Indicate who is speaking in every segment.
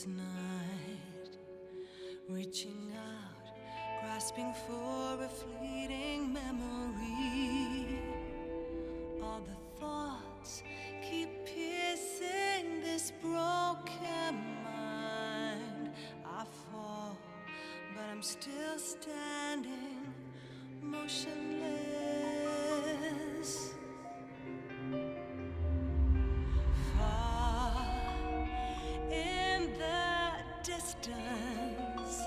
Speaker 1: this night, reaching out, grasping for a fleeting memory. All the thoughts keep piercing this broken mind. I fall, but I'm still standing, motionless. Far in the distance,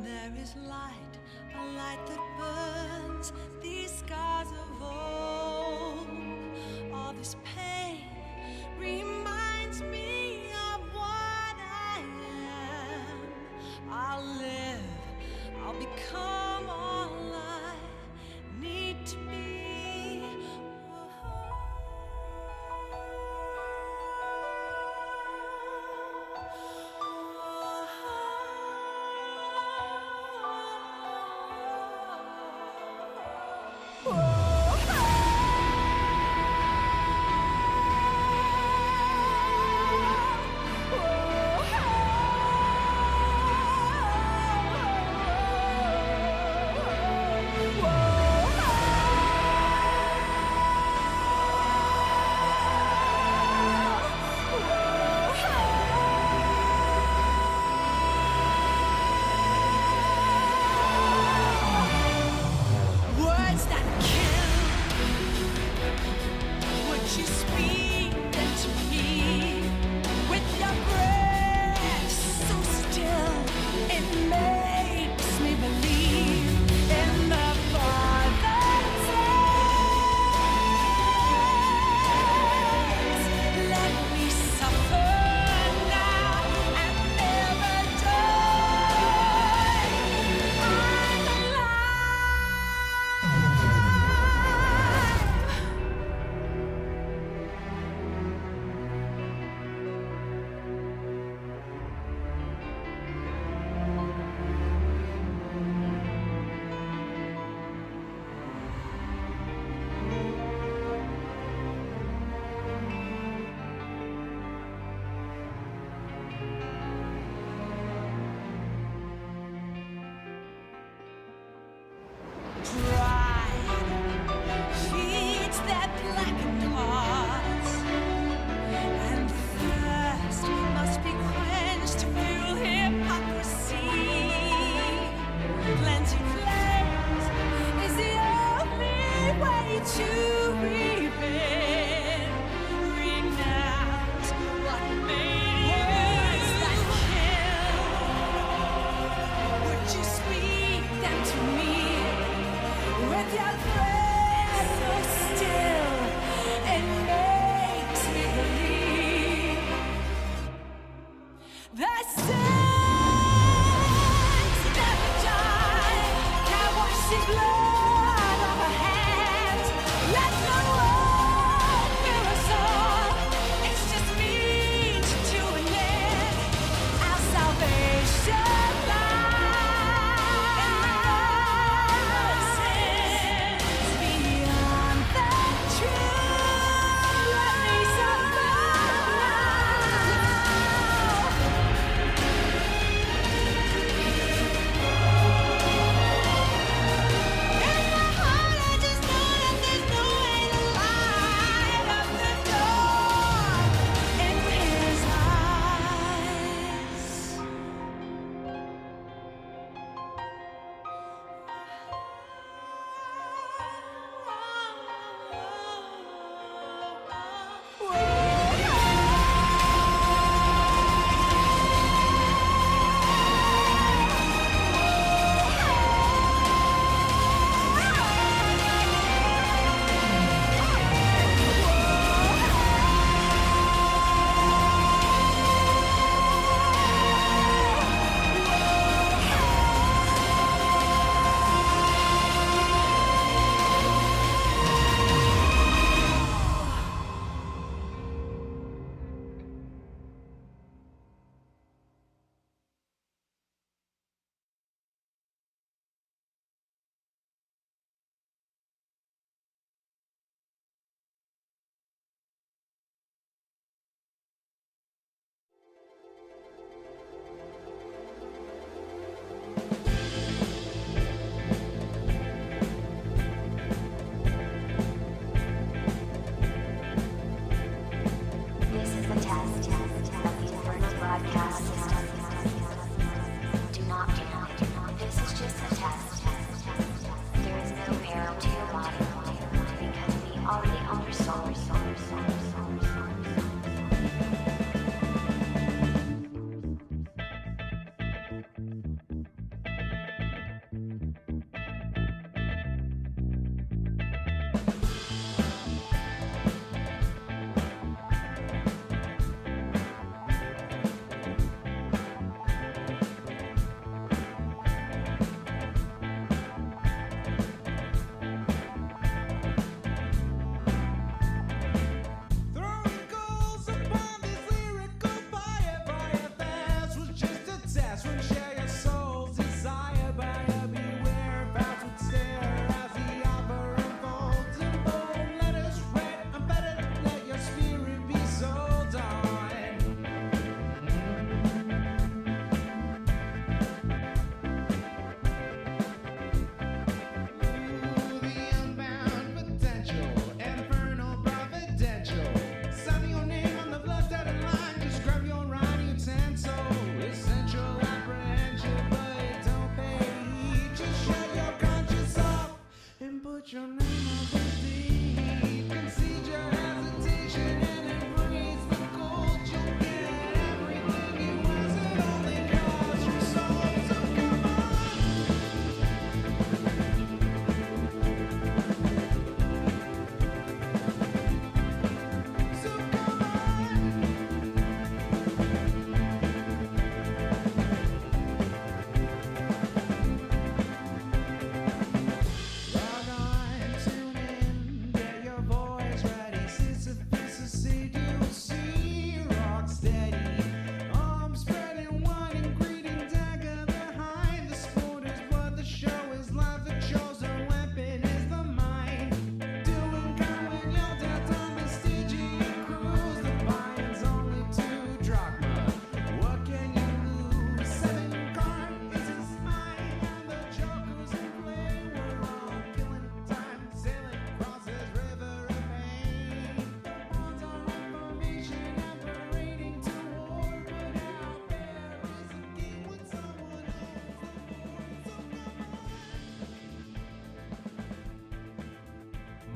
Speaker 1: there is light, a light that burns these scars of old. All this pain reminds me of what I am. I'll live, I'll become all I need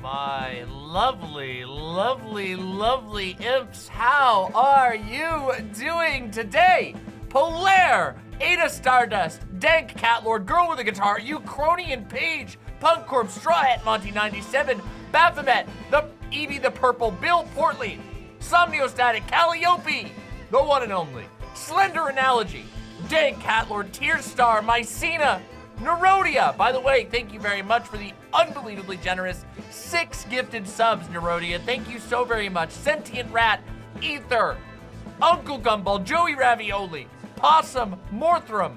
Speaker 2: my lovely, lovely, lovely imps. How are you doing today? Polaire, Ada Stardust, Dank Catlord, Girl with a Guitar, Uchronian Page, Punk Corp, Straw Hat Monty 97, Baphomet, the Evie the Purple, Bill Portley, Somniostatic, Calliope, the one and only, Slender Analogy, Dank Catlord, Tearstar, Mycena, Nerodia. By the way, thank you very much for the unbelievably generous 6 gifted subs, Nerodia. Thank you so very much. Sentient Rat, Ether, Uncle Gumball, Joey Ravioli, Possum, Morthram,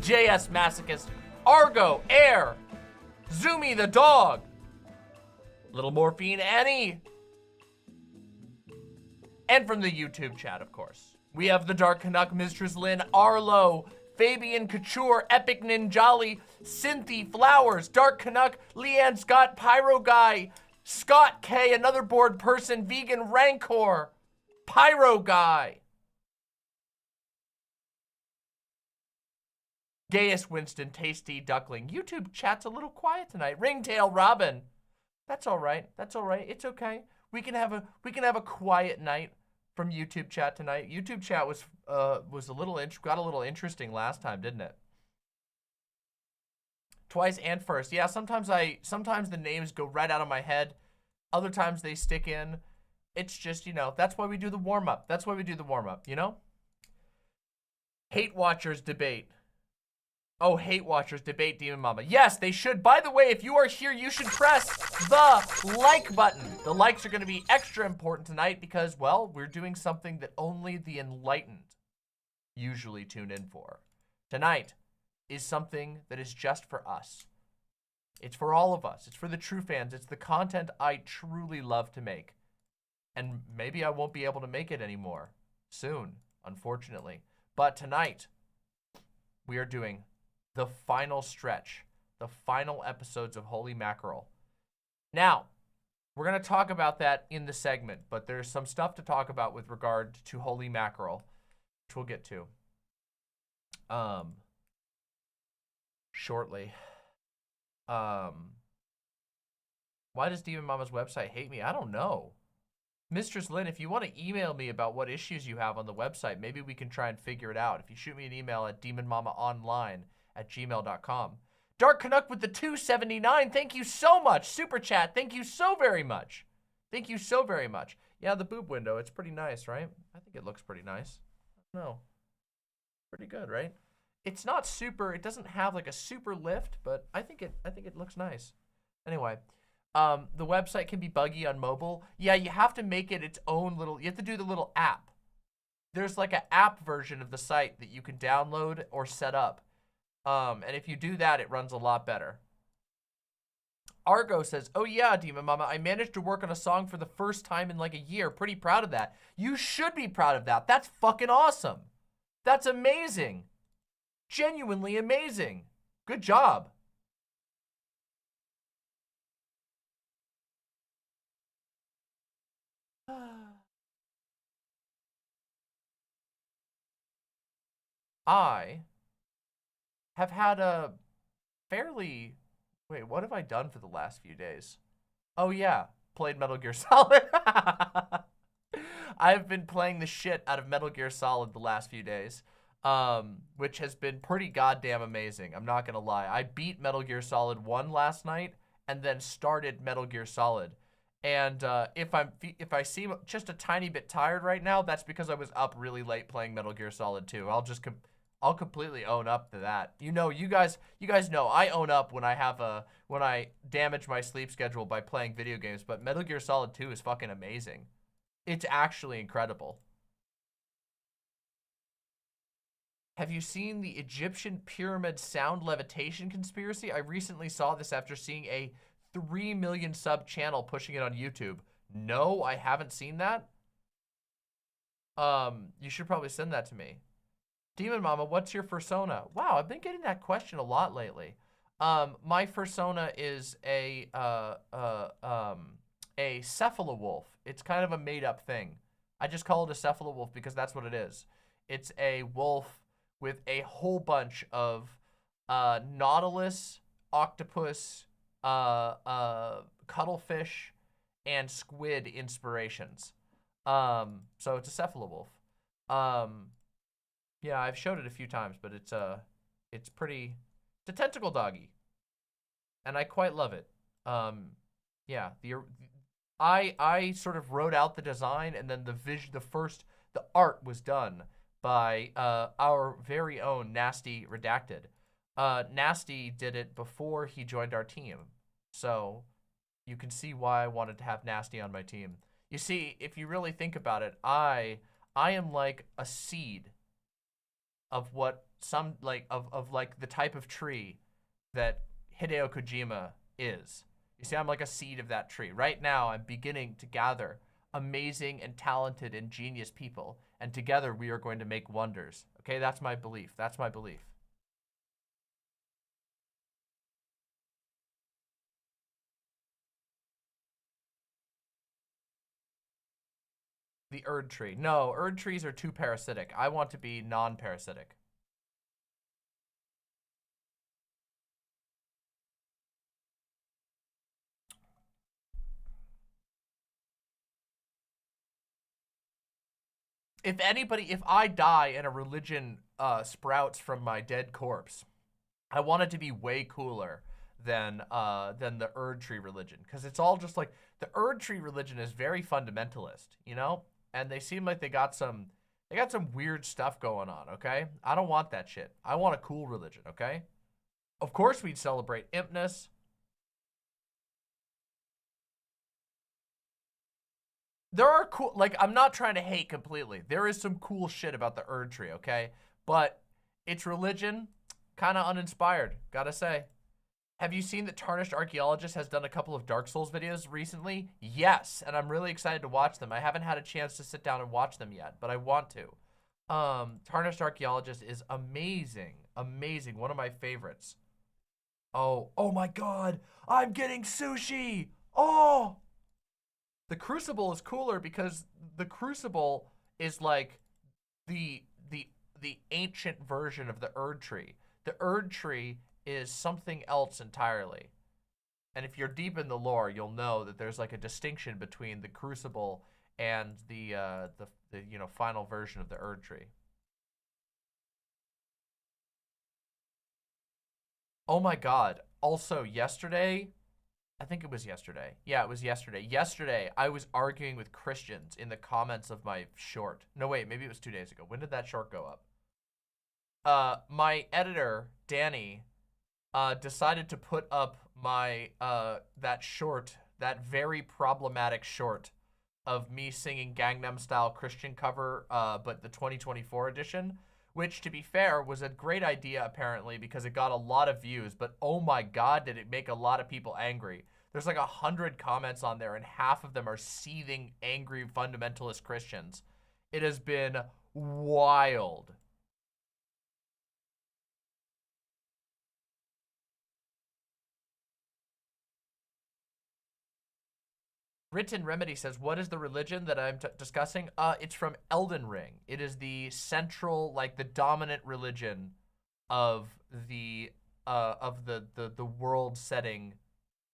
Speaker 2: JS Masochist, Argo, Air, Zoomy the Dog, Little Morphine Annie, and from the YouTube chat, of course, we have the Dark Canuck, Mistress Lynn, Arlo, Fabian Couture, Epic Ninjali, Cynthia Flowers, Dark Canuck, Leanne Scott, Pyro Guy, Scott K, Another Bored Person, Vegan Rancor, Pyro Guy, Gaius Winston, Tasty Duckling. YouTube chat's a little quiet tonight. Ringtail Robin. That's all right. That's all right. It's okay. We can have a quiet night from YouTube chat tonight. YouTube chat was a little got a little interesting last time, didn't it? Twice and first. Yeah, sometimes the names go right out of my head. Other times they stick in. It's just, you know, that's why we do the warm-up. That's why we do the warm-up, you know? Hate Watchers debate. Oh, Hate Watchers debate Demon Mama. Yes, they should. By the way, if you are here, you should press the like button. The likes are going to be extra important tonight because, well, we're doing something that only the enlightened usually tune in for. Tonight is something that is just for us. It's for all of us. It's for the true fans. It's the content I truly love to make. And maybe I won't be able to make it anymore soon, unfortunately. But tonight, we are doing the final stretch, the final episodes of Holy Mackerel. Now, we're going to talk about that in the segment, but there's some stuff to talk about with regard to Holy Mackerel, which we'll get to shortly. Why does Demon Mama's website hate me? I don't know. Mistress Lynn, if you want to email me about what issues you have on the website, maybe we can try and figure it out. If you shoot me an email at demonmamaonline@gmail.com. Dark Canuck with the 279, thank you so much. Super chat, thank you so very much. Thank you so very much. Yeah, the boob window, it's pretty nice, right? I think it looks pretty nice. No, pretty good, right? It's not super, it doesn't have like a super lift, but I think it looks nice. Anyway. The website can be buggy on mobile. Yeah, you have to make it its own little, you have to do the little app. There's like an app version of the site that you can download or set up. And if you do that, it runs a lot better. Argo says, oh yeah, Demon Mama, I managed to work on a song for the first time in like a year. Pretty proud of that. You should be proud of that. That's fucking awesome. That's amazing. Genuinely amazing. Good job. I have had a fairly, wait, what have I done for the last few days? Oh yeah, played Metal Gear Solid. I've been playing the shit out of Metal Gear Solid the last few days, which has been pretty goddamn amazing. I'm not gonna lie. I beat Metal Gear Solid 1 last night and then started Metal Gear Solid. And if I seem just a tiny bit tired right now, that's because I was up really late playing Metal Gear Solid 2. I'll completely own up to that. You know, you guys know I own up when I damage my sleep schedule by playing video games, but Metal Gear Solid 2 is fucking amazing. It's actually incredible. Have you seen the Egyptian pyramid sound levitation conspiracy? I recently saw this after seeing a 3 million sub channel pushing it on YouTube. No, I haven't seen that. You should probably send that to me. Demon Mama, what's your fursona? Wow, I've been getting that question a lot lately. My fursona is a cephalowolf. It's kind of a made-up thing. I just call it a cephalowolf because that's what it is. It's a wolf with a whole bunch of nautilus, octopus, cuttlefish and squid inspirations. So it's a cephalowolf. Yeah, I've showed it a few times, but it's a tentacle doggy, and I quite love it. Yeah, I sort of wrote out the design, and then the art was done by our very own Nasty Redacted. Nasty did it before he joined our team, so you can see why I wanted to have Nasty on my team. You see, if you really think about it, I am like a seed of what of like the type of tree that Hideo Kojima is. You see, I'm like a seed of that tree. Right now, I'm beginning to gather amazing and talented and genius people, and together we are going to make wonders. Okay, that's my belief. That's my belief. The Erd tree. No, Erd trees are too parasitic. I want to be non-parasitic. If I die and a religion sprouts from my dead corpse, I want it to be way cooler than the Erd tree religion, because it's all just like the Erd tree religion is very fundamentalist, you know, and they seem like they got some weird stuff going on. Okay, I don't want that shit. I want a cool religion. Okay, of course we'd celebrate impness. There are cool, like, I'm not trying to hate completely. There is some cool shit about the Erd tree, okay? But its religion, kind of uninspired, gotta say. Have you seen that Tarnished Archaeologist has done a couple of Dark Souls videos recently? Yes, and I'm really excited to watch them. I haven't had a chance to sit down and watch them yet, but I want to. Tarnished Archaeologist is amazing. Amazing, one of my favorites. Oh my God, I'm getting sushi! Oh! The Crucible is cooler because the Crucible is like the ancient version of the Erd tree. The Erd tree is something else entirely. And if you're deep in the lore, you'll know that there's like a distinction between the Crucible and the you know, final version of the Erd tree. Oh my God. Also yesterday, I think it was yesterday. Yeah, it was yesterday. Yesterday, I was arguing with Christians in the comments of my short. No, wait, maybe it was 2 days ago. When did that short go up? My editor, Danny, decided to put up my, that short, that very problematic short of me singing Gangnam Style Christian cover, but the 2024 edition, which, to be fair, was a great idea, apparently, because it got a lot of views, but oh my God, did it make a lot of people angry. There's like 100 comments on there, and half of them are seething, angry, fundamentalist Christians. It has been wild. Written Remedy says, what is the religion that I'm discussing? It's from Elden Ring. It is the central, like the dominant religion of the world setting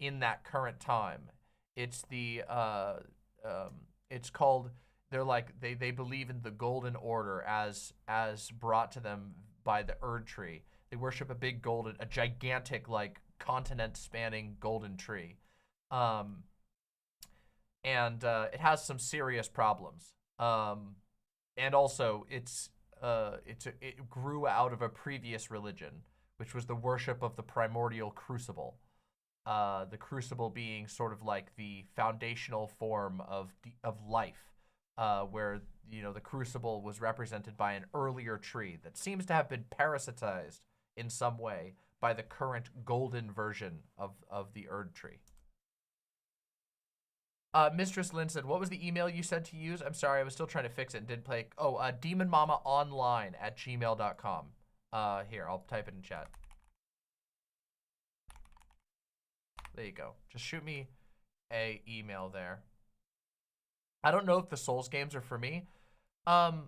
Speaker 2: in that current time. It's it's called, they're like, they believe in the Golden Order as brought to them by the Erd tree. They worship a gigantic, like, continent spanning golden tree. And it has some serious problems. And also it grew out of a previous religion, which was the worship of the primordial crucible. The crucible being sort of like the foundational form of life, where, you know, the crucible was represented by an earlier tree that seems to have been parasitized in some way by the current golden version of the Erd tree. Mistress Lynn said, what was the email you said to use? I'm sorry, I was still trying to fix it and didn't play. Oh, demonmamaonline@gmail.com. Here, I'll type it in chat. There you go. Just shoot me a email there. I don't know if the Souls games are for me. I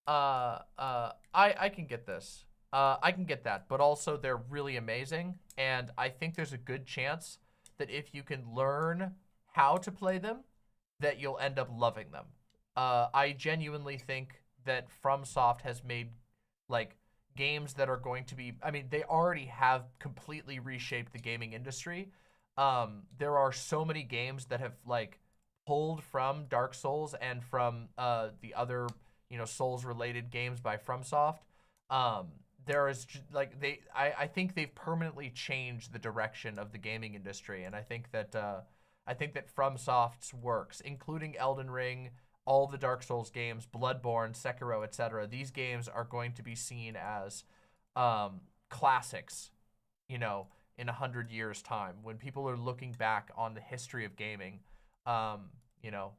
Speaker 2: can get this. I can get that, but also they're really amazing, and I think there's a good chance that if you can learn how to play them, that you'll end up loving them. I genuinely think that FromSoft has made like games that are going to be, I mean, they already have completely reshaped the gaming industry. There are so many games that have like pulled from Dark Souls and from the other, you know, Souls related games by FromSoft. There is like I think they've permanently changed the direction of the gaming industry, and I think that FromSoft's works, including Elden Ring, all the Dark Souls games, Bloodborne, Sekiro, etc., these games are going to be seen as classics, you know, in 100 years' time when people are looking back on the history of gaming, you know,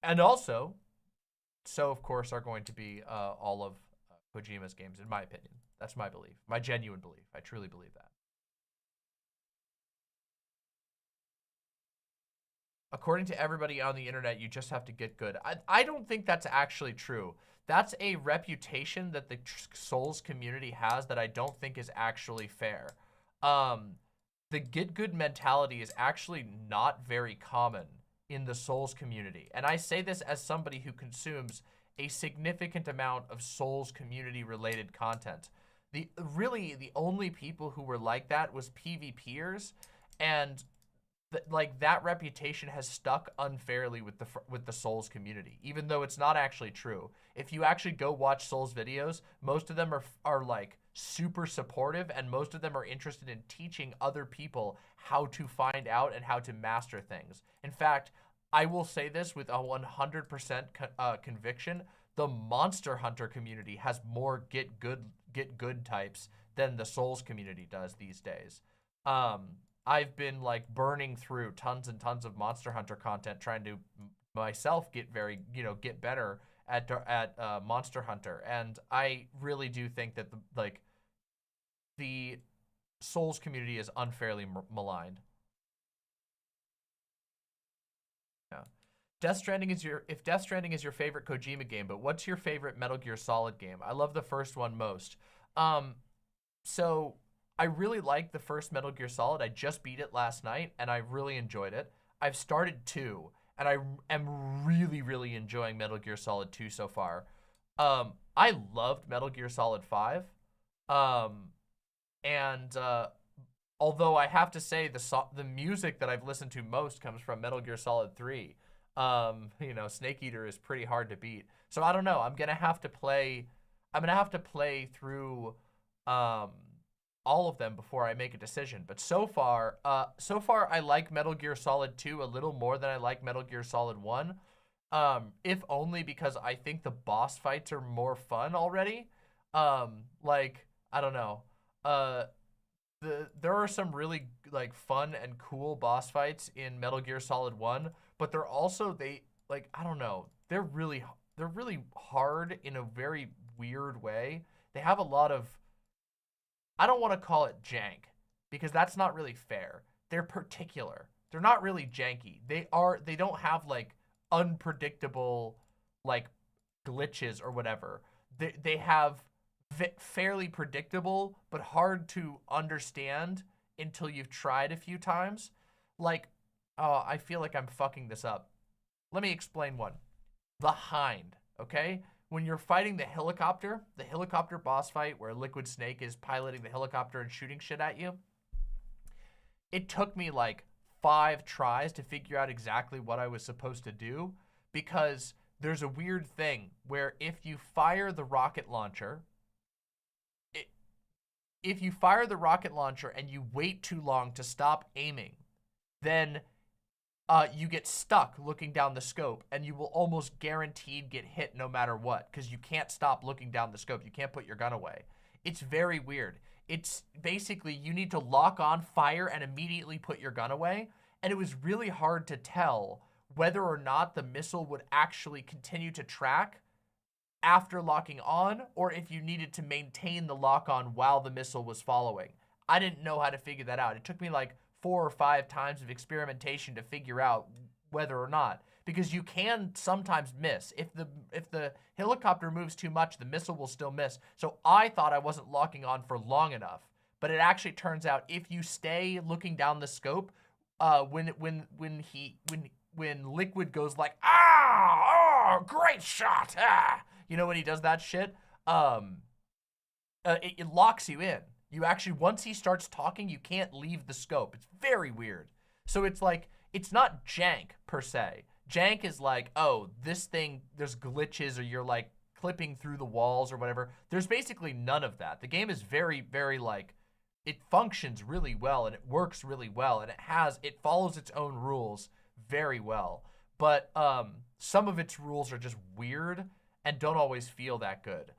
Speaker 2: and also, so of course are going to be all of Kojima's games, in my opinion. That's my belief, my genuine belief. I truly believe that. According to everybody on the internet, you just have to get good. I don't think that's actually true. That's a reputation that the Souls community has that I don't think is actually fair. The get good mentality is actually not very common in the Souls community. And I say this as somebody who consumes a significant amount of Souls community related content. Really, the only people who were like that was PvPers, and like that reputation has stuck unfairly with the Souls community, even though it's not actually true. If you actually go watch Souls videos, most of them are like super supportive, and most of them are interested in teaching other people how to find out and how to master things. In fact, I will say this with a 100% conviction: the Monster Hunter community has more get good types than the Souls community does these days. I've been like burning through tons and tons of Monster Hunter content, trying to myself get get better at Monster Hunter, and I really do think that the Souls community is unfairly maligned. Yeah. If Death Stranding is your favorite Kojima game, but what's your favorite Metal Gear Solid game? I love the first one most. So I really like the first Metal Gear Solid. I just beat it last night, and I really enjoyed it. I've started 2, and I am really, really enjoying Metal Gear Solid 2 so far. I loved Metal Gear Solid 5. Although I have to say the music that I've listened to most comes from Metal Gear Solid 3. You know, Snake Eater is pretty hard to beat. So I don't know. I'm gonna have to play through all of them before I make a decision. But so far I like Metal Gear Solid 2 a little more than I like Metal Gear Solid 1. If only because I think the boss fights are more fun already. Like, I don't know. There are some really like fun and cool boss fights in Metal Gear Solid 1, but they're also I don't know. They're really hard in a very weird way. They have a lot of, I don't want to call it jank, because that's not really fair. They're particular. They're not really janky. They don't have like unpredictable like glitches or whatever. They have fairly predictable but hard to understand until you've tried a few times. Like, oh, I feel like I'm fucking this up. Let me explain one. The Hind, okay? When you're fighting the helicopter boss fight where Liquid Snake is piloting the helicopter and shooting shit at you, it took me like 5 tries to figure out exactly what I was supposed to do, because there's a weird thing where if you fire the rocket launcher and you wait too long to stop aiming, then you get stuck looking down the scope, and you will almost guaranteed get hit no matter what, because you can't stop looking down the scope. You can't put your gun away. It's very weird. It's basically you need to lock on, fire, and immediately put your gun away, and it was really hard to tell whether or not the missile would actually continue to track after locking on, or if you needed to maintain the lock on while the missile was following. I didn't know how to figure that out. It took me like 4 or 5 times of experimentation to figure out whether or not, because you can sometimes miss. If the helicopter moves too much, the missile will still miss. So I thought I wasn't locking on for long enough, but it actually turns out if you stay looking down the scope when Liquid goes like, ah, oh, great shot, ah, you know, when he does that shit, it locks you in. You actually, once he starts talking, you can't leave the scope. It's very weird. So it's like, it's not jank per se. Jank is like, oh, this thing, there's glitches or you're like clipping through the walls or whatever. There's basically none of that. The game is very, very like, it functions really well and it works really well and it follows its own rules very well. But some of its rules are just weird and don't always feel that good.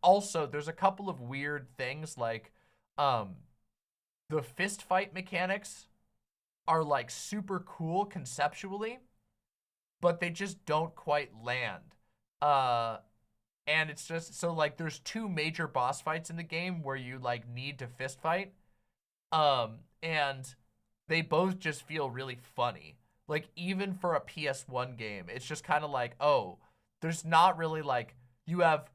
Speaker 2: Also there's a couple of weird things like the fist fight mechanics are like super cool conceptually, but they just don't quite land. And it's just so like there's two major boss fights in the game where you like need to fist fight. And they both just feel really funny. Like even for a PS1 game, it's just kind of like, oh, there's not really like you have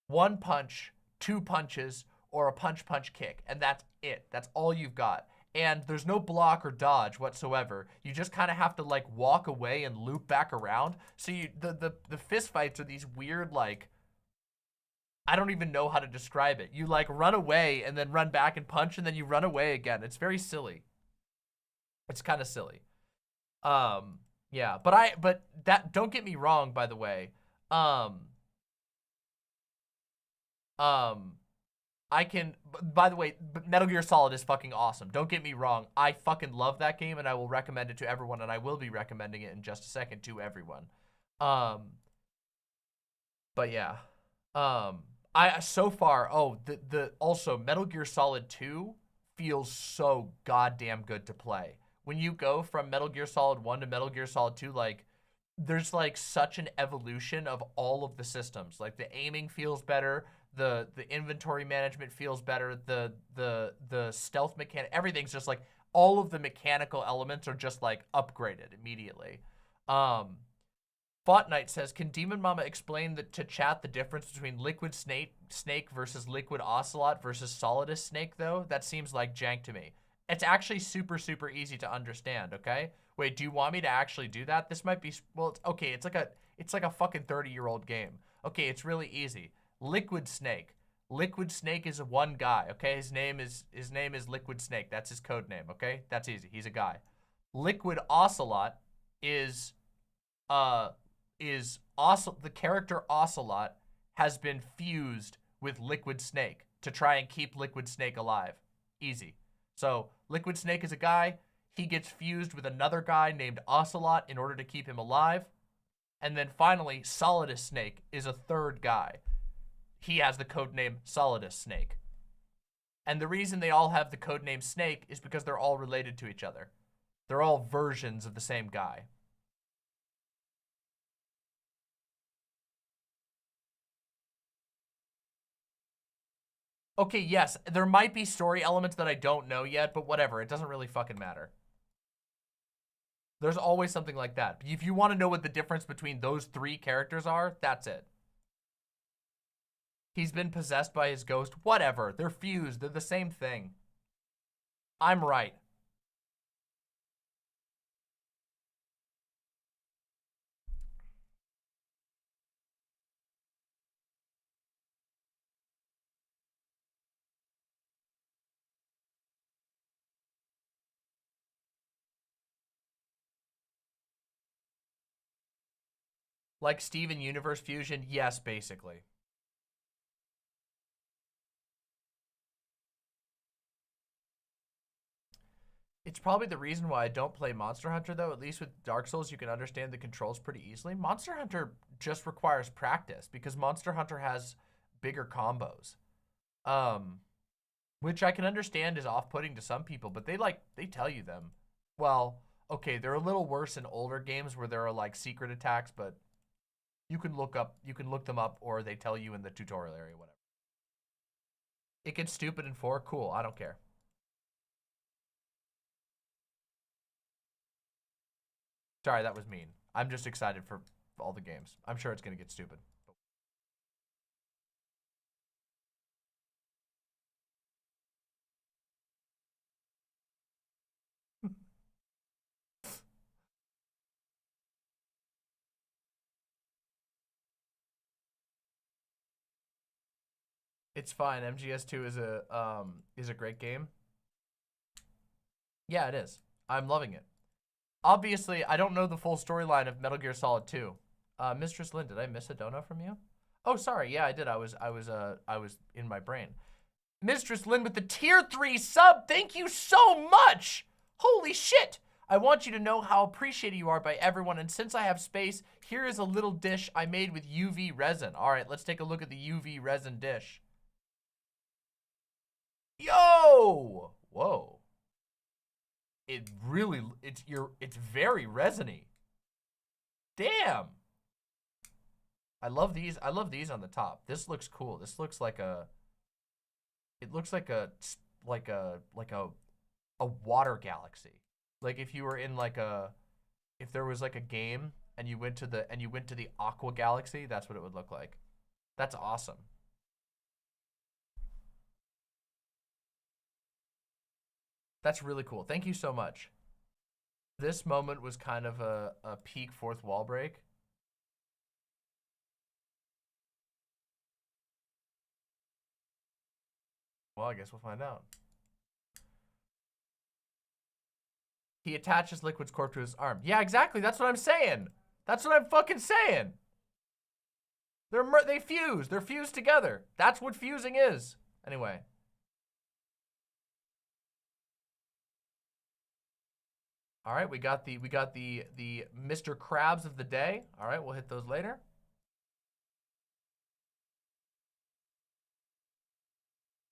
Speaker 2: one punch, two punches, or a punch kick, and that's it. That's all you've got. And there's no block or dodge whatsoever. You just kind of have to like walk away and loop back around. So the fist fights are these weird like, I don't even know how to describe it. You like run away and then run back and punch and then you run away again. It's very silly. It's kind of silly. Yeah, but that, don't get me wrong, by the way. I can, by the way, Metal Gear Solid is fucking awesome. Don't get me wrong. I fucking love that game and I will recommend it to everyone and I will be recommending it in just a second to everyone. But yeah. So far, also Metal Gear Solid 2 feels so goddamn good to play. When you go from Metal Gear Solid 1 to Metal Gear Solid 2, like, there's like such an evolution of all of the systems. Like the aiming feels better, the inventory management feels better, the stealth mechanic, everything's just like all of the mechanical elements are just like upgraded immediately. Fought Knight says, can Demon Mama explain to chat the difference between Liquid Snake versus Liquid Ocelot versus Solidus Snake though? That seems like jank to me. It's actually super, super easy to understand, okay? Wait, do you want me to actually do that? This might be, well, it's, okay, it's like a fucking 30-year-old game. Okay, it's really easy. Liquid Snake. Liquid Snake is one guy, okay? His name is Liquid Snake. That's his code name, okay? That's easy. He's a guy. Liquid Ocelot is the character Ocelot has been fused with Liquid Snake to try and keep Liquid Snake alive. Easy. So Liquid Snake is a guy. He gets fused with another guy named Ocelot in order to keep him alive. And then finally, Solidus Snake is a third guy. He has the codename Solidus Snake. And the reason they all have the codename Snake is because they're all related to each other. They're all versions of the same guy. Okay, yes, there might be story elements that I don't know yet, but whatever. It doesn't really fucking matter. There's always something like that. If you want to know what the difference between those three characters are, that's it. He's been possessed by his ghost. Whatever. They're fused. They're the same thing. I'm right. Like Steven Universe Fusion? Yes, basically. It's probably the reason why I don't play Monster Hunter, though. At least with Dark Souls, you can understand the controls pretty easily. Monster Hunter just requires practice because Monster Hunter has bigger combos. Which I can understand is off-putting to some people, but they tell you them. Well, okay, they're a little worse in older games where there are like secret attacks, but you can look them up, or they tell you in the tutorial area, whatever. It gets stupid in 4, cool, I don't care. Sorry, that was mean. I'm just excited for all the games. I'm sure it's gonna get stupid. It's fine. MGS2 is a great game. Yeah, it is. I'm loving it. Obviously, I don't know the full storyline of Metal Gear Solid 2. Mistress Lynn, did I miss a donut from you? Oh, sorry. Yeah, I did. I was in my brain. Mistress Lynn with the tier 3 sub. Thank you so much. Holy shit. I want you to know how appreciated you are by everyone, and since I have space, here is a little dish I made with UV resin. All right, let's take a look at the UV resin dish. Yo! Whoa. It's very resiny. Damn. I love these on the top. This looks cool. This looks like it looks like a water galaxy. Like if you were in if there was like a game and you went to the Aqua Galaxy, that's what it would look like. That's awesome. That's really cool. Thank you so much. This moment was kind of a peak fourth wall break. Well, I guess we'll find out. He attaches Liquid's corpse to his arm. Yeah, exactly. That's what I'm saying. That's what I'm fucking saying. They fuse. They're fused together. That's what fusing is. Anyway. All right, we got the Mr. Krabs of the day. All right, we'll hit those later.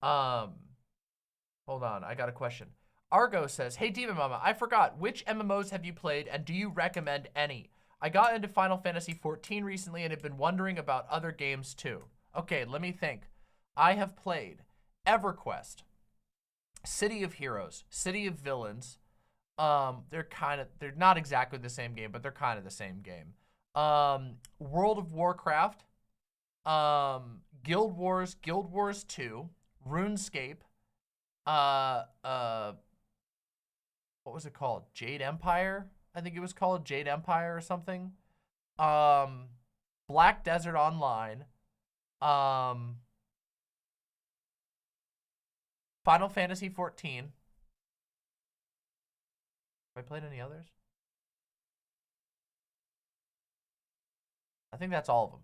Speaker 2: Hold on, I got a question. Argo says, hey Demon Mama, I forgot, which MMOs have you played and do you recommend any? I got into Final Fantasy XIV recently and have been wondering about other games too. Okay, let me think. I have played EverQuest, City of Heroes, City of Villains. They're not exactly the same game, but they're kind of the same game. World of Warcraft, Guild Wars 2, RuneScape, what was it called? Jade Empire? I think it was called Jade Empire or something. Black Desert Online, Final Fantasy 14. Have I played any others? I think that's all of them.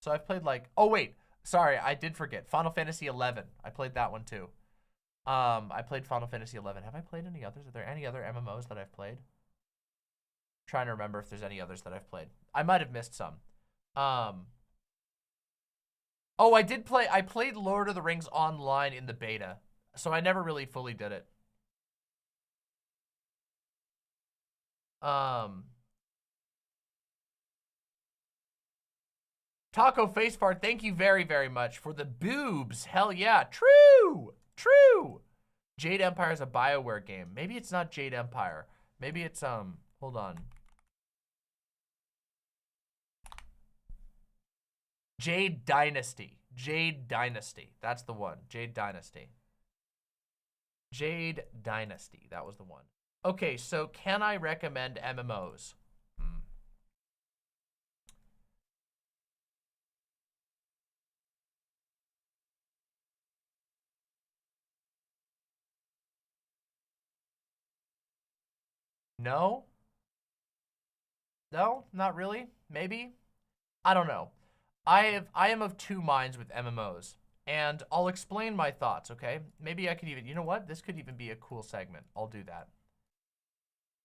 Speaker 2: So I've played like, oh wait, sorry, I did forget. Final Fantasy 11. I played that one too. I played Final Fantasy 11. Have I played any others? Are there any other MMOs that I've played? I'm trying to remember if there's any others that I've played. I might have missed some. Oh, I played Lord of the Rings Online in the beta. So I never really fully did it. Taco Facefart, thank you very, very much for the boobs. Hell yeah. True. True. Jade Empire is a BioWare game. Maybe it's not Jade Empire. Maybe it's, hold on. Jade Dynasty. Jade Dynasty. That's the one. Jade Dynasty. Jade Dynasty. That was the one. Okay, so can I recommend MMOs? No? No, not really. Maybe. I don't know. I am of two minds with MMOs, and I'll explain my thoughts, okay? Maybe I could even, you know what? This could even be a cool segment. I'll do that.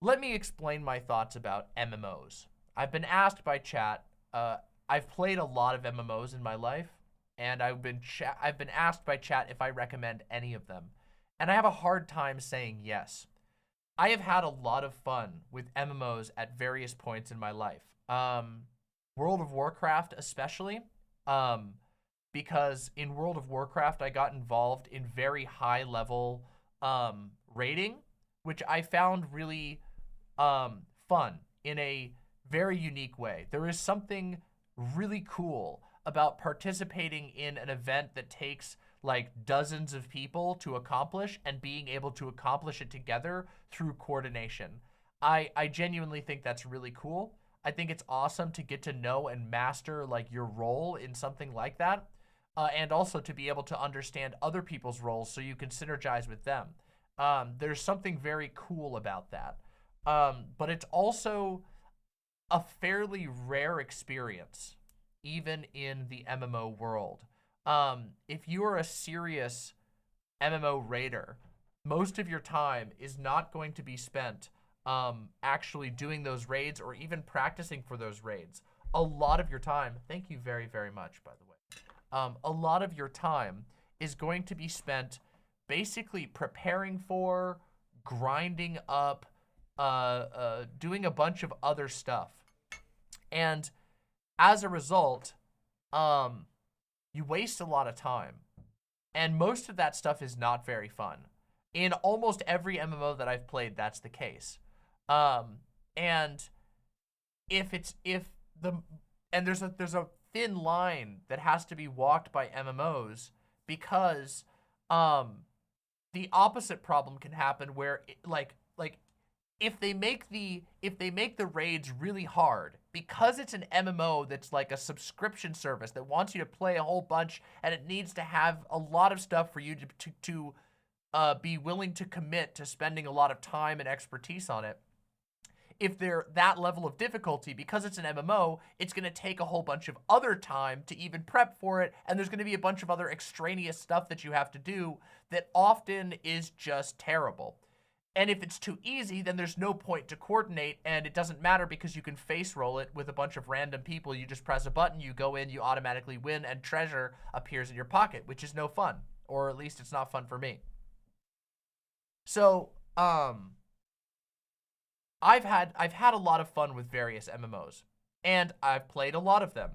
Speaker 2: Let me explain my thoughts about MMOs. I've been asked by chat, I've played a lot of MMOs in my life, and I've been asked by chat if I recommend any of them. And I have a hard time saying yes. I have had a lot of fun with MMOs at various points in my life. World of Warcraft especially, because in World of Warcraft I got involved in very high level raiding, which I found really fun in a very unique way. There is something really cool about participating in an event that takes like dozens of people to accomplish and being able to accomplish it together through coordination. I genuinely think that's really cool. I think it's awesome to get to know and master like your role in something like that. and also to be able to understand other people's roles so you can synergize with them. There's something very cool about that. But it's also a fairly rare experience, even in the MMO world. If you are a serious MMO raider, most of your time is not going to be spent actually doing those raids or even practicing for those raids. A lot of your time, thank you very, very much, by the way. A lot of your time is going to be spent basically preparing for, grinding up, doing a bunch of other stuff. And as a result, you waste a lot of time. And most of that stuff is not very fun. In almost every MMO that I've played, that's the case. And there's a thin line that has to be walked by MMOs, because the opposite problem can happen where if they make the raids really hard, because it's an MMO that's like a subscription service that wants you to play a whole bunch, and it needs to have a lot of stuff for you to be willing to commit to spending a lot of time and expertise on it. If they're that level of difficulty, because it's an MMO, it's going to take a whole bunch of other time to even prep for it, and there's going to be a bunch of other extraneous stuff that you have to do that often is just terrible. And if it's too easy, then there's no point to coordinate, and it doesn't matter because you can face roll it with a bunch of random people. You just press a button, you go in, you automatically win, and treasure appears in your pocket, which is no fun. Or at least it's not fun for me. So, I've had a lot of fun with various MMOs, and I've played a lot of them,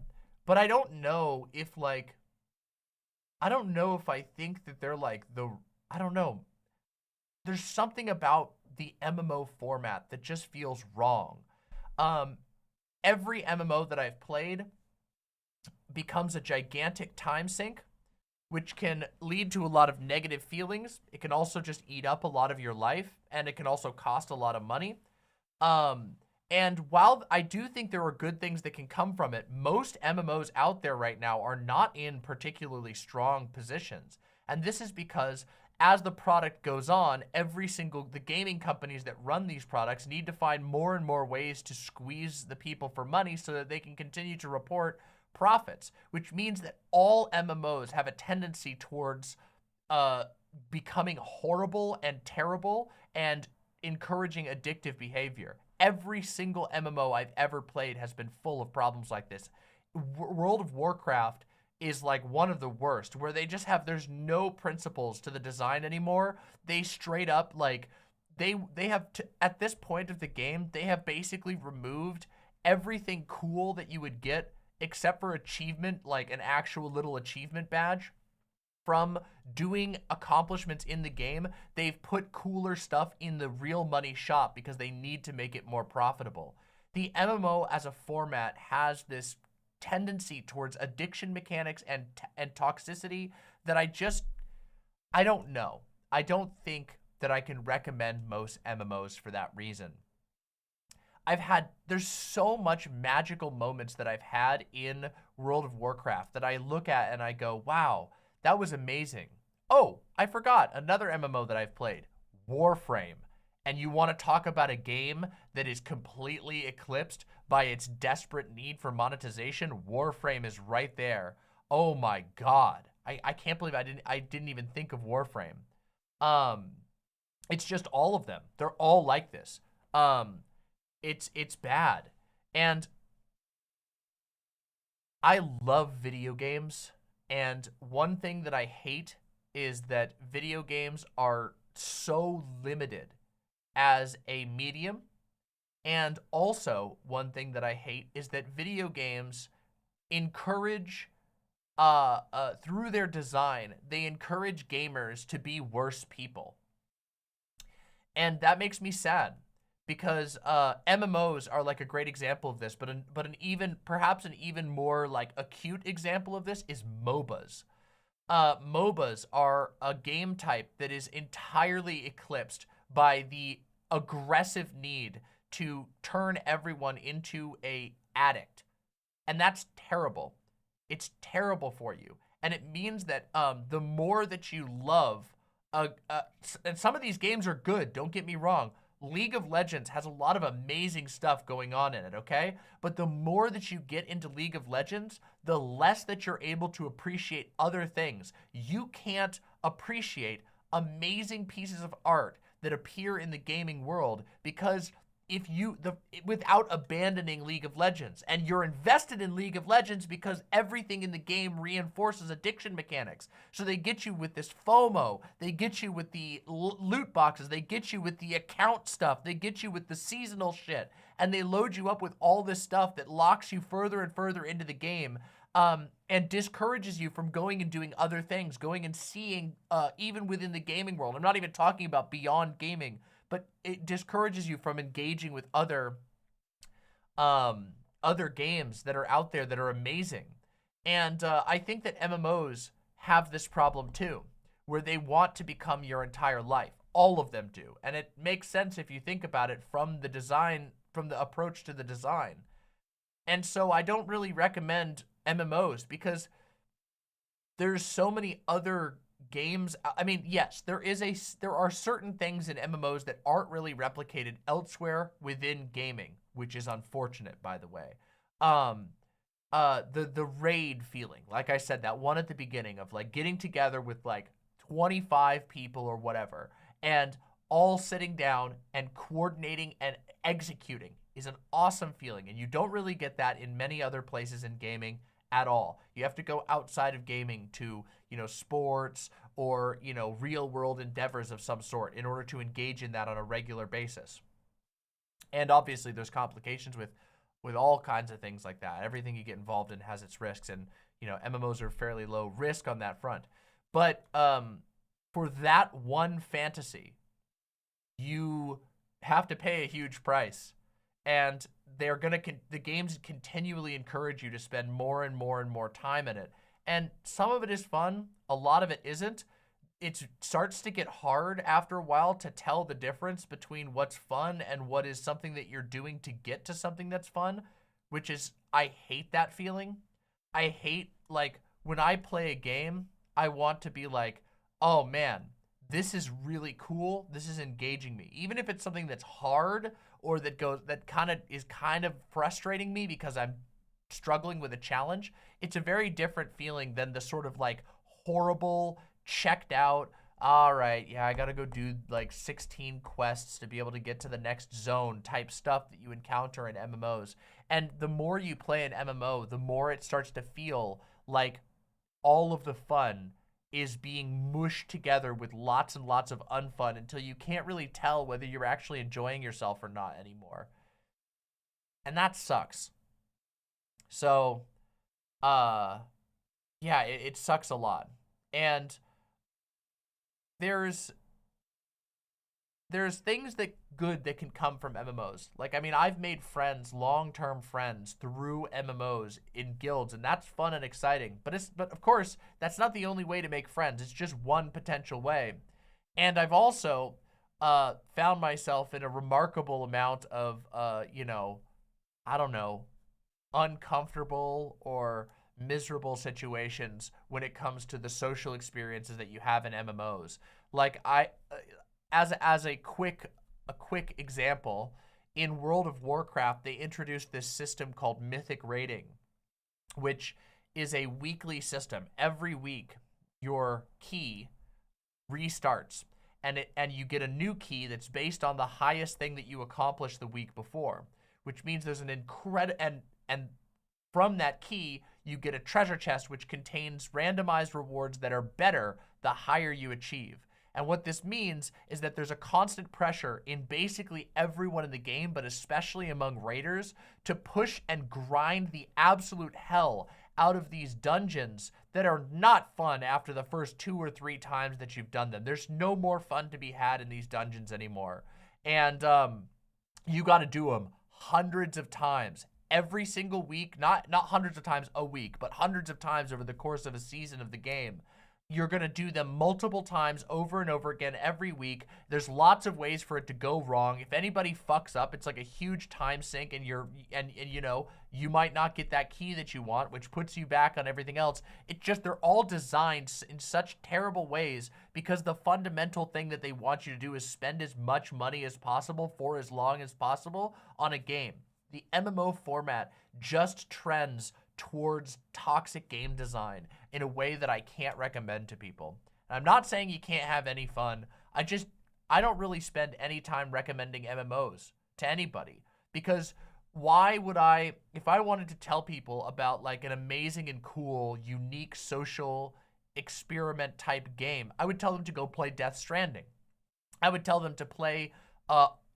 Speaker 2: but I don't know if I think that they're like I don't know. There's something about the MMO format that just feels wrong. Every MMO that I've played becomes a gigantic time sink, which can lead to a lot of negative feelings. It can also just eat up a lot of your life, and it can also cost a lot of money. And while I do think there are good things that can come from it, most MMOs out there right now are not in particularly strong positions. And this is because as the product goes on, the gaming companies that run these products need to find more and more ways to squeeze the people for money so that they can continue to report profits, which means that all MMOs have a tendency towards becoming horrible and terrible and encouraging addictive behavior. Every single MMO I've ever played has been full of problems like this. World of Warcraft is like one of the worst, where they just there's no principles to the design anymore. They straight up, like, they have, at this point of the game, they have basically removed everything cool that you would get except for achievement, like an actual little achievement badge. From doing accomplishments in the game, they've put cooler stuff in the real money shop because they need to make it more profitable. The MMO as a format has this tendency towards addiction mechanics and toxicity that I don't know. I don't think that I can recommend most MMOs for that reason. There's so much magical moments that I've had in World of Warcraft that I look at and I go, wow, that was amazing. Oh, I forgot another MMO that I've played, Warframe. And you want to talk about a game that is completely eclipsed by its desperate need for monetization? Warframe is right there. Oh my God. I can't believe I didn't even think of Warframe. It's just all of them. They're all like this. It's bad. And I love video games. And one thing that I hate is that video games are so limited as a medium. And also, one thing that I hate is that video games encourage, through their design, they encourage gamers to be worse people. And that makes me sad, because MMOs are like a great example of this, but perhaps an even more like acute example of this is MOBAs. MOBAs are a game type that is entirely eclipsed by the aggressive need to turn everyone into a addict. And that's terrible. It's terrible for you. And it means that the more that you love, and some of these games are good, don't get me wrong. League of Legends has a lot of amazing stuff going on in it, okay? But the more that you get into League of Legends, the less that you're able to appreciate other things. You can't appreciate amazing pieces of art that appear in the gaming world because without abandoning League of Legends, and you're invested in League of Legends because everything in the game reinforces addiction mechanics. So they get you with this FOMO, they get you with the loot boxes, they get you with the account stuff, they get you with the seasonal shit, and they load you up with all this stuff that locks you further and further into the game, and discourages you from going and doing other things, going and seeing, even within the gaming world. I'm not even talking about beyond gaming, but it discourages you from engaging with other games that are out there that are amazing. And I think that MMOs have this problem too, where they want to become your entire life. All of them do. And it makes sense if you think about it from the design, from the approach to the design. And so I don't really recommend MMOs because there's so many other games. I mean, yes, there are certain things in MMOs that aren't really replicated elsewhere within gaming, which is unfortunate, by the way. The raid feeling, like I said, that one at the beginning of like getting together with like 25 people or whatever, and all sitting down and coordinating and executing is an awesome feeling, and you don't really get that in many other places in gaming at all. You have to go outside of gaming to, you know, sports or, you know, real world endeavors of some sort in order to engage in that on a regular basis. And obviously there's complications with all kinds of things like that. Everything you get involved in has its risks, and, you know, MMOs are fairly low risk on that front. But for that one fantasy, you have to pay a huge price. And they're gonna the games continually encourage you to spend more and more and more time in it. And some of it is fun, a lot of it isn't. It starts to get hard after a while to tell the difference between what's fun and what is something that you're doing to get to something that's fun, which is, I hate that feeling. I hate, like, when I play a game, I want to be like, oh man, this is really cool, this is engaging me. Even if it's something that's hard or that is kind of frustrating me because I'm struggling with a challenge, it's a very different feeling than the sort of like horrible, checked out, all right, yeah, I gotta go do like 16 quests to be able to get to the next zone type stuff that you encounter in MMOs. And the more you play an MMO, the more it starts to feel like all of the fun is being mushed together with lots and lots of unfun until you can't really tell whether you're actually enjoying yourself or not anymore. And that sucks. So, yeah, it sucks a lot. And there's things that can come from MMOs. Like, I mean, I've made friends, long-term friends through MMOs in guilds, and that's fun and exciting. But of course, that's not the only way to make friends. It's just one potential way. And I've also found myself in a remarkable amount of, you know, I don't know, uncomfortable or miserable situations when it comes to the social experiences that you have in MMOs. Like, as a quick example, in World of Warcraft, they introduced this system called Mythic Rating, which is a weekly system. Every week, your key restarts, and you get a new key that's based on the highest thing that you accomplished the week before, which means there's an incredible, and from that key, you get a treasure chest which contains randomized rewards that are better the higher you achieve. And what this means is that there's a constant pressure in basically everyone in the game, but especially among raiders, to push and grind the absolute hell out of these dungeons that are not fun after the first 2 or 3 times that you've done them. There's no more fun to be had in these dungeons anymore. And you got to do them hundreds of times every single week, not hundreds of times a week, but hundreds of times over the course of a season of the game. You're going to do them multiple times over and over again every week. There's lots of ways for it to go wrong. If anybody fucks up, it's like a huge time sink, and you know, you might not get that key that you want, which puts you back on everything else. It just, they're all designed in such terrible ways because the fundamental thing that they want you to do is spend as much money as possible for as long as possible on a game. The MMO format just trends towards toxic game design in a way that I can't recommend to people. And I'm not saying you can't have any fun. I don't really spend any time recommending MMOs to anybody, because why would I, if I wanted to tell people about like an amazing and cool, unique social experiment type game, I would tell them to go play Death Stranding. I would tell them to play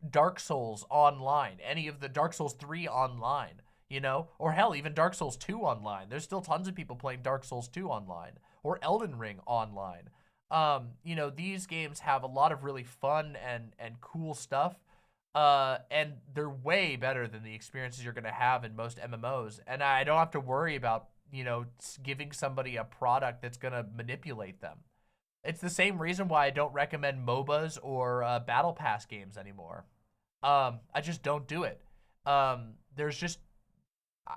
Speaker 2: Dark Souls online, any of the Dark Souls 3 online. You know, or hell, even Dark Souls 2 online. There's still tons of people playing Dark Souls 2 online, or Elden Ring online. You know, these games have a lot of really fun and cool stuff, and they're way better than the experiences you're gonna have in most MMOs. And I don't have to worry about, you know, giving somebody a product that's gonna manipulate them. It's the same reason why I don't recommend MOBAs or Battle Pass games anymore. I just don't do it. There's just,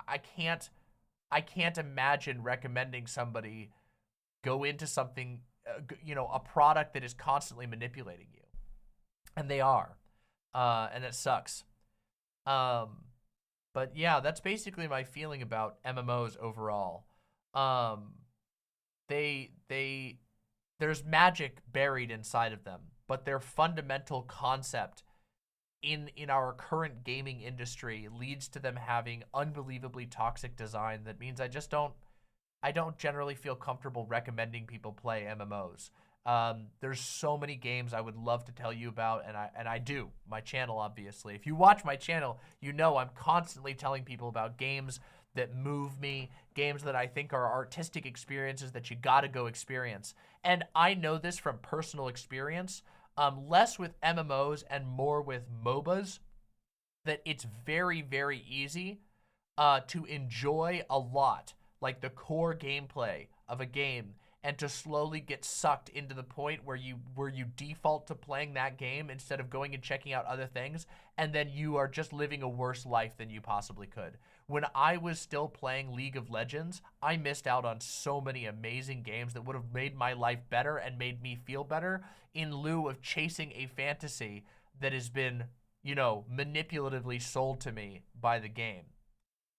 Speaker 2: I can't imagine recommending somebody go into something, you know, a product that is constantly manipulating you. And they are. And it sucks. But yeah, that's basically my feeling about MMOs overall. There's magic buried inside of them, but their fundamental concept in our current gaming industry leads to them having unbelievably toxic design. That means I don't generally feel comfortable recommending people play MMOs. There's so many games I would love to tell you about, and I do. My channel, obviously. If you watch my channel, you know I'm constantly telling people about games that move me, games that I think are artistic experiences that you gotta go experience. And I know this from personal experience. Less with MMOs and more with MOBAs, that it's very, very easy to enjoy a lot, like the core gameplay of a game, and to slowly get sucked into the point where you default to playing that game instead of going and checking out other things, and then you are just living a worse life than you possibly could. When I was still playing League of Legends, I missed out on so many amazing games that would have made my life better and made me feel better, in lieu of chasing a fantasy that has been, you know, manipulatively sold to me by the game.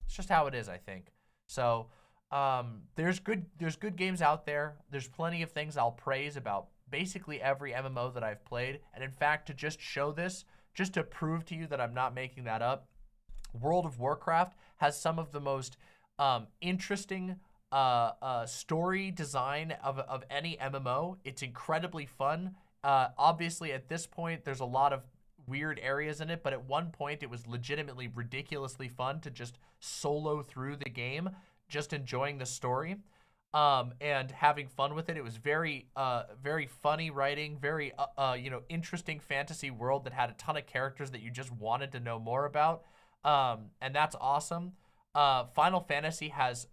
Speaker 2: It's just how it is, I think. So there's good games out there. There's plenty of things I'll praise about basically every MMO that I've played. And in fact, to just show this, just to prove to you that I'm not making that up, World of Warcraft has some of the most interesting story design of any MMO. It's incredibly fun. Obviously, at this point, there's a lot of weird areas in it, but at one point, it was legitimately ridiculously fun to just solo through the game, just enjoying the story and having fun with it. It was very, very funny writing, very, you know, interesting fantasy world that had a ton of characters that you just wanted to know more about. And that's awesome. Final Fantasy has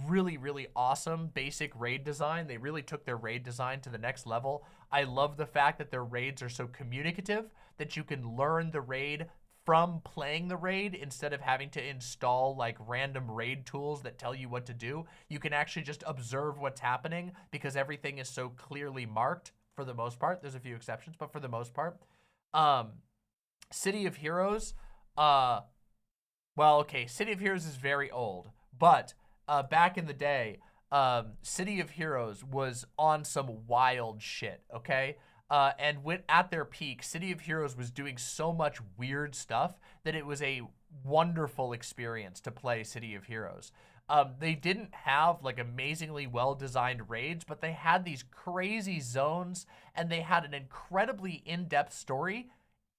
Speaker 2: really, really awesome basic raid design. They really took their raid design to the next level. I love the fact that their raids are so communicative that you can learn the raid from playing the raid instead of having to install like random raid tools that tell you what to do. You can actually just observe what's happening because everything is so clearly marked for the most part. There's a few exceptions, but for the most part. City of Heroes, well, okay, City of Heroes is very old, but back in the day, City of Heroes was on some wild shit, okay? And when at their peak, City of Heroes was doing so much weird stuff that it was a wonderful experience to play City of Heroes. They didn't have like amazingly well-designed raids, but they had these crazy zones, and they had an incredibly in-depth story.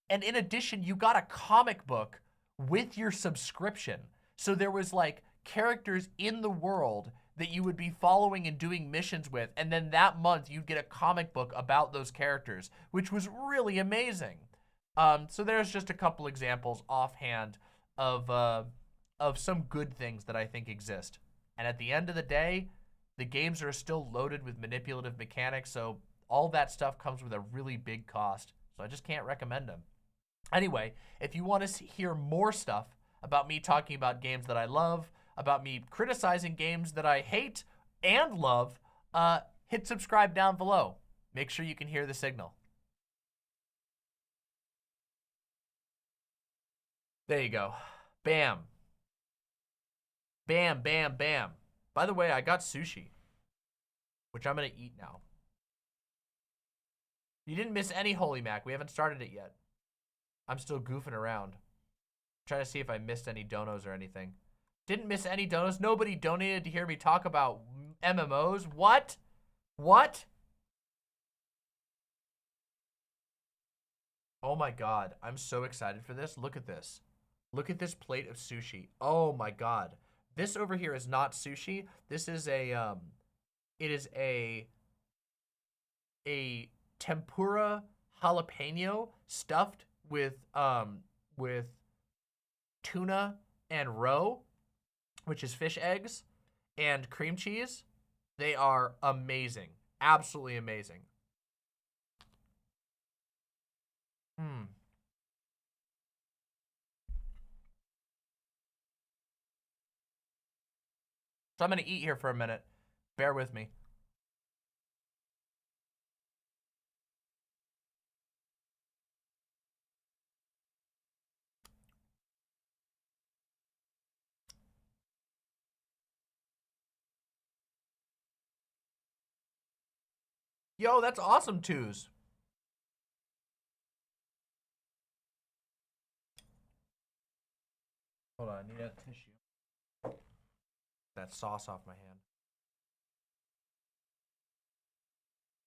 Speaker 2: And in addition, you got a comic book with your subscription. So there was like characters in the world that you would be following and doing missions with, and then that month you'd get a comic book about those characters, which was really amazing. So there's just a couple examples offhand of some good things that I think exist. And at the end of the day, The games are still loaded with manipulative mechanics, so all that stuff comes with a really big cost. So I just can't recommend them. Anyway, if you want to hear more stuff about me talking about games that I love, about me criticizing games that I hate and love, hit subscribe down below. Make sure you can hear the signal. There you go. Bam. Bam, bam, bam. By the way, I got sushi, which I'm going to eat now. You didn't miss any Holy Mac. We haven't started it yet. I'm still goofing around. Trying to see if I missed any donos or anything. Didn't miss any donos. Nobody donated to hear me talk about MMOs. What? What? Oh my god. I'm so excited for this. Look at this. Look at this plate of sushi. Oh my god. This over here is not sushi. This is a it is a tempura jalapeno stuffed with tuna and roe, which is fish eggs, and cream cheese. They are amazing. Absolutely amazing. So I'm gonna eat here for a minute. Bear with me. Yo, that's awesome, Twos. Hold on, I need a tissue. That sauce off my hand.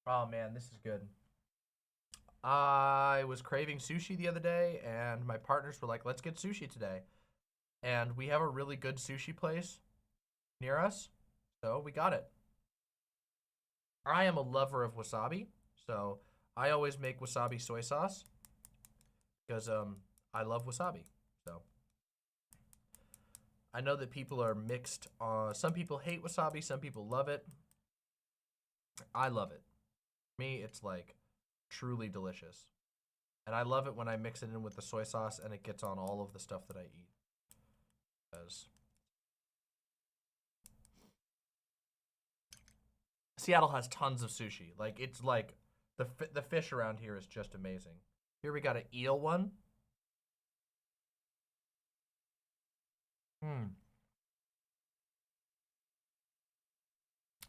Speaker 2: Oh man, this is good. I was craving sushi the other day, and my partners were like, let's get sushi today. And we have a really good sushi place near us, so we got it. I am a lover of wasabi, so I always make wasabi soy sauce because I love wasabi. So I know that people are mixed. Some people hate wasabi, some people love it. I love it. For me, it's like truly delicious. And I love it when I mix it in with the soy sauce and it gets on all of the stuff that I eat. Because Seattle has tons of sushi. Like, it's like the fish around here is just amazing. Here we got an eel one.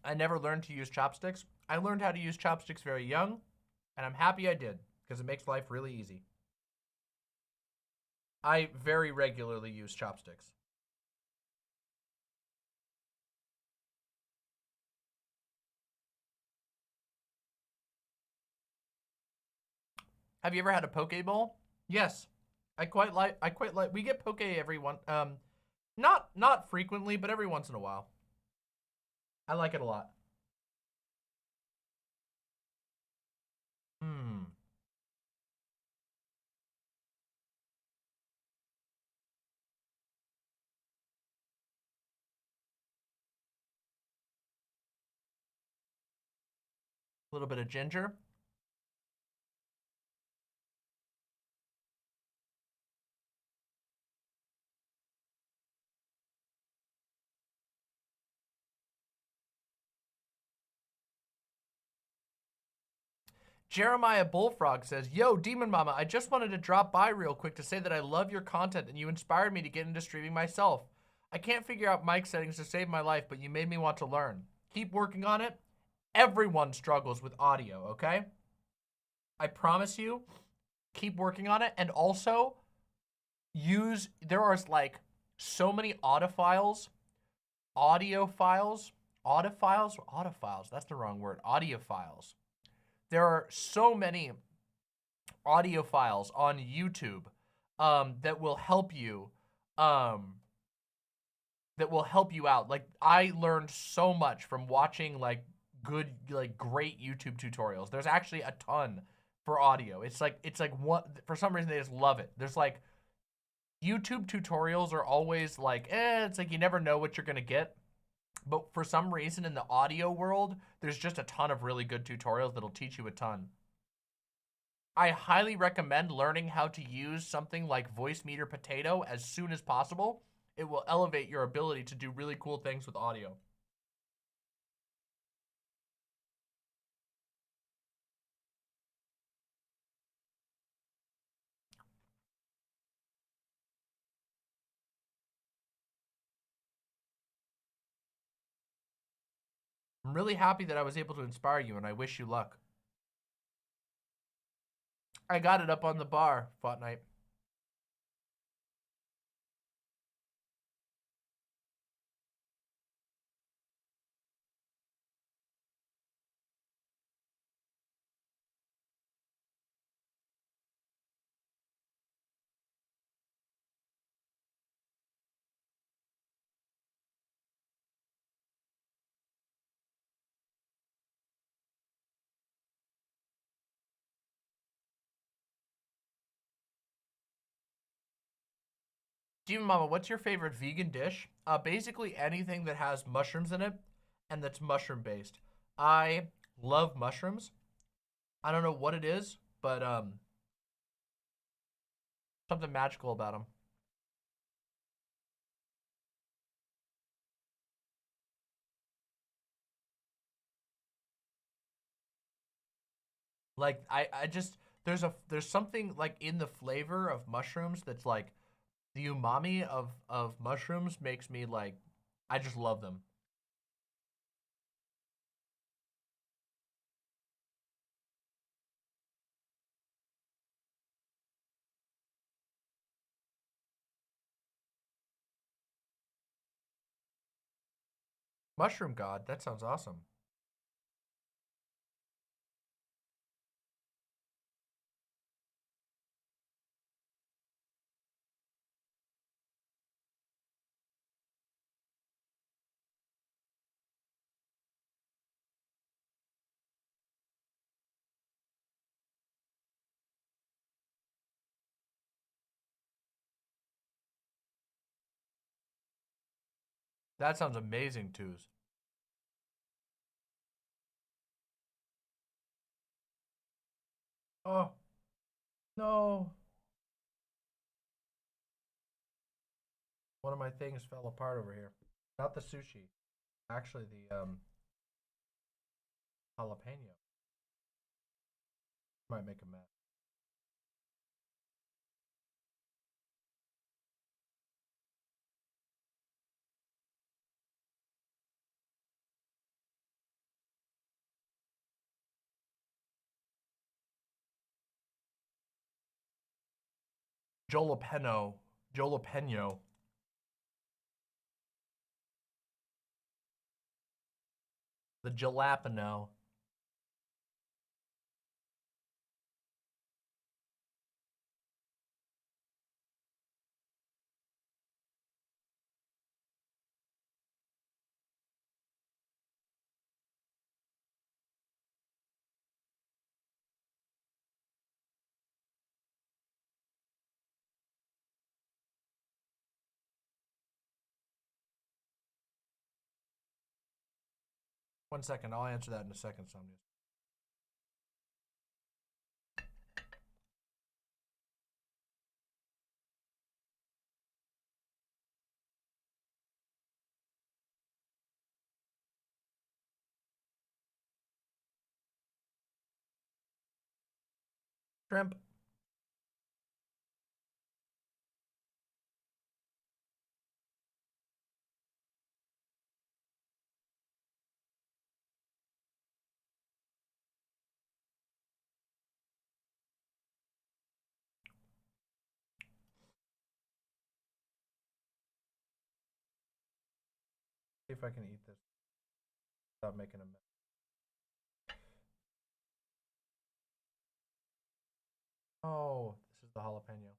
Speaker 2: I never learned to use chopsticks. I learned how to use chopsticks very young, and I'm happy I did, because it makes life really easy. I very regularly use chopsticks. Have you ever had a poke bowl? Yes. I quite like we get poke every one not frequently, but every once in a while. I like it a lot. A little bit of ginger. Jeremiah Bullfrog says, yo, Demon Mama, I just wanted to drop by real quick to say that I love your content and you inspired me to get into streaming myself. I can't figure out mic settings to save my life, but you made me want to learn. Keep working on it. Everyone struggles with audio, okay? I promise you, keep working on it. And also, there are like so many audiophiles, that's the wrong word, audiophiles. There are so many audiophiles on YouTube that will help you out. Like, I learned so much from watching like great YouTube tutorials. There's actually a ton for audio. It's like one, for some reason they just love it. There's like YouTube tutorials are always like, it's like you never know what you're gonna get. But for some reason in the audio world, there's just a ton of really good tutorials that'll teach you a ton. I highly recommend learning how to use something like Voice Meter Potato as soon as possible. It will elevate your ability to do really cool things with audio. I'm really happy that I was able to inspire you, and I wish you luck. I got it up on the bar, Fortnite. Demon Mama, what's your favorite vegan dish? Basically anything that has mushrooms in it and that's mushroom based. I love mushrooms. I don't know what it is, but something magical about them. Like I just there's something like in the flavor of mushrooms that's like the umami of mushrooms makes me like I just love them. Mushroom God, that sounds awesome. That sounds amazing, Twos. Oh, no. One of my things fell apart over here. Not the sushi. Actually the jalapeno. Might make a mess. Jalapeno. Jalapeno. The jalapeno. 1 second. I'll answer that in a second, Somnius. Shrimp. See if I can eat this without making a mess. Oh, this is the jalapeno.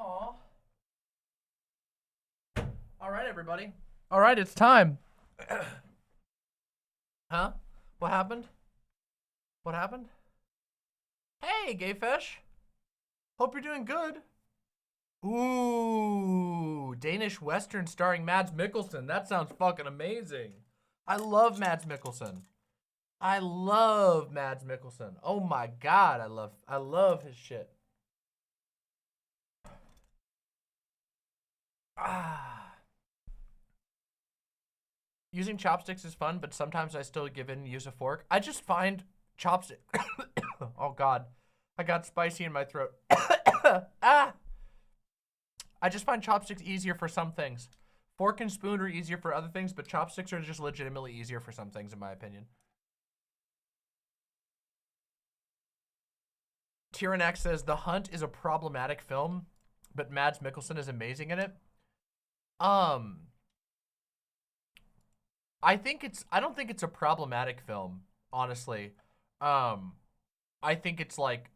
Speaker 2: Aw. All right, everybody. All right, it's time. Huh? What happened? What happened? Hey, gay fish. Hope you're doing good. Ooh, Danish Western starring Mads Mikkelsen. That sounds fucking amazing. I love Mads Mikkelsen. I love Mads Mikkelsen. Oh my god, I love his shit. Ah. Using chopsticks is fun, but sometimes I still give in and use a fork. I just find chopsticks. Oh god, I got spicy in my throat. Ah. I just find chopsticks easier for some things. Fork and spoon are easier for other things, but chopsticks are just legitimately easier for some things, in my opinion. Tyrannax says, The Hunt is a problematic film, but Mads Mikkelsen is amazing in it. I don't think it's a problematic film, honestly. I think it's like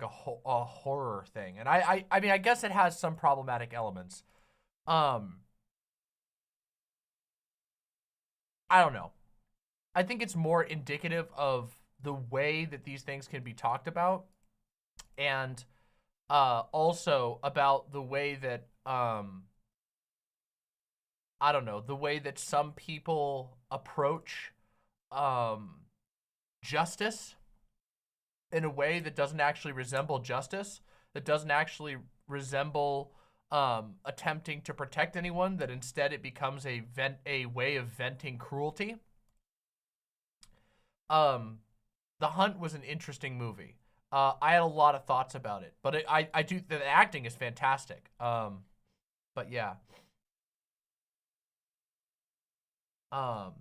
Speaker 2: a horror thing. And I mean, I guess it has some problematic elements. I don't know. I think it's more indicative of the way that these things can be talked about, and also about the way that I don't know, the way that some people approach justice in a way that doesn't actually resemble justice, that doesn't actually resemble attempting to protect anyone, that instead it becomes a way of venting cruelty. The Hunt was an interesting movie. I had a lot of thoughts about it, but I do, the acting is fantastic. But yeah. I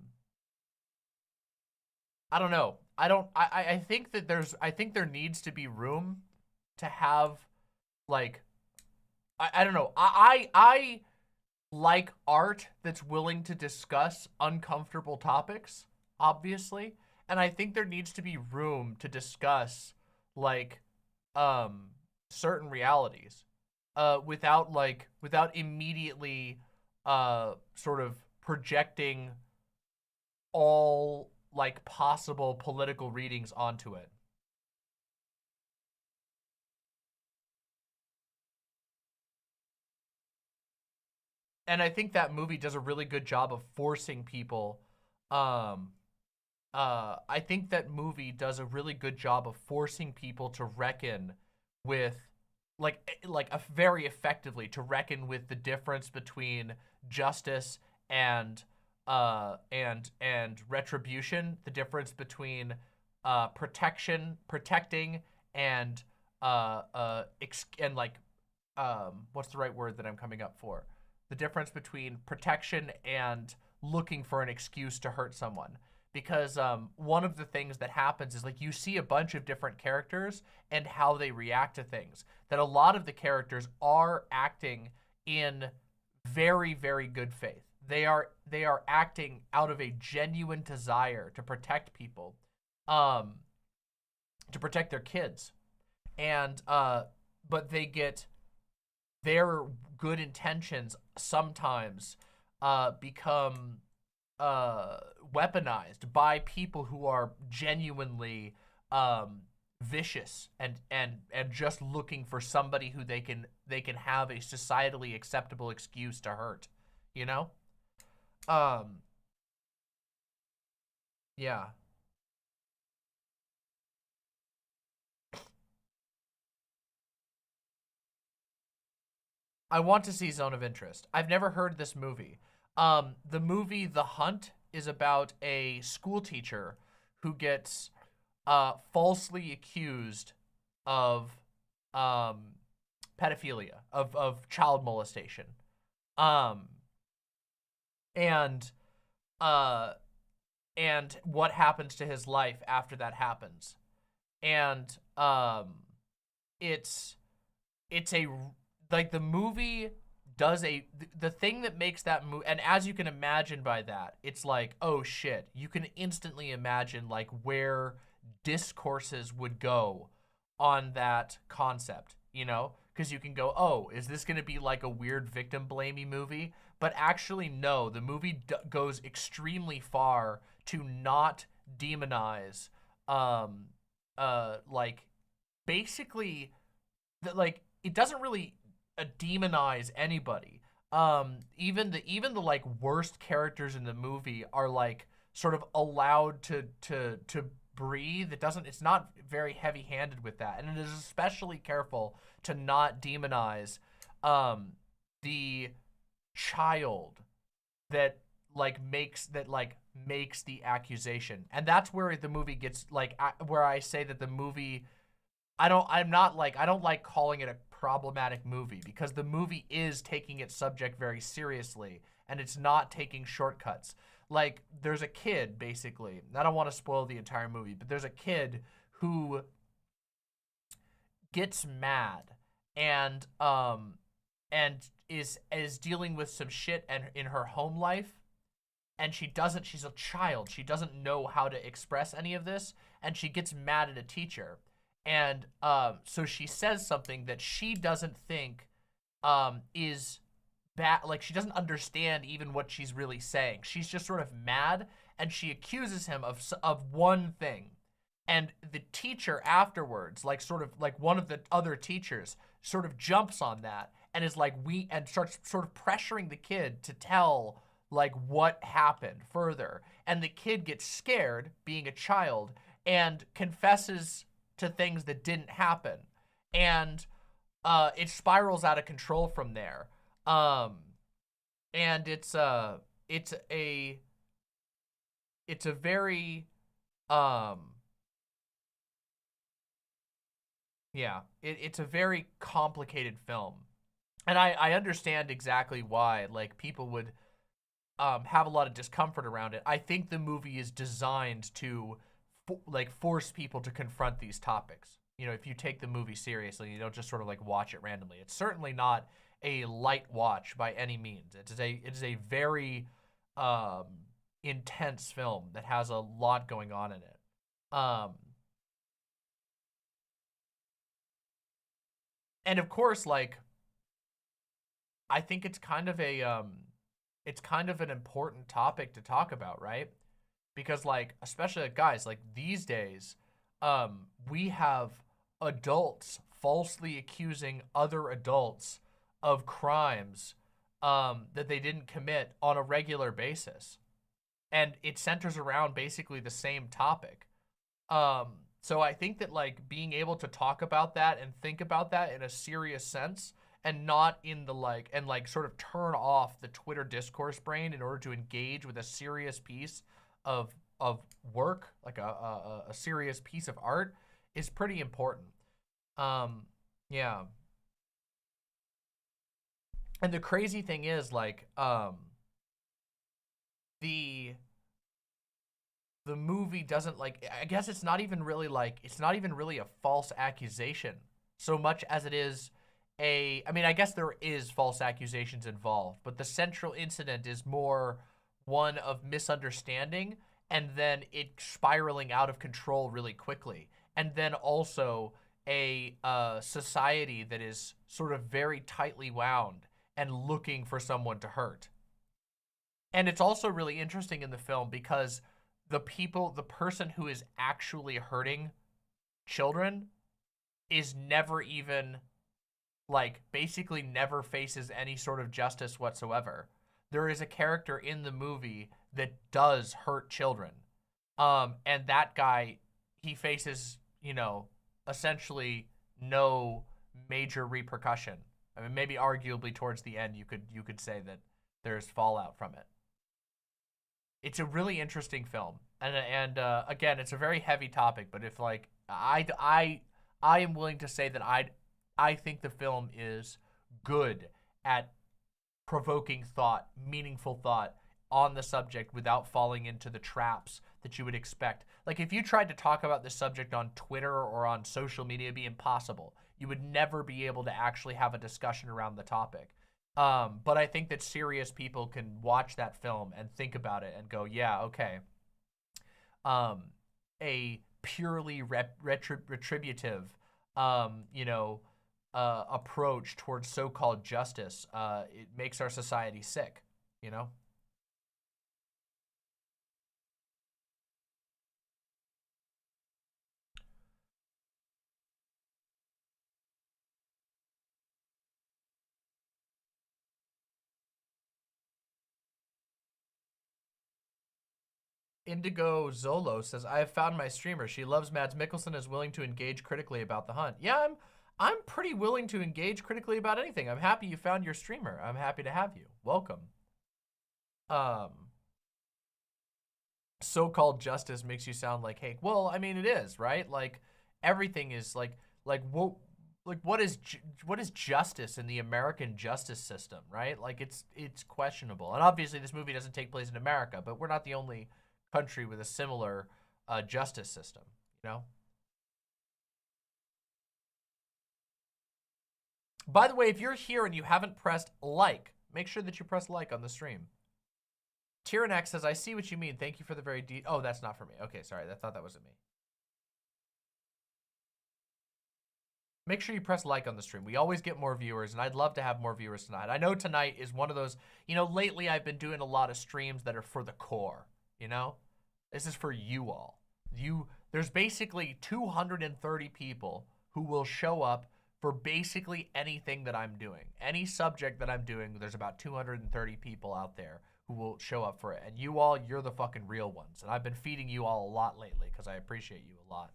Speaker 2: don't know. I think that I think there needs to be room to have, like, I don't know. I like art that's willing to discuss uncomfortable topics, obviously. And I think there needs to be room to discuss, like, certain realities, without immediately, sort of projecting all, like, possible political readings onto it. And I think that movie does a really good job of forcing people, I think that movie does a really good job of forcing people to reckon with, like very effectively to reckon with the difference between justice and retribution, the difference between protecting and like what's the right word that I'm coming up for? The difference between protection and looking for an excuse to hurt someone. Because one of the things that happens is, like, you see a bunch of different characters and how they react to things. That a lot of the characters are acting in very, very good faith. They are acting out of a genuine desire to protect people, to protect their kids, and but they get their good intentions sometimes become weaponized by people who are genuinely vicious and just looking for somebody who they can have a societally acceptable excuse to hurt, you know? Yeah. I want to see Zone of Interest. I've never heard this movie. The movie The Hunt is about a school teacher who gets falsely accused of pedophilia, of child molestation. And what happens to his life after that happens. And it's a, like, the movie does the thing that makes that movie, and as you can imagine by that, it's like, oh shit, you can instantly imagine, like, where discourses would go on that concept, you know? because you can go, oh, is this going to be like a weird victim blamey movie? But actually, no, the movie goes extremely far to not demonize, like, basically, like, it doesn't really demonize anybody. Even the like worst characters in the movie are like sort of allowed to breathe. It's not very heavy-handed with that, and it is especially careful to not demonize the child that makes the accusation. And that's where the movie gets like where I say that the movie, I don't like calling it a problematic movie, because the movie is taking its subject very seriously and it's not taking shortcuts. Like, there's a kid, basically, I don't want to spoil the entire movie, but there's a kid who gets mad and is dealing with some shit and in her home life, and she's a child, she doesn't know how to express any of this, and she gets mad at a teacher. And so she says something that she doesn't think is bad. Like, she doesn't understand even what she's really saying. She's just sort of mad, and she accuses him of one thing. And the teacher afterwards, like sort of like one of the other teachers, sort of jumps on that and is like, and starts sort of pressuring the kid to tell like what happened further. And the kid gets scared, being a child, and confesses to things that didn't happen. And it spirals out of control from there. And it's a very yeah, it's a very complicated film. And I understand exactly why, like, people would have a lot of discomfort around it. I think the movie is designed to force people to confront these topics. You know, if you take the movie seriously, you don't just sort of like watch it randomly. It's certainly not a light watch by any means. It is a very intense film that has a lot going on in it. And of course, like, I think it's kind of an important topic to talk about, right? Because, like, especially like, guys, like, these days, we have adults falsely accusing other adults of crimes that they didn't commit on a regular basis. And it centers around basically the same topic. So I think that, like, being able to talk about that and think about that in a serious sense, and not in the sort of turn off the Twitter discourse brain in order to engage with a serious piece of work, like a serious piece of art, is pretty important. Yeah. And the crazy thing is, like, the movie doesn't, like, I guess it's not even really a false accusation so much as it is I mean, I guess there is false accusations involved, but the central incident is more one of misunderstanding and then it spiraling out of control really quickly. And then also a society that is sort of very tightly wound and looking for someone to hurt. And it's also really interesting in the film because the person who is actually hurting children is never even, like, basically never faces any sort of justice whatsoever. There is a character in the movie that does hurt children. And that guy, he faces, you know, essentially no major repercussion. I mean, maybe arguably towards the end you could say that there's fallout from it. It's a really interesting film. And again, it's a very heavy topic, but if, like, I am willing to say that I think the film is good at provoking thought, meaningful thought on the subject without falling into the traps that you would expect. Like, if you tried to talk about this subject on Twitter or on social media, it'd be impossible. You would never be able to actually have a discussion around the topic. But I think that serious people can watch that film and think about it and go, yeah, okay. A purely retributive, you know, approach towards so-called justice, it makes our society sick, you know? Indigo Zolo says, I have found my streamer. She loves Mads Mikkelsen and is willing to engage critically about the hunt. Yeah, I'm pretty willing to engage critically about anything. I'm happy you found your streamer. I'm happy to have you. Welcome. So-called justice makes you sound like, hey, well, I mean, it is, right? Like, everything is what is justice in the American justice system, right? Like, it's questionable. And obviously, this movie doesn't take place in America, but we're not the only country with a similar justice system, you know? By the way, if you're here and you haven't pressed like, make sure that you press like on the stream. Tyrannex says, I see what you mean. Thank you for the very oh, that's not for me. Okay, sorry. I thought that wasn't me. Make sure you press like on the stream. We always get more viewers, and I'd love to have more viewers tonight. I know tonight is one of those, you know, lately I've been doing a lot of streams that are for the core, you know? This is for you all. There's basically 230 people who will show up for basically anything that I'm doing. Any subject that I'm doing, there's about 230 people out there who will show up for it. And you all, you're the fucking real ones. And I've been feeding you all a lot lately because I appreciate you a lot.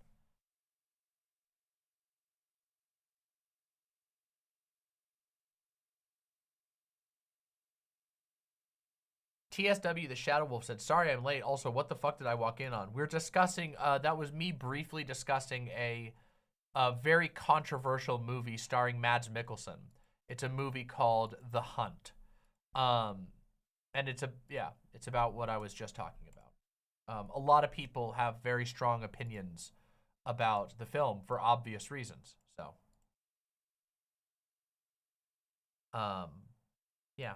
Speaker 2: TSW, the Shadow Wolf said, sorry I'm late. Also, what the fuck did I walk in on? We're discussing, that was me briefly discussing a very controversial movie starring Mads Mikkelsen. It's a movie called The Hunt. And it's about what I was just talking about. A lot of people have very strong opinions about the film for obvious reasons. So, yeah.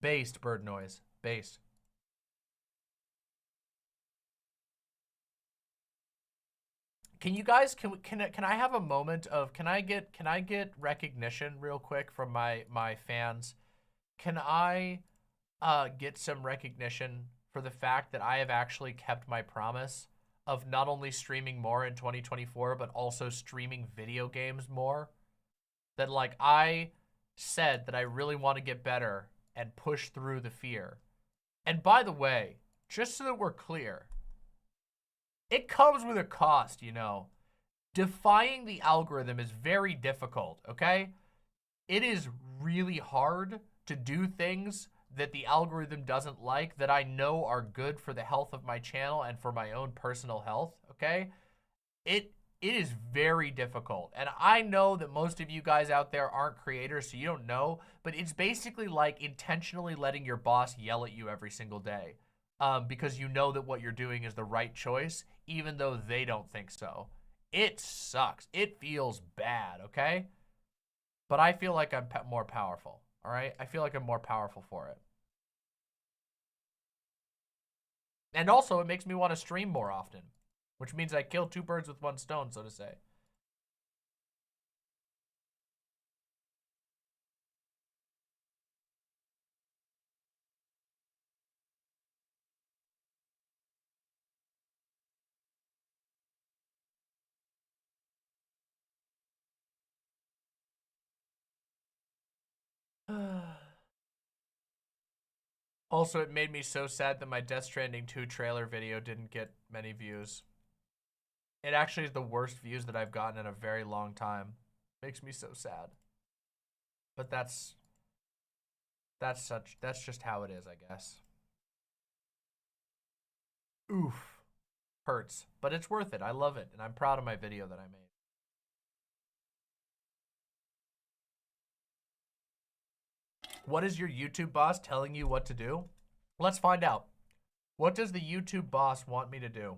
Speaker 2: Based bird noise. Based. Can you guys can I have a moment of can I get recognition real quick from my fans? Can I get some recognition for the fact that I have actually kept my promise of not only streaming more in 2024 but also streaming video games more? That like I said that I really want to get better and push through the fear. And by the way, just so that we're clear, it comes with a cost, you know. Defying the algorithm is very difficult, okay? It is really hard to do things that the algorithm doesn't like that I know are good for the health of my channel and for my own personal health, okay? It is very difficult. And I know that most of you guys out there aren't creators, so you don't know, but it's basically like intentionally letting your boss yell at you every single day. Because you know that what you're doing is the right choice, even though they don't think so. It sucks. It feels bad, okay? But I feel like I'm more powerful, all right? I feel like I'm more powerful for it. And also, it makes me want to stream more often, which means I kill two birds with one stone, so to say. Also, it made me so sad that my Death Stranding 2 trailer video didn't get many views. It actually is the worst views that I've gotten in a very long time. Makes me so sad. But that's just how it is, I guess. Oof. Hurts. But it's worth it. I love it. And I'm proud of my video that I made. What is your YouTube boss telling you what to do? Let's find out. What does the YouTube boss want me to do?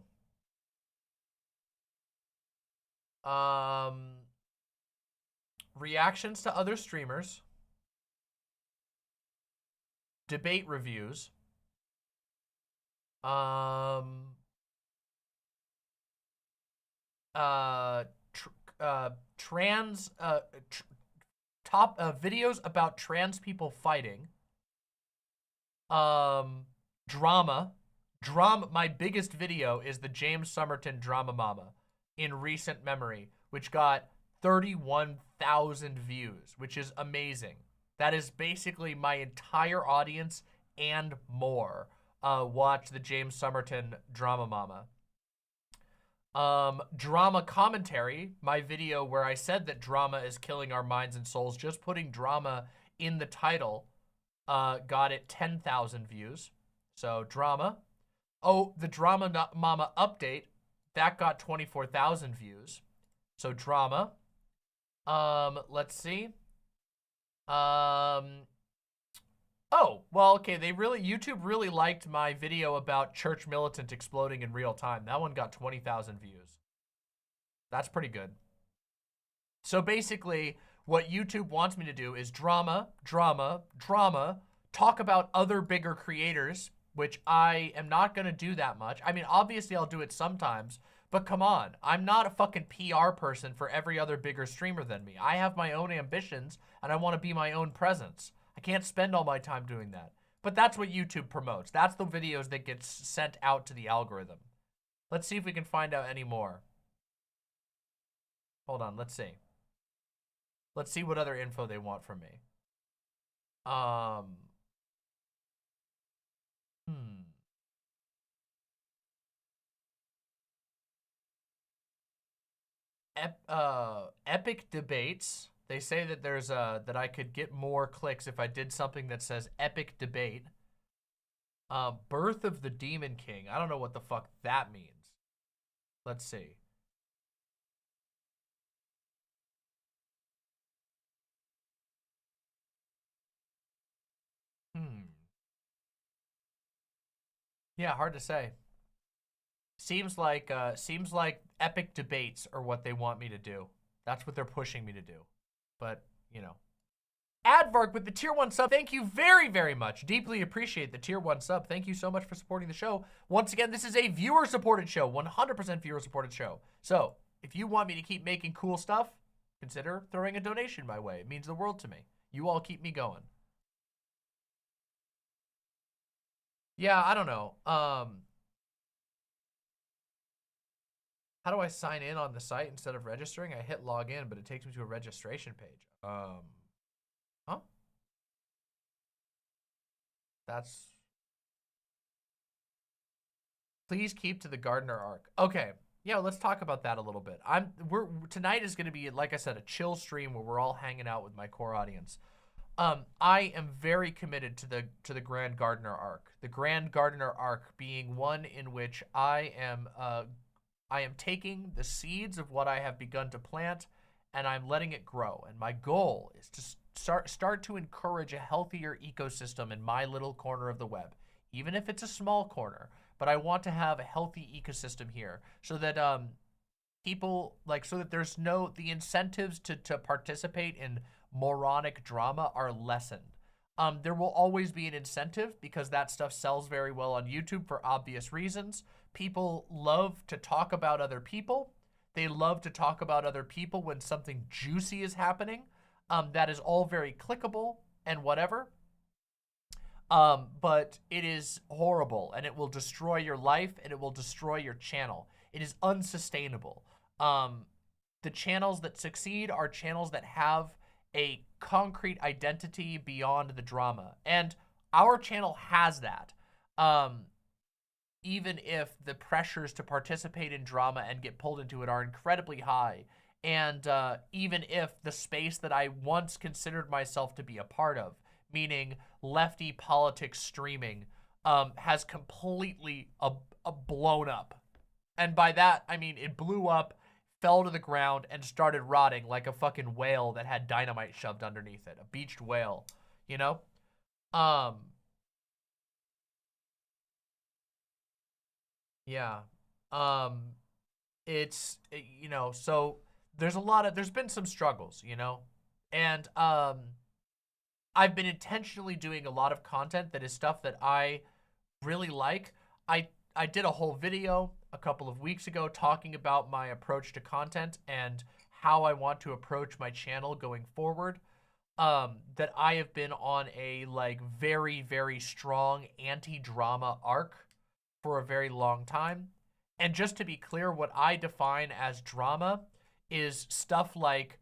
Speaker 2: Reactions to other streamers. Debate reviews. Um, uh, tr trans, tr top, videos about trans people fighting. Um, drama. Drama. My biggest video is the James Somerton Drama Mama in recent memory, which got 31,000 views, which is amazing. That is basically my entire audience and more watch the James Somerton Drama Mama. Drama commentary, my video where I said that drama is killing our minds and souls, just putting drama in the title got it 10,000 views. So drama. Oh, the Drama Mama update, that got 24,000 views. So drama. Let's see. Oh, well, okay, YouTube really liked my video about church militant exploding in real time. That one got 20,000 views. That's pretty good. So basically, what YouTube wants me to do is drama, drama, drama, talk about other bigger creators, which I am not going to do that much. I mean, obviously I'll do it sometimes, but come on. I'm not a fucking PR person for every other bigger streamer than me. I have my own ambitions, and I want to be my own presence. I can't spend all my time doing that. But that's what YouTube promotes. That's the videos that get sent out to the algorithm. Let's see if we can find out any more. Hold on, let's see. Let's see what other info they want from me. Epic debates. They say that there's that I could get more clicks if I did something that says epic debate. Birth of the Demon King. I don't know what the fuck that means. Let's see. Yeah, hard to say. Seems like epic debates are what they want me to do. That's what they're pushing me to do. But, you know. Advark with the tier 1 sub. Thank you very, very much. Deeply appreciate the tier 1 sub. Thank you so much for supporting the show. Once again, this is a viewer-supported show. 100% viewer-supported show. So, if you want me to keep making cool stuff, consider throwing a donation my way. It means the world to me. You all keep me going. Yeah, I don't know. How do I sign in on the site instead of registering? I hit login, but it takes me to a registration page. Huh? That's... Please keep to the Gardener arc. Okay. Yeah, let's talk about that a little bit. Tonight is going to be, like I said, a chill stream where we're all hanging out with my core audience. I am very committed to the Grand Gardener arc. The Grand Gardener arc being one in which I am taking the seeds of what I have begun to plant and I'm letting it grow. And my goal is to start to encourage a healthier ecosystem in my little corner of the web, even if it's a small corner. But I want to have a healthy ecosystem here so that so that there's the incentives to participate in moronic drama are lessened. There will always be an incentive because that stuff sells very well on YouTube for obvious reasons. People love to talk about other people. They love to talk about other people when something juicy is happening. That is all very clickable and whatever. But it is horrible and it will destroy your life and it will destroy your channel. It is unsustainable. The channels that succeed are channels that have a concrete identity beyond the drama. And our channel has that. Even if the pressures to participate in drama and get pulled into it are incredibly high. And even if the space that I once considered myself to be a part of, meaning lefty politics streaming, has completely blown up. And by that, I mean it blew up, fell to the ground, and started rotting like a fucking whale that had dynamite shoved underneath it. A beached whale, you know? Yeah. You know, so there's been some struggles, you know? And, I've been intentionally doing a lot of content that is stuff that I really like. I did a whole video a couple of weeks ago talking about my approach to content and how I want to approach my channel going forward. That I have been on a like very, very strong anti-drama arc for a very long time. And just to be clear, what I define as drama is stuff like,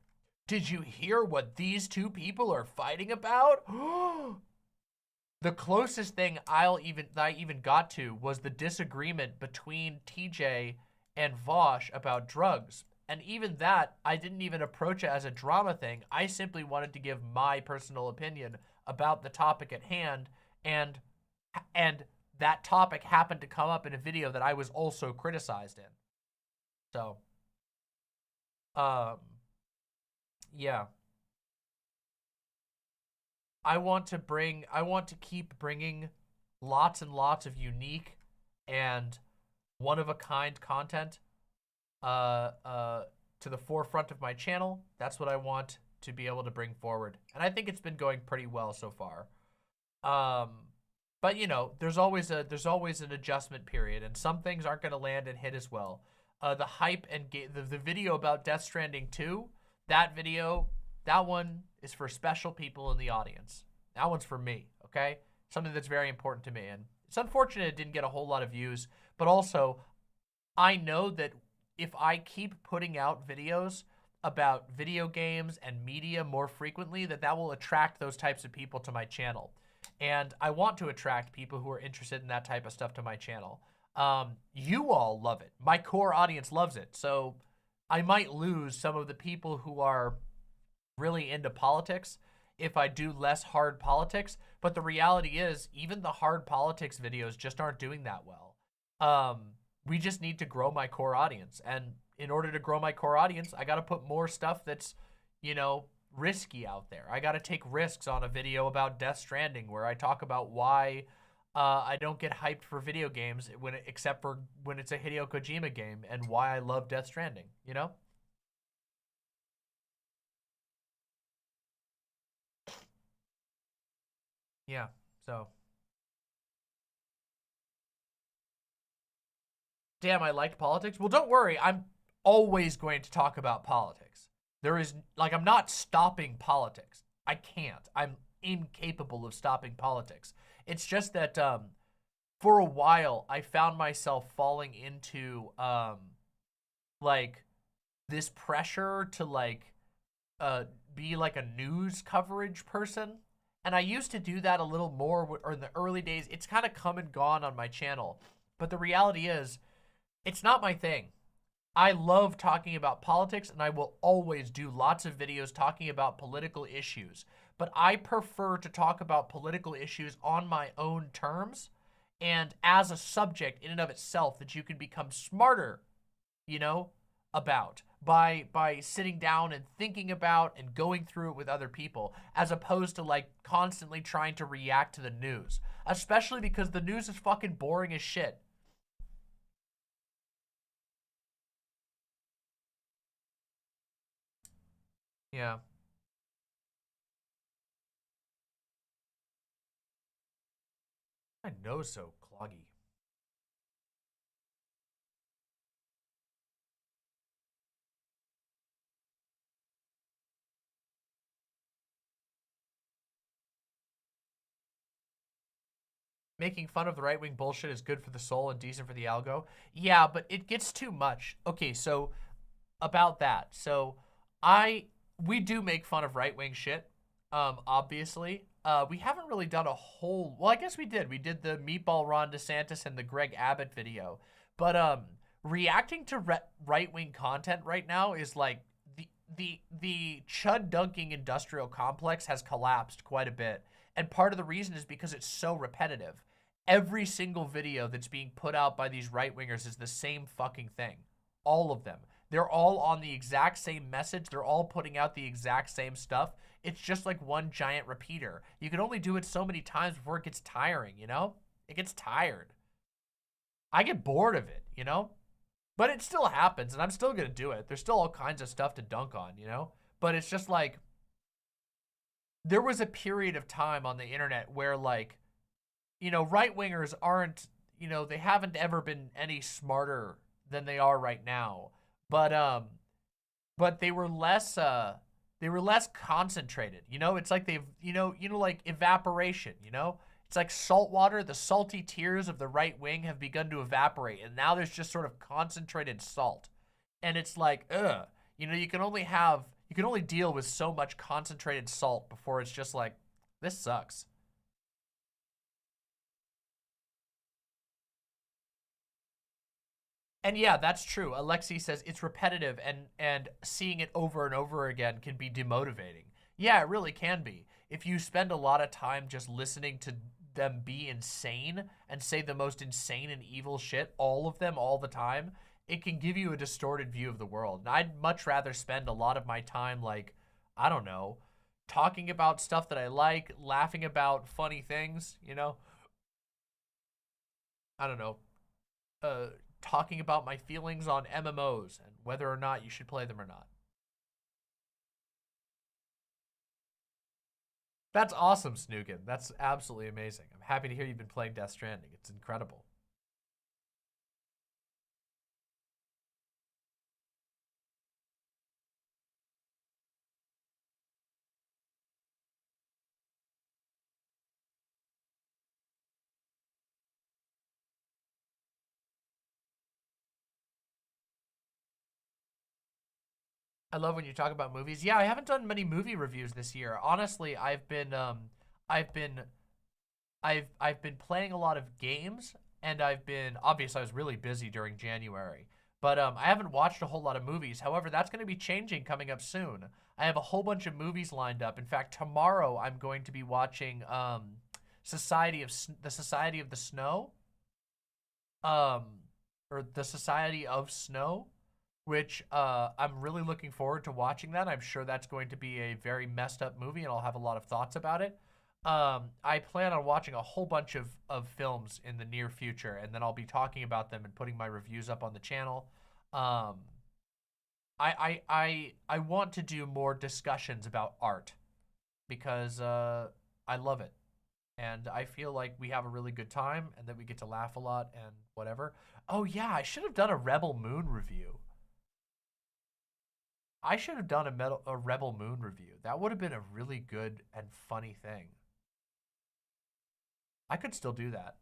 Speaker 2: did you hear what these two people are fighting about? The closest thing I even got to was the disagreement between TJ and Vosh about drugs. And even that, I didn't even approach it as a drama thing. I simply wanted to give my personal opinion about the topic at hand, and that topic happened to come up in a video that I was also criticized in. So, yeah. I want to keep bringing lots and lots of unique and one-of-a-kind content to the forefront of my channel. That's what I want to be able to bring forward. And I think it's been going pretty well so far. But you know, there's always an adjustment period, and some things aren't going to land and hit as well. The hype and the video about Death Stranding 2, that video, that one is for special people in the audience. That one's for me, okay? Something that's very important to me. And it's unfortunate it didn't get a whole lot of views, but also I know that if I keep putting out videos about video games and media more frequently, that will attract those types of people to my channel. And I want to attract people who are interested in that type of stuff to my channel. You all love it. My core audience loves it. So I might lose some of the people who are really into politics if I do less hard politics. But the reality is, even the hard politics videos just aren't doing that well. We just need to grow my core audience. And in order to grow my core audience, I got to put more stuff that's, you know, risky out there. I got to take risks on a video about Death Stranding where I talk about why I don't get hyped for video games except for when it's a Hideo Kojima game, and why I love Death Stranding, you know? Yeah, so. Damn, I liked politics. Well, don't worry. I'm always going to talk about politics. There is, like, I'm not stopping politics. I can't. I'm incapable of stopping politics. It's just that for a while, I found myself falling into, like, this pressure to, like, be, like, a news coverage person. And I used to do that a little more or in the early days. It's kind of come and gone on my channel. But the reality is, it's not my thing. I love talking about politics, and I will always do lots of videos talking about political issues. But I prefer to talk about political issues on my own terms and as a subject in and of itself that you can become smarter, you know, about by sitting down and thinking about and going through it with other people, as opposed to like constantly trying to react to the news, especially because the news is fucking boring as shit. Yeah. My nose so cloggy. Making fun of the right-wing bullshit is good for the soul and decent for the algo. Yeah, but it gets too much. Okay, so about that. So we do make fun of right-wing shit, obviously. We haven't really done a whole, well, I guess we did. We did the Meatball Ron DeSantis and the Greg Abbott video. But reacting to right-wing content right now is like, the chud dunking industrial complex has collapsed quite a bit. And part of the reason is because it's so repetitive. Every single video that's being put out by these right-wingers is the same fucking thing. All of them. They're all on the exact same message. They're all putting out the exact same stuff. It's just like one giant repeater. You can only do it so many times before it gets tiring, you know? It gets tired. I get bored of it, you know? But it still happens, and I'm still going to do it. There's still all kinds of stuff to dunk on, you know? But it's just like, there was a period of time on the internet where, like, you know, right-wingers aren't, you know, they haven't ever been any smarter than they are right now. But they were less concentrated. You know, it's like they've, like evaporation, you know? It's like salt water. The salty tears of the right wing have begun to evaporate, and now there's just sort of concentrated salt. And it's like, ugh. You know, you can only deal with so much concentrated salt before it's just like, this sucks. And yeah, that's true. Alexi says it's repetitive, and seeing it over and over again can be demotivating. Yeah, it really can be. If you spend a lot of time just listening to them be insane and say the most insane and evil shit, all of them, all the time, it can give you a distorted view of the world. And I'd much rather spend a lot of my time, like, I don't know, talking about stuff that I like, laughing about funny things, you know? I don't know. Uh, Talking about my feelings on MMOs and whether or not you should play them or not. That's awesome, Snookin. That's absolutely amazing. I'm happy to hear you've been playing Death Stranding. It's incredible. I love when you talk about movies. Yeah, I haven't done many movie reviews this year. Honestly, I've been I've been playing a lot of games, and obviously I was really busy during January. But I haven't watched a whole lot of movies. However, that's going to be changing coming up soon. I have a whole bunch of movies lined up. In fact, tomorrow I'm going to be watching the Society of the Snow, um, or the Society of Snow, which I'm really looking forward to watching that. I'm sure that's going to be a very messed up movie, and I'll have a lot of thoughts about it. I plan on watching a whole bunch of films in the near future, and then I'll be talking about them and putting my reviews up on the channel. Um, I want to do more discussions about art because I love it. And I feel like we have a really good time and that we get to laugh a lot and whatever. Oh yeah, I should have done a Rebel Moon review. I should have done a Rebel Moon review. That would have been a really good and funny thing. I could still do that.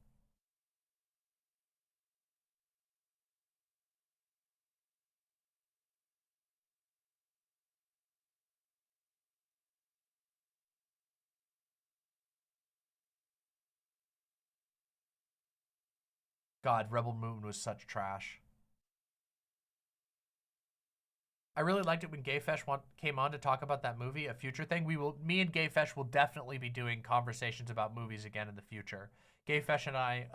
Speaker 2: God, Rebel Moon was such trash. I really liked it when came on to talk about that movie, a future thing. Me and Gayfesh will definitely be doing conversations about movies again in the future. Gayfesh and I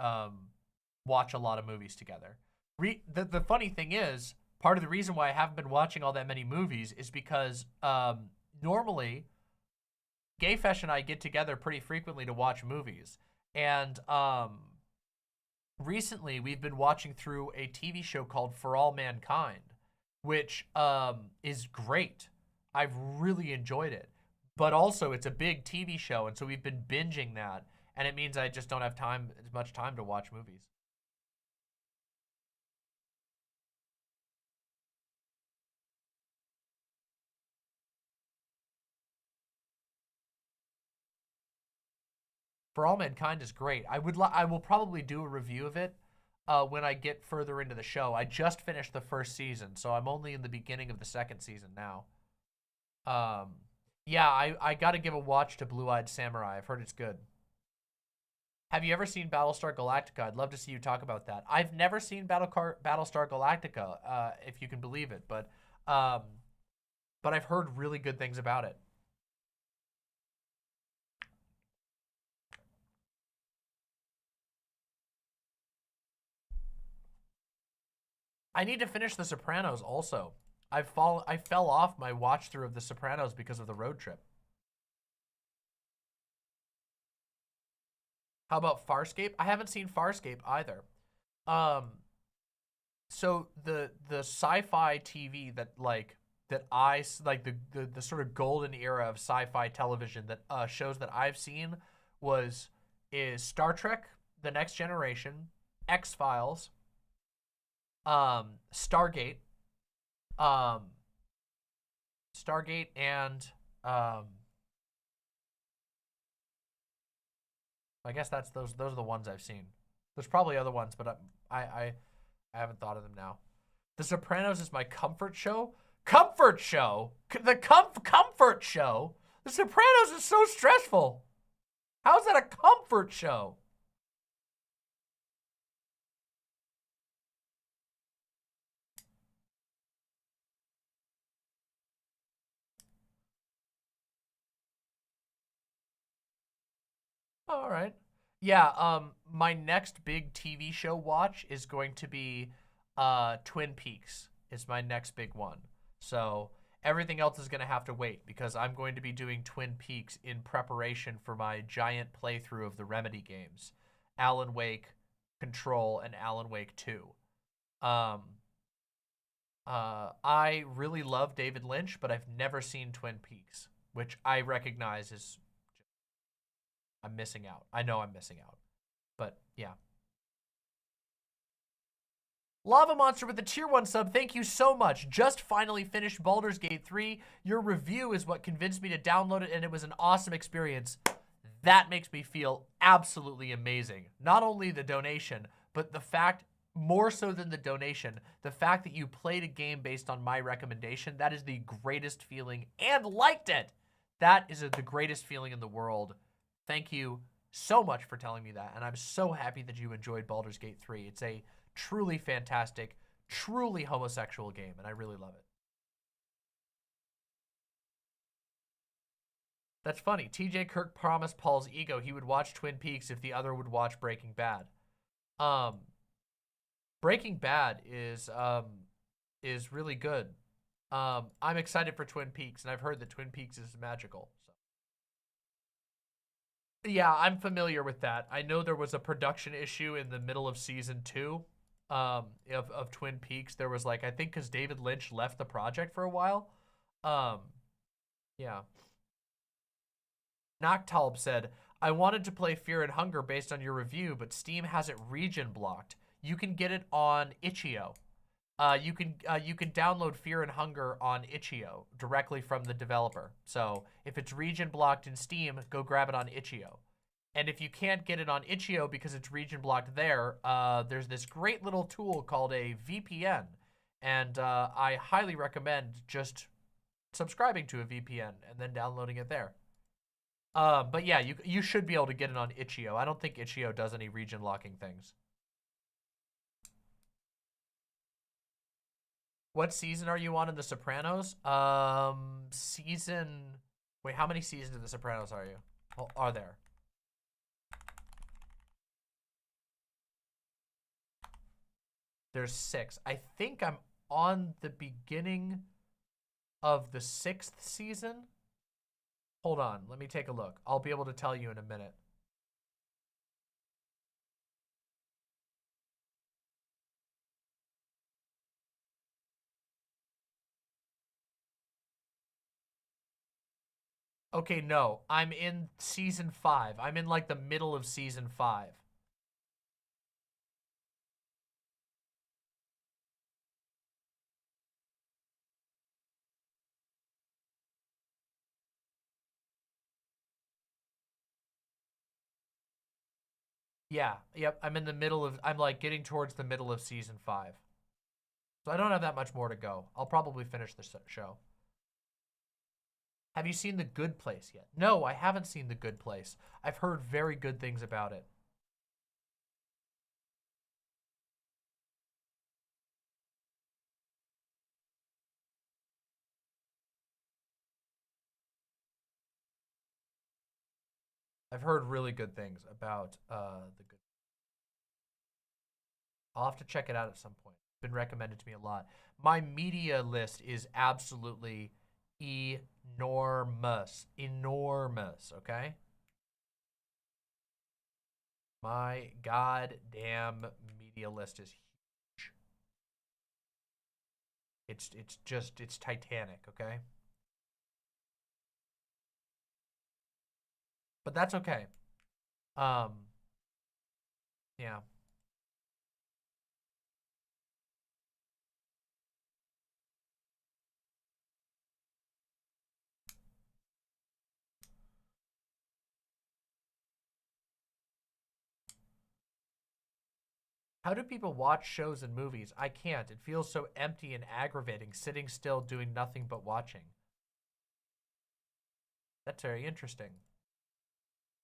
Speaker 2: watch a lot of movies together. The funny thing is, part of the reason why I haven't been watching all that many movies is because normally Gayfesh and I get together pretty frequently to watch movies. And recently we've been watching through a TV show called For All Mankind, which is great. I've really enjoyed it. But also, it's a big TV show, and so we've been binging that, and it means I just don't have as much time to watch movies. For All Mankind is great. I will probably do a review of it when I get further into the show. I just finished the first season, so I'm only in the beginning of the second season now. Um, yeah, I got to give a watch to Blue Eyed Samurai. I've heard it's good. Have you ever seen Battlestar Galactica? I'd love to see you talk about that. I've never seen Battlestar Galactica, if you can believe it, um, but I've heard really good things about it. I need to finish The Sopranos also. I fell off my watch through of The Sopranos because of the road trip. How about Farscape? I haven't seen Farscape either. Um, so the sci-fi TV that like the sort of golden era of sci-fi television that shows that I've seen is Star Trek: The Next Generation, X-Files, Stargate, and I guess that's those are the ones I've seen. There's probably other ones, but I haven't thought of them now. The Sopranos is my comfort show. Comfort show? Comfort show? The Sopranos is so stressful. How is that a comfort show? All right. Yeah, my next big TV show watch is going to be Twin Peaks is my next big one. So everything else is going to have to wait because I'm going to be doing Twin Peaks in preparation for my giant playthrough of the Remedy games. Alan Wake, Control, and Alan Wake 2. I really love David Lynch, but I've never seen Twin Peaks, which I recognize is I'm missing out. I know I'm missing out. But yeah. Lava Monster with the tier 1 sub, thank you so much. Just finally finished Baldur's Gate 3. Your review is what convinced me to download it, and it was an awesome experience. That makes me feel absolutely amazing. Not only the donation, but the fact, more so than the donation, the fact that you played a game based on my recommendation, that is the greatest feeling, and liked it. That is the greatest feeling in the world. Thank you so much for telling me that, and I'm so happy that you enjoyed Baldur's Gate 3. It's a truly fantastic, truly homosexual game, and I really love it. That's funny. TJ Kirk promised Paul's ego he would watch Twin Peaks if the other would watch Breaking Bad. Breaking Bad is really good. I'm excited for Twin Peaks, and I've heard that Twin Peaks is magical. So. Yeah, I'm familiar with that. I know there was a production issue in the middle of season 2 of Twin Peaks. There was like, I think because David Lynch left the project for a while. Yeah. Noctalb said, I wanted to play Fear and Hunger based on your review, but Steam has it region blocked. You can get it on itch.io. You can download Fear and Hunger on itch.io directly from the developer. So if it's region blocked in Steam, go grab it on itch.io. And if you can't get it on itch.io because it's region blocked there, there's this great little tool called a VPN. And I highly recommend just subscribing to a VPN and then downloading it there. But yeah, you should be able to get it on itch.io. I don't think itch.io does any region locking things. What season are you on in The Sopranos? Wait, how many seasons of The Sopranos are you? Well, are there? There's 6. I think I'm on the beginning of the 6th season. Hold on, let me take a look. I'll be able to tell you in a minute. Okay, no, I'm in season 5. I'm in like the middle of season 5. Yeah, yep, I'm like getting towards the middle of season 5. So I don't have that much more to go. I'll probably finish the show. Have you seen The Good Place yet? No, I haven't seen The Good Place. I've heard very good things about it. I've heard really good things about The Good. I'll have to check it out at some point. It's been recommended to me a lot. My media list is absolutely enormous. Enormous, okay? My goddamn media list is huge. It's titanic, okay? But that's okay. Yeah. How do people watch shows and movies? I can't. It feels so empty and aggravating, sitting still doing nothing but watching. That's very interesting.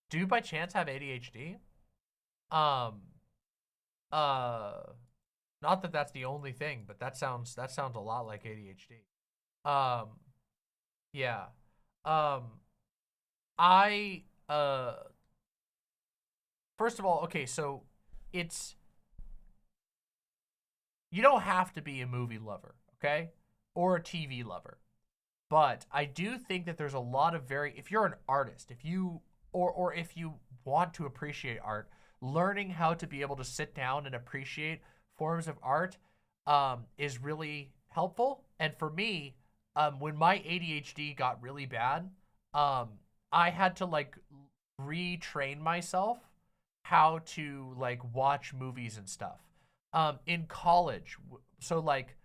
Speaker 2: Do you by chance have ADHD? Um, not that that's the only thing, but that sounds a lot like ADHD. Um, yeah. Um, I first of all, okay, so it's you don't have to be a movie lover, okay? Or a TV lover. But I do think that there's a lot of if you're an artist, if you or if you want to appreciate art, learning how to be able to sit down and appreciate forms of art is really helpful. And for me, when my ADHD got really bad, I had to like retrain myself how to like watch movies and stuff. In college, so like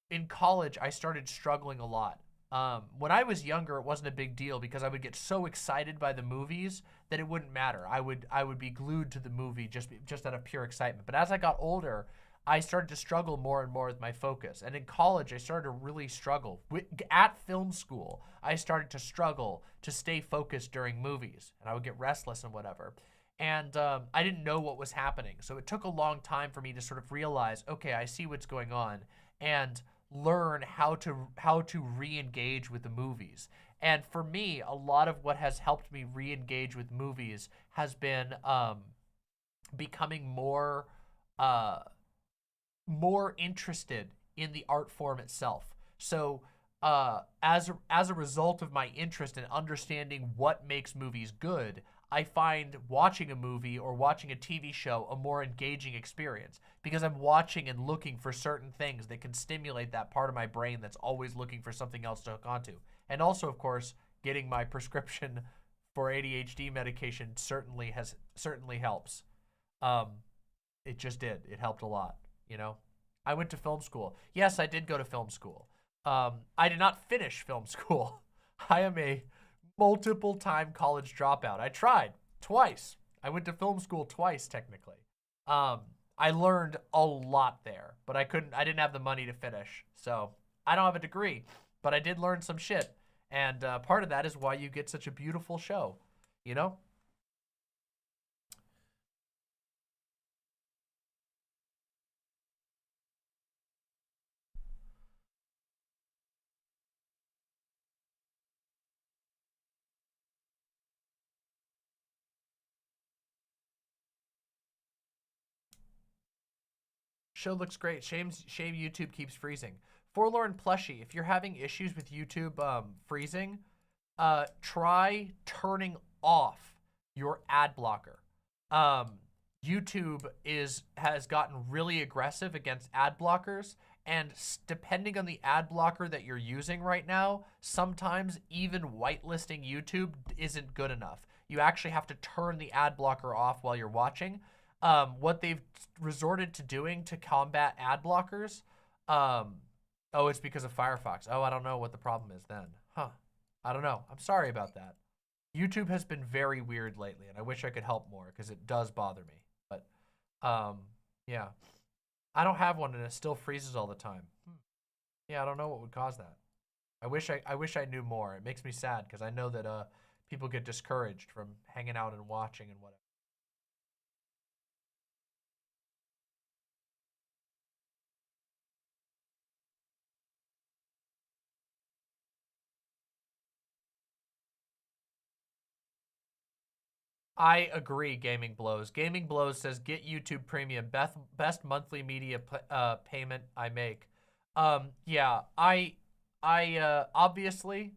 Speaker 2: in college, I started struggling a lot. When I was younger, it wasn't a big deal because I would get so excited by the movies that it wouldn't matter. I would be glued to the movie just out of pure excitement. But as I got older, I started to struggle more and more with my focus. And in college, I started to really struggle. At film school, I started to struggle to stay focused during movies, and I would get restless and whatever. And I didn't know what was happening. So it took a long time for me to sort of realize, okay, I see what's going on, and learn how to re-engage with the movies. And for me, a lot of what has helped me re-engage with movies has been becoming more interested in the art form itself. So as a result of my interest in understanding what makes movies good, I find watching a movie or watching a TV show a more engaging experience because I'm watching and looking for certain things that can stimulate that part of my brain that's always looking for something else to hook onto. And also, of course, getting my prescription for ADHD medication certainly helps. It just did. It helped a lot, you know? I went to film school. Yes, I did go to film school. I did not finish film school. I am a multiple-time college dropout. I tried twice. I went to film school twice, technically. I learned a lot there, but I didn't have the money to finish. So I don't have a degree, but I did learn some shit. And part of that is why you get such a beautiful show, you know? Show looks great. Shame YouTube keeps freezing. Forlorn Plushie, if you're having issues with YouTube freezing, try turning off your ad blocker. YouTube has gotten really aggressive against ad blockers, and depending on the ad blocker that you're using right now, sometimes even whitelisting YouTube isn't good enough. You actually have to turn the ad blocker off while you're watching. What they've resorted to doing to combat ad blockers, oh, it's because of Firefox. Oh, I don't know what the problem is then. Huh. I don't know. I'm sorry about that. YouTube has been very weird lately, and I wish I could help more because it does bother me. But, yeah. I don't have one, and it still freezes all the time. Yeah, I don't know what would cause that. I wish I knew more. It makes me sad because I know that people get discouraged from hanging out and watching and whatever. I agree, Gaming Blows. Gaming Blows says, get YouTube Premium, best monthly media payment I make. Yeah, obviously,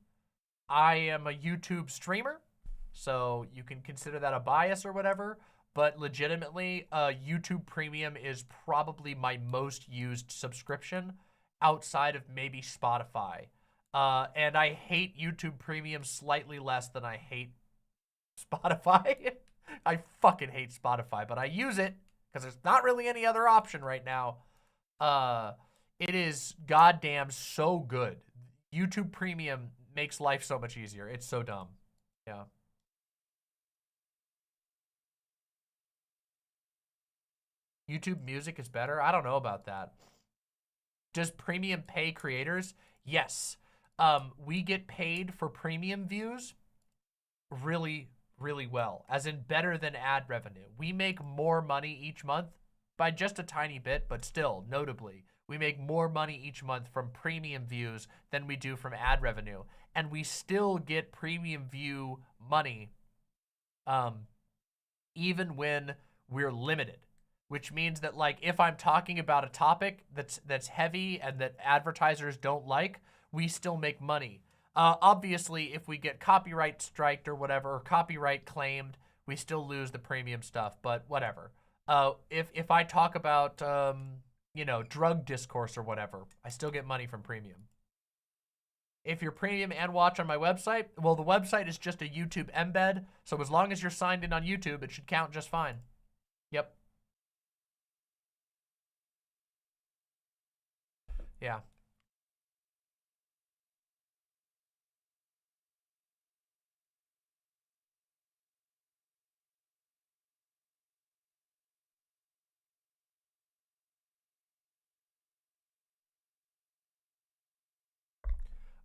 Speaker 2: I am a YouTube streamer, so you can consider that a bias or whatever, but legitimately, YouTube Premium is probably my most used subscription outside of maybe Spotify. And I hate YouTube Premium slightly less than I hate Spotify. I fucking hate Spotify, but I use it because there's not really any other option right now. It is goddamn so good. YouTube Premium makes life so much easier. It's so dumb. Yeah. YouTube Music is better? I don't know about that. Does premium pay creators? Yes. We get paid for premium views really, really well, as in better than ad revenue. We make more money each month by just a tiny bit, but still, notably, we make more money each month from premium views than we do from ad revenue. And we still get premium view money even when we're limited. Which means that, like, if I'm talking about a topic that's heavy and that advertisers don't like, we still make money. Obviously, if we get copyright striked or whatever, or copyright claimed, we still lose the premium stuff, but whatever. If I talk about, you know, drug discourse or whatever, I still get money from premium. If you're premium and watch on my website, well, the website is just a YouTube embed, so as long as you're signed in on YouTube, it should count just fine. Yep. Yeah.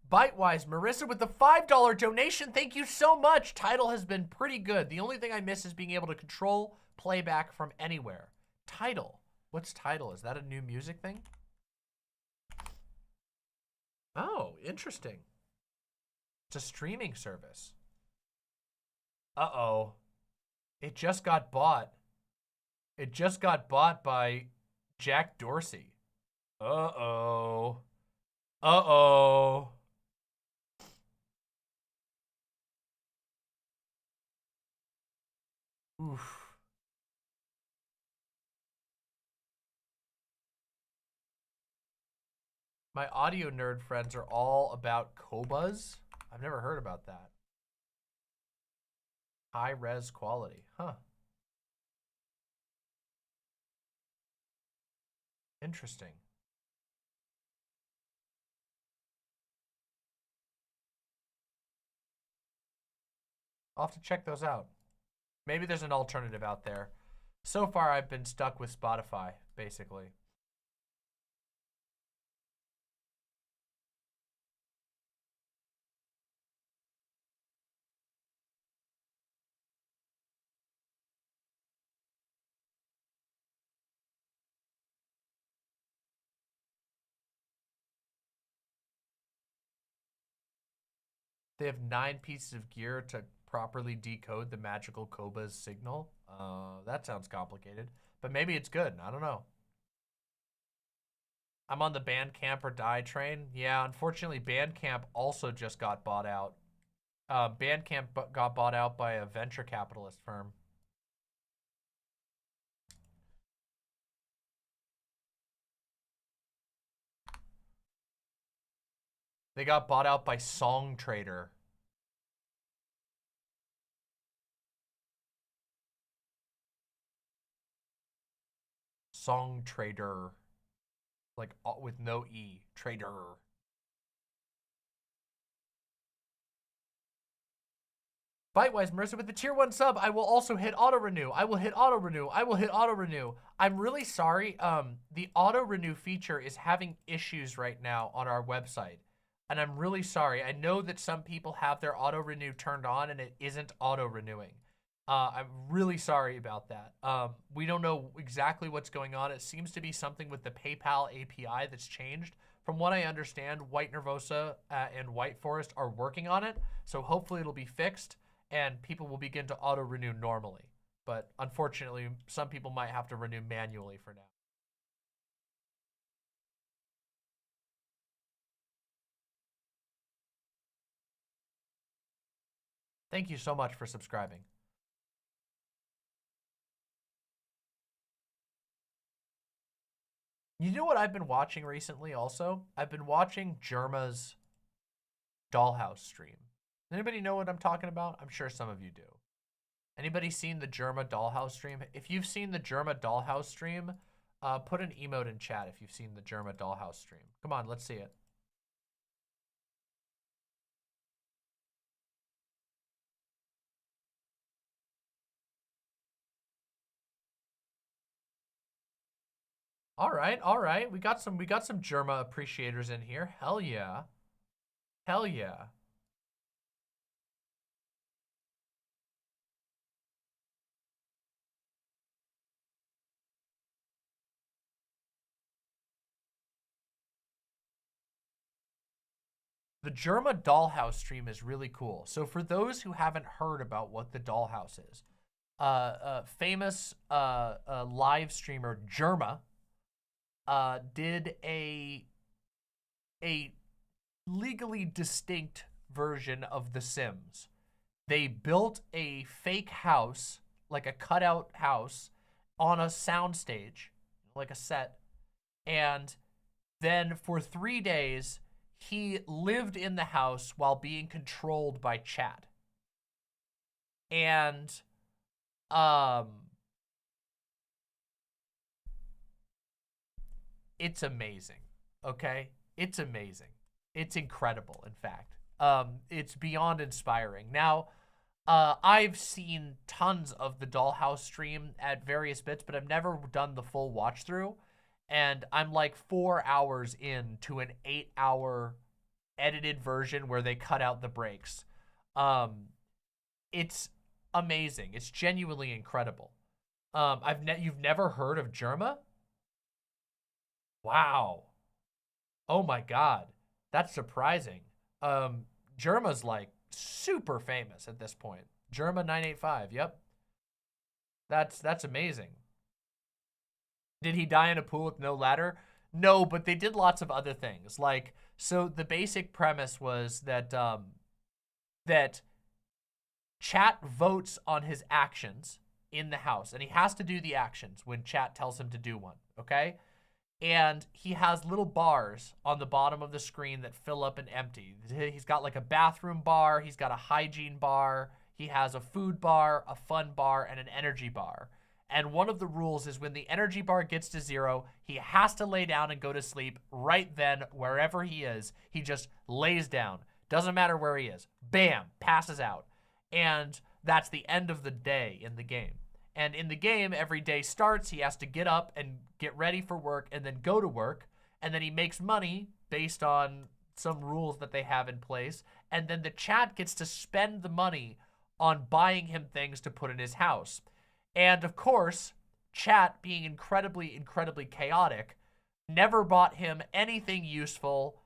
Speaker 2: Bitewise, Marissa with the $5 donation. Thank you so much. Title has been pretty good. The only thing I miss is being able to control playback from anywhere. Title. What's Title? Is that a new music thing? Oh, interesting. It's a streaming service. Uh-oh. It just got bought. It just got bought by Jack Dorsey. Uh-oh. Uh-oh. Oof. My audio nerd friends are all about Kobas. I've never heard about that. High res quality. Huh. Interesting. I'll have to check those out. Maybe there's an alternative out there. So far, I've been stuck with Spotify, basically. They have 9 pieces of gear to properly decode the magical Koba's signal. That sounds complicated, but maybe it's good. I don't know. I'm on the Bandcamp or Die train. Yeah, unfortunately, Bandcamp also just got bought out. Bandcamp got bought out by a venture capitalist firm. They got bought out by Song Trader. Song Trader. Like, with no E. Trader. Bitewise Mercer with the tier 1 sub. I will also hit auto renew. I will hit auto renew. I will hit auto renew. I'm really sorry. The auto renew feature is having issues right now on our website. And I'm really sorry. I know that some people have their auto renew turned on and it isn't auto renewing. I'm really sorry about that. We don't know exactly what's going on. It seems to be something with the PayPal API that's changed. From what I understand, White Nervosa and White Forest are working on it. So hopefully it'll be fixed and people will begin to auto renew normally. But unfortunately, some people might have to renew manually for now. Thank you so much for subscribing. You know what I've been watching recently also? I've been watching Jerma's Dollhouse stream. Anybody know what I'm talking about? I'm sure some of you do. Anybody seen the Jerma Dollhouse stream? If you've seen the Jerma Dollhouse stream, put an emote in chat if you've seen the Jerma Dollhouse stream. Come on, let's see it. All right, all right. We got some Jerma appreciators in here. Hell yeah. Hell yeah. The Jerma Dollhouse stream is really cool. So for those who haven't heard about what the Dollhouse is, famous live streamer Jerma did a legally distinct version of The Sims. They built a fake house, like a cutout house, on a soundstage, like a set, and then for 3 days, he lived in the house while being controlled by chat. And it's amazing. Okay? It's amazing. It's incredible, in fact. It's beyond inspiring. Now, I've seen tons of the Dollhouse stream at various bits, but I've never done the full watch through. And I'm like 4 hours into an 8-hour edited version where they cut out the breaks. It's amazing. It's genuinely incredible. You've never heard of Jerma? Wow. Oh my God. That's surprising. Jerma's like super famous at this point. Jerma 985. Yep. That's amazing. Did he die in a pool with no ladder? No, but they did lots of other things. Like, so the basic premise was that that chat votes on his actions in the house, and he has to do the actions when chat tells him to do one, okay? And he has little bars on the bottom of the screen that fill up and empty. He's got like a bathroom bar, he's got a hygiene bar, he has a food bar, a fun bar, and an energy bar. And one of the rules is when the energy bar gets to 0, he has to lay down and go to sleep right then, wherever he is. He just lays down. Doesn't matter where he is. Bam, passes out. And that's the end of the day in the game. And in the game, every day starts, he has to get up and get ready for work and then go to work. And then he makes money based on some rules that they have in place. And then the chat gets to spend the money on buying him things to put in his house. And of course, chat, being incredibly, incredibly chaotic, never bought him anything useful,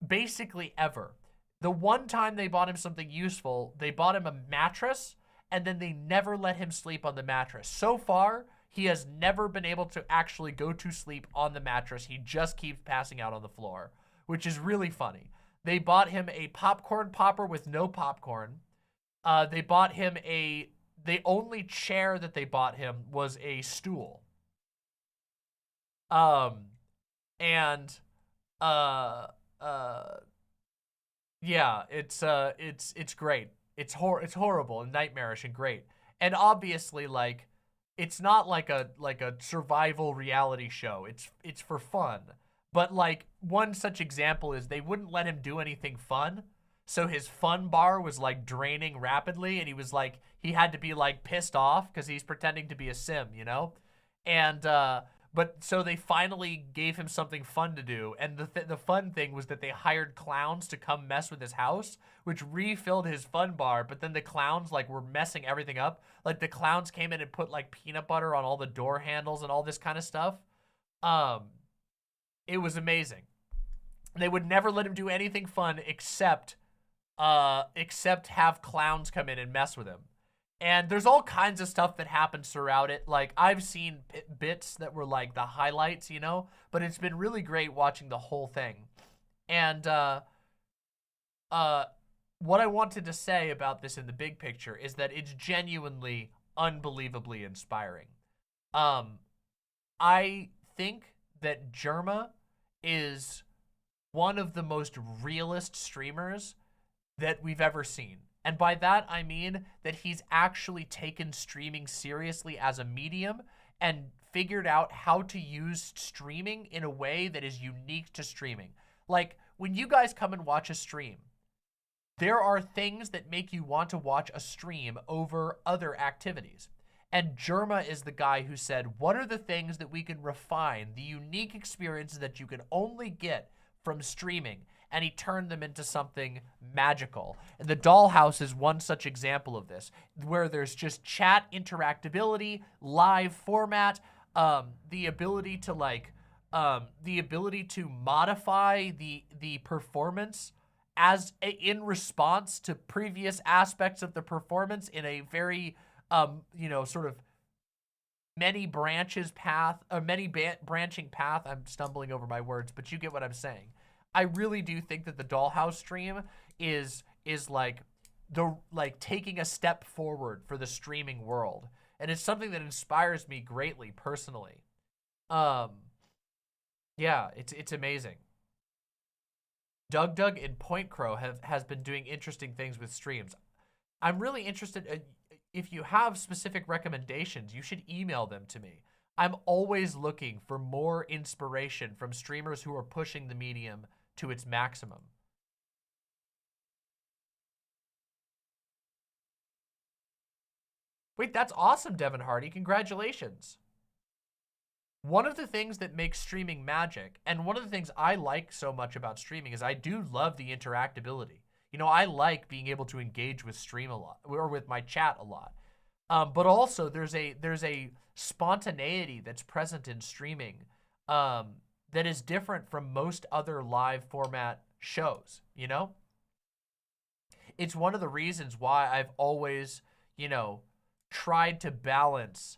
Speaker 2: basically ever. The one time they bought him something useful, they bought him a mattress, and then they never let him sleep on the mattress. So far, he has never been able to actually go to sleep on the mattress. He just keeps passing out on the floor, which is really funny. They bought him a popcorn popper with no popcorn. They bought him the only chair that they bought him was a stool. And yeah, it's great. It's horrible and nightmarish and great. And obviously, like, it's not like a survival reality show. It's for fun. But like, one such example is they wouldn't let him do anything fun. So his fun bar was like draining rapidly, and he was like, he had to be like pissed off because he's pretending to be a sim, you know? And but so they finally gave him something fun to do, and the fun thing was that they hired clowns to come mess with his house, which refilled his fun bar. But then the clowns like were messing everything up. Like the clowns came in and put like peanut butter on all the door handles and all this kind of stuff. It was amazing. They would never let him do anything fun except have clowns come in and mess with him. And there's all kinds of stuff that happens throughout it. Like, I've seen bits that were like the highlights, you know, but it's been really great watching the whole thing. And what I wanted to say about this in the big picture is that it's genuinely unbelievably inspiring. I think that Jerma is one of the most realist streamers that we've ever seen. And by that, I mean that he's actually taken streaming seriously as a medium and figured out how to use streaming in a way that is unique to streaming. Like, when you guys come and watch a stream, there are things that make you want to watch a stream over other activities. And Jerma is the guy who said, what are the things that we can refine, the unique experiences that you can only get from streaming? And he turned them into something magical. And the Dollhouse is one such example of this, where there's just chat interactability, live format, the ability to modify the performance in response to previous aspects of the performance in a very sort of many branching path. I'm stumbling over my words, but you get what I'm saying. I really do think that the Dollhouse stream is taking a step forward for the streaming world, and it's something that inspires me greatly personally. Yeah, it's amazing. Doug and Point Crow has been doing interesting things with streams. I'm really interested. If you have specific recommendations, you should email them to me. I'm always looking for more inspiration from streamers who are pushing the medium to its maximum. Wait, that's awesome, Devin Hardy. Congratulations. One of the things that makes streaming magic, and one of the things I like so much about streaming, is I do love the interactability. You know, I like being able to engage with stream a lot, or with my chat a lot. But also, there's a spontaneity that's present in streaming that is different from most other live format shows, you know? It's one of the reasons why I've always, tried to balance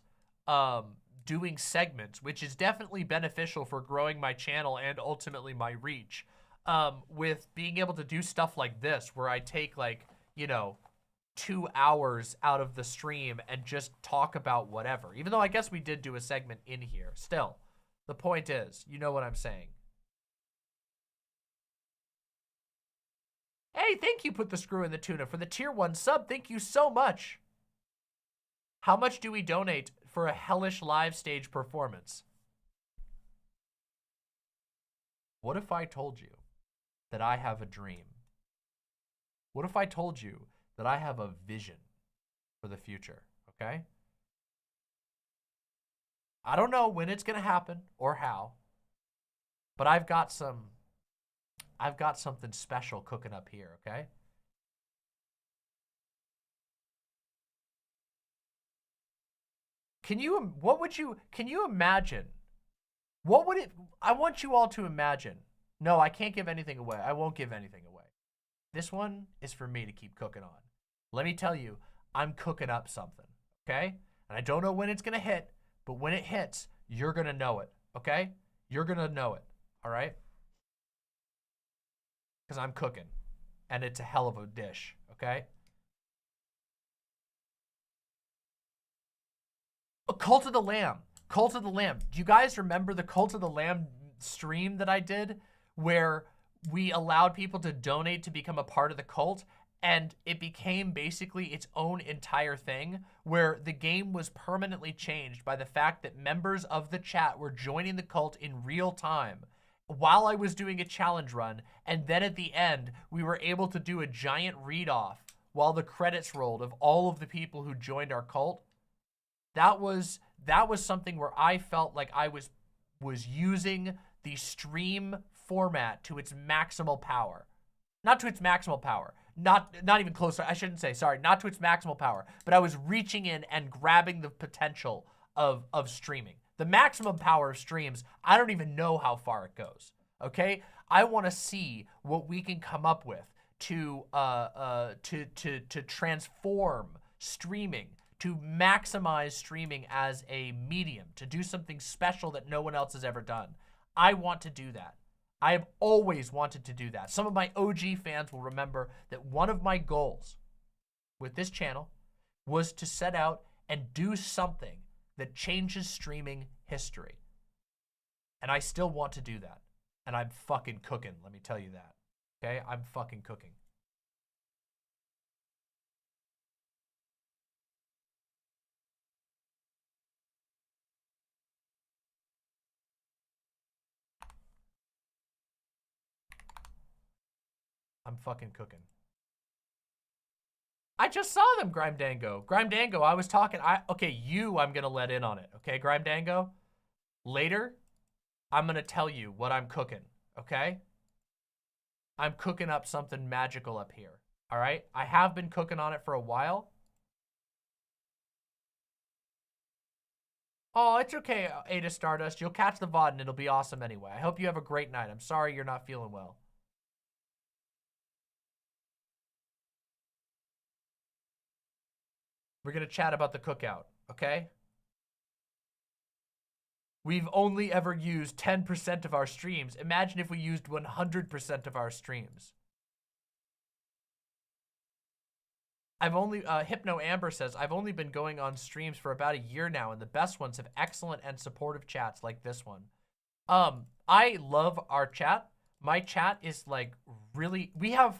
Speaker 2: doing segments, which is definitely beneficial for growing my channel and ultimately my reach, with being able to do stuff like this, where I take 2 hours out of the stream and just talk about whatever. Even though I guess we did do a segment in here. Still, the point is, you know what I'm saying. Hey, thank you, Put the Screw in the Tuna, for the tier 1 sub. Thank you so much. How much do we donate for a hellish live stage performance? What if I told you that I have a dream? What if I told you that I have a vision for the future, okay? I don't know when it's gonna happen or how, but I've got something special cooking up here, okay? Can you imagine? What would it, I want you all to imagine. No, I can't give anything away. I won't give anything away. This one is for me to keep cooking on. Let me tell you, I'm cooking up something, okay? And I don't know when it's gonna hit, but when it hits, you're gonna know it, okay? You're gonna know it, all right? Because I'm cooking, and it's a hell of a dish, okay? A Cult of the Lamb. Cult of the Lamb. Do you guys remember the Cult of the Lamb stream that I did where we allowed people to donate to become a part of the cult, and it became basically its own entire thing where the game was permanently changed by the fact that members of the chat were joining the cult in real time while I was doing a challenge run, and then at the end, we were able to do a giant read-off while the credits rolled of all of the people who joined our cult. That was something where I felt like I was using the stream format to its maximal power. Not to its maximal power. Not even close. I shouldn't say, sorry, not to its maximal power, but I was reaching in and grabbing the potential of streaming. The maximum power of streams, I don't even know how far it goes. Okay? I want to see what we can come up with to transform streaming, to maximize streaming as a medium, to do something special that no one else has ever done. I want to do that. I have always wanted to do that. Some of my OG fans will remember that one of my goals with this channel was to set out and do something that changes streaming history. And I still want to do that. And I'm fucking cooking, let me tell you that. Okay? I'm fucking cooking. I'm fucking cooking. I just saw them, Grime Dango. Grime Dango, I was talking, okay, I'm gonna let in on it, okay, Grime Dango? Later, I'm gonna tell you what I'm cooking, okay? I'm cooking up something magical up here, all right? I have been cooking on it for a while. Oh, it's okay, Ada Stardust. You'll catch the VOD and it'll be awesome anyway. I hope you have a great night. I'm sorry you're not feeling well. We're gonna chat about the cookout, okay? We've only ever used 10% of our streams. Imagine if we used 100% of our streams. Hypno Amber says, I've only been going on streams for about a year now, and the best ones have excellent and supportive chats like this one. I love our chat. My chat is like really, we have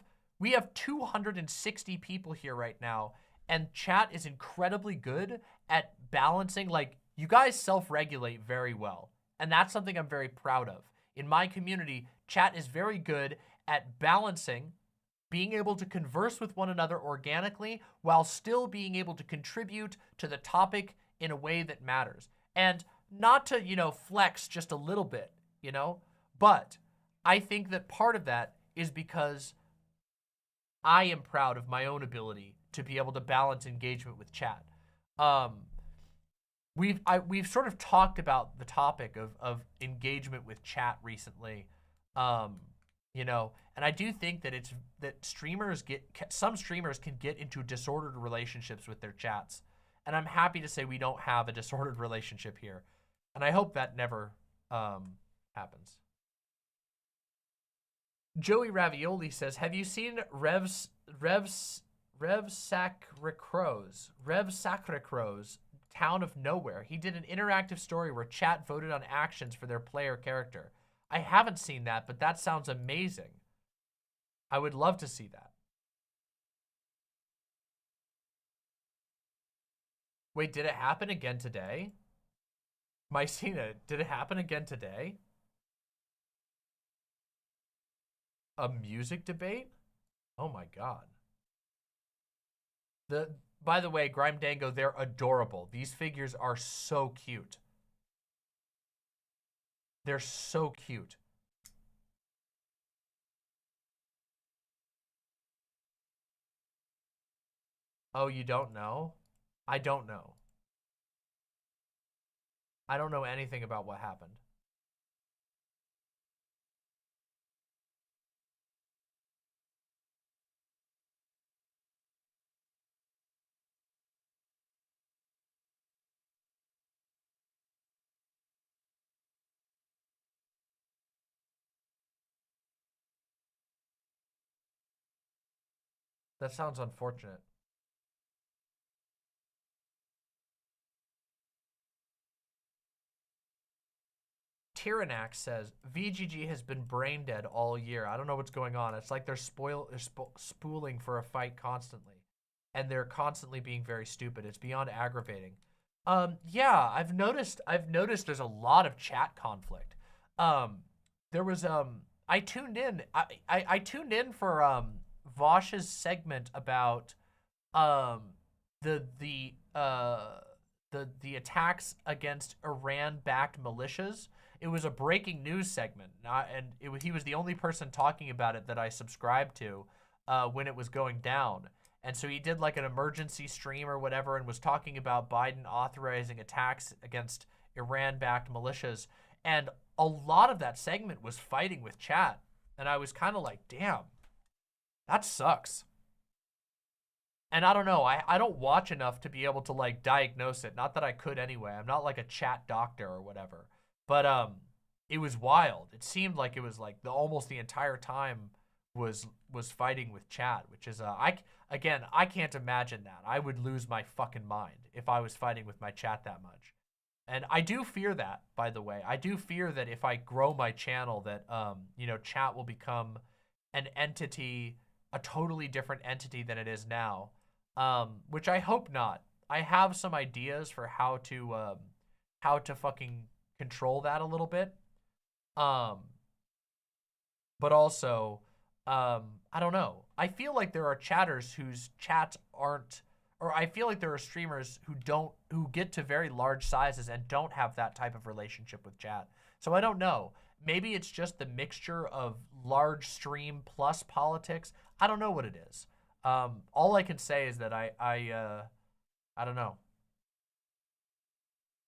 Speaker 2: 260 people here right now, and chat is incredibly good at balancing, like, you guys self-regulate very well, and that's something I'm very proud of. In my community, chat is very good at balancing being able to converse with one another organically while still being able to contribute to the topic in a way that matters. And not to, you know, flex just a little bit, you know, but I think that part of that is because I am proud of my own ability to be able to balance engagement with chat. We've sort of talked about the topic of engagement with chat recently, you know, and I do think that some streamers can get into disordered relationships with their chats, and I'm happy to say we don't have a disordered relationship here, and I hope that never happens. Joey Ravioli says, have you seen Rev Sacre Crow's Town of Nowhere? He did an interactive story where chat voted on actions for their player character. I haven't seen that, but that sounds amazing. I would love to see that. Wait, did it happen again today? Mycena, did it happen again today? A music debate? Oh my god. By the way, Grime Dango, they're adorable. These figures are so cute. They're so cute. Oh, you don't know? I don't know. I don't know anything about what happened. That sounds unfortunate. Tyrannax says, VGG has been brain dead all year. I don't know what's going on. It's like they're spooling for a fight constantly. And they're constantly being very stupid. It's beyond aggravating. Yeah, I've noticed there's a lot of chat conflict. There was, I tuned in. I tuned in for, Vosh's segment about, the attacks against Iran-backed militias. It was a breaking news segment, and he was the only person talking about it that I subscribed to when it was going down. And so he did like an emergency stream or whatever and was talking about Biden authorizing attacks against Iran-backed militias. And a lot of that segment was fighting with chat. And I was kind of like, damn, that sucks. And I don't know, I don't watch enough to be able to like diagnose it. Not that I could anyway. I'm not like a chat doctor or whatever. But it was wild. It seemed like it was like almost the entire time was fighting with chat, which is I can't imagine that. I would lose my fucking mind if I was fighting with my chat that much. And I do fear that, by the way. I do fear that if I grow my channel that you know, chat will become an entity, a totally different entity than it is now. Which I hope not. I have some ideas for how to fucking control that a little bit. But also, I don't know. I feel like there are chatters whose chats aren't, or I feel like there are streamers who get to very large sizes and don't have that type of relationship with chat. So I don't know. Maybe it's just the mixture of large stream plus politics. I don't know what it is. All I can say is that I don't know.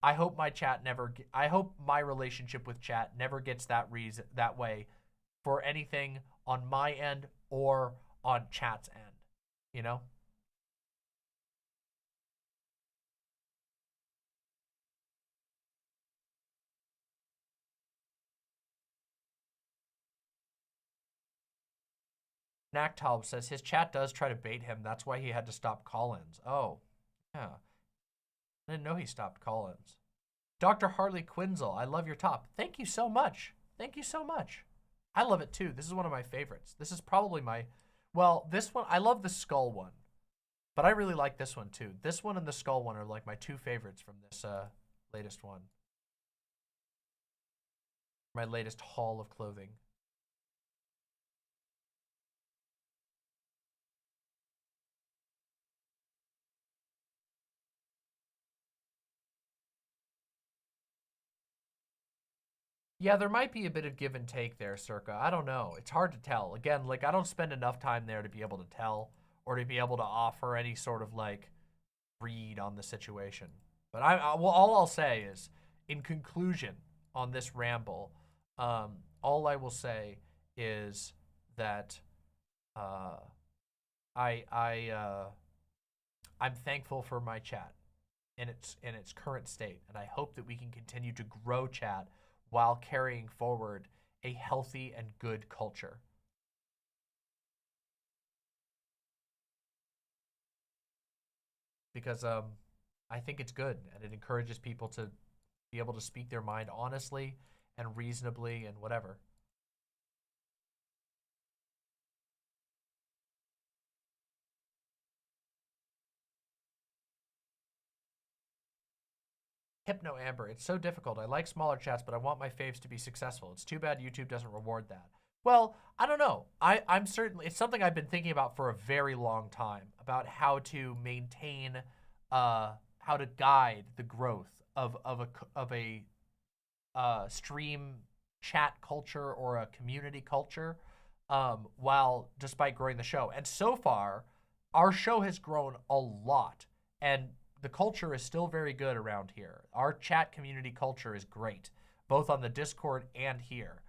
Speaker 2: I hope my chat never. I hope my relationship with chat never gets that way for anything on my end or on chat's end. You know. Naktalb says his chat does try to bait him. That's why he had to stop call-ins. Oh, yeah. I didn't know he stopped call-ins. Dr. Harley Quinzel, I love your top. Thank you so much. Thank you so much. I love it too. This is one of my favorites. This is probably my, well, this one, I love the skull one, but I really like this one too. This one and the skull one are like my two favorites from this latest one. My latest haul of clothing. Yeah, there might be a bit of give and take there, Circa. I don't know. It's hard to tell. Again, like, I don't spend enough time there to be able to tell or to be able to offer any sort of, like, read on the situation. But well, all I'll say is, in conclusion on this ramble, all I will say is that I'm thankful for my chat in its current state, and I hope that we can continue to grow chat while carrying forward a healthy and good culture. Because I think it's good, and it encourages people to be able to speak their mind honestly and reasonably and whatever. Hypno Amber, it's so difficult. I like smaller chats, but I want my faves to be successful. It's too bad YouTube doesn't reward that. Well, I don't know. I'm certainly, it's something I've been thinking about for a very long time, about how to maintain, how to guide the growth of a stream chat culture or a community culture, while despite growing the show. And so far, our show has grown a lot, and the culture is still very good around here. Our chat community culture is great, both on the Discord and here.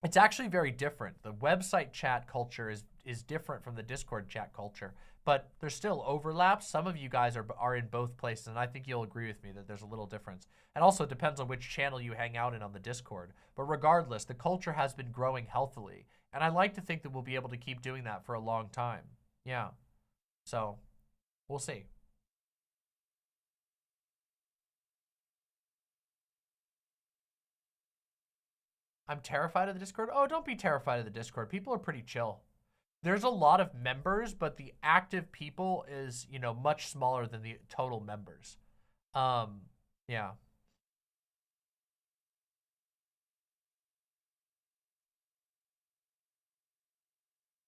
Speaker 2: It's actually very different. The website chat culture is different from the Discord chat culture, but there's still overlaps. Some of you guys are in both places, and I think you'll agree with me that there's a little difference. And also it depends on which channel you hang out in on the Discord. But regardless, the culture has been growing healthily, and I like to think that we'll be able to keep doing that for a long time. Yeah. So we'll see. I'm terrified of the Discord. Oh, don't be terrified of the Discord. People are pretty chill. There's a lot of members, but the active people is, you know, much smaller than the total members. Yeah.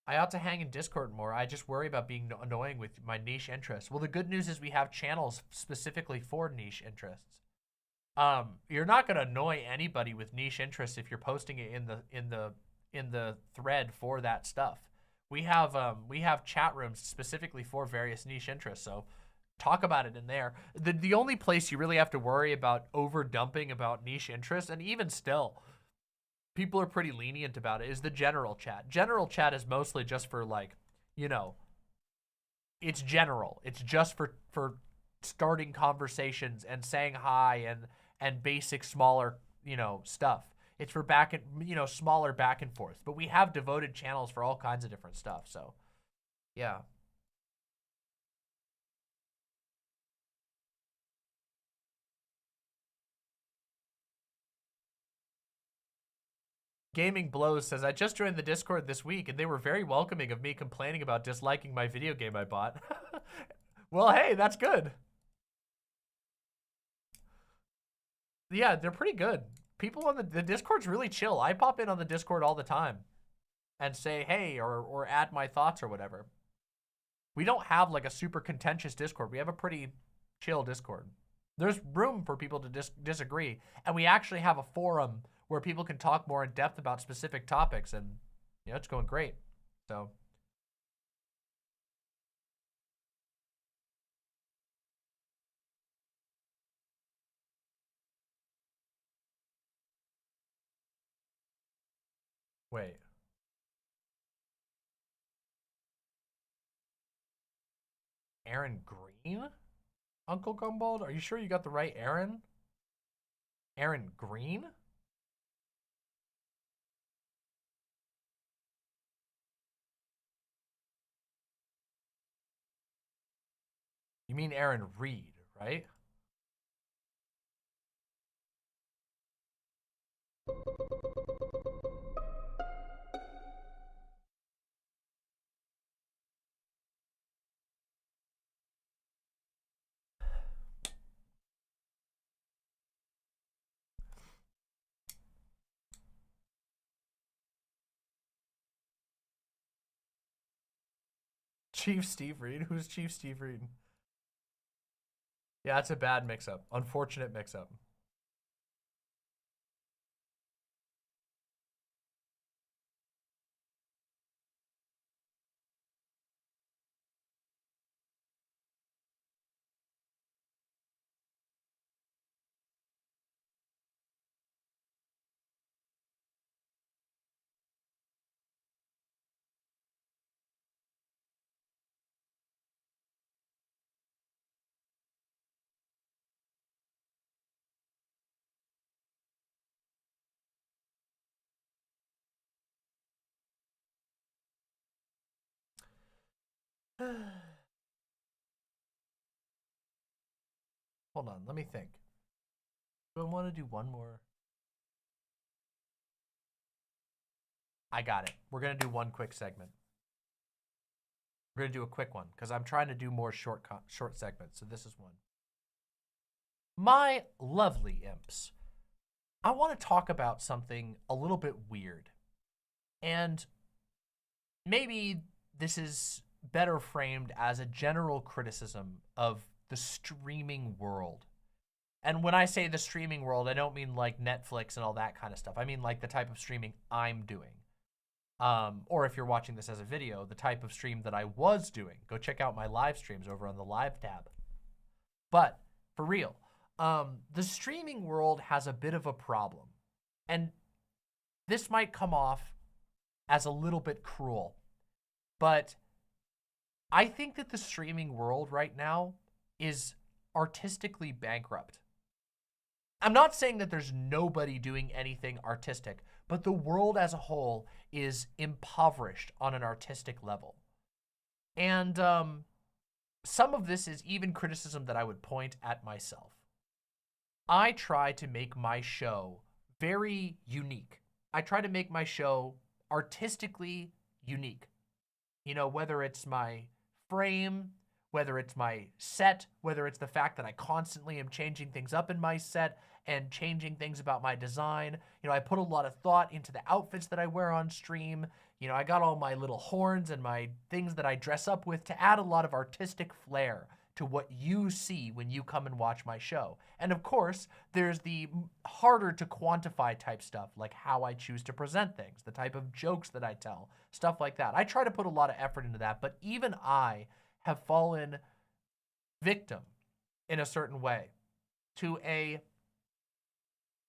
Speaker 2: I ought to hang in Discord more. I just worry about being annoying with my niche interests. Well, the good news is we have channels specifically for niche interests. You're not gonna annoy anybody with niche interests if you're posting it in the thread for that stuff. We have chat rooms specifically for various niche interests, so talk about it in there. The only place you really have to worry about over dumping about niche interests, and even still, people are pretty lenient about it, is the general chat. General chat is mostly just for, like, you know, it's general. It's just for starting conversations and saying hi and basic smaller, you know, stuff. It's for back and, you know, smaller back and forth. But we have devoted channels for all kinds of different stuff. So, yeah. Gaming Blows says, I just joined the Discord this week, and they were very welcoming of me complaining about disliking my video game I bought. Well, hey, that's good. Yeah, they're pretty good. People on the Discord's really chill. I pop in on the Discord all the time. and say, hey, or add my thoughts or whatever. We don't have like a super contentious Discord. We have a pretty chill Discord. There's room for people to disagree. And we actually have a forum where people can talk more in depth about specific topics. And, you know, it's going great. So. Wait. Aaron Green? Uncle Gumbald? Are you sure you got the right Aaron? Aaron Green? You mean Aaron Reed, right? Chief Steve Reed? Who's Chief Steve Reed? Yeah, it's a bad mix-up. Unfortunate mix-up. Hold on, let me think. Do I want to do one more? I got it. We're going to do one quick segment. We're going to do a quick one because I'm trying to do more short segments. So this is one. My lovely imps, I want to talk about something a little bit weird. And maybe this is better framed as a general criticism of the streaming world. And when I say the streaming world, I don't mean like Netflix and all that kind of stuff. I mean like the type of streaming I'm doing. Or if you're watching this as a video, the type of stream that I was doing. Go check out my live streams over on the live tab. But for real, the streaming world has a bit of a problem. And this might come off as a little bit cruel, but I think that the streaming world right now is artistically bankrupt. I'm not saying that there's nobody doing anything artistic, but the world as a whole is impoverished on an artistic level. And some of this is even criticism that I would point at myself. I try to make my show very unique. I try to make my show artistically unique. You know, whether it's my frame, whether it's my set, whether it's the fact that I constantly am changing things up in my set and changing things about my design. You know, I put a lot of thought into the outfits that I wear on stream. You know, I got all my little horns and my things that I dress up with to add a lot of artistic flair to what you see when you come and watch my show. And of course, there's the harder to quantify type stuff, like how I choose to present things, the type of jokes that I tell, stuff like that. I try to put a lot of effort into that, but even I have fallen victim in a certain way to a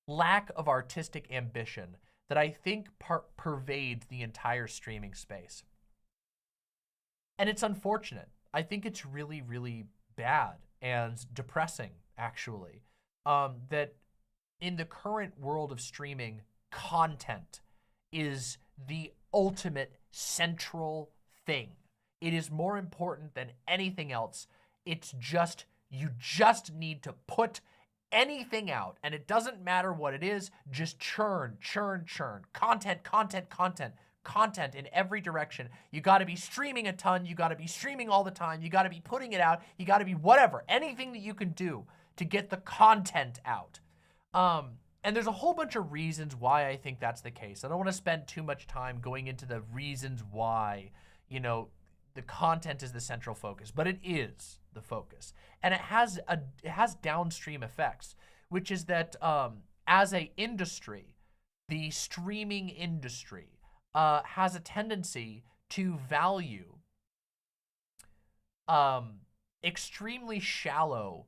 Speaker 2: lack of artistic ambition that I think pervades the entire streaming space. And it's unfortunate. I think it's really, really bad and depressing, actually, that in the current world of streaming, content is the ultimate central thing. It is more important than anything else. It's just, you just need to put anything out, and it doesn't matter what it is, just churn, churn, churn. Content, content, content, content in every direction. You gotta be streaming a ton, you gotta be streaming all the time, you gotta be putting it out, you gotta be whatever, anything that you can do to get the content out. And there's a whole bunch of reasons why I think that's the case. I don't want to spend too much time going into the reasons why, you know, the content is the central focus, but it is the focus. And it has downstream effects, which is that as a industry, the streaming industry has a tendency to value extremely shallow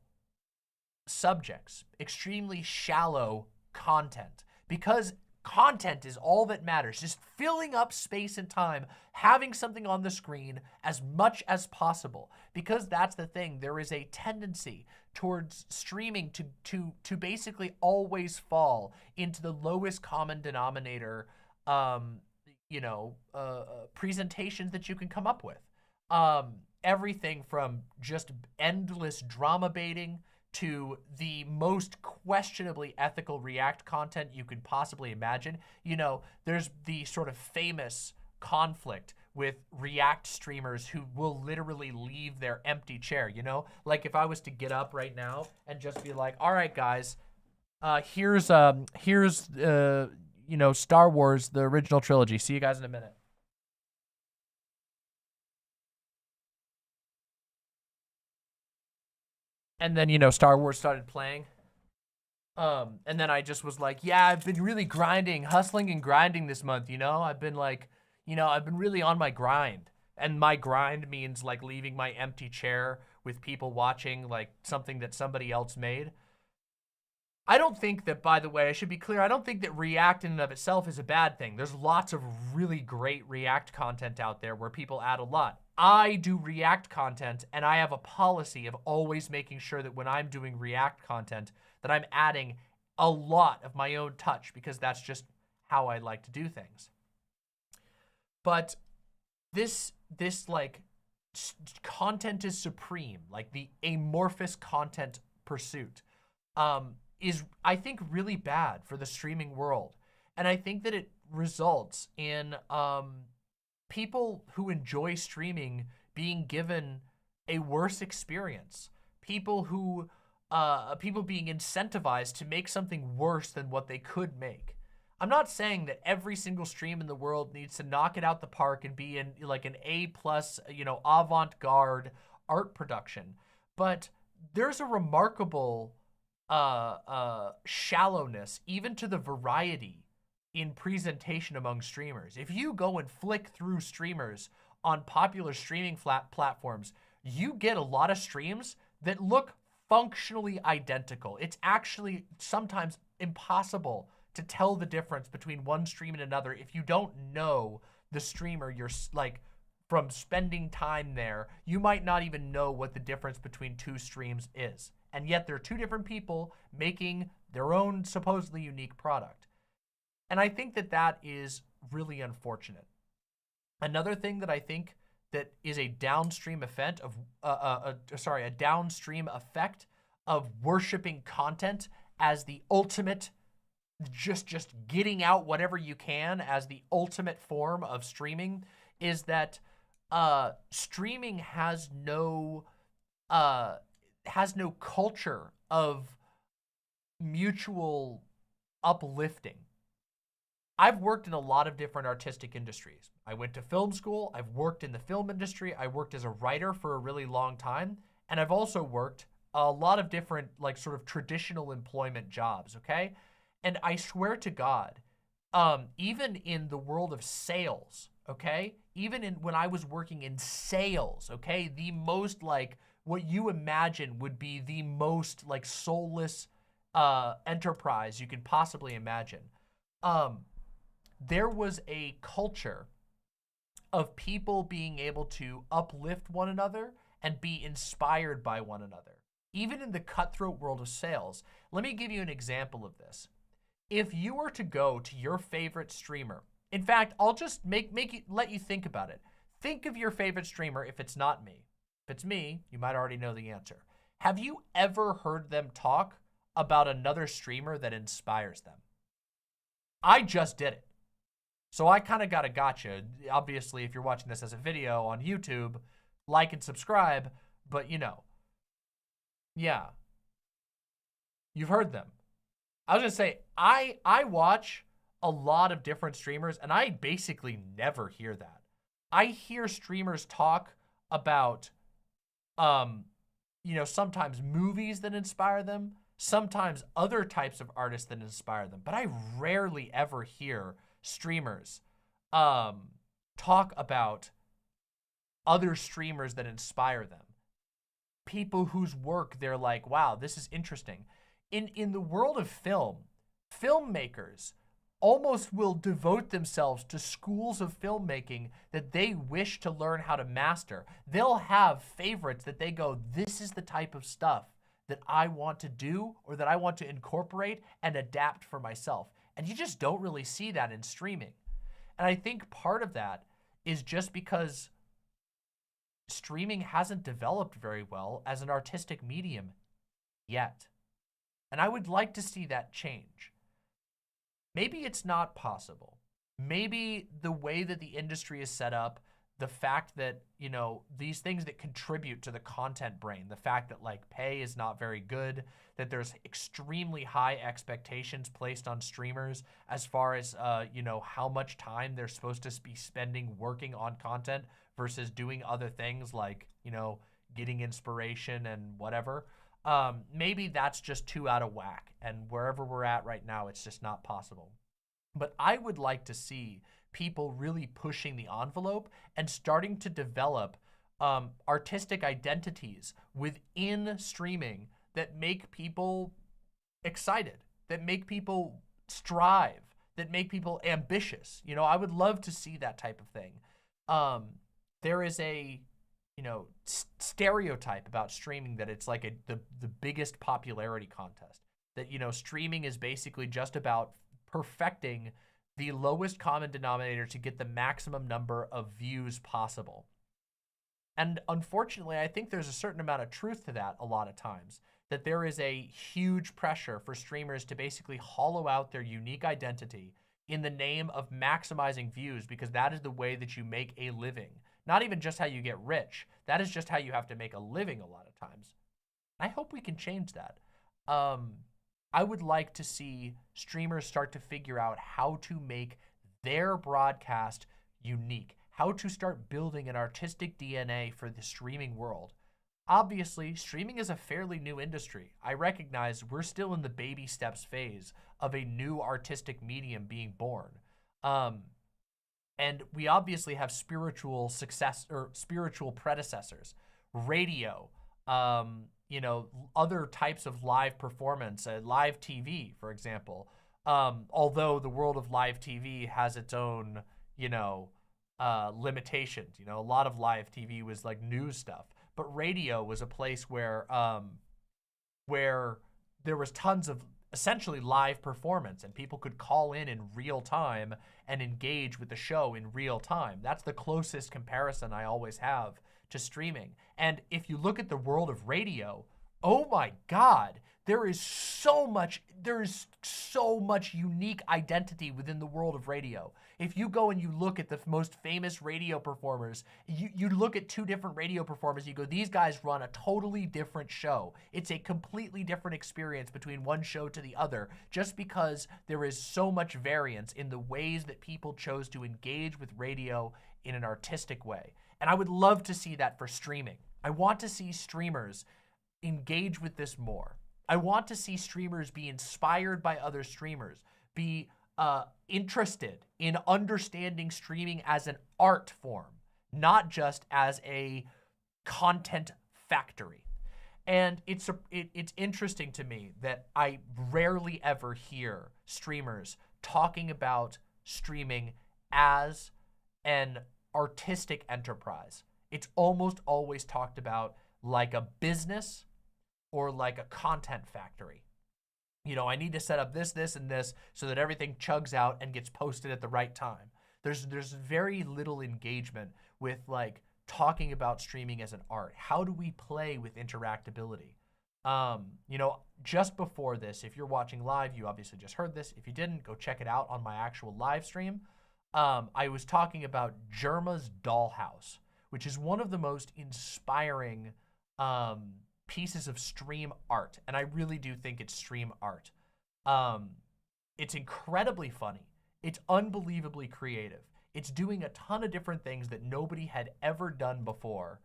Speaker 2: subjects, extremely shallow content, because content is all that matters. Just filling up space and time, having something on the screen as much as possible, because that's the thing. There is a tendency towards streaming to basically always fall into the lowest common denominator, presentations that you can come up with. Everything from just endless drama baiting to the most questionably ethical React content you could possibly imagine. You know, there's the sort of famous conflict with React streamers who will literally leave their empty chair, you know? Like if I was to get up right now and just be like, all right, guys, here's Star Wars, the original trilogy. See you guys in a minute. And then, Star Wars started playing. And then I just was like, yeah, I've been really hustling and grinding this month, I've been like, I've been really on my grind. And my grind means like leaving my empty chair with people watching like something that somebody else made. I don't think that, by the way, I should be clear, I don't think that React in and of itself is a bad thing. There's lots of really great React content out there where people add a lot. I do React content, and I have a policy of always making sure that when I'm doing React content that I'm adding a lot of my own touch, because that's just how I like to do things. But this like content is supreme, like the amorphous content pursuit, is, I think, really bad for the streaming world. And I think that it results in people who enjoy streaming being given a worse experience. People being incentivized to make something worse than what they could make. I'm not saying that every single stream in the world needs to knock it out the park and be in like an A+, avant-garde art production, but there's a remarkable shallowness, even to the variety in presentation among streamers. If you go and flick through streamers on popular streaming platforms, you get a lot of streams that look functionally identical. It's actually sometimes impossible to tell the difference between one stream and another if you don't know the streamer. You're like, from spending time there, you might not even know what the difference between two streams is. And yet they're two different people making their own supposedly unique product. And I think that that is really unfortunate. Another thing that I think that is a downstream effect of, a downstream effect of worshiping content as the ultimate, just getting out whatever you can as the ultimate form of streaming, is that streaming has no culture of mutual uplifting. I've worked in a lot of different artistic industries. I went to film school. I've worked in the film industry. I worked as a writer for a really long time. And I've also worked a lot of different, like, sort of traditional employment jobs, okay? And I swear to God, even in the world of sales, okay? Even when I was working in sales, okay? The most, like, what you imagine would be the most, like, soulless enterprise you could possibly imagine. There was a culture of people being able to uplift one another and be inspired by one another. Even in the cutthroat world of sales. Let me give you an example of this. If you were to go to your favorite streamer, in fact, I'll just let you think about it. Think of your favorite streamer if it's not me. If it's me, you might already know the answer. Have you ever heard them talk about another streamer that inspires them? I just did it. So I kind of got a gotcha. Obviously, if you're watching this as a video on YouTube, like and subscribe, but yeah. You've heard them. I was gonna say, I watch a lot of different streamers, and I basically never hear that. I hear streamers talk about, you know, sometimes movies that inspire them, sometimes other types of artists that inspire them, but I rarely ever hear streamers talk about other streamers that inspire them. People whose work they're like, wow, this is interesting. In the world of film, filmmakers almost will devote themselves to schools of filmmaking that they wish to learn how to master. They'll have favorites that they go, this is the type of stuff that I want to do or that I want to incorporate and adapt for myself. And you just don't really see that in streaming. And I think part of that is just because streaming hasn't developed very well as an artistic medium yet. And I would like to see that change. Maybe it's not possible. Maybe the way that the industry is set up, the fact that, you know, these things that contribute to the content brain, the fact that like pay is not very good, that there's extremely high expectations placed on streamers as far as, you know, how much time they're supposed to be spending working on content versus doing other things like, you know, getting inspiration and whatever. Maybe that's just too out of whack, and wherever we're at right now, it's just not possible. But I would like to see people really pushing the envelope and starting to develop artistic identities within streaming that make people excited, that make people strive, that make people ambitious. You know, I would love to see that type of thing. There is a, you know, stereotype about streaming that it's like the biggest popularity contest. That, you know, streaming is basically just about perfecting the lowest common denominator to get the maximum number of views possible. And unfortunately, I think there's a certain amount of truth to that a lot of times. That there is a huge pressure for streamers to basically hollow out their unique identity in the name of maximizing views, because that is the way that you make a living. Not even just how you get rich. That is just how you have to make a living a lot of times. I hope we can change that. I would like to see streamers start to figure out how to make their broadcast unique, how to start building an artistic DNA for the streaming world. Obviously, streaming is a fairly new industry. I recognize we're still in the baby steps phase of a new artistic medium being born. And we obviously have spiritual success or spiritual predecessors, radio, you know, other types of live performance, live TV, for example. Although the world of live TV has its own, you know, limitations. You know, a lot of live TV was like news stuff, but radio was a place where there was tons of essentially live performance, and people could call in real time and engage with the show in real time. That's the closest comparison I always have to streaming. And if you look at the world of radio, oh my God, there is so much unique identity within the world of radio. If you go and you look at the most famous radio performers, you look at two different radio performers, you go, these guys run a totally different show. It's a completely different experience between one show to the other, just because there is so much variance in the ways that people chose to engage with radio in an artistic way. And I would love to see that for streaming. I want to see streamers engage with this more. I want to see streamers be inspired by other streamers, be interested in understanding streaming as an art form, not just as a content factory. And it's interesting to me that I rarely ever hear streamers talking about streaming as an artistic enterprise. It's almost always talked about like a business or like a content factory. You know, I need to set up this, this, and this so that everything chugs out and gets posted at the right time. There's very little engagement with like talking about streaming as an art. How do we play with interactability? You know, just before this, if you're watching live, you obviously just heard this. If you didn't, go check it out on my actual live stream. I was talking about Jerma's Dollhouse, which is one of the most inspiring pieces of stream art, and I really do think it's stream art. It's incredibly funny. It's unbelievably creative. It's doing a ton of different things that nobody had ever done before.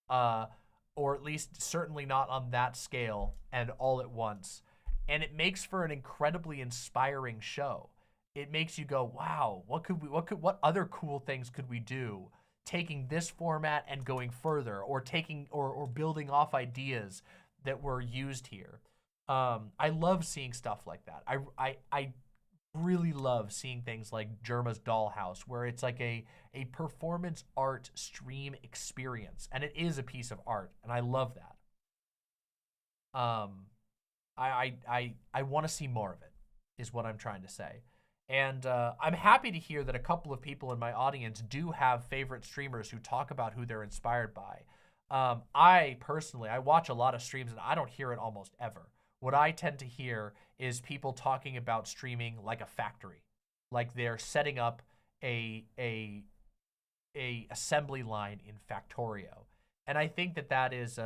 Speaker 2: Or at least certainly not on that scale and all at once. And it makes for an incredibly inspiring show. It makes you go, wow, what other cool things could we do taking this format and going further, or taking or building off ideas that were used here. I love seeing stuff like that. I really love seeing things like Jerma's Dollhouse, where it's like a performance art stream experience, and it is a piece of art, and I love that. I want to see more of it, is what I'm trying to say. And I'm happy to hear that a couple of people in my audience do have favorite streamers who talk about who they're inspired by. I personally, I watch a lot of streams and I don't hear it almost ever. What I tend to hear is people talking about streaming like a factory, like they're setting up a assembly line in Factorio. And I think that is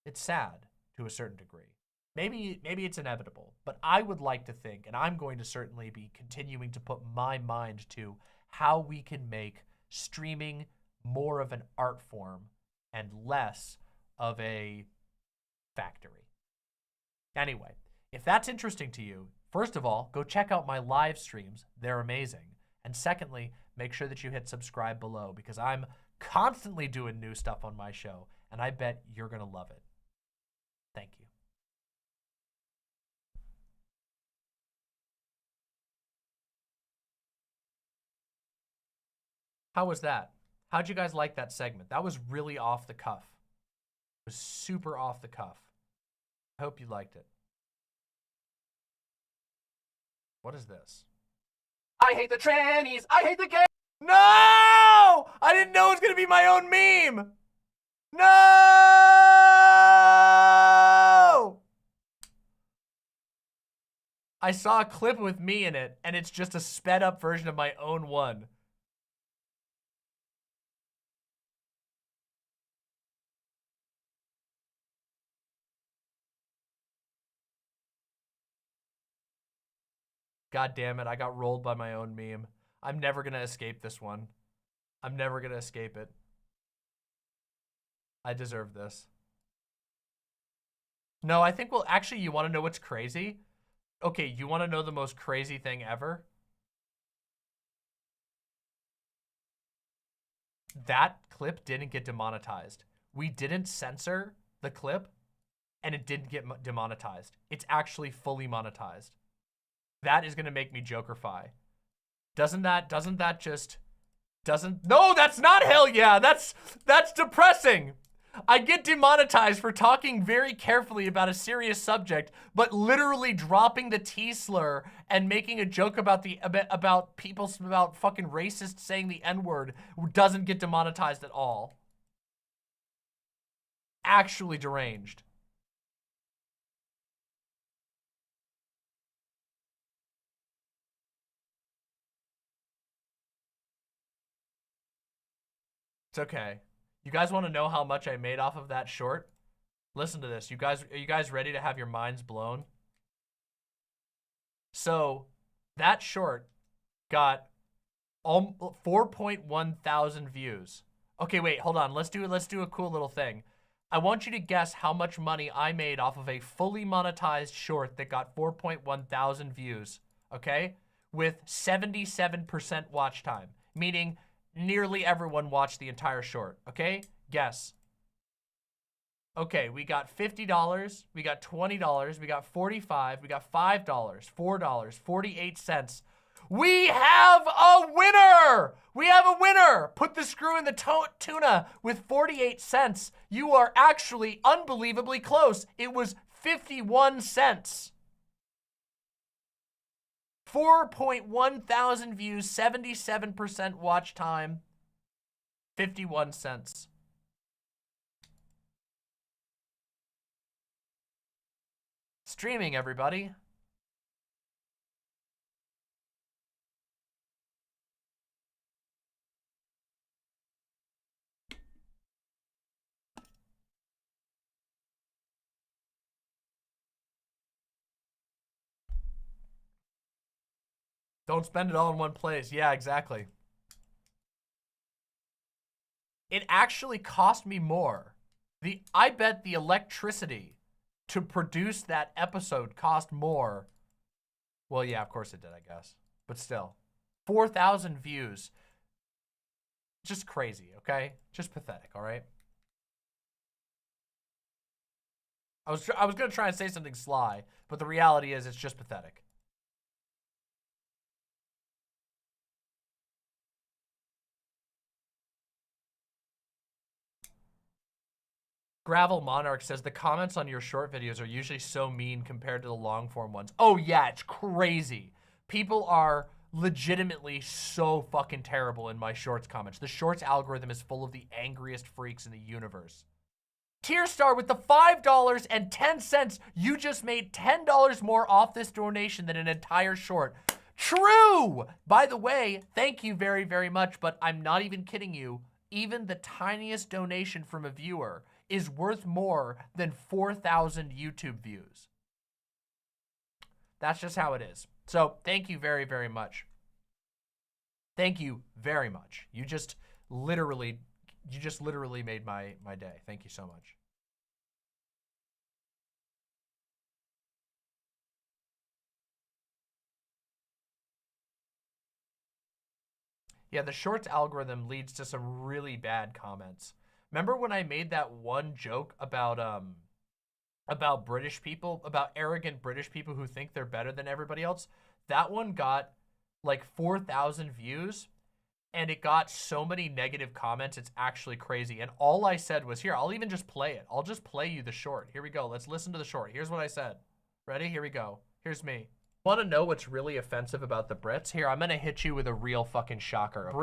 Speaker 2: it's sad to a certain degree. Maybe it's inevitable, but I would like to think, and I'm going to certainly be continuing to put my mind to how we can make streaming more of an art form and less of a factory. Anyway, if that's interesting to you, first of all, go check out my live streams. They're amazing. And secondly, make sure that you hit subscribe below, because I'm constantly doing new stuff on my show, and I bet you're going to love it. Thank you. How was that? How'd you guys like that segment? That was really off the cuff. It was super off the cuff. I hope you liked it. What is this? I hate the trannies. I hate the gays. No! I didn't know it was going to be my own meme. No! I saw a clip with me in it, and it's just a sped up version of my own one. God damn it, I got rolled by my own meme. I'm never gonna escape this one. I'm never gonna escape it. I deserve this. No, I think, well, actually, you wanna know what's crazy? Okay, you wanna know the most crazy thing ever? That clip didn't get demonetized. We didn't censor the clip, and it didn't get demonetized. It's actually fully monetized. That is gonna make me Jokerfy. Doesn't that just, no, that's not hell yeah, that's depressing. I get demonetized for talking very carefully about a serious subject, but literally dropping the T slur and making a joke about about fucking racists saying the N-word doesn't get demonetized at all. Actually deranged. It's okay. You guys want to know how much I made off of that short? Listen to this. Are you guys ready to have your minds blown? So, that short got 4.1 thousand views. Okay, wait, hold on. Let's do a cool little thing. I want you to guess how much money I made off of a fully monetized short that got 4.1 thousand views, okay? With 77% watch time, meaning nearly everyone watched the entire short, okay? Guess. Okay, we got $50, we got $20, we got $45, we got $5, $4, 48 cents. We have a winner! We have a winner! Put the screw in the tuna with 48 cents. You are actually unbelievably close. It was 51 cents. 4.1 thousand views, 77% watch time, 51 cents. Streaming, everybody. Don't spend it all in one place. Yeah, exactly. It actually cost me more. I bet the electricity to produce that episode cost more. Well, yeah, of course it did, I guess. But still. 4,000 views. Just crazy, okay? Just pathetic, all right? I was going to try and say something sly, but the reality is it's just pathetic. Gravel Monarch says the comments on your short videos are usually so mean compared to the long form ones. Oh yeah, it's crazy. People are legitimately so fucking terrible in my shorts comments. The shorts algorithm is full of the angriest freaks in the universe. Tier Star with the $5.10. You just made $10 more off this donation than an entire short. True! By the way, thank you very, very much, but I'm not even kidding you. Even the tiniest donation from a viewer is worth more than 4,000 YouTube views. That's just how it is. So thank you very, very much. Thank you very much. You just literally made my day. Thank you so much. Yeah, the shorts algorithm leads to some really bad comments. Remember when I made that one joke about British people, about arrogant British people who think they're better than everybody else? That one got like 4,000 views and it got so many negative comments, it's actually crazy. And all I said was, here, I'll even just play it. I'll just play you the short. Here we go. Let's listen to the short. Here's what I said. Ready? Here we go. Here's me. Want to know what's really offensive about the Brits? Here, I'm gonna hit you with a real fucking shocker. Okay?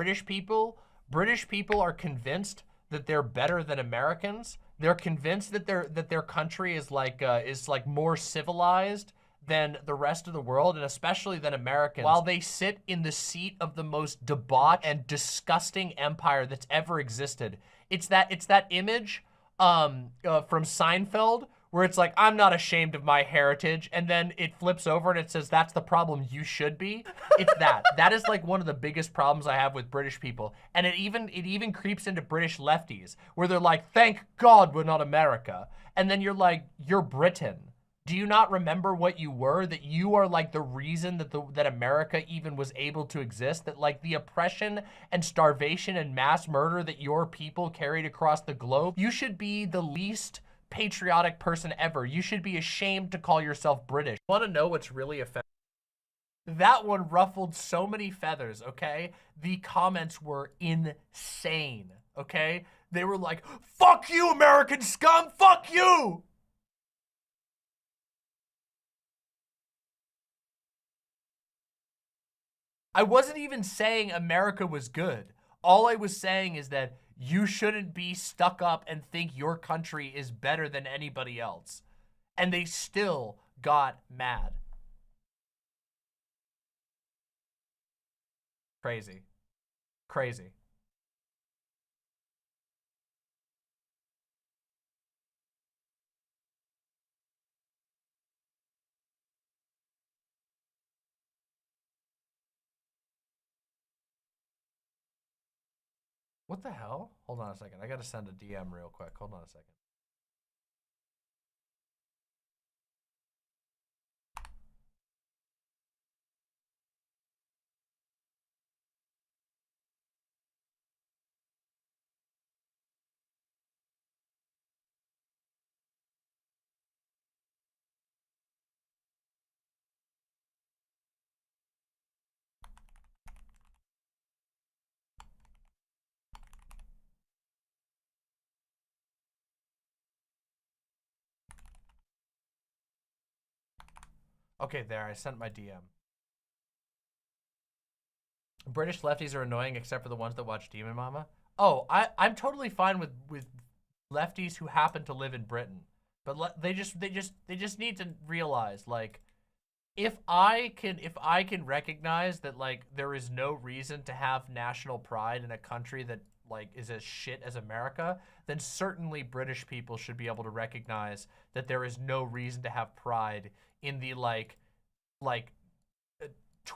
Speaker 2: British people are convinced that they're better than Americans. They're convinced that their country is like more civilized than the rest of the world, and especially than Americans, while they sit in the seat of the most debauched and disgusting empire that's ever existed. It's that image from Seinfeld where it's like, I'm not ashamed of my heritage, and then it flips over and it says, that's the problem, you should be. It's that. That is like one of the biggest problems I have with British people. And it even creeps into British lefties, where they're like, thank God we're not America. And then you're like, you're Britain. Do you not remember what you were? That you are like the reason that America even was able to exist? That like the oppression and starvation and mass murder that your people carried across the globe? You should be the least patriotic person ever. You should be ashamed to call yourself British. Want to know what's really offensive? That one ruffled so many feathers, okay? The comments were insane, okay? They were like, fuck you, American scum, fuck you! I wasn't even saying America was good. All I was saying is that you shouldn't be stuck up and think your country is better than anybody else. And they still got mad. Crazy. Crazy. What the hell? Hold on a second. I gotta send a DM real quick. Hold on a second. Okay, there. I sent my DM. British lefties are annoying except for the ones that watch Demon Mama. Oh, I'm totally fine with lefties who happen to live in Britain. But they just need to realize, like, if I can recognize that, like, there is no reason to have national pride in a country that like is as shit as America, then certainly British people should be able to recognize that there is no reason to have pride in the like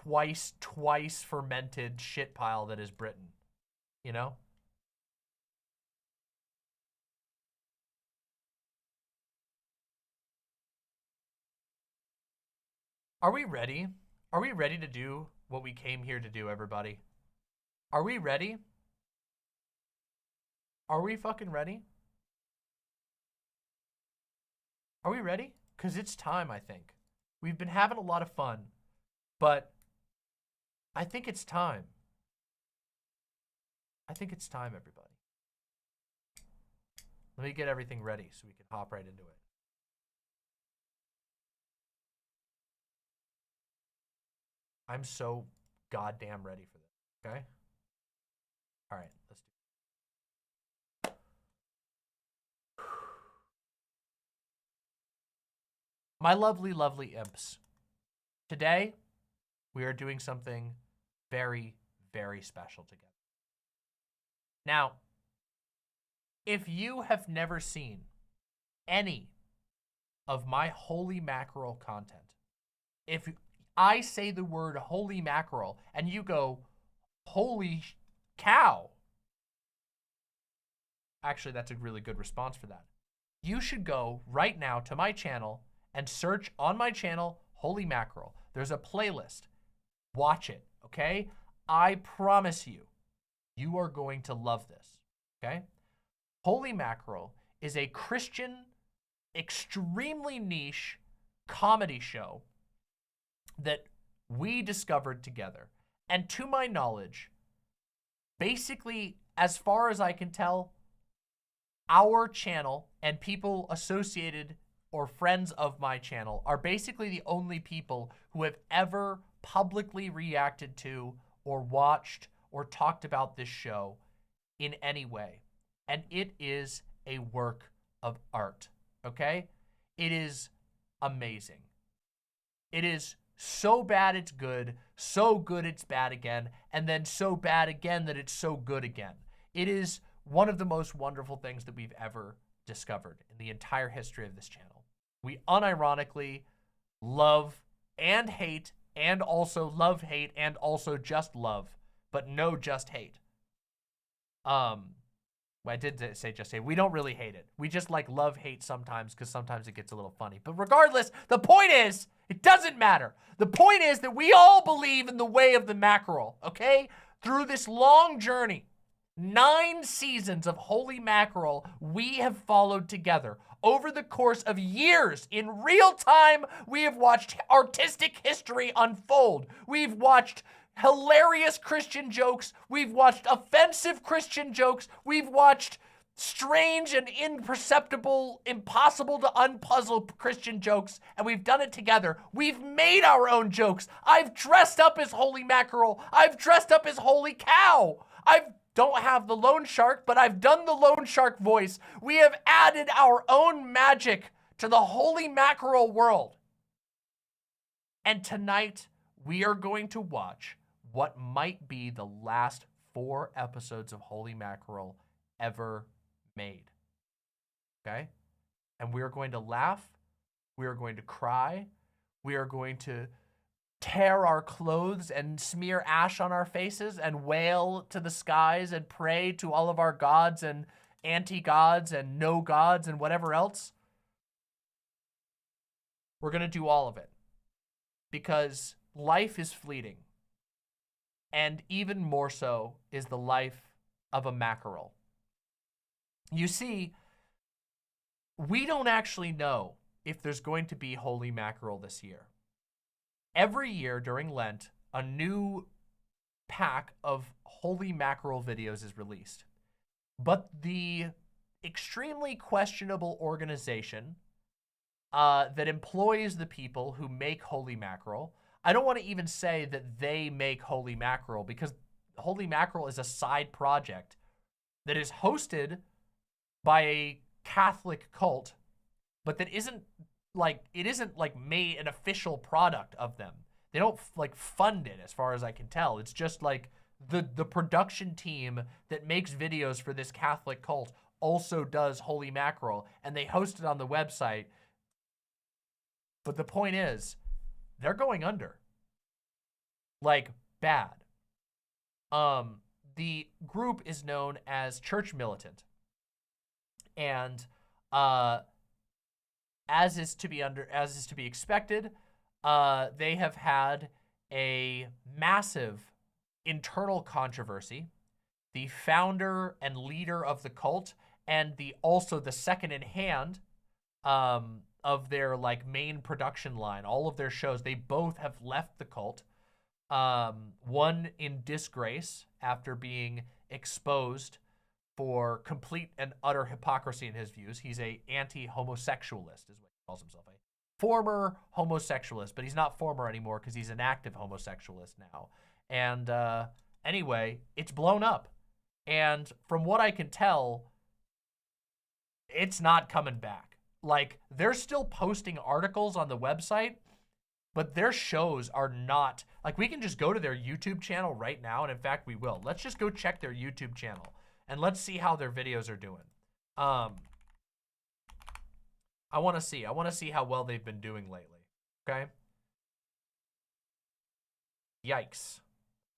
Speaker 2: twice fermented shit pile that is Britain, you know? Are we ready? Are we ready to do what we came here to do, everybody? Are we ready? Are we fucking ready? Are we ready? Because it's time, I think. We've been having a lot of fun, but I think it's time. I think it's time, everybody. Let me get everything ready so we can hop right into it. I'm so goddamn ready for this, okay? All right, let's do it. My lovely, lovely imps. Today, we are doing something very, very special together. Now, if you have never seen any of my holy mackerel content, if I say the word holy mackerel and you go, holy cow. Actually, that's a really good response for that. You should go right now to my channel and search on my channel, Holy Mackerel. There's a playlist. Watch it, okay? I promise you, you are going to love this, okay? Holy Mackerel is a Christian, extremely niche comedy show that we discovered together. And to my knowledge, basically, as far as I can tell, our channel and people associated or friends of my channel are basically the only people who have ever publicly reacted to or watched or talked about this show in any way. And it is a work of art, okay? It is amazing. It is so bad it's good, so good it's bad again, and then so bad again that it's so good again. It is one of the most wonderful things that we've ever discovered in the entire history of this channel. We unironically love and hate, and also love, hate, and also just love, but no just hate. Well, I did say just hate. We don't really hate it. We just like love hate sometimes because sometimes it gets a little funny. But regardless, the point is, it doesn't matter. The point is that we all believe in the way of the mackerel, okay? Through this long journey, 9 seasons of Holy Mackerel we have followed together. Over the course of years, in real time, we have watched artistic history unfold. We've watched hilarious Christian jokes. We've watched offensive Christian jokes. We've watched strange and imperceptible, impossible to unpuzzle Christian jokes, and we've done it together. We've made our own jokes. I've dressed up as Holy Mackerel. I've dressed up as Holy Cow. I don't have the loan shark, but I've done the loan shark voice. We have added our own magic to the Holy Mackerel world. And tonight, we are going to watch what might be the last 4 episodes of Holy Mackerel ever made. Okay? And we are going to laugh. We are going to cry. We are going to tear our clothes and smear ash on our faces and wail to the skies and pray to all of our gods and anti-gods and no gods and whatever else. We're going to do all of it because life is fleeting. And even more so is the life of a mackerel. You see, we don't actually know if there's going to be Holy Mackerel this year. Every year during Lent, a new pack of Holy Mackerel videos is released. But the extremely questionable organization that employs the people who make Holy Mackerel, I don't want to even say that they make Holy Mackerel because Holy Mackerel is a side project that is hosted by a Catholic cult, but that isn't like, it isn't like made an official product of them. They don't like fund it as far as I can tell. It's just like the production team that makes videos for this Catholic cult also does Holy Mackerel and they host it on the website. But the point is, they're going under. Like, bad. The group is known as Church Militant. And as is to be expected, they have had a massive internal controversy. The founder and leader of the cult, and also the second in hand of their like main production line, all of their shows, they both have left the cult. One in disgrace after being exposed for complete and utter hypocrisy in his views. He's a anti-homosexualist, is what he calls himself. A former homosexualist, but he's not former anymore because he's an active homosexualist now. And anyway, it's blown up. And from what I can tell, it's not coming back. Like, they're still posting articles on the website, but their shows are not, like, we can just go to their YouTube channel right now, and in fact, we will. Let's just go check their YouTube channel, and let's see how their videos are doing. I want to see how well they've been doing lately, okay? Yikes.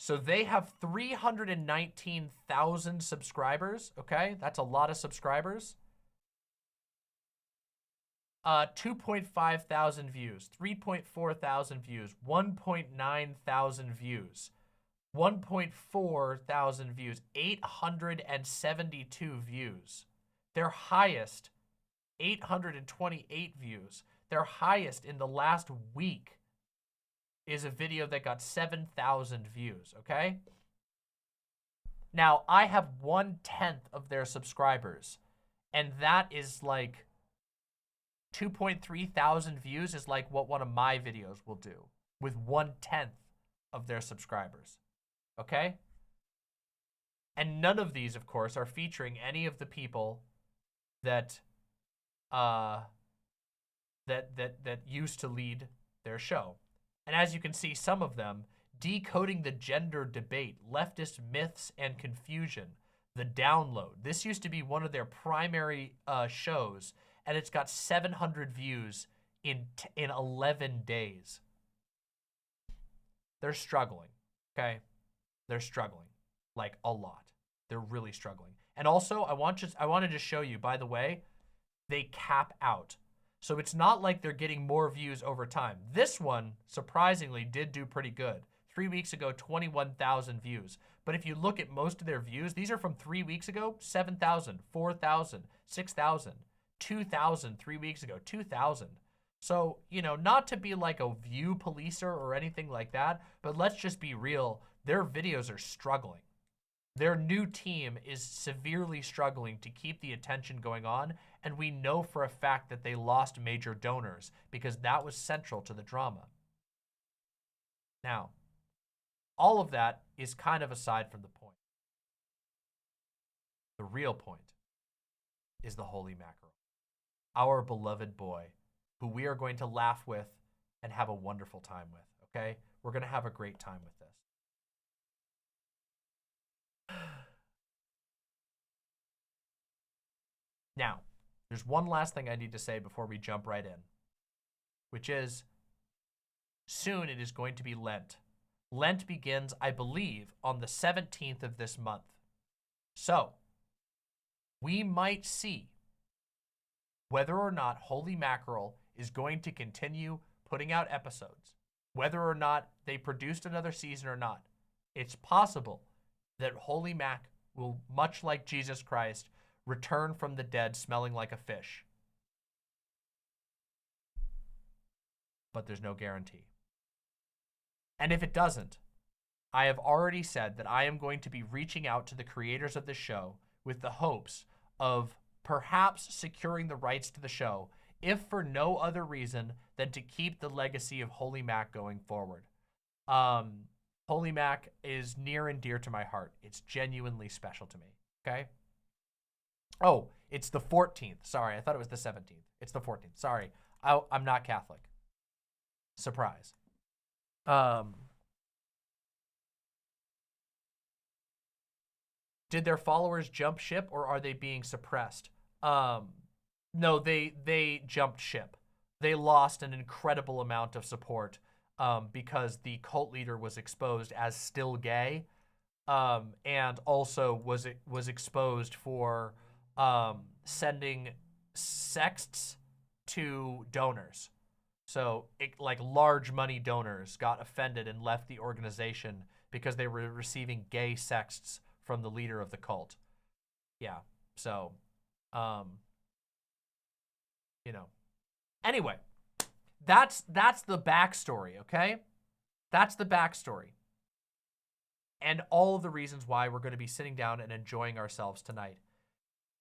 Speaker 2: So they have 319,000 subscribers, okay? That's a lot of subscribers. 2.5 thousand views, 3.4 thousand views, 1.9 thousand views, 1.4 thousand views, 872 views. Their highest, 828 views. Their highest in the last week is a video that got 7,000 views, okay? Now, I have 1/10 of their subscribers, and that is like 2.3 thousand views is like what one of my videos will do with 1/10 of their subscribers, okay? And none of these, of course, are featuring any of the people that that used to lead their show. And as you can see, some of them, decoding the gender debate, leftist myths and confusion, the download. This used to be one of their primary shows, and it's got 700 views in 11 days. They're struggling, okay? They're struggling, like a lot. They're really struggling. And also, I want to just show you, by the way, they cap out. So it's not like they're getting more views over time. This one, surprisingly, did do pretty good. 3 weeks ago, 21,000 views. But if you look at most of their views, these are from 3 weeks ago, 7,000, 4,000, 6,000, 2,000 3 weeks ago, 2,000. So, you know, not to be like a view policer or anything like that, but let's just be real. Their videos are struggling. Their new team is severely struggling to keep the attention going on, and we know for a fact that they lost major donors because that was central to the drama. Now, all of that is kind of aside from the point. The real point is the Holy Mackerel, our beloved boy, who we are going to laugh with and have a wonderful time with, okay? We're going to have a great time with this. Now, there's one last thing I need to say before we jump right in, which is soon it is going to be Lent. Lent begins, I believe, on the 17th of this month. So, we might see whether or not Holy Mackerel is going to continue putting out episodes, whether or not they produced another season or not. It's possible that Holy Mack will, much like Jesus Christ, return from the dead smelling like a fish. But there's no guarantee. And if it doesn't, I have already said that I am going to be reaching out to the creators of the show with the hopes of perhaps securing the rights to the show, if for no other reason than to keep the legacy of Holy Mack going forward. Holy Mack is near and dear to my heart. It's genuinely special to me, okay? Oh, it's the 14th. Sorry, I thought it was the 17th. It's the 14th. Sorry, I'm not Catholic. Surprise. Did their followers jump ship, or are they being suppressed? No, they jumped ship. They lost an incredible amount of support because the cult leader was exposed as still gay, and also was exposed for sending sexts to donors. So, like, large money donors got offended and left the organization because they were receiving gay sexts from the leader of the cult. Yeah. So, you know. Anyway, that's the backstory, okay? That's the backstory. And all of the reasons why we're going to be sitting down and enjoying ourselves tonight.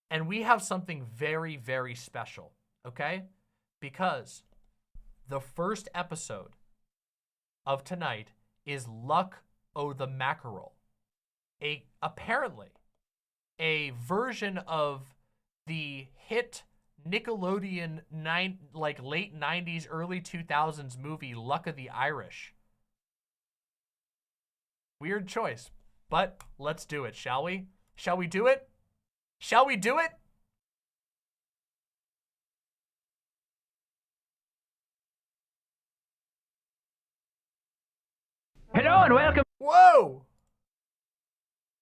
Speaker 2: And we have something very, very special, okay? Because the first episode of tonight is Luck o' the Mackerel. Apparently, a version of the hit Nickelodeon late 90s, early 2000s movie Luck of the Irish. Weird choice, but let's do it, shall we? Shall we do it? Shall we do it?
Speaker 3: Hello and welcome.
Speaker 2: Whoa!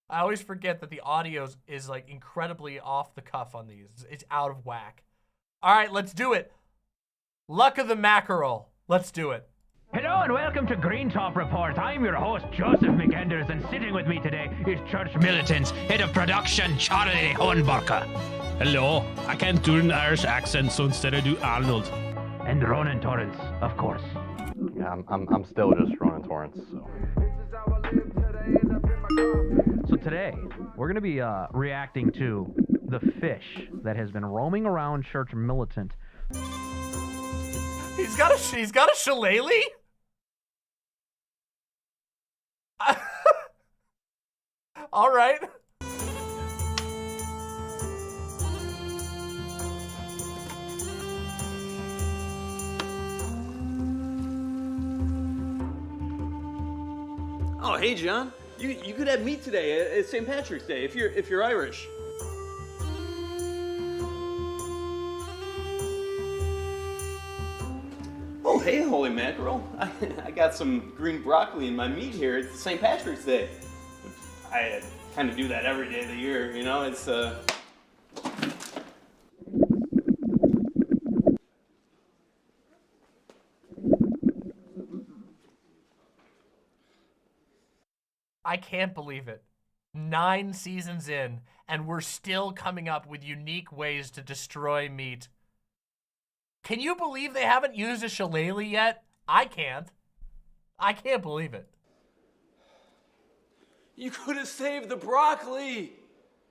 Speaker 2: I always forget that the audio is like incredibly off the cuff on these. It's out of whack. All right, let's do it. Luck of the Mackerel. Let's do it.
Speaker 3: Hello and welcome to Green Top Report. I'm your host, Joseph McEnders, and sitting with me today is Church Militant's head of production, Charlie Hohenbarker.
Speaker 4: Hello, I can't do an Irish accent, so instead I do Arnold.
Speaker 3: And Ronan Torrance, of course.
Speaker 5: Yeah, I'm still just Ronan Torrance, so.
Speaker 3: So today, we're going to be reacting to the fish that has been roaming around Church Militant.
Speaker 2: He's got a shillelagh? All right.
Speaker 6: Oh, hey, John. You could have meat today at St. Patrick's Day if you're Irish. Oh, hey, holy mackerel. I got some green broccoli in my meat here. It's St. Patrick's Day. I kind of do that every day of the year, you know? It's,
Speaker 2: I can't believe it. 9 seasons in, and we're still coming up with unique ways to destroy meat. Can you believe they haven't used a shillelagh yet? I can't. I can't believe it.
Speaker 6: You could have saved the broccoli!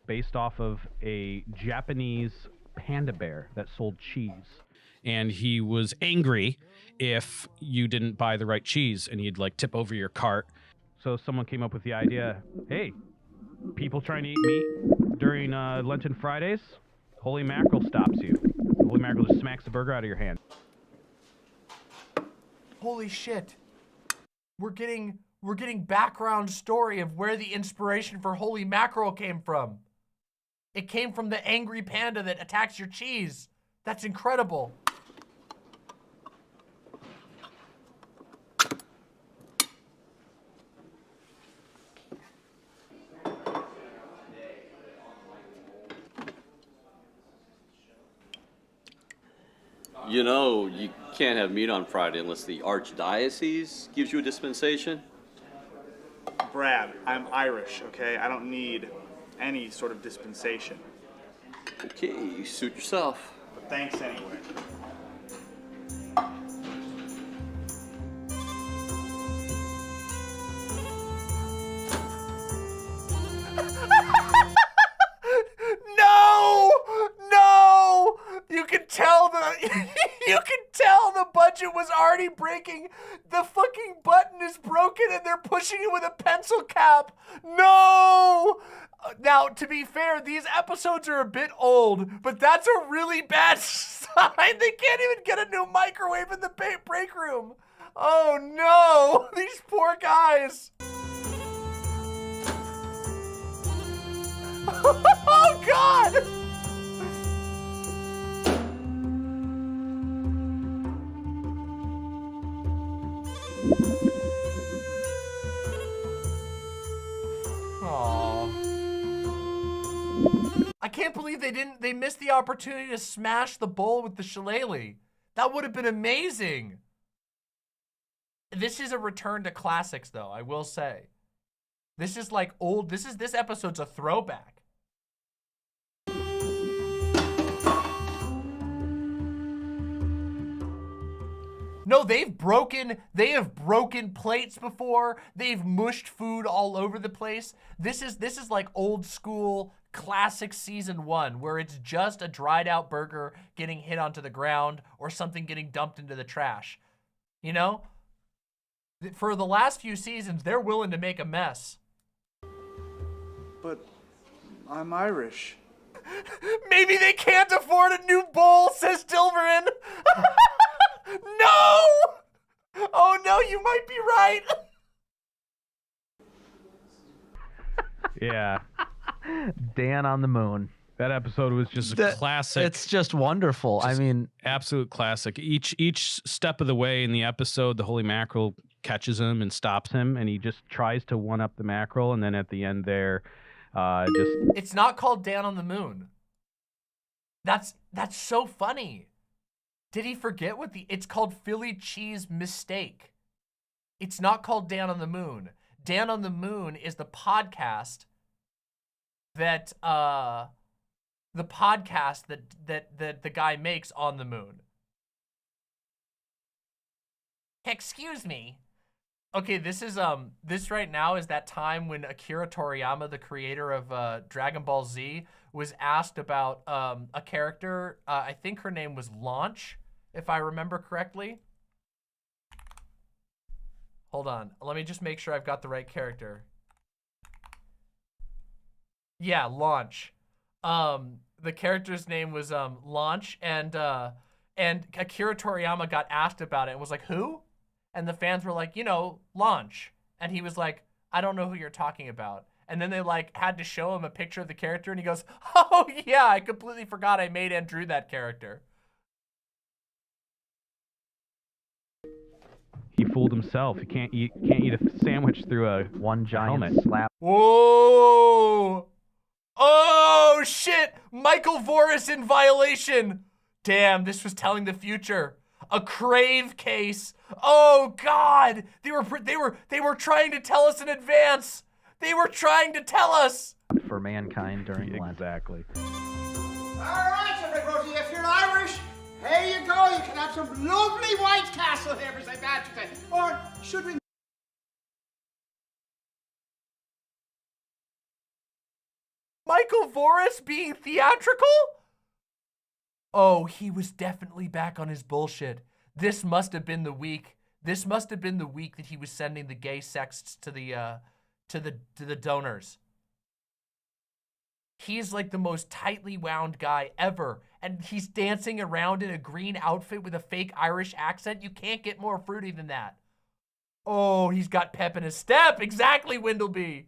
Speaker 3: Based off of a Japanese panda bear that sold cheese.
Speaker 4: And he was angry if you didn't buy the right cheese, and he'd like tip over your cart.
Speaker 3: So someone came up with the idea, hey, people trying to eat meat during Lenten Fridays, holy mackerel stops you. Holy mackerel just smacks the burger out of your hand.
Speaker 2: Holy shit. We're getting background story of where the inspiration for holy mackerel came from. It came from the angry panda that attacks your cheese. That's incredible.
Speaker 6: You know, you can't have meat on Friday unless the Archdiocese gives you a dispensation.
Speaker 7: Brad, I'm Irish, okay? I don't need any sort of dispensation.
Speaker 6: Okay, you suit yourself.
Speaker 7: But thanks anyway.
Speaker 2: No! You can tell the budget was already breaking. The fucking button is broken and they're pushing it with a pencil cap. No! Now, to be fair, these episodes are a bit old, but that's a really bad sign. They can't even get a new microwave in the break room. Oh no! These poor guys. Oh God! Aww. I can't believe they missed the opportunity to smash the bowl with the shillelagh. That would have been amazing. This is a return to classics though, I will say. This is like old, this episode's a throwback. No, they have broken plates before. They've mushed food all over the place. This is like old school classic season 1 where it's just a dried out burger getting hit onto the ground or something getting dumped into the trash. You know? For the last few seasons, they're willing to make a mess.
Speaker 7: But I'm Irish.
Speaker 2: Maybe they can't afford a new bowl, says Dilverin. No! Oh no, you might be right.
Speaker 3: Yeah.
Speaker 8: Dan on the moon.
Speaker 3: That episode was just a classic.
Speaker 8: It's just wonderful. I mean,
Speaker 4: absolute classic. Each step of the way in the episode, the Holy Mackerel catches him and stops him, and he just tries to one up the mackerel, and then at the end there, just
Speaker 2: It's not called Dan on the Moon. That's so funny. Did he forget what it's called Philly Cheese Mistake. It's not called Dan on the Moon. Dan on the Moon is the podcast that the guy makes on the moon. Excuse me. Okay, this right now is that time when Akira Toriyama, the creator of Dragon Ball Z, was asked about a character. I think her name was Launch, if I remember correctly. Hold on, let me just make sure I've got the right character. Yeah, Launch. The character's name was Launch, and Akira Toriyama got asked about it and was like, who? And the fans were like, you know, Launch. And he was like, I don't know who you're talking about. And then they like had to show him a picture of the character, and he goes, oh yeah, I completely forgot I made and drew that character.
Speaker 3: he fooled himself. He can't eat a sandwich through a
Speaker 8: one giant
Speaker 3: helmet.
Speaker 8: slap.
Speaker 2: Whoa! Oh shit! Michael Voris in violation. Damn, this was telling the future. A Crave case. Oh God! They were trying to tell us in advance. They were trying to tell us.
Speaker 8: For mankind during Lent.
Speaker 3: Exactly.
Speaker 9: All right, everybody, if you're Irish, here you go. You can have some lovely White Castle here for St. Patrick's Day. Or should we...
Speaker 2: Michael Voris being theatrical? Oh, he was definitely back on his bullshit. This must have been the week. This must have been the week that he was sending the gay sexts to the donors. He's like the most tightly wound guy ever, and he's dancing around in a green outfit with a fake Irish accent. You can't get more fruity than that. Oh, he's got pep in his step. Exactly, Windleby.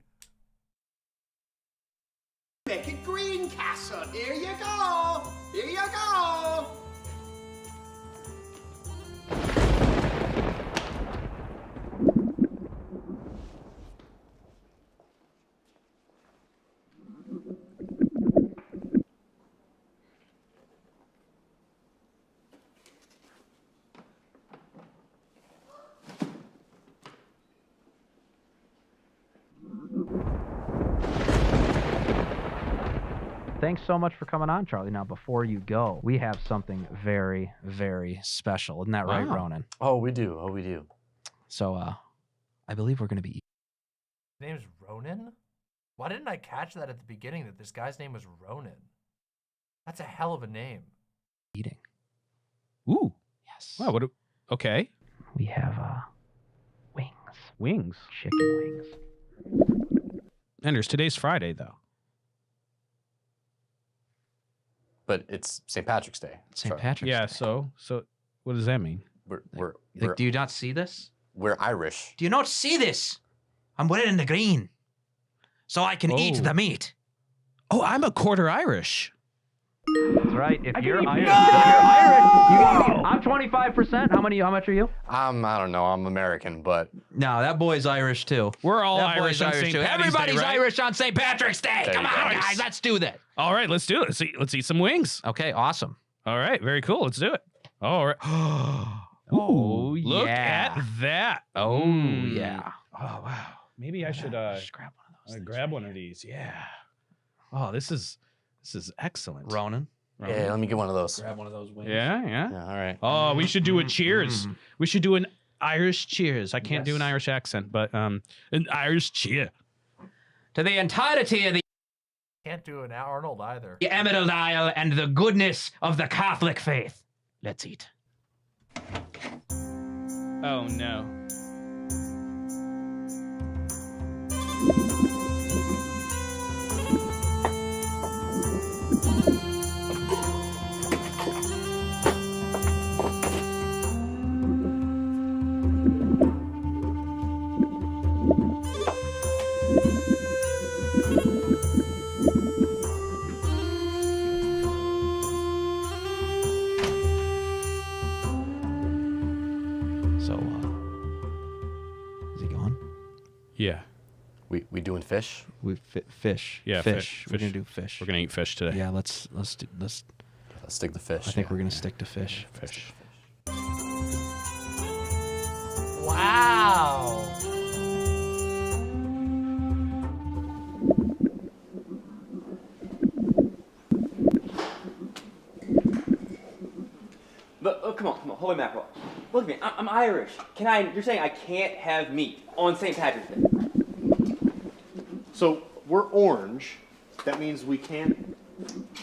Speaker 9: Make it Green Castle. Here you go. Here you go.
Speaker 8: Thanks so much for coming on, Charlie. Now, before you go, we have something very, very special. Isn't that right,
Speaker 4: Wow.
Speaker 8: Ronan?
Speaker 5: Oh, we do. Oh, we do.
Speaker 8: So, I believe we're going to be
Speaker 2: His name's Ronan? Why didn't I catch that at the beginning that this guy's name was Ronan? That's a hell of a name.
Speaker 8: eating.
Speaker 4: Ooh.
Speaker 8: Yes.
Speaker 4: Wow. Okay.
Speaker 8: We have, wings.
Speaker 3: Wings.
Speaker 8: Chicken wings.
Speaker 4: Anders, today's Friday, though.
Speaker 5: But it's St. Patrick's Day.
Speaker 8: St.
Speaker 5: Sorry.
Speaker 8: Patrick's
Speaker 4: Yeah.
Speaker 8: Day.
Speaker 4: So what does that mean?
Speaker 8: Like, do you not see this?
Speaker 5: We're Irish.
Speaker 10: Do you not see this? I'm wearing the green, so I can eat
Speaker 4: Oh.
Speaker 10: the meat.
Speaker 4: Oh, I'm a quarter Irish.
Speaker 8: That's right. If you're
Speaker 3: believe
Speaker 8: Irish,
Speaker 3: you.
Speaker 8: I'm 25%. How much are you?
Speaker 5: I don't know. I'm American, but
Speaker 10: No, that boy's Irish too.
Speaker 4: We're all
Speaker 10: That
Speaker 4: Irish
Speaker 10: boy's
Speaker 4: on
Speaker 10: Irish
Speaker 4: St.
Speaker 10: too.
Speaker 4: Patty's Day,
Speaker 10: Everybody's
Speaker 4: right?
Speaker 10: Irish on St. Patrick's Day.
Speaker 5: There
Speaker 10: Come
Speaker 5: you go.
Speaker 10: on, guys, let's do that.
Speaker 4: All right, let's do it. Let's eat some wings.
Speaker 10: Okay, awesome.
Speaker 4: All right, very cool. Let's do it. All right.
Speaker 10: Oh,
Speaker 4: Look
Speaker 10: yeah.
Speaker 4: at that.
Speaker 10: Oh,
Speaker 4: Mm.
Speaker 10: yeah.
Speaker 4: Oh, wow. Maybe I should
Speaker 10: Just grab one of those.
Speaker 4: grab one of these. Yeah. Oh, this is excellent.
Speaker 10: Ronan.
Speaker 5: yeah, let me get one of those.
Speaker 10: Grab one of those wings.
Speaker 4: Yeah, yeah.
Speaker 5: Yeah, all right.
Speaker 4: Oh, we should do a cheers. We should do an Irish cheers. I can't do an Irish accent, but an Irish cheer.
Speaker 10: To the entirety of the
Speaker 2: Can't do an Arnold either.
Speaker 10: Emerald Isle and the goodness of the Catholic faith. Let's eat.
Speaker 4: Oh no.
Speaker 10: So, is he gone?
Speaker 4: Yeah.
Speaker 5: We doing fish?
Speaker 10: We fish.
Speaker 4: Yeah,
Speaker 10: fish. We're
Speaker 4: fish.
Speaker 10: gonna do fish.
Speaker 4: We're gonna eat fish today.
Speaker 10: Yeah, let's.
Speaker 5: Let's stick the fish.
Speaker 10: I think we're gonna stick to fish.
Speaker 5: fish.
Speaker 2: Wow.
Speaker 6: But come on, holy mackerel. Look at me, I'm Irish. You're saying I can't have meat on St. Patrick's Day?
Speaker 7: So we're orange. That means we can't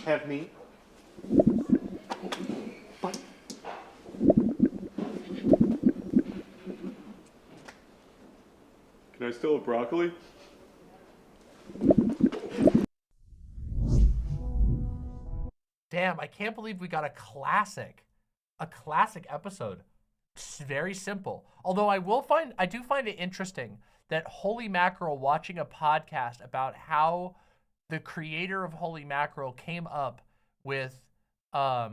Speaker 7: have meat. But can I still have broccoli?
Speaker 2: Damn, I can't believe we got a classic episode. It's very simple. Although I do find it interesting that Holy Mackerel watching a podcast about how the creator of Holy Mackerel came up with the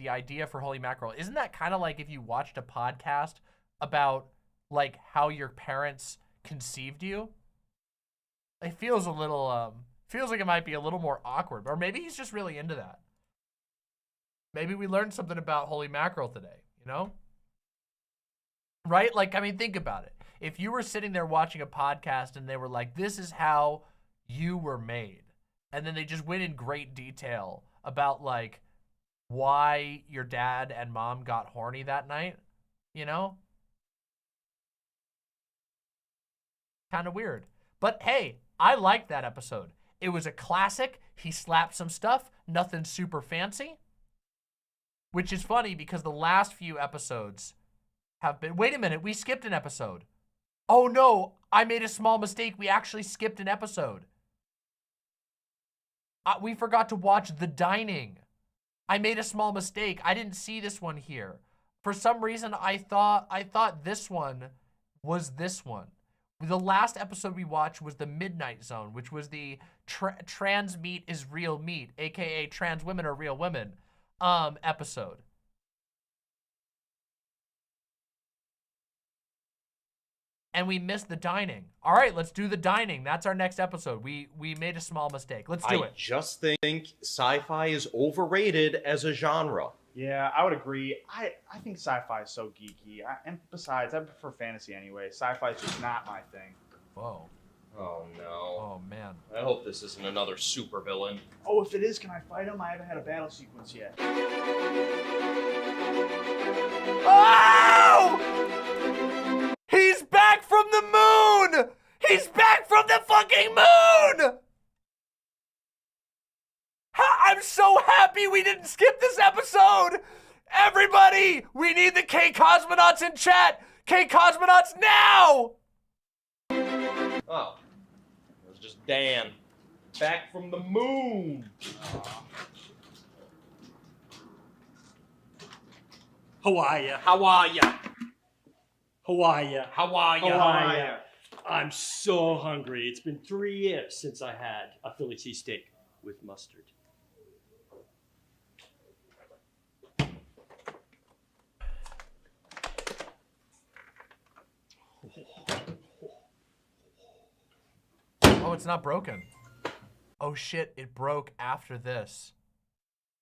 Speaker 2: idea for Holy Mackerel. Isn't that kind of like if you watched a podcast about like how your parents conceived you? It feels a little feels like it might be a little more awkward, or maybe he's just really into that. Maybe we learned something about Holy Mackerel today, you know? Right? Like, I mean, think about it. If you were sitting there watching a podcast and they were like, this is how you were made, and then they just went in great detail about, like, why your dad and mom got horny that night, you know? Kind of weird. But hey, I liked that episode. It was a classic. He slapped some stuff. Nothing super fancy. Which is funny because the last few episodes have been... Wait a minute, we skipped an episode. Oh no, I made a small mistake. We actually skipped an episode. We forgot to watch The Dining. I made a small mistake. I didn't see this one here. For some reason, I thought this one was this one. The last episode we watched was The Midnight Zone, which was the trans meat is real meat, aka trans women are real women episode. And we missed The Dining. All right, let's do The Dining. That's our next episode. We made a small mistake. Let's do it.
Speaker 11: I just think sci-fi is overrated as a genre.
Speaker 7: Yeah, I would agree. I think sci-fi is so geeky. And besides, I prefer fantasy anyway. Sci-fi is just not my thing.
Speaker 2: Whoa.
Speaker 11: Oh no.
Speaker 2: Oh man.
Speaker 11: I hope this isn't another supervillain.
Speaker 7: Oh, if it is, can I fight him? I haven't had a battle sequence yet.
Speaker 2: Oh! He's back from the moon! He's back from the fucking moon! I'm so happy we didn't skip this episode! Everybody, we need the KKosmonauts in chat! KKosmonauts now!
Speaker 11: Oh. It was just Dan. Back from the moon.
Speaker 12: How are ya?
Speaker 11: How are ya?
Speaker 12: How are ya?
Speaker 11: How are ya?
Speaker 12: How are ya? I'm so hungry. It's been 3 years since I had a Philly cheesesteak with mustard.
Speaker 2: it's not broken. Oh shit, it broke after this.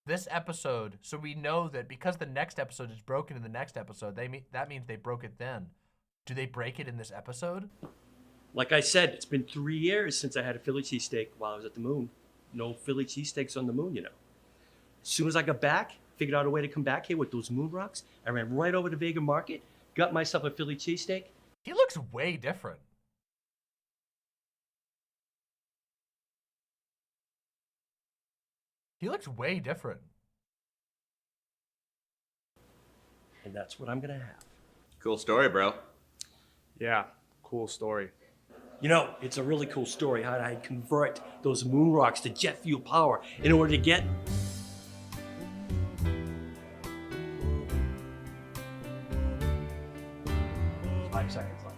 Speaker 2: This episode, so we know that because the next episode is broken in the next episode, that means they broke it then. Do they break it in this episode?
Speaker 13: Like I said, it's been 3 years since I had a Philly cheesesteak while I was at the moon. No Philly cheesesteaks on the moon, you know. As soon as I got back, figured out a way to come back here with those moon rocks, I ran right over to Vega Market, got myself a Philly cheesesteak.
Speaker 2: He looks way different. He looks way different.
Speaker 13: And that's what I'm gonna have.
Speaker 11: Cool story, bro.
Speaker 7: Yeah, cool story.
Speaker 13: You know, it's a really cool story how I convert those moon rocks to jet fuel power in order to get...
Speaker 7: Five seconds left.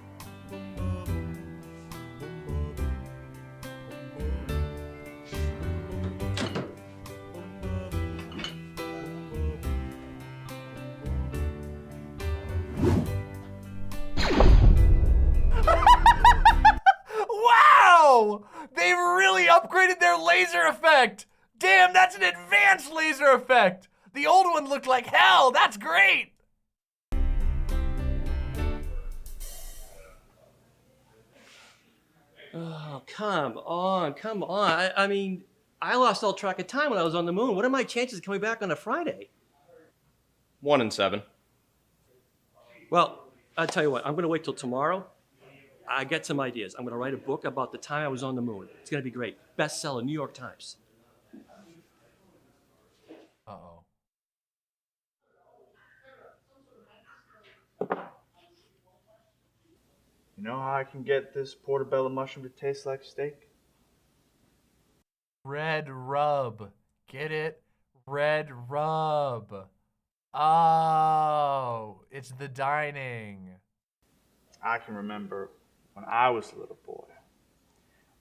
Speaker 2: Wow! They really upgraded their laser effect! Damn, that's an advanced laser effect! The old one looked like hell! That's great!
Speaker 13: Oh, come on, come on. I mean, I lost all track of time when I was on the moon. What are my chances of coming back on a Friday?
Speaker 11: 1 in 7.
Speaker 13: Well, I'll tell you what, I'm gonna wait till tomorrow. I get some ideas. I'm gonna write a book about the time I was on the moon. It's gonna be great. Bestseller, New York Times.
Speaker 2: Uh-oh.
Speaker 7: You know how I can get this portobello mushroom to taste like steak?
Speaker 2: Red rub. Get it? Red rub. Oh, it's the dining.
Speaker 7: I can remember when I was a little boy.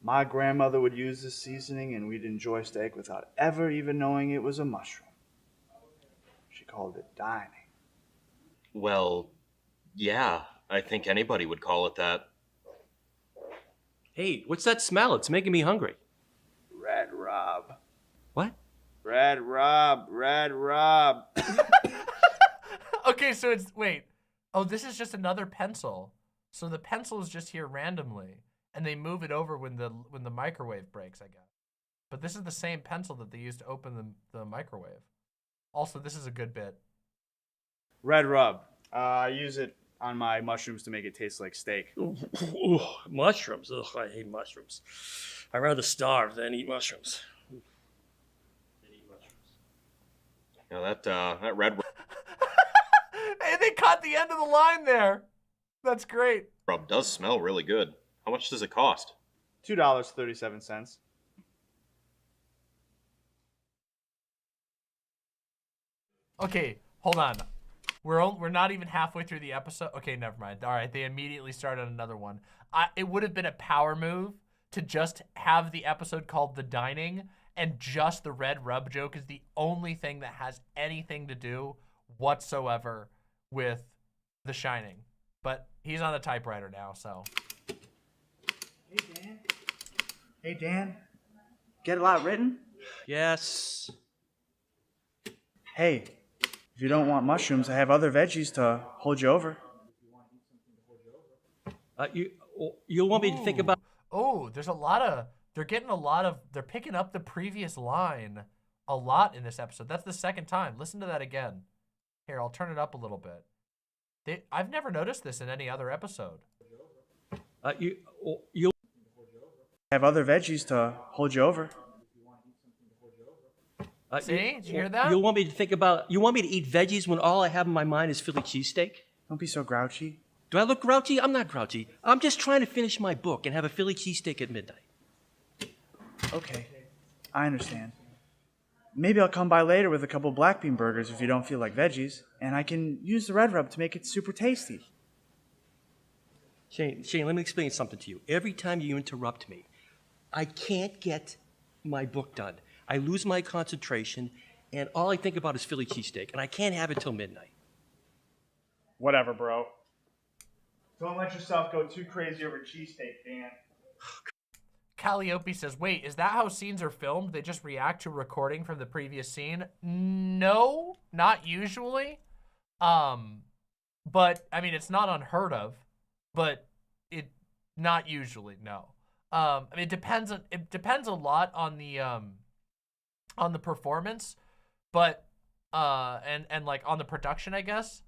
Speaker 7: My grandmother would use this seasoning and we'd enjoy steak without ever even knowing it was a mushroom. She called it dining.
Speaker 11: Well, yeah, I think anybody would call it that.
Speaker 13: Hey, what's that smell? It's making me hungry.
Speaker 7: Red rub.
Speaker 13: What?
Speaker 7: Red rub. Red rub.
Speaker 2: Okay, so it's, wait. Oh, this is just another pencil. So the pencil is just here randomly, and they move it over when the microwave breaks, I guess. But this is the same pencil that they used to open the microwave. Also, this is a good bit.
Speaker 7: Red rub. I use it on my mushrooms to make it taste like steak.
Speaker 13: Ooh, mushrooms. Ugh, I hate mushrooms. I'd rather starve than eat mushrooms.
Speaker 11: You know, that red
Speaker 2: Hey, they caught the end of the line there. That's great.
Speaker 11: rub does smell really good. How much does it cost?
Speaker 7: $2.37.
Speaker 2: Okay, hold on. We're not even halfway through the episode. Okay, never mind. All right, they immediately started another one. It would have been a power move to just have the episode called The Dining, and just the red rub joke is the only thing that has anything to do whatsoever with The Shining. But he's on the typewriter now, so.
Speaker 7: Hey, Dan. Hey, Dan. Get a lot written?
Speaker 13: Yes.
Speaker 7: Hey, if you don't want mushrooms, I have other veggies to hold you over.
Speaker 13: You want me to think about...
Speaker 2: Oh, there's a lot of... They're picking up the previous line a lot in this episode. That's the second time. Listen to that again. Here, I'll turn it up a little bit. I've never noticed this in any other episode.
Speaker 13: You
Speaker 7: have other veggies to hold you over.
Speaker 2: See? Did you hear that?
Speaker 13: You want me to think about... You want me to eat veggies when all I have in my mind is Philly cheesesteak?
Speaker 7: Don't be so grouchy.
Speaker 13: Do I look grouchy? I'm not grouchy. I'm just trying to finish my book and have a Philly cheesesteak at midnight.
Speaker 7: Okay, I understand. Maybe I'll come by later with a couple black bean burgers if you don't feel like veggies, and I can use the red rub to make it super tasty.
Speaker 13: Shane, let me explain something to you. Every time you interrupt me, I can't get my book done. I lose my concentration, and all I think about is Philly cheesesteak, and I can't have it till midnight.
Speaker 7: Whatever, bro. Don't let yourself go too crazy over cheesesteak, Dan.
Speaker 2: Calliope says, wait, is that how scenes are filmed? They just react to recording from the previous scene? No, not usually. But I mean, it's not unheard of, but not usually, no. I mean, it depends a lot on the performance, but and like on the production, I guess.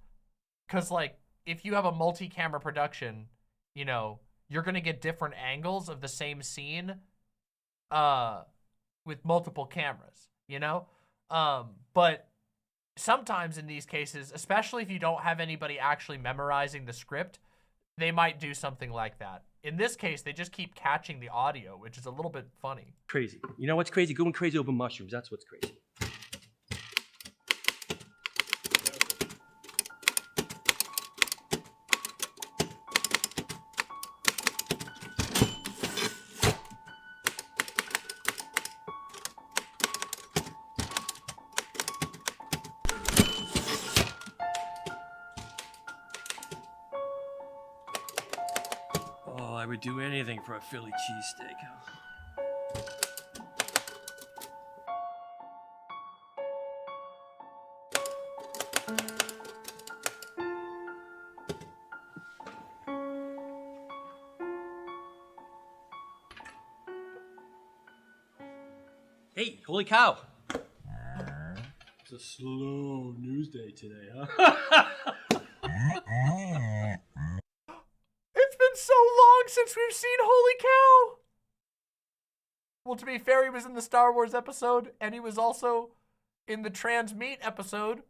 Speaker 2: Cause like if you have a multi-camera production, you know, you're gonna get different angles of the same scene with multiple cameras, you know? But sometimes in these cases, especially if you don't have anybody actually memorizing the script, they might do something like that. In this case, they just keep catching the audio, which is a little bit funny.
Speaker 13: Crazy. You know what's crazy? Going crazy over mushrooms. That's what's crazy. Oh, I would do anything for a Philly cheesesteak. Hey, holy cow! It's a slow news day today, huh?
Speaker 2: It's been so long since we've seen Holy Cow! Well, to be fair, he was in the Star Wars episode, and he was also in the Trans Meat episode,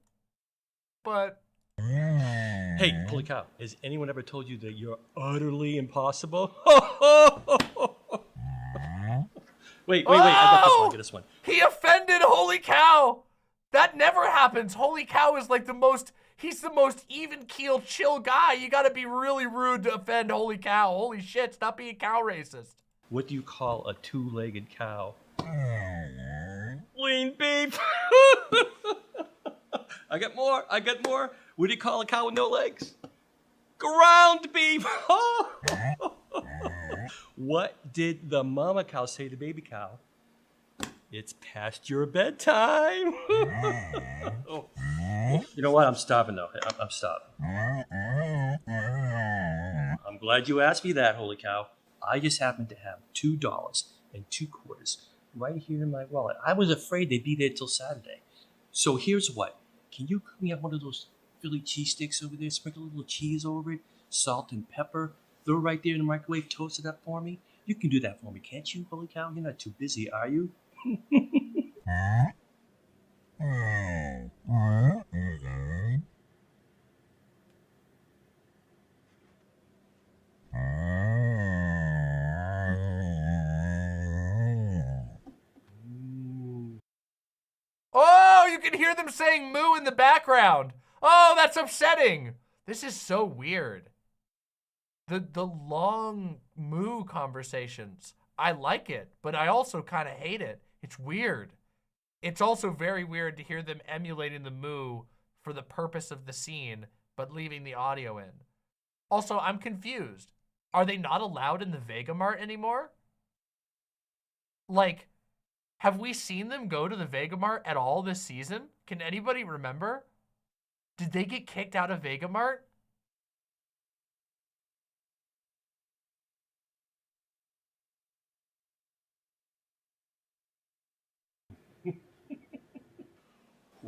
Speaker 2: but...
Speaker 13: Hey, holy cow, has anyone ever told you that you're utterly impossible? Wait, I got this one.
Speaker 2: He offended Holy Cow! That never happens. Holy Cow is like he's the most even-keeled, chill guy. You gotta be really rude to offend Holy Cow. Holy shit, stop being cow racist.
Speaker 13: What do you call a two-legged cow? Lean beef. I got more. What do you call a cow with no legs? Ground beef. What did the mama cow say to baby cow? It's past your bedtime. Oh. You know what? I'm stopping though. I'm stopping. I'm glad you asked me that, holy cow. I just happened to have $2.02 right here in my wallet. I was afraid they'd be there till Saturday. So here's what. Can you cook me up one of those Philly cheesesteaks over there? Sprinkle a little cheese over it, salt and pepper. Throw it right there in the microwave, toast it up for me. You can do that for me, can't you, holy cow? You're not too busy, are you?
Speaker 2: Oh, you can hear them saying moo in the background. Oh, that's upsetting. This is so weird. The long moo conversations. I like it, but I also kind of hate it. It's weird. It's also very weird to hear them emulating the moo for the purpose of the scene, but leaving the audio in. Also, I'm confused. Are they not allowed in the Vegamart anymore? Like, have we seen them go to the Vegamart at all this season? Can anybody remember? Did they get kicked out of Vegamart?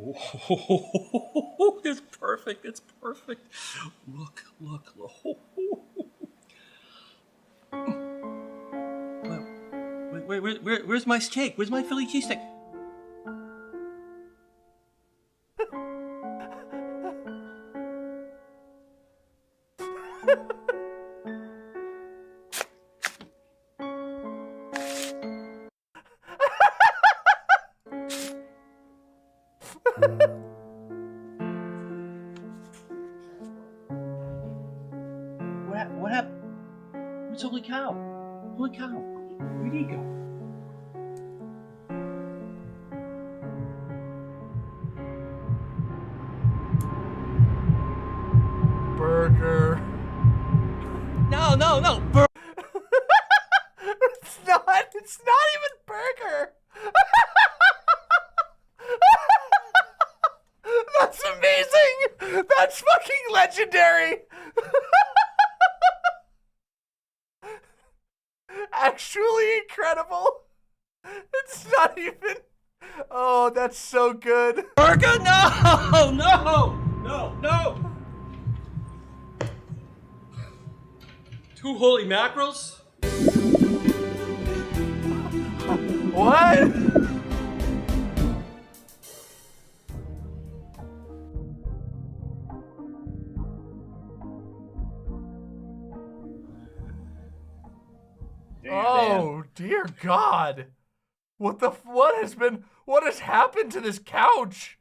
Speaker 13: Oh, it's perfect. It's perfect. Look. Where's my steak? Where's my Philly cheesesteak? What happened? Where's Holy Cow? Holy Cow, where'd he go?
Speaker 2: Burger.
Speaker 13: No.
Speaker 2: It's not. That's fucking legendary. Actually incredible. It's not even. Oh, that's so good.
Speaker 13: Burger? No! No! 2 holy mackerels?
Speaker 2: What? Oh, dear God. What has happened to this couch?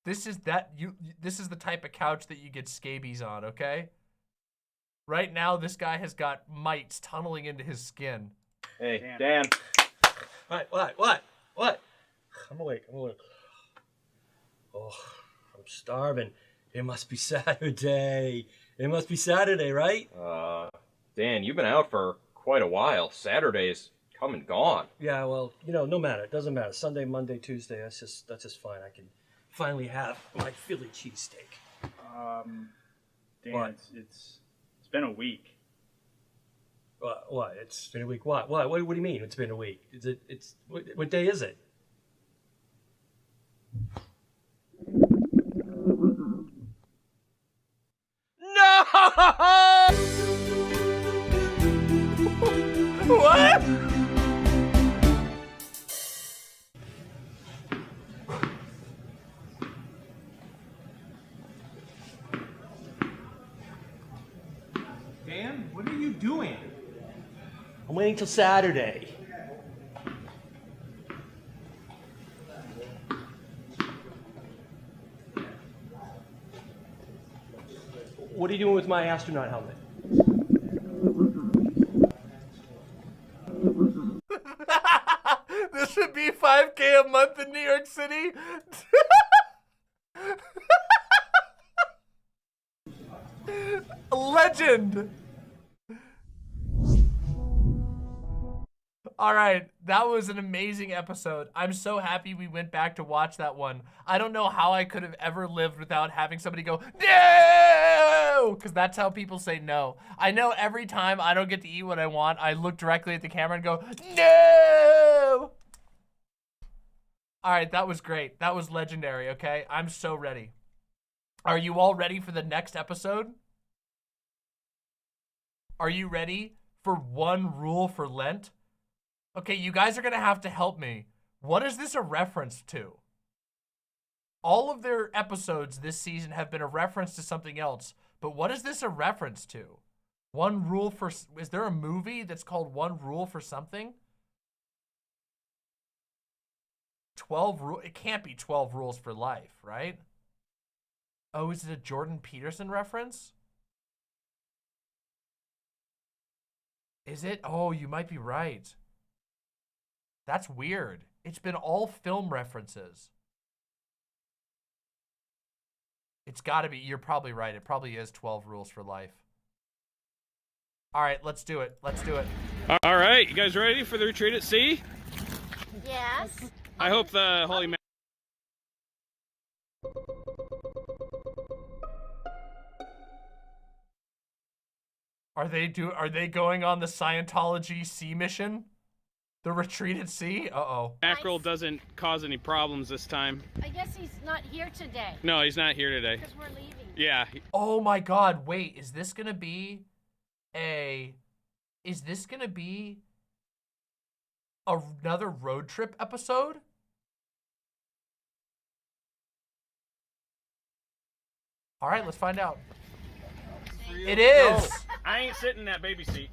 Speaker 2: This is the type of couch that you get scabies on, okay? Right now, this guy has got mites tunneling into his skin.
Speaker 11: Hey, Dan.
Speaker 13: What? I'm awake. Oh, I'm starving. It must be Saturday. Right?
Speaker 11: Dan, you've been out for quite a while. Saturday's come and gone.
Speaker 13: Yeah, well, no matter. It doesn't matter. Sunday, Monday, Tuesday, that's just fine. I can finally have my Philly cheesesteak.
Speaker 14: Dan,
Speaker 13: What?
Speaker 14: it's been a week.
Speaker 13: What? It's been a week. What do you mean it's been a week? What day is it? No!
Speaker 2: What?
Speaker 14: Dan, what are you doing?
Speaker 13: I'm waiting till Saturday. What are you doing with my astronaut helmet?
Speaker 2: This should be $5K a month in New York City. Legend. All right, that was an amazing episode. I'm so happy we went back to watch that one. I don't know how I could have ever lived without having somebody go, no, because that's how people say no. I know every time I don't get to eat what I want, I look directly at the camera and go, no. All right, that was great. That was legendary, okay? I'm so ready. Are you all ready for the next episode? Are you ready for one rule for Lent? Okay, you guys are going to have to help me. What is this a reference to? All of their episodes this season have been a reference to something else, but what is this a reference to? One rule for... Is there a movie that's called One Rule for something? 12 rules... It can't be 12 Rules for Life, right? Oh, is it a Jordan Peterson reference? Is it? Oh, you might be right. That's weird. It's been all film references. It's got to be. You're probably right. It probably is 12 Rules for Life. All right, let's do it. Let's do it.
Speaker 3: All right, you guys ready for the retreat at sea?
Speaker 15: Yes.
Speaker 3: I hope the Holy Man.
Speaker 2: Are they going on the Scientology sea mission? The retreat at sea? Uh-oh.
Speaker 3: Mackerel doesn't cause any problems this time.
Speaker 15: I guess he's not here today.
Speaker 3: No, he's not here today.
Speaker 15: Because we're leaving.
Speaker 3: Yeah.
Speaker 2: Oh my God, wait, is this gonna be another road trip episode? All right, let's find out. It is.
Speaker 3: No, I ain't sitting in that baby seat.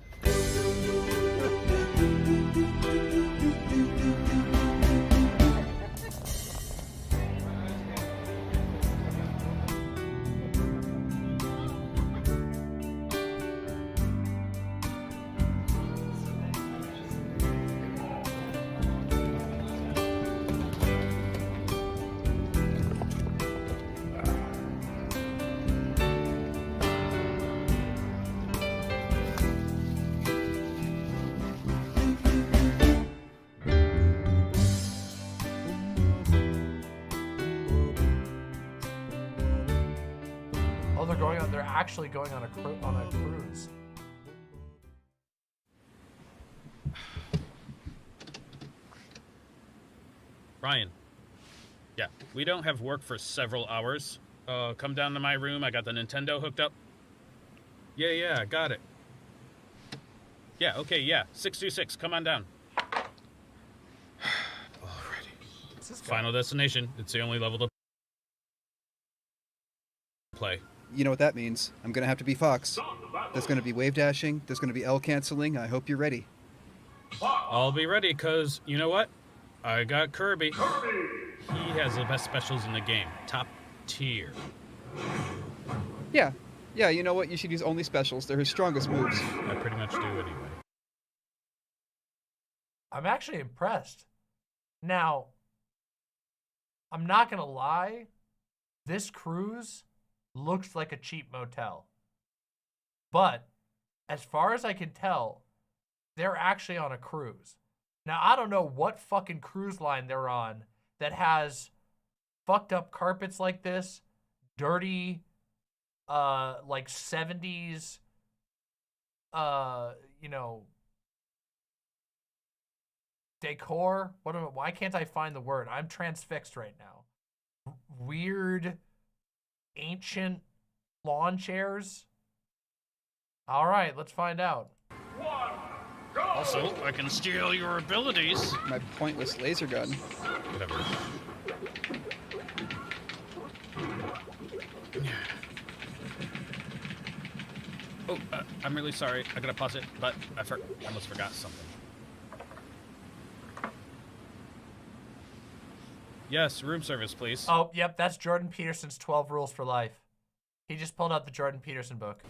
Speaker 2: actually going on a cruise.
Speaker 4: Ryan. Yeah, we don't have work for several hours. Come down to my room. I got the Nintendo hooked up. Yeah, got it. Yeah, okay, yeah. 626, come on down. Alrighty. Final destination. It's the only level to play.
Speaker 16: You know what that means. I'm going to have to be Fox. There's going to be wave dashing. There's going to be L canceling. I hope you're ready.
Speaker 4: I'll be ready, because you know what? I got Kirby. He has the best specials in the game. Top tier.
Speaker 16: Yeah, you know what? You should use only specials. They're his strongest moves.
Speaker 4: I pretty much do anyway.
Speaker 2: I'm actually impressed. Now, I'm not going to lie. This cruise looks like a cheap motel. But as far as I can tell, they're actually on a cruise. Now, I don't know what fucking cruise line they're on that has fucked up carpets like this, dirty, like 70s, decor. Why can't I find the word? I'm transfixed right now. Weird, ancient lawn chairs. All right, let's find out.
Speaker 4: Also, I can steal your abilities.
Speaker 16: My pointless laser gun.
Speaker 4: Whatever. Oh, I'm really sorry. I gotta pause it, but I almost forgot something. Yes, room service, please.
Speaker 2: Oh, yep, that's Jordan Peterson's 12 Rules for Life. He just pulled out the Jordan Peterson book.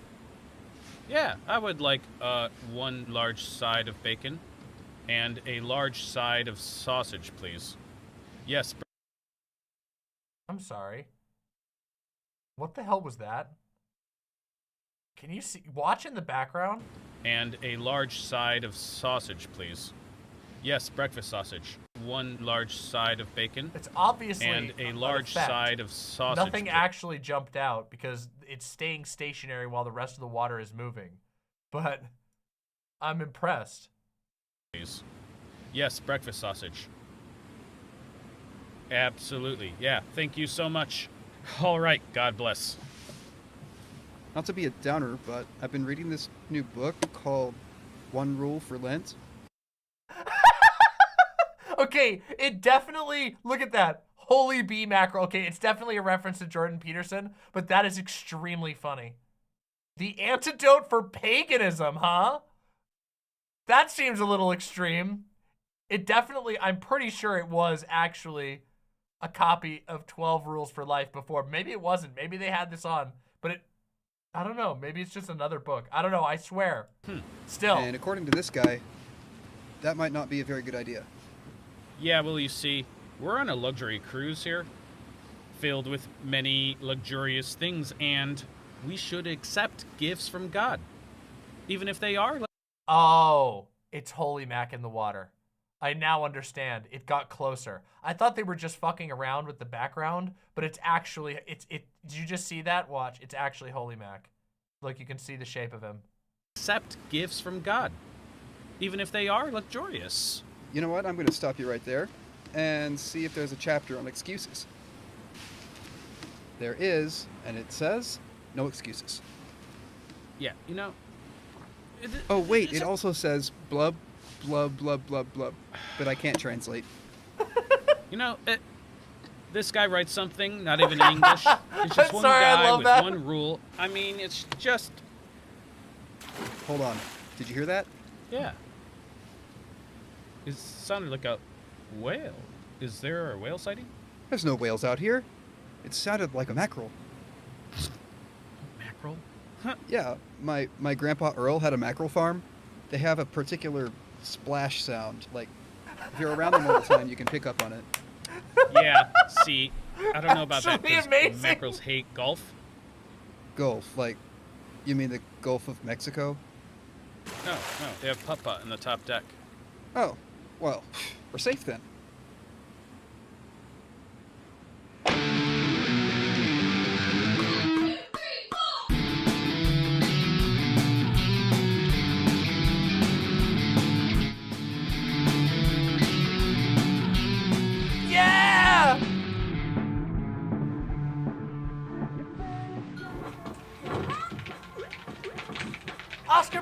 Speaker 4: Yeah, I would like one large side of bacon and a large side of sausage, please. Yes.
Speaker 2: I'm sorry. What the hell was that? Can you see? Watch in the background.
Speaker 4: And a large side of sausage, please. Yes, breakfast sausage. One large side of bacon.
Speaker 2: It's obviously
Speaker 4: and a large side of sausage.
Speaker 2: Nothing actually jumped out because it's staying stationary while the rest of the water is moving. But I'm impressed.
Speaker 4: Please. Yes, breakfast sausage. Absolutely. Yeah, thank you so much. All right, God bless.
Speaker 16: Not to be a downer, but I've been reading this new book called One Rule for Lent.
Speaker 2: Okay, it definitely, look at that. Holy bee mackerel. Okay, it's definitely a reference to Jordan Peterson, but that is extremely funny. The antidote for paganism, huh? That seems a little extreme. It definitely, I'm pretty sure it was actually a copy of 12 Rules for Life before. Maybe it wasn't. Maybe they had this on, but I don't know. Maybe it's just another book. I don't know. I swear. Still.
Speaker 16: And according to this guy, that might not be a very good idea.
Speaker 4: Yeah, well, you see, we're on a luxury cruise here, filled with many luxurious things, and we should accept gifts from God, even if they are.
Speaker 2: Oh, it's Holy Mack in the water. I now understand. It got closer. I thought they were just fucking around with the background, but it's actually, did you just see that? Watch, it's actually Holy Mack. Look, you can see the shape of him.
Speaker 4: Accept gifts from God, even if they are luxurious.
Speaker 16: You know what? I'm going to stop you right there and see if there's a chapter on excuses. There is, and it says, no excuses.
Speaker 4: Yeah, you know...
Speaker 16: Oh, wait, it also says blub, blub, blub, blub, blub, but I can't translate.
Speaker 4: You know, this guy writes something, not even in English. It's just one guy with one rule. I mean, it's just...
Speaker 16: Hold on. Did you hear that?
Speaker 4: Yeah. It sounded like a whale. Is there a whale sighting?
Speaker 16: There's no whales out here. It sounded like a mackerel.
Speaker 4: Mackerel?
Speaker 16: Huh. Yeah, my grandpa Earl had a mackerel farm. They have a particular splash sound. Like, if you're around them all the time, you can pick up on it.
Speaker 4: Yeah, see, I don't know about that,
Speaker 2: Actually
Speaker 4: 'cause
Speaker 2: amazing.
Speaker 4: mackerels hate golf.
Speaker 16: Gulf, like, you mean the Gulf of Mexico?
Speaker 4: No, they have putt-putt in the top deck.
Speaker 16: Oh, well, we're safe then.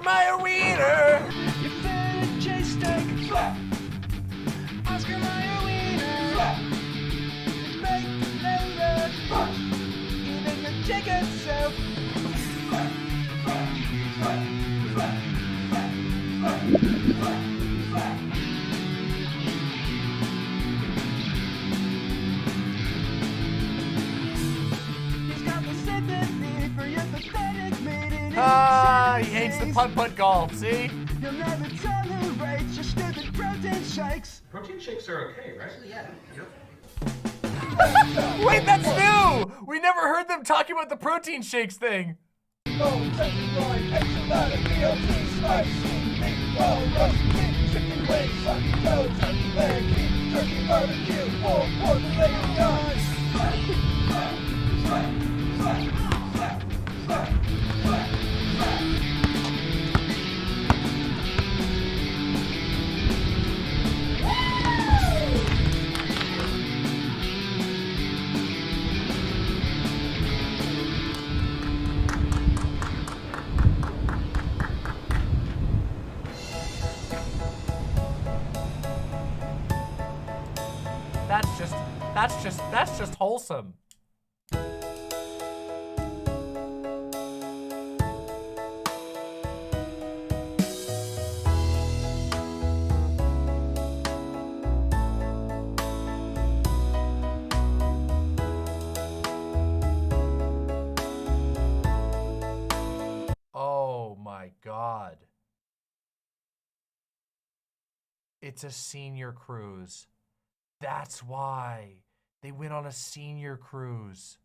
Speaker 2: my wiener.
Speaker 1: Your favorite cheesesteak. Oscar Mayer wiener. Bacon flavor. Even your chicken soup. He's got the sympathy for your pathetic meeting.
Speaker 2: Ah, he hates the putt-putt golf, see?
Speaker 1: You'll never tolerate your stupid protein shakes.
Speaker 10: Protein shakes are okay, right? Yeah.
Speaker 2: Wait, that's new! We never heard them talking about the protein shakes thing. That's just wholesome. Oh my God. It's a senior cruise. That's why. They went on a senior cruise.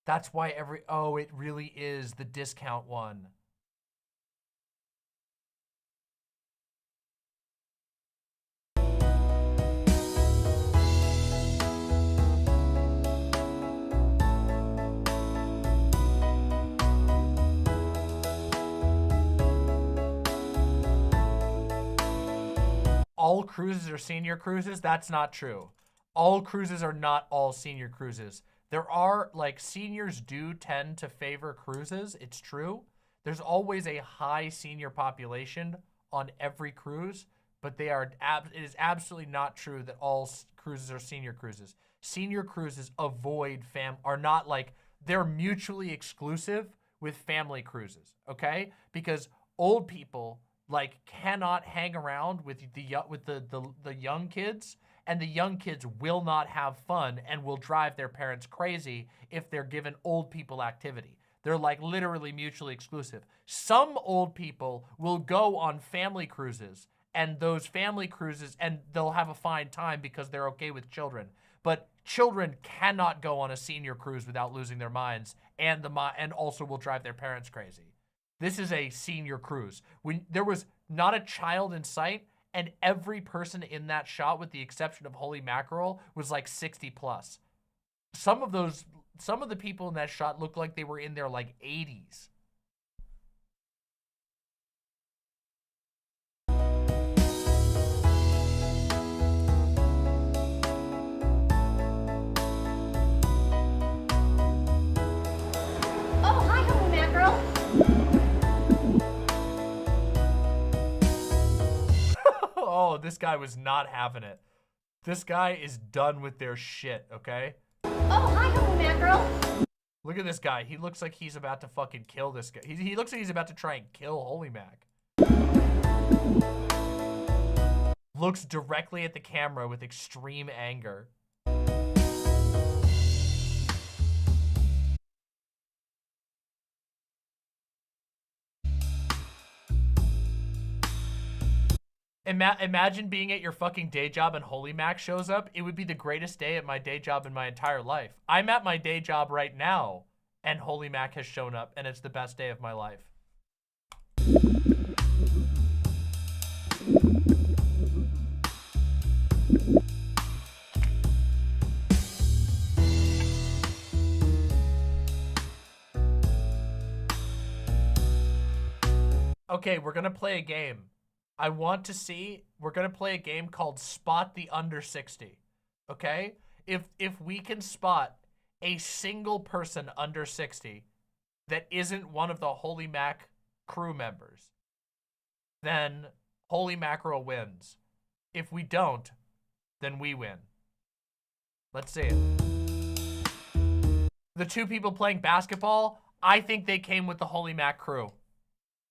Speaker 2: That's why oh, it really is the discount one. All cruises are senior cruises? That's not true. All cruises are not all senior cruises. There are, like, seniors do tend to favor cruises. It's true. There's always a high senior population on every cruise, but it is absolutely not true that all cruises are senior cruises. Senior cruises are not like, they're mutually exclusive with family cruises, okay? Because old people like cannot hang around with the young kids, and the young kids will not have fun and will drive their parents crazy if they're given old people activity. They're like literally mutually exclusive. Some old people will go on family cruises, and those family cruises, and they'll have a fine time because they're okay with children. But children cannot go on a senior cruise without losing their minds, and also will drive their parents crazy. This is a senior cruise. When there was not a child in sight, and every person in that shot, with the exception of Holy Mackerel, was like 60 plus. Some of the people in that shot looked like they were in their like 80s.
Speaker 15: Oh, hi, Holy Mackerel.
Speaker 2: Oh, this guy was not having it. This guy is done with their shit, okay?
Speaker 15: Oh, hi, Holy Mackerel.
Speaker 2: Look at this guy. He looks like he's about to fucking kill this guy. He looks like he's about to try and kill Holy Mac. Looks directly at the camera with extreme anger. Imagine being at your fucking day job and Holy Mac shows up. It would be the greatest day at my day job in my entire life. I'm at my day job right now, and Holy Mac has shown up, and it's the best day of my life. Okay, we're gonna play a game. We're gonna play a game called Spot the Under 60, okay? If we can spot a single person under 60, that isn't one of the Holy Mack crew members, then Holy Mackerel wins. If we don't, then we win. Let's see it. The two people playing basketball, I think they came with the Holy Mack crew.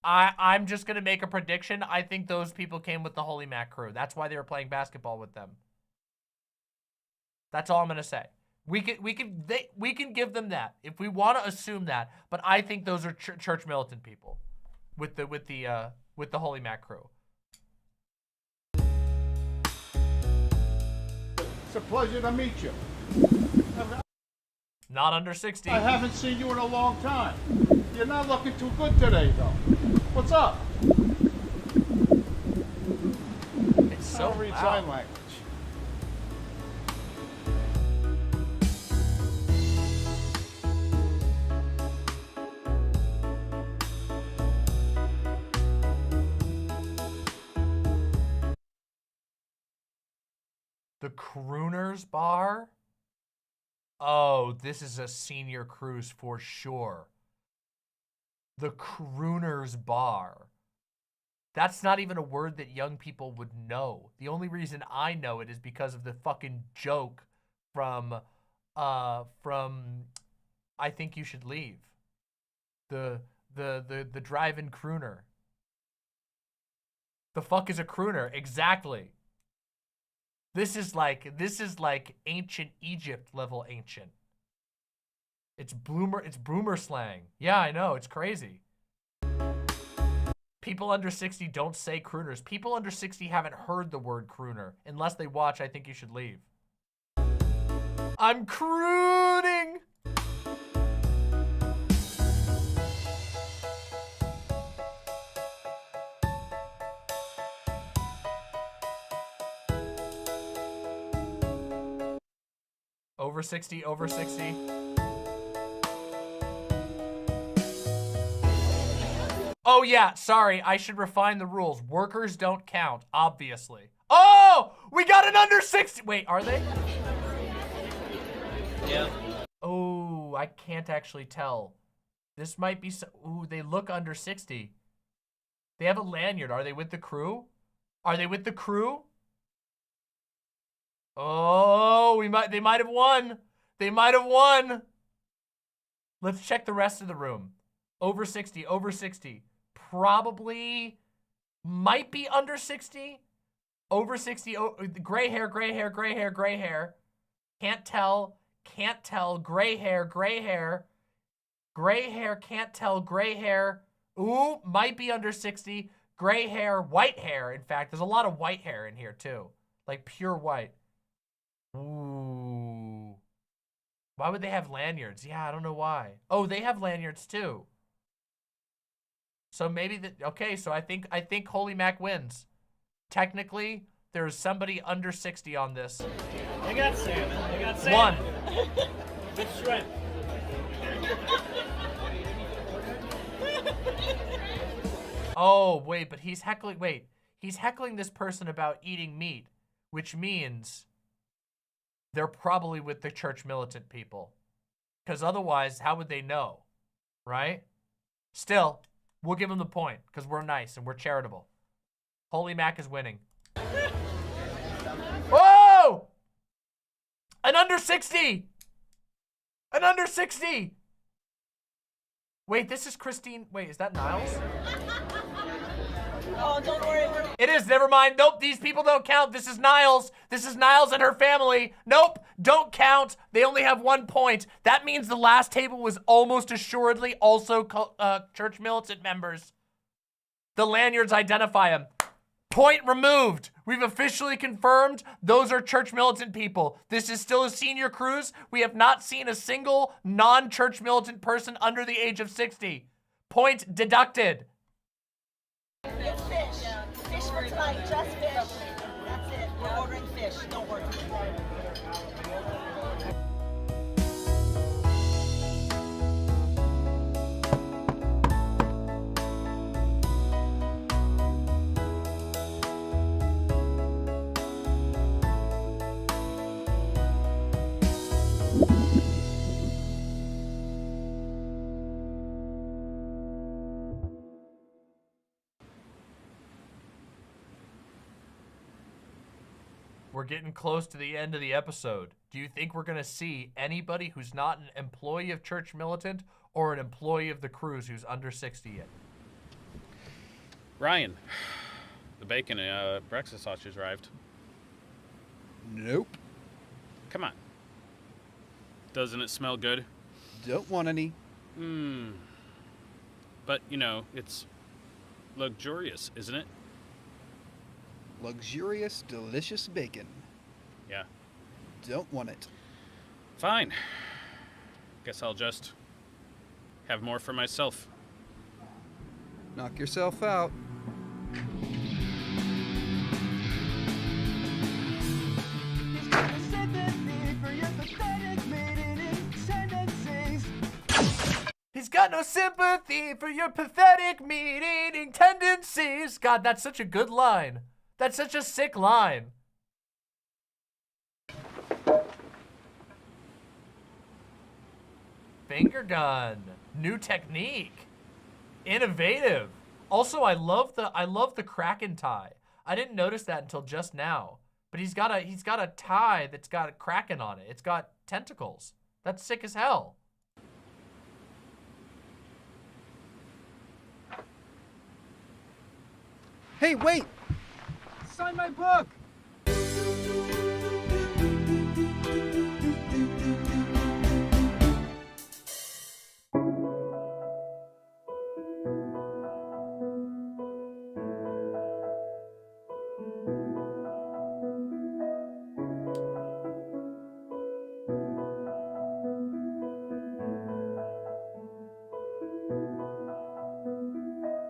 Speaker 2: I'm just going to make a prediction. I think those people came with the Holy Mack crew. That's why they were playing basketball with them. That's all I'm going to say. We can give them that if we want to assume that, but I think those are church militant people with the Holy Mack crew.
Speaker 17: It's a pleasure to meet you.
Speaker 2: Not under 60.
Speaker 17: I haven't seen you in a long time. You're not looking too good today, though. What's up?
Speaker 2: It's so
Speaker 17: I don't read
Speaker 2: loud.
Speaker 17: sign language.
Speaker 2: The Crooners Bar? Oh, this is a senior cruise for sure. The Crooners Bar. That's not even a word that young people would know. The only reason I know it is because of the fucking joke from I Think You Should Leave. The drive-in crooner. The fuck is a crooner? Exactly. This is like ancient Egypt level ancient. It's boomer slang. Yeah, I know, it's crazy. People under 60 don't say crooners. People under 60 haven't heard the word crooner unless they watch I Think You Should Leave. I'm crooning! Over 60, over 60. Oh yeah, sorry, I should refine the rules. Workers don't count, obviously. Oh, we got an under 60. Wait, are they?
Speaker 11: Yeah.
Speaker 2: Oh, I can't actually tell. This might be so, ooh, they look under 60. They have a lanyard. Are they with the crew? Are they with the crew? Oh, they might have won. They might have won. Let's check the rest of the room. Over 60, over 60. Probably might be under 60. Over 60, oh, gray hair, gray hair, gray hair, gray hair. Can't tell, can't tell. Gray hair, gray hair. Gray hair, can't tell. Gray hair. Ooh, might be under 60. Gray hair, white hair. In fact, there's a lot of white hair in here too. Like pure white. Ooh. Why would they have lanyards? Yeah, I don't know why. Oh, they have lanyards too. So maybe okay, so I think Holy Mack wins. Technically, there's somebody under 60 on this.
Speaker 12: They got salmon. They got salmon.
Speaker 2: One.
Speaker 12: With shrimp.
Speaker 2: Oh, wait, but he's heckling this person about eating meat, which means they're probably with the church militant people. Because otherwise, how would they know? Right? Still, we'll give them the point because we're nice and we're charitable. Holy Mack is winning. Whoa! An under 60! An under 60! Wait, this is Christine. Wait, is that Niles?
Speaker 18: Oh, don't worry.
Speaker 2: It is, never mind. Nope, these people don't count. This is Niles. This is Niles and her family. Nope, don't count. They only have 1 point. That means the last table was almost assuredly also church militant members. The lanyards identify them. Point removed. We've officially confirmed those are church militant people. This is still a senior cruise. We have not seen a single non-church militant person under the age of 60. Point deducted.
Speaker 18: It's fish. Fish for tonight, just fish. That's it. We're ordering fish. Don't worry.
Speaker 2: We're getting close to the end of the episode. Do you think we're gonna see anybody who's not an employee of Church Militant or an employee of the cruise who's under 60 yet?
Speaker 4: Ryan, the bacon and breakfast sausage arrived.
Speaker 16: Nope.
Speaker 4: Come on. Doesn't it smell good?
Speaker 16: Don't want any.
Speaker 4: But, you know, it's luxurious, isn't it?
Speaker 16: Luxurious, delicious bacon.
Speaker 4: Yeah.
Speaker 16: Don't want it.
Speaker 4: Fine. Guess I'll just have more for myself.
Speaker 16: Knock yourself out.
Speaker 2: He's got no sympathy for your pathetic meat-eating tendencies. God, that's such a good line. That's such a sick line. Finger gun. New technique. Innovative. Also, I love the Kraken tie. I didn't notice that until just now. But he's got a tie that's got a Kraken on it. It's got tentacles. That's sick as hell.
Speaker 16: Hey, wait!
Speaker 14: Sign my book!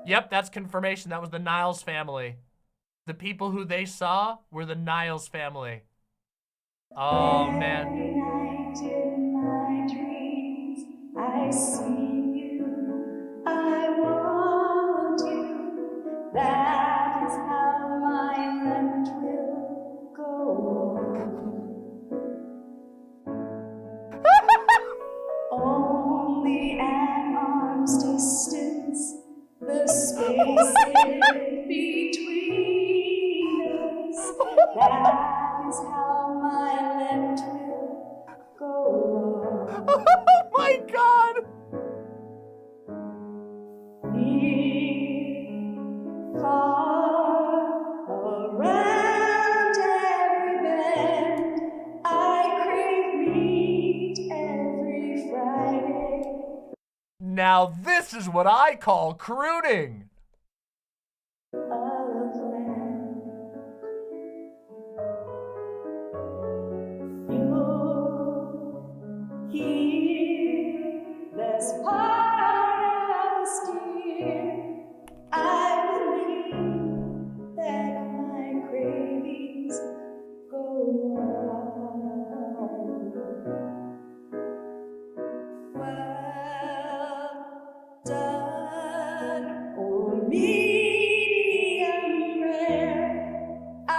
Speaker 2: Yep, that's confirmation. That was the Niles family. The people who they saw were the Niles family. Oh, man.
Speaker 1: I see you, I want you. That is how my Lent will go. Only an arm's distance, the space in between us. That is how my Lent will go.
Speaker 2: Oh my God!
Speaker 1: Near, far, around every bend, I crave meat every Friday.
Speaker 2: Now this is what I call crooning.
Speaker 1: There's part of a steer. I believe that my cravings go on. Well done, oh medium rare. I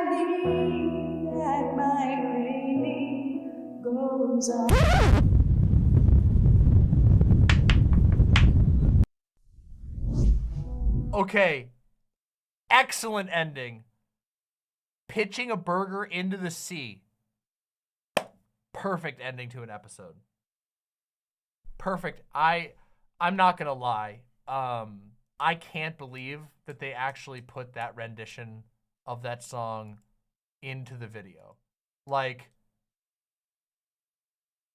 Speaker 1: believe that my craving goes on.
Speaker 2: Okay, excellent ending. Pitching a burger into the sea. Perfect ending to an episode. Perfect. I'm not gonna lie. I can't believe that they actually put that rendition of that song into the video. Like,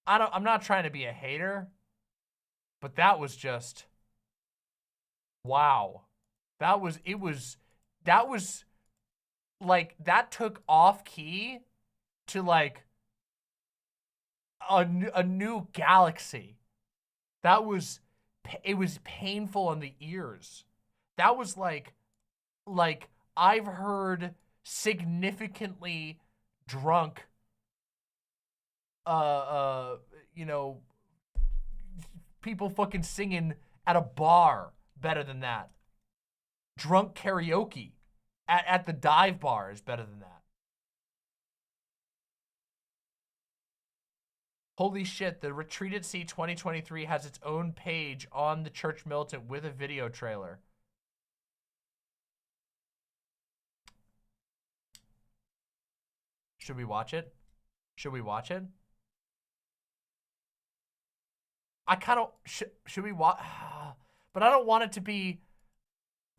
Speaker 2: I'm not trying to be a hater, but that was just, wow. That was like, that took off key to like a new galaxy. It was painful on the ears. That was like I've heard significantly drunk, you know, people fucking singing at a bar better than that. Drunk karaoke at the dive bar is better than that. Holy shit, the Retreat at Sea 2023 has its own page on the Church Militant with a video trailer. Should we watch it? Should we watch it? I kind of should we watch? But I don't want it to be.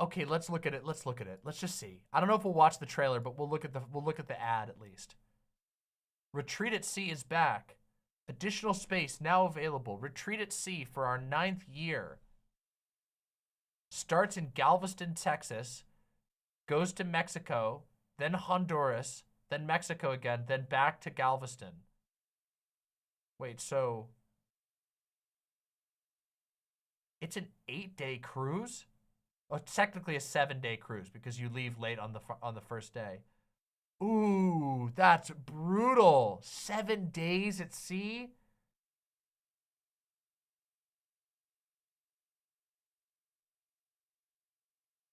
Speaker 2: Okay, let's look at it. Let's look at it. Let's just see. I don't know if we'll watch the trailer, but we'll look at the ad at least. Retreat at Sea is back. Additional space now available. Retreat at Sea for our 9th year. Starts in Galveston, Texas. Goes to Mexico, then Honduras, then Mexico again, then back to Galveston. Wait, so it's an 8-day cruise? Oh, it's technically a 7-day cruise because you leave late on the first day. Ooh, that's brutal. 7 days at sea?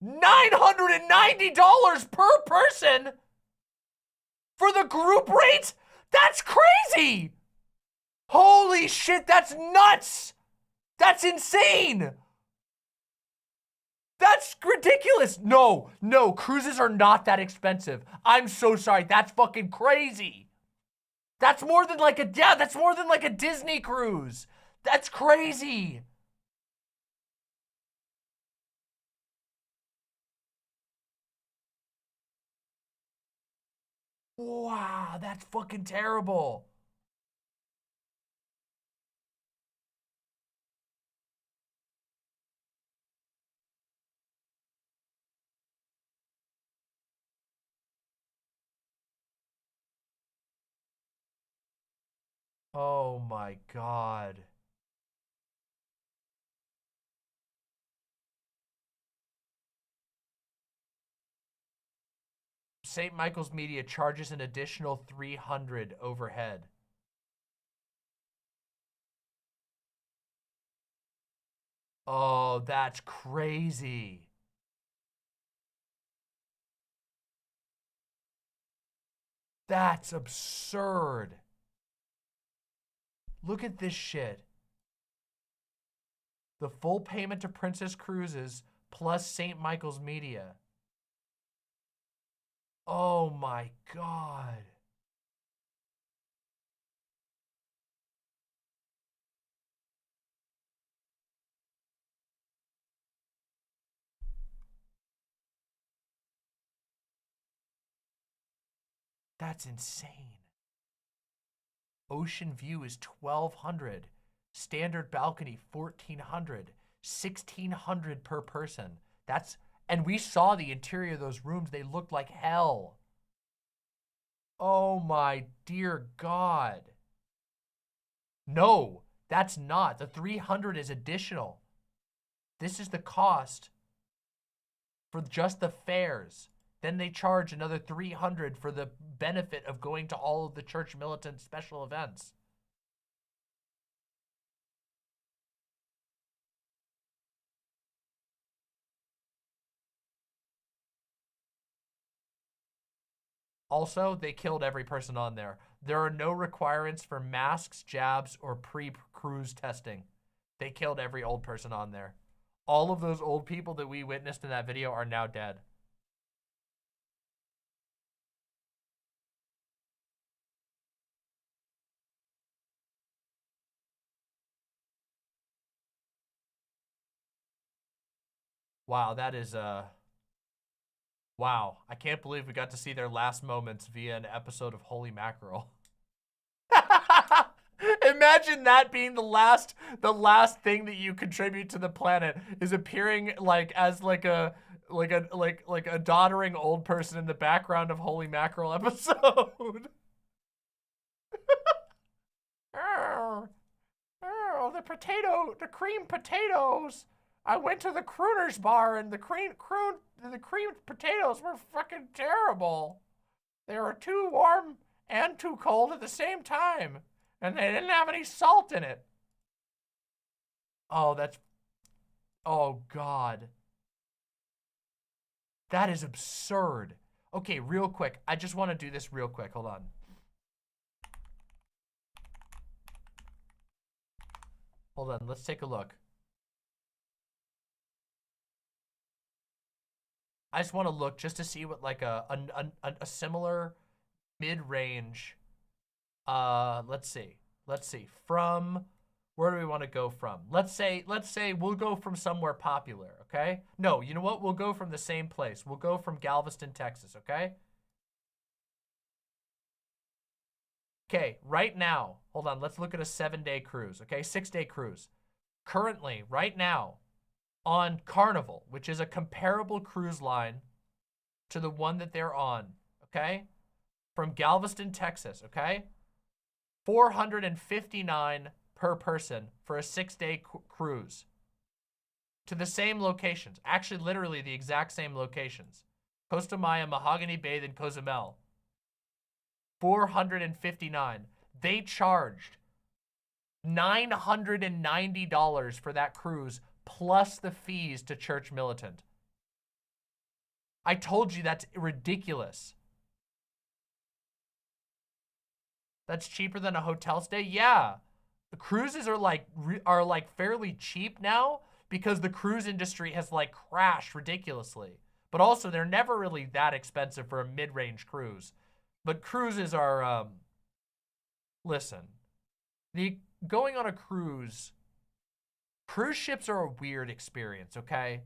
Speaker 2: $990 per person for the group rate? That's crazy! Holy shit, that's nuts! That's insane! That's ridiculous. No, cruises are not that expensive. I'm so sorry. That's fucking crazy. That's more than like that's more than like a Disney cruise. That's crazy. Wow, that's fucking terrible. Oh my God. St. Michael's Media charges an additional $300 overhead. Oh, that's crazy. That's absurd. Look at this shit. The full payment to Princess Cruises plus St. Michael's Media. Oh my God. That's insane. Ocean view is $1,200. Standard balcony, $1,400. $1,600 per person. And we saw the interior of those rooms. They looked like hell. Oh my dear God. No, that's not. The $300 is additional. This is the cost for just the fares. Then they charge another $300 for the benefit of going to all of the church militant special events. Also, they killed every person on there. There are no requirements for masks, jabs, or pre-cruise testing. They killed every old person on there. All of those old people that we witnessed in that video are now dead. Wow, that is, wow. I can't believe we got to see their last moments via an episode of Holy Mackerel. Imagine that being the last thing that you contribute to the planet is appearing like as like a doddering old person in the background of Holy Mackerel episode. Oh, the cream potatoes. I went to the crooner's bar and the creamed potatoes were fucking terrible. They were too warm and too cold at the same time. And they didn't have any salt in it. Oh, oh God. That is absurd. Okay, real quick. I just want to do this real quick. Hold on. Hold on, let's take a look. I just want to look just to see what like a similar mid-range, let's see. From, where do we want to go from? Let's say we'll go from somewhere popular, okay? No, you know what? We'll go from the same place. We'll go from Galveston, Texas, okay? Okay, right now, hold on, let's look at a 7-day cruise, okay? 6-day cruise. Currently, right now, on Carnival, which is a comparable cruise line to the one that they're on, okay? From Galveston, Texas, okay? $459 per person for a 6-day cruise to the same locations. Actually, literally the exact same locations. Costa Maya, Mahogany Bay, and Cozumel. $459. They charged $990 for that cruise plus the fees to Church Militant. I told you that's ridiculous. That's cheaper than a hotel stay? Yeah. The cruises are like fairly cheap now because the cruise industry has like crashed ridiculously. But also they're never really that expensive for a mid-range cruise. But cruises are listen. Going on a cruise ships are a weird experience, okay?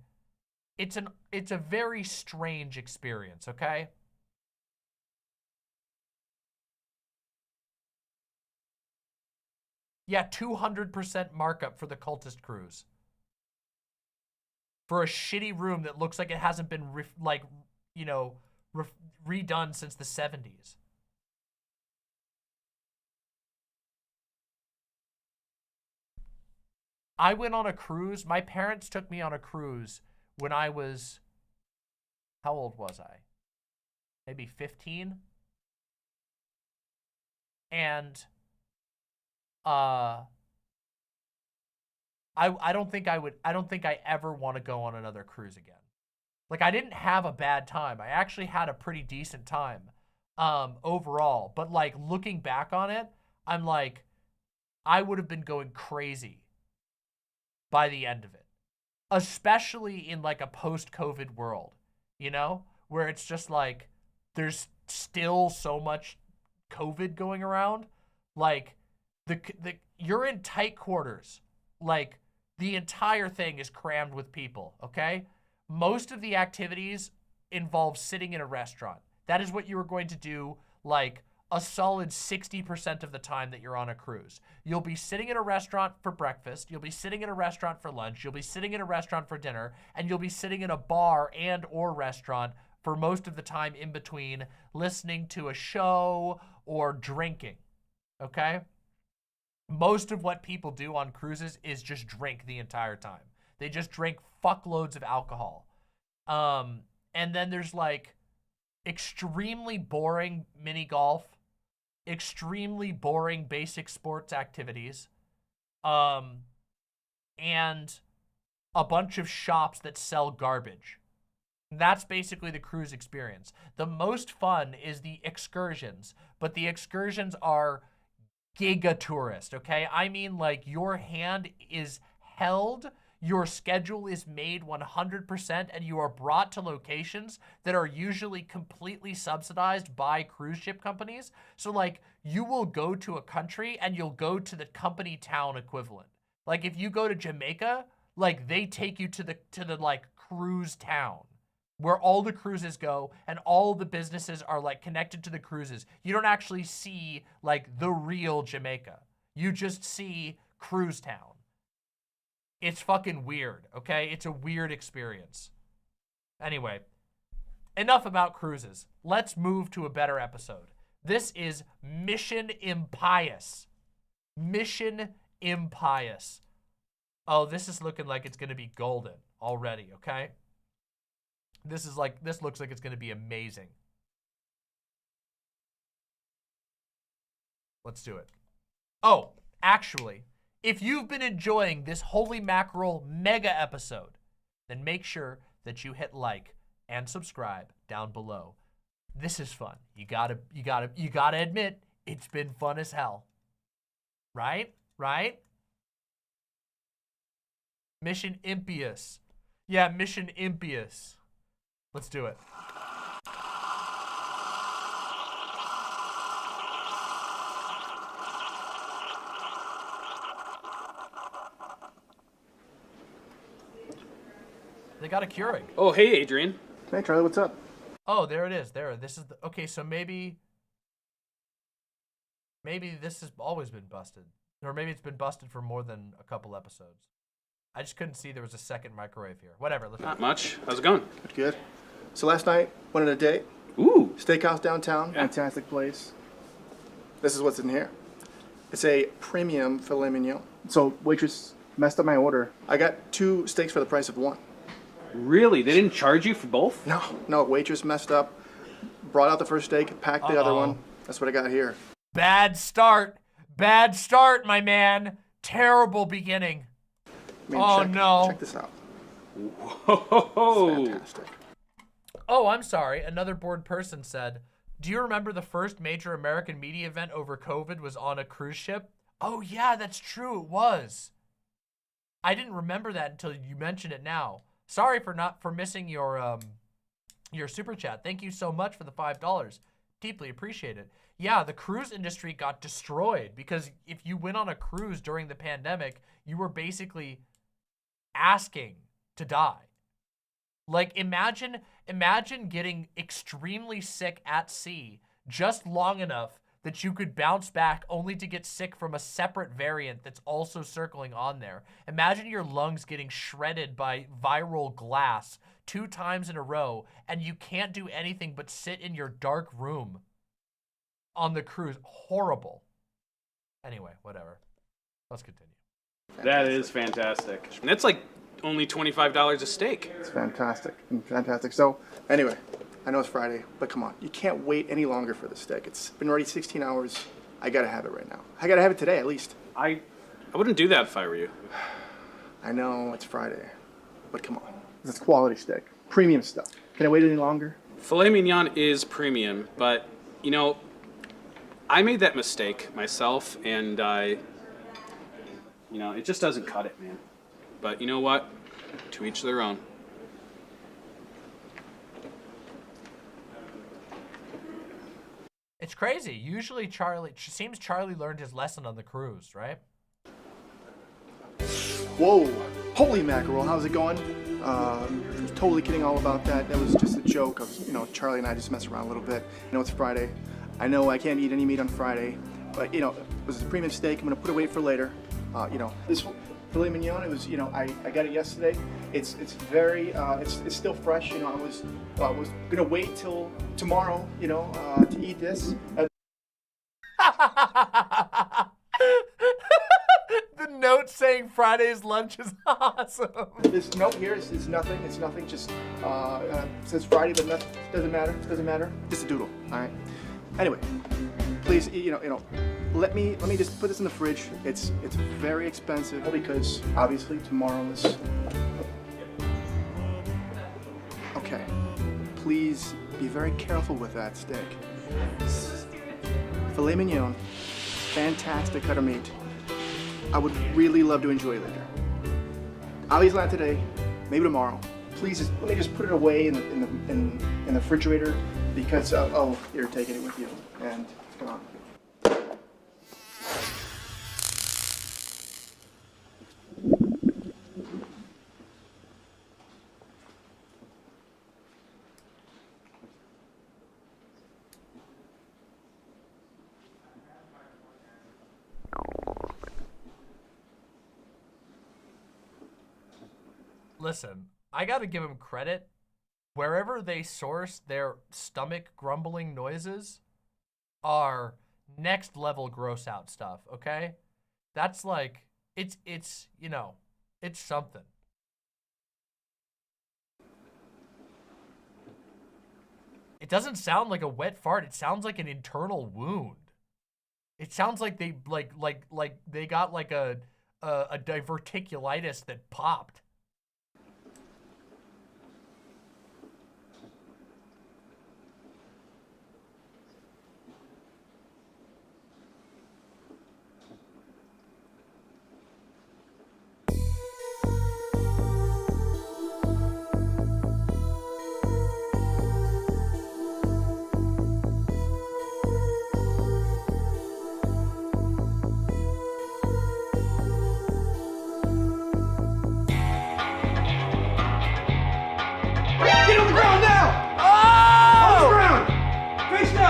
Speaker 2: It's a very strange experience, okay? Yeah, 200% markup for the cultist cruise. For a shitty room that looks like it hasn't been redone since the 70s. I went on a cruise. My parents took me on a cruise when I was, how old was I? Maybe 15? And I don't think I ever want to go on another cruise again. Like, I didn't have a bad time. I actually had a pretty decent time overall. But like looking back on it, I'm like, I would have been going crazy by the end of it. Especially in like a post-COVID world, you know? Where it's just like, there's still so much COVID going around. Like, you're in tight quarters. Like, the entire thing is crammed with people, okay? Most of the activities involve sitting in a restaurant. That is what you are going to do, like, a solid 60% of the time that you're on a cruise. You'll be sitting in a restaurant for breakfast, you'll be sitting in a restaurant for lunch, you'll be sitting in a restaurant for dinner, and you'll be sitting in a bar and or restaurant for most of the time in between, listening to a show or drinking, okay? Most of what people do on cruises is just drink the entire time. They just drink fuckloads of alcohol. And then there's like extremely boring mini golf, extremely boring basic sports activities, and a bunch of shops that sell garbage. That's basically the cruise experience. The most fun is the excursions, but the excursions are giga tourist, okay? I mean, like, your hand is held, your schedule is made 100%, and you are brought to locations that are usually completely subsidized by cruise ship companies. So, like, you will go to a country and you'll go to the company town equivalent. Like, if you go to Jamaica, like, they take you to the like, cruise town where all the cruises go and all the businesses are like connected to the cruises. You don't actually see like the real Jamaica. You just see cruise town. It's fucking weird, okay? It's a weird experience. Anyway, enough about cruises. Let's move to a better episode. This is Mission Impious. Mission Impious. Oh, this is looking like it's gonna be golden already, okay? This looks like it's going to be amazing. Let's do it. Oh, actually, if you've been enjoying this Holy Mackerel mega episode, then make sure that you hit like and subscribe down below. This is fun. You gotta admit, it's been fun as hell. Right? Right? Mission Impious. Yeah, Mission Impious. Let's do it. They got a Keurig.
Speaker 19: Oh, hey, Adrian.
Speaker 20: Hey, Charlie, what's up?
Speaker 2: Oh, there it is. There. This is the, okay. So maybe this has always been busted, or maybe it's been busted for more than a couple episodes. I just couldn't see there was a second microwave here. Whatever. Let's
Speaker 19: Not much. How's it going?
Speaker 20: Good. So last night, went on a date.
Speaker 19: Ooh.
Speaker 20: Steakhouse downtown.
Speaker 19: Yeah.
Speaker 20: Fantastic place. This is what's in here. It's a premium filet mignon. So waitress messed up my order. I got 2 steaks for the price of 1.
Speaker 19: Really? They didn't charge you for both?
Speaker 20: No, waitress messed up. Brought out the first steak, packed the other one. That's what I got here.
Speaker 2: Bad start. Bad start, my man. Terrible beginning.
Speaker 20: Man,
Speaker 2: no.
Speaker 20: Check this out.
Speaker 19: Whoa.
Speaker 20: Fantastic.
Speaker 2: Oh, I'm sorry. Another bored person said, do you remember the first major American media event over COVID was on a cruise ship? Oh, yeah, that's true. It was. I didn't remember that until you mentioned it now. Sorry for missing your super chat. Thank you so much for the $5. Deeply appreciate it. Yeah, the cruise industry got destroyed because if you went on a cruise during the pandemic, you were basically asking to die. Like imagine getting extremely sick at sea just long enough that you could bounce back only to get sick from a separate variant that's also circling on there. Imagine your lungs getting shredded by viral glass 2 times in a row and you can't do anything but sit in your dark room on the cruise. Horrible. Anyway, whatever. Let's continue.
Speaker 19: That is fantastic. And that's like only $25 a steak.
Speaker 20: It's fantastic. Fantastic. So, anyway, I know it's Friday, but come on. You can't wait any longer for the steak. It's been ready 16 hours. I gotta have it right now. I gotta have it today, at least.
Speaker 19: I wouldn't do that if I were you.
Speaker 20: I know it's Friday, but come on. It's quality steak. Premium stuff. Can I wait any longer?
Speaker 19: Filet mignon is premium, but, you know, I made that mistake myself, and you know, it just doesn't cut it, man. But you know what? To each their own.
Speaker 2: It's crazy. Usually Charlie learned his lesson on the cruise, right?
Speaker 20: Whoa! Holy mackerel! How's it going? Totally kidding all about that. That was just a joke. Charlie and I just mess around a little bit. I know it's Friday. I know I can't eat any meat on Friday, but it was a premium steak. I'm gonna put it away for later. This filet mignon. It was, I got it yesterday. It's very, it's still fresh. I was gonna wait till tomorrow, to eat this.
Speaker 2: The note saying Friday's lunch is awesome.
Speaker 20: This note here is nothing. It's nothing. Just says Friday, but nothing. Doesn't matter. Doesn't matter. Just a doodle. All right. Anyway, please, let me just put this in the fridge. It's very expensive because obviously tomorrow is. Okay. Please be very careful with that steak. Filet mignon, fantastic cut of meat. I would really love to enjoy it later. Obviously not today, maybe tomorrow. Please let me just put it away in the refrigerator because you're taking it with you. And come on.
Speaker 2: Listen, I gotta give him credit. Wherever they source their stomach grumbling noises are next level gross out stuff, okay? That's like, it's something. It doesn't sound like a wet fart. It sounds like an internal wound. It sounds like they they got like a diverticulitis that popped.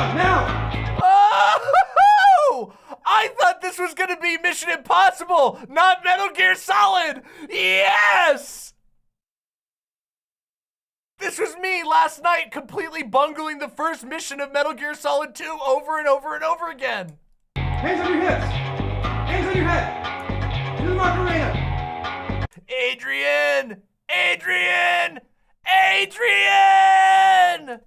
Speaker 1: on, now!
Speaker 2: Oh! I thought this was gonna be Mission Impossible, not Metal Gear Solid! Yes! This was me last night completely bungling the first mission of Metal Gear Solid 2 over and over and over again.
Speaker 1: Hands on your hips! Hands on your head! To the Macarena!
Speaker 2: Adrian! Adrian! Adrian!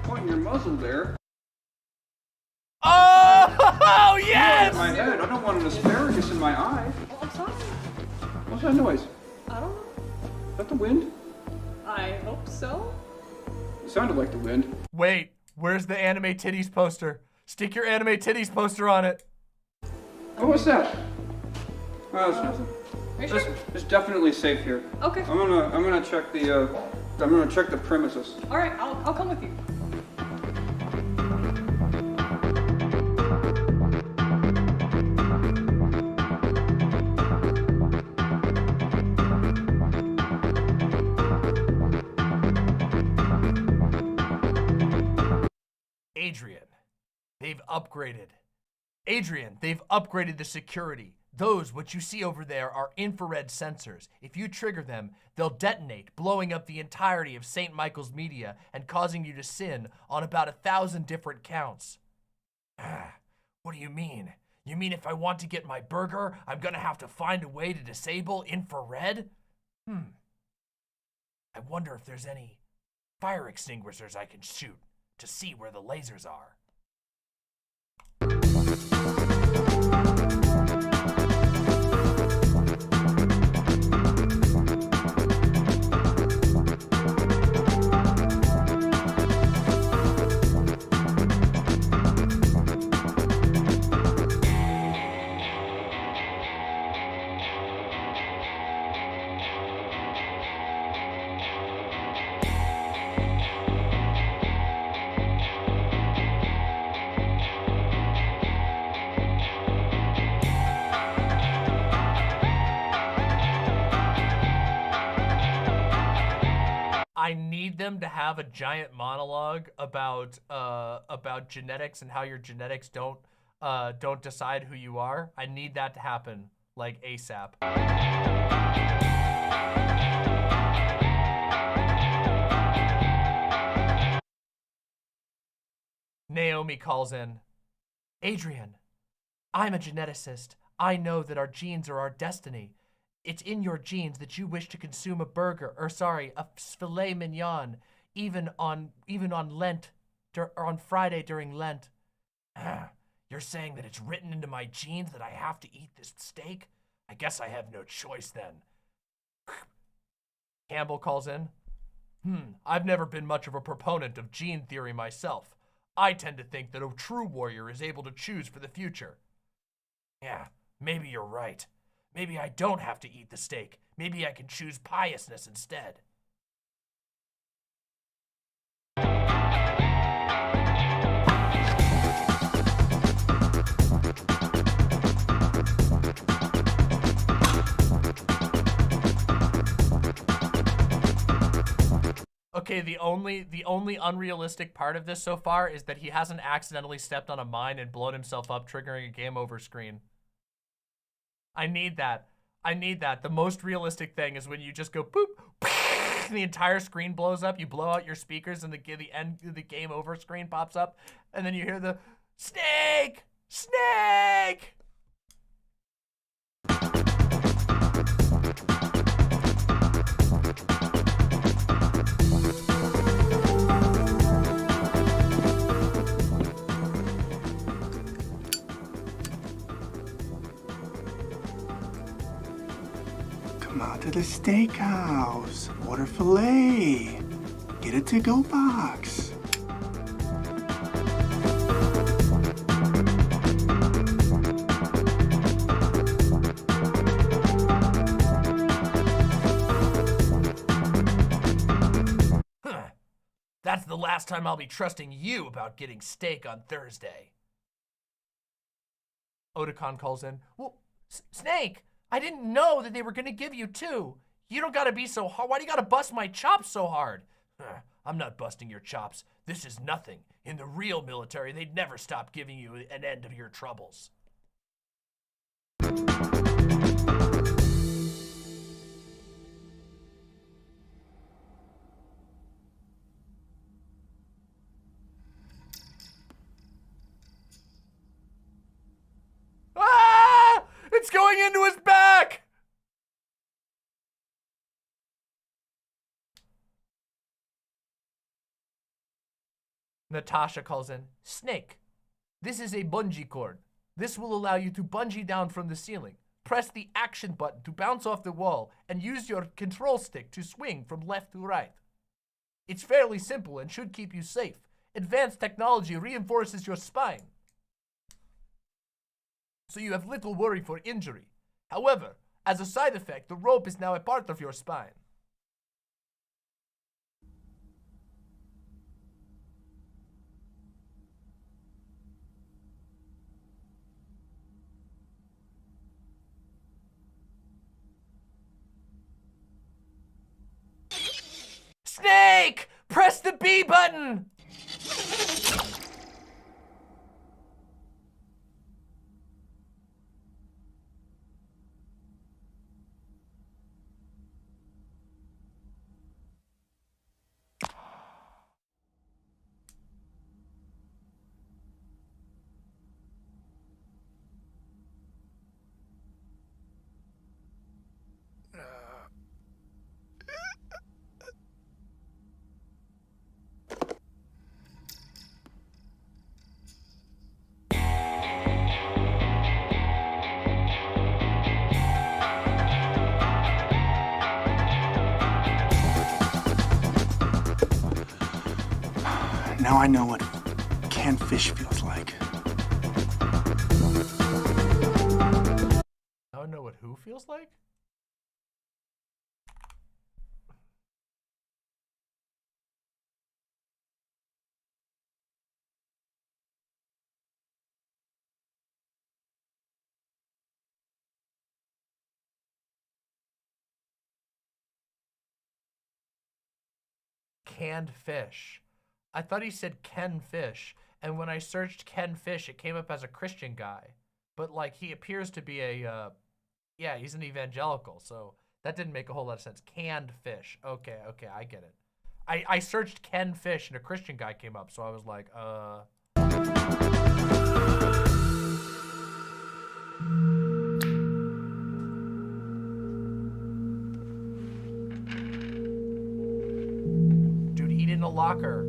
Speaker 21: Pointing your muzzle there.
Speaker 2: Oh, yes!
Speaker 21: In my head. I don't want an asparagus in my eye.
Speaker 22: Oh, I'm sorry.
Speaker 21: What's that noise?
Speaker 22: I don't know.
Speaker 21: Is that the wind?
Speaker 22: I hope so.
Speaker 21: It sounded like the wind.
Speaker 2: Wait, where's the anime titties poster? Stick your anime titties poster on it.
Speaker 21: Oh, what's that? Oh, that's nothing.
Speaker 22: Are you sure?
Speaker 21: It's definitely safe here.
Speaker 22: Okay.
Speaker 21: I'm gonna check the premises.
Speaker 22: All right, I'll come with you.
Speaker 2: Adrian, they've upgraded. Adrian, they've upgraded the security. Those, what you see over there, are infrared sensors. If you trigger them, they'll detonate, blowing up the entirety of St. Michael's media and causing you to sin on about 1,000 different counts. What do you mean? You mean if I want to get my burger, I'm gonna have to find a way to disable infrared? I wonder if there's any fire extinguishers I can shoot to see where the lasers are. I need them to have a giant monologue about genetics and how your genetics don't decide who you are. I need that to happen like ASAP. Naomi calls in. Adrian, I'm a geneticist. I know that our genes are our destiny. It's in your genes that you wish to consume a burger, a filet mignon, even on Lent, or on Friday during Lent. You're saying that it's written into my genes that I have to eat this steak? I guess I have no choice then. Campbell calls in. I've never been much of a proponent of gene theory myself. I tend to think that a true warrior is able to choose for the future. Yeah, maybe you're right. Maybe I don't have to eat the steak. Maybe I can choose piousness instead. Okay, the only unrealistic part of this so far is that he hasn't accidentally stepped on a mine and blown himself up, triggering a game over screen. I need that. I need that. The most realistic thing is when you just go boop, and the entire screen blows up. You blow out your speakers, and the game over screen pops up, and then you hear the snake, snake.
Speaker 20: Come out to the steakhouse. Order filet. Get a to-go box.
Speaker 2: That's the last time I'll be trusting you about getting steak on Thursday. Otakon calls in. Well, Snake, I didn't know that they were gonna give you 2. You don't gotta be so hard. Why do you gotta bust my chops so hard? I'm not busting your chops. This is nothing. In the real military, they'd never stop giving you an end of your troubles. Ah! It's going into his back! Natasha calls in, Snake, this is a bungee cord. This will allow you to bungee down from the ceiling. Press the action button to bounce off the wall and use your control stick to swing from left to right. It's fairly simple and should keep you safe. Advanced technology reinforces your spine, so you have little worry for injury. However, as a side effect, the rope is now a part of your spine. Snake! Press the B button!
Speaker 20: Now I know what canned fish feels like.
Speaker 2: Now I know what who feels like? Canned fish. I thought he said Ken Fish, and when I searched Ken Fish, it came up as a Christian guy. But, like, he appears to be a, yeah, he's an evangelical, so that didn't make a whole lot of sense. Canned fish. Okay, I get it. I searched Ken Fish, and a Christian guy came up, so I was like, Dude, eat in a locker.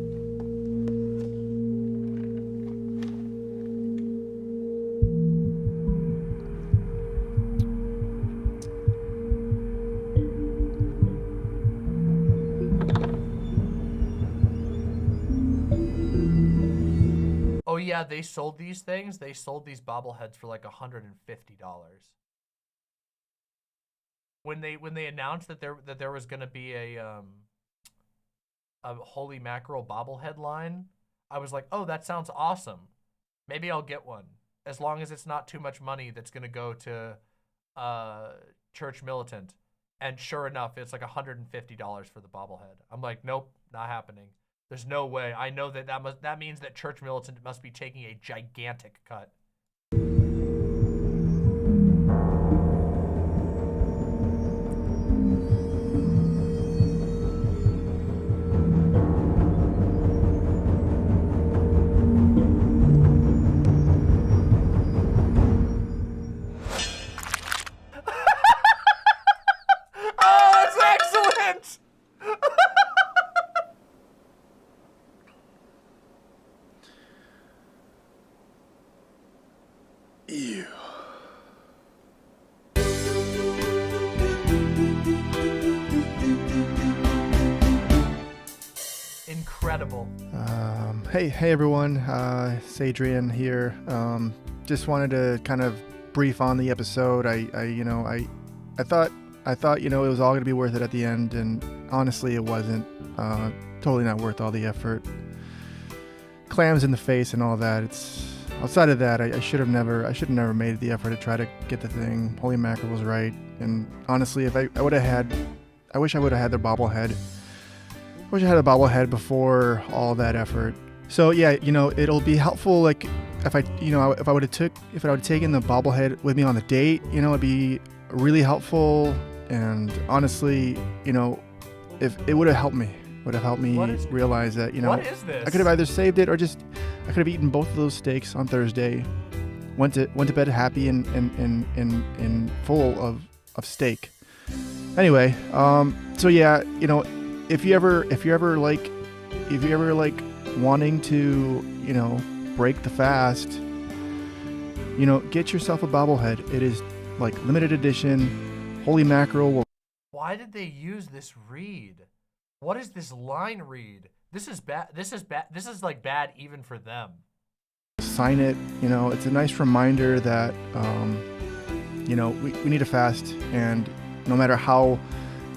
Speaker 2: Oh yeah, they sold these things. They sold these bobbleheads for like $150. When they announced that there was gonna be a Holy Mackerel bobblehead line, I was like, oh, that sounds awesome. Maybe I'll get one, as long as it's not too much money that's gonna go to Church Militant. And sure enough, it's like $150 for the bobblehead. I'm like, nope, not happening. There's no way. I know that means that Church Militant must be taking a gigantic cut. Oh, that's excellent!
Speaker 20: Ew.
Speaker 2: Incredible.
Speaker 20: Hey everyone, it's Adrian here. Just wanted to kind of brief on the episode. I thought it was all gonna be worth it at the end, and honestly, it wasn't. Totally not worth all the effort. Clams in the face and all that. outside of that, I should have never made the effort to try to get the thing. Holy Mackerel was right. And honestly, if I would have had, I wish I would have had their bobblehead. I wish I had a bobblehead before all that effort. So yeah, you know, it'll be helpful, like if I would have taken the bobblehead with me on the date, you know, it'd be really helpful. And honestly, you know, if it would have helped me, realize that, you know,
Speaker 2: what is this?
Speaker 20: I could have either saved it or just I could have eaten both of those steaks on Thursday. Went to bed happy and full of steak. Anyway, so yeah, you know, if you ever like wanting to, you know, break the fast, you know, get yourself a bobblehead. It is like limited edition. Holy Mackerel will.
Speaker 2: Why did they use this read? What is this line read? This is bad. This is bad. This is like bad even for them.
Speaker 20: Sign it. You know, it's a nice reminder that, you know, we need to fast, and no matter how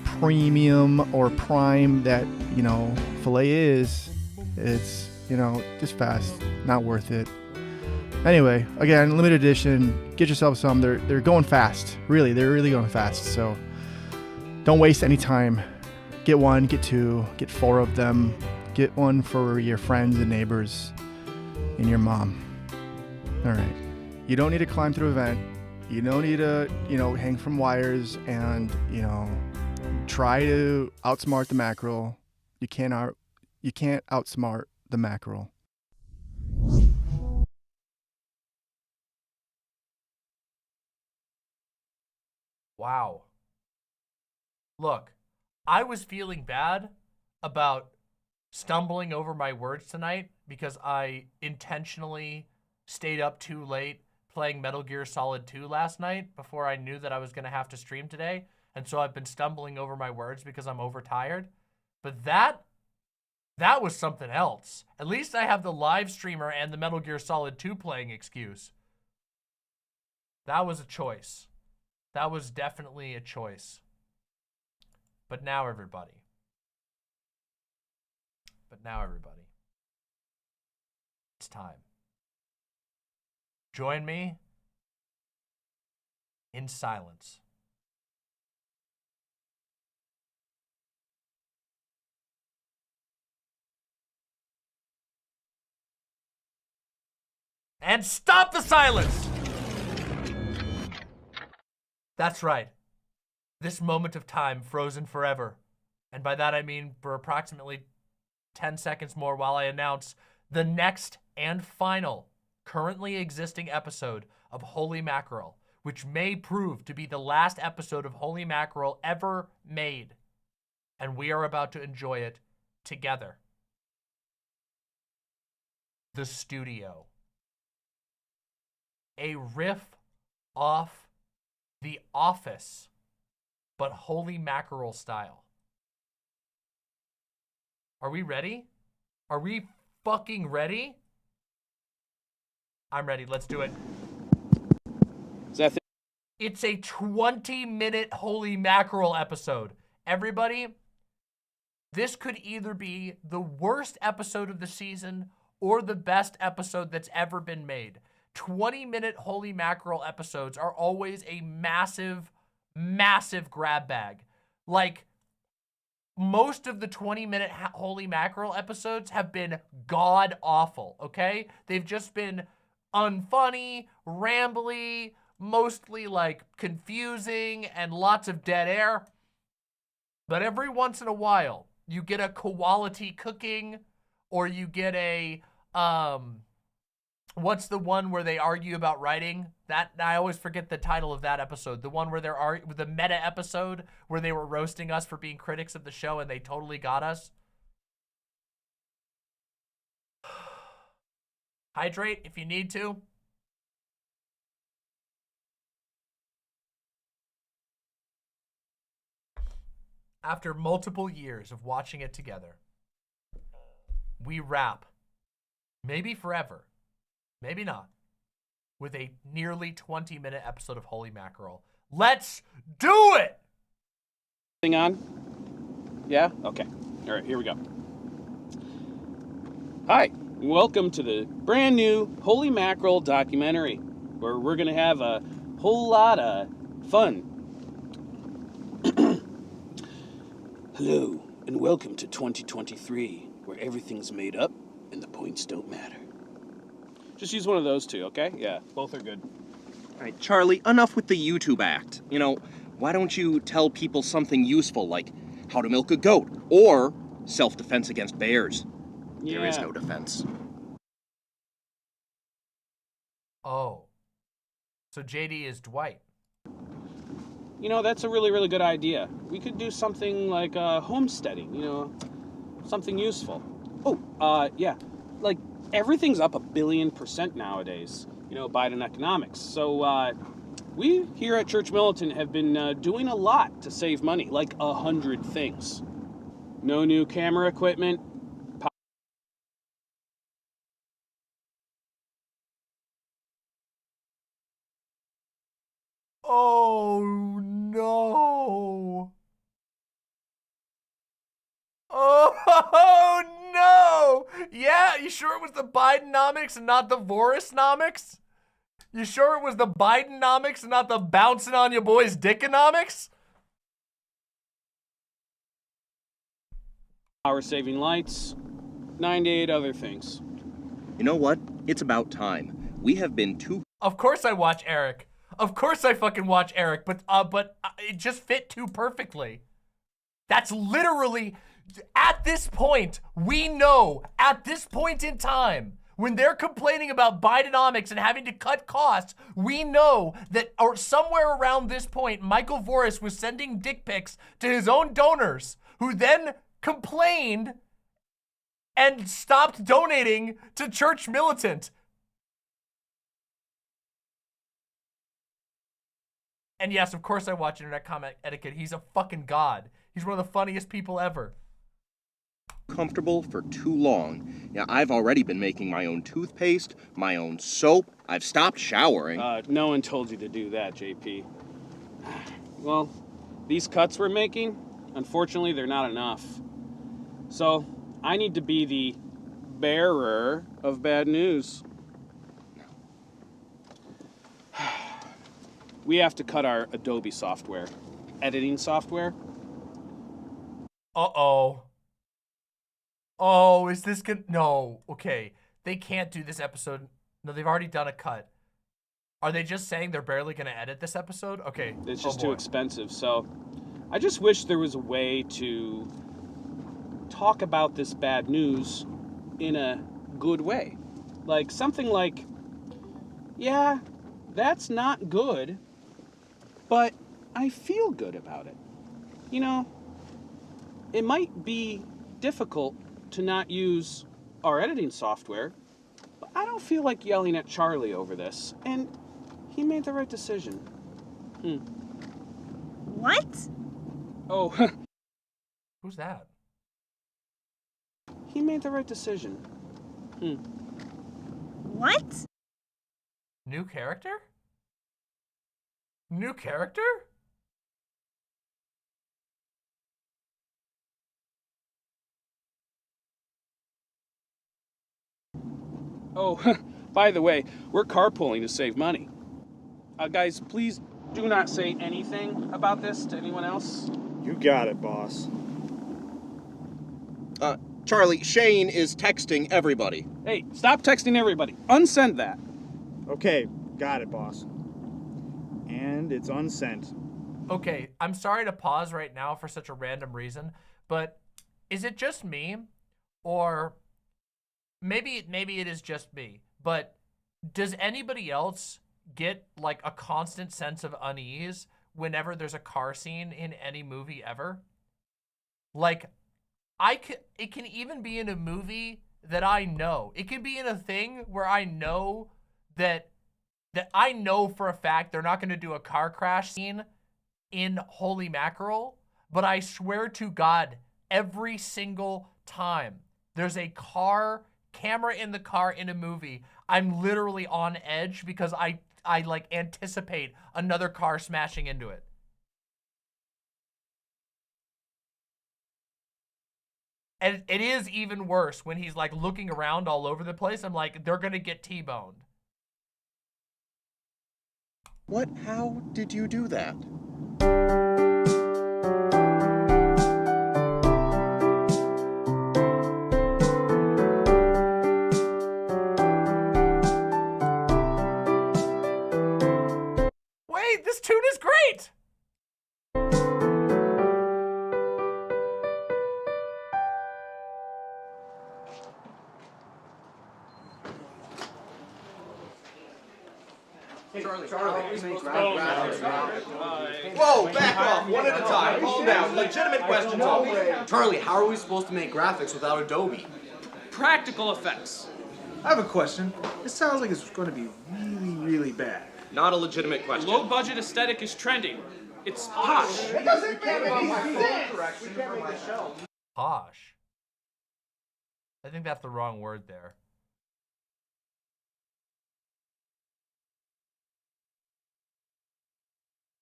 Speaker 20: premium or prime that, you know, filet is, it's, you know, just fast, not worth it. Anyway, again, limited edition, get yourself some. They're going fast. Really, they're really going fast. So don't waste any time. Get one, get two, get 4 of them. Get one for your friends and neighbors and your mom. All right. You don't need to climb through a vent. You don't need to, you know, hang from wires and, you know, try to outsmart the mackerel. You can't outsmart the mackerel.
Speaker 2: Wow. Look, I was feeling bad about stumbling over my words tonight because I intentionally stayed up too late playing Metal Gear Solid 2 last night before I knew that I was going to have to stream today. And so I've been stumbling over my words because I'm overtired. But that was something else. At least I have the live streamer and the Metal Gear Solid 2 playing excuse. That was a choice. That was definitely a choice. But now everybody. It's time. Join me in silence. And stop the silence! That's right. This moment of time frozen forever. And by that I mean for approximately 10 seconds more while I announce the next and final currently existing episode of Holy Mackerel, which may prove to be the last episode of Holy Mackerel ever made. And we are about to enjoy it together. The Studio. A riff off The Office, but Holy Mackerel style. Are we ready? Are we fucking ready? I'm ready. Let's do it. It's a 20-minute Holy Mackerel episode. Everybody, this could either be the worst episode of the season or the best episode that's ever been made. 20-minute Holy Mackerel episodes are always a massive, massive grab bag. Like, most of the 20-minute Holy Mackerel episodes have been god-awful, okay? They've just been unfunny, rambly, mostly, like, confusing, and lots of dead air. But every once in a while, you get a quality cooking, or you get a, what's the one where they argue about writing? That I always forget the title of that episode. The one where the meta episode where they were roasting us for being critics of the show and they totally got us. Hydrate if you need to. After multiple years of watching it together, we wrap, maybe forever, maybe not, with a nearly 20-minute episode of Holy Mackerel. Let's do it!
Speaker 19: Thing on? Yeah? Okay. All right, here we go. Hi, Welcome to the brand new Holy Mackerel documentary, where we're going to have a whole lot of fun. Hello, and welcome to 2023, where everything's made up and the points don't matter. Just use one of those two, okay? Yeah, both are good.
Speaker 8: All right, Charlie, enough with the YouTube act. You know, why don't you tell people something useful like how to milk a goat or self-defense against bears? There is
Speaker 19: Yeah.
Speaker 8: no defense.
Speaker 2: Oh. So JD is Dwight.
Speaker 19: You know, that's a really, really good idea. We could do something like homesteading, you know, something useful. Oh, yeah, like everything's up 1 billion% nowadays, you know, Biden economics. So we here at Church Militant have been doing a lot to save money, like 100 things. No new camera equipment.
Speaker 2: Oh no. Oh no! Yeah, you sure it was the Bidenomics and not the Vorisnomics? You sure it was the Bidenomics and not the bouncing on your boy's dickonomics?
Speaker 19: Power saving lights, 98 other things.
Speaker 8: You know what? It's about time. We have been too...
Speaker 2: Of course I watch Eric. Of course I fucking watch Eric, but it just fit too perfectly. That's literally, at this point, we know, at this point in time, when they're complaining about Bidenomics and having to cut costs, we know that or somewhere around this point, Michael Voris was sending dick pics to his own donors, who then complained and stopped donating to Church Militant. And yes, of course I watch Internet Comment Etiquette. He's a fucking god. He's one of the funniest people ever.
Speaker 8: comfortable for too long. Now, I've already been making my own toothpaste, my own soap. I've stopped showering.
Speaker 19: No one told you to do that, JP. Well, these cuts we're making, unfortunately, they're not enough. So, I need to be the bearer of bad news. We have to cut our Adobe software, editing software.
Speaker 2: Uh-oh. Oh, is this gonna... No, okay. They can't do this episode. No, they've already done a cut. Are they just saying they're barely gonna edit this episode? Okay.
Speaker 19: It's just too expensive, so... I just wish there was a way to talk about this bad news in a good way. Like, something like, yeah, that's not good, but I feel good about it. You know, it might be difficult to not use our editing software, but I don't feel like yelling at Charlie over this, and he made the right decision.
Speaker 18: What?
Speaker 19: Oh,
Speaker 2: who's that?
Speaker 19: He made the right decision.
Speaker 18: What?
Speaker 2: New character? New character?
Speaker 19: Oh, by the way, we're carpooling to save money. Guys, please do not say anything about this to anyone else.
Speaker 7: You got it, boss.
Speaker 8: Charlie, Shane is texting everybody.
Speaker 19: Hey, stop texting everybody. Unsend that.
Speaker 7: Okay, got it, boss. And it's unsent.
Speaker 2: Okay, I'm sorry to pause right now for such a random reason, but is it just me? Or maybe it is just me, but does anybody else get like a constant sense of unease whenever there's a car scene in any movie ever? Like, it can even be in a movie that I know. It can be in a thing where I know that I know for a fact they're not going to do a car crash scene in Holy Mackerel, but I swear to God, every single time there's a camera in the car in a movie, I'm literally on edge because I like anticipate another car smashing into it. And it is even worse when he's like looking around all over the place. I'm like, they're gonna get T-boned.
Speaker 8: What? How did you do that?
Speaker 2: Wait, this tune is great!
Speaker 5: Whoa, back off, one at a time. Calm down. Legitimate questions only. Charlie, how are we supposed to make graphics without Adobe?
Speaker 9: Practical effects.
Speaker 23: I have a question. It sounds like it's going to be really, really bad.
Speaker 5: Not a legitimate question.
Speaker 9: Low budget aesthetic is trending. It's posh.
Speaker 23: It doesn't make any sense.
Speaker 2: Posh. I think that's the wrong word there.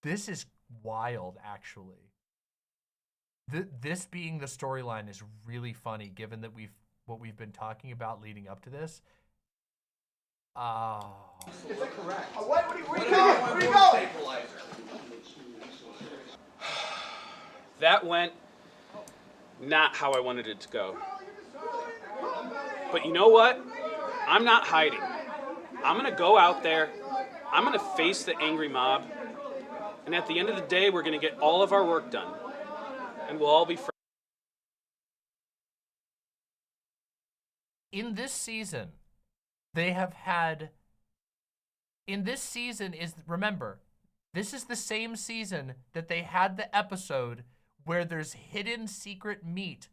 Speaker 2: This is wild, actually. This being the storyline is really funny, given that what we've been talking about leading up to this. Oh.
Speaker 5: Is that correct?
Speaker 23: Where are you going? Where are you going?
Speaker 9: That went not how I wanted it to go. But you know what? I'm not hiding. I'm gonna go out there. I'm gonna face the angry mob. And at the end of the day, we're gonna get all of our work done. And we'll all be friends.
Speaker 2: In this season, they have had... In this season is... Remember, this is the same season that they had the episode where there's hidden secret meat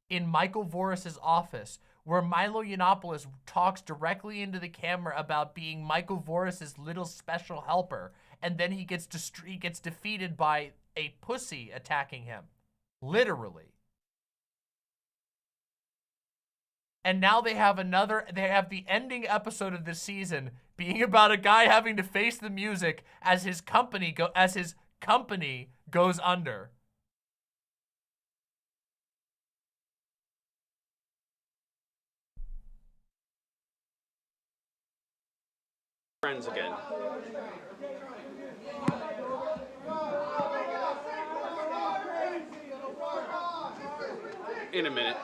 Speaker 2: in Michael Voris's office, where Milo Yiannopoulos talks directly into the camera about being Michael Voris's little special helper, and then he gets defeated by a pussy attacking him. Literally. And now they have the ending episode of this season being about a guy having to face the music as his company goes under.
Speaker 9: Friends again. In a minute.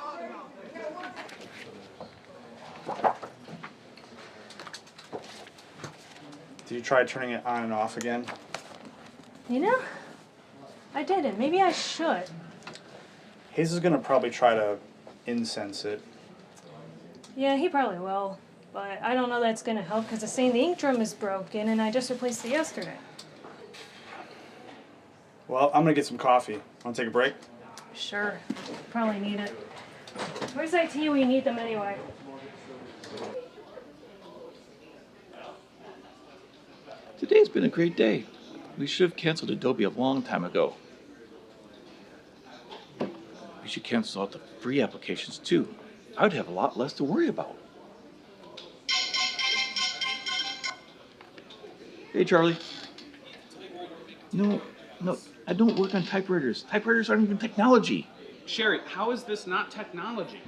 Speaker 7: Did you try turning it on and off again?
Speaker 24: You know, I didn't. Maybe I should.
Speaker 7: Hayes is gonna probably try to incense it.
Speaker 24: Yeah, he probably will. But I don't know that's gonna help because it's saying the ink drum is broken and I just replaced it yesterday.
Speaker 7: Well, I'm gonna get some coffee. Wanna take a break?
Speaker 24: Sure. Probably need it. Where's IT when you need them anyway?
Speaker 25: Today's been a great day. We should have canceled Adobe a long time ago. We should cancel out the free applications too. I would have a lot less to worry about. Hey, Charlie. No, I don't work on typewriters. Typewriters aren't even technology.
Speaker 9: Sherry, how is this not technology?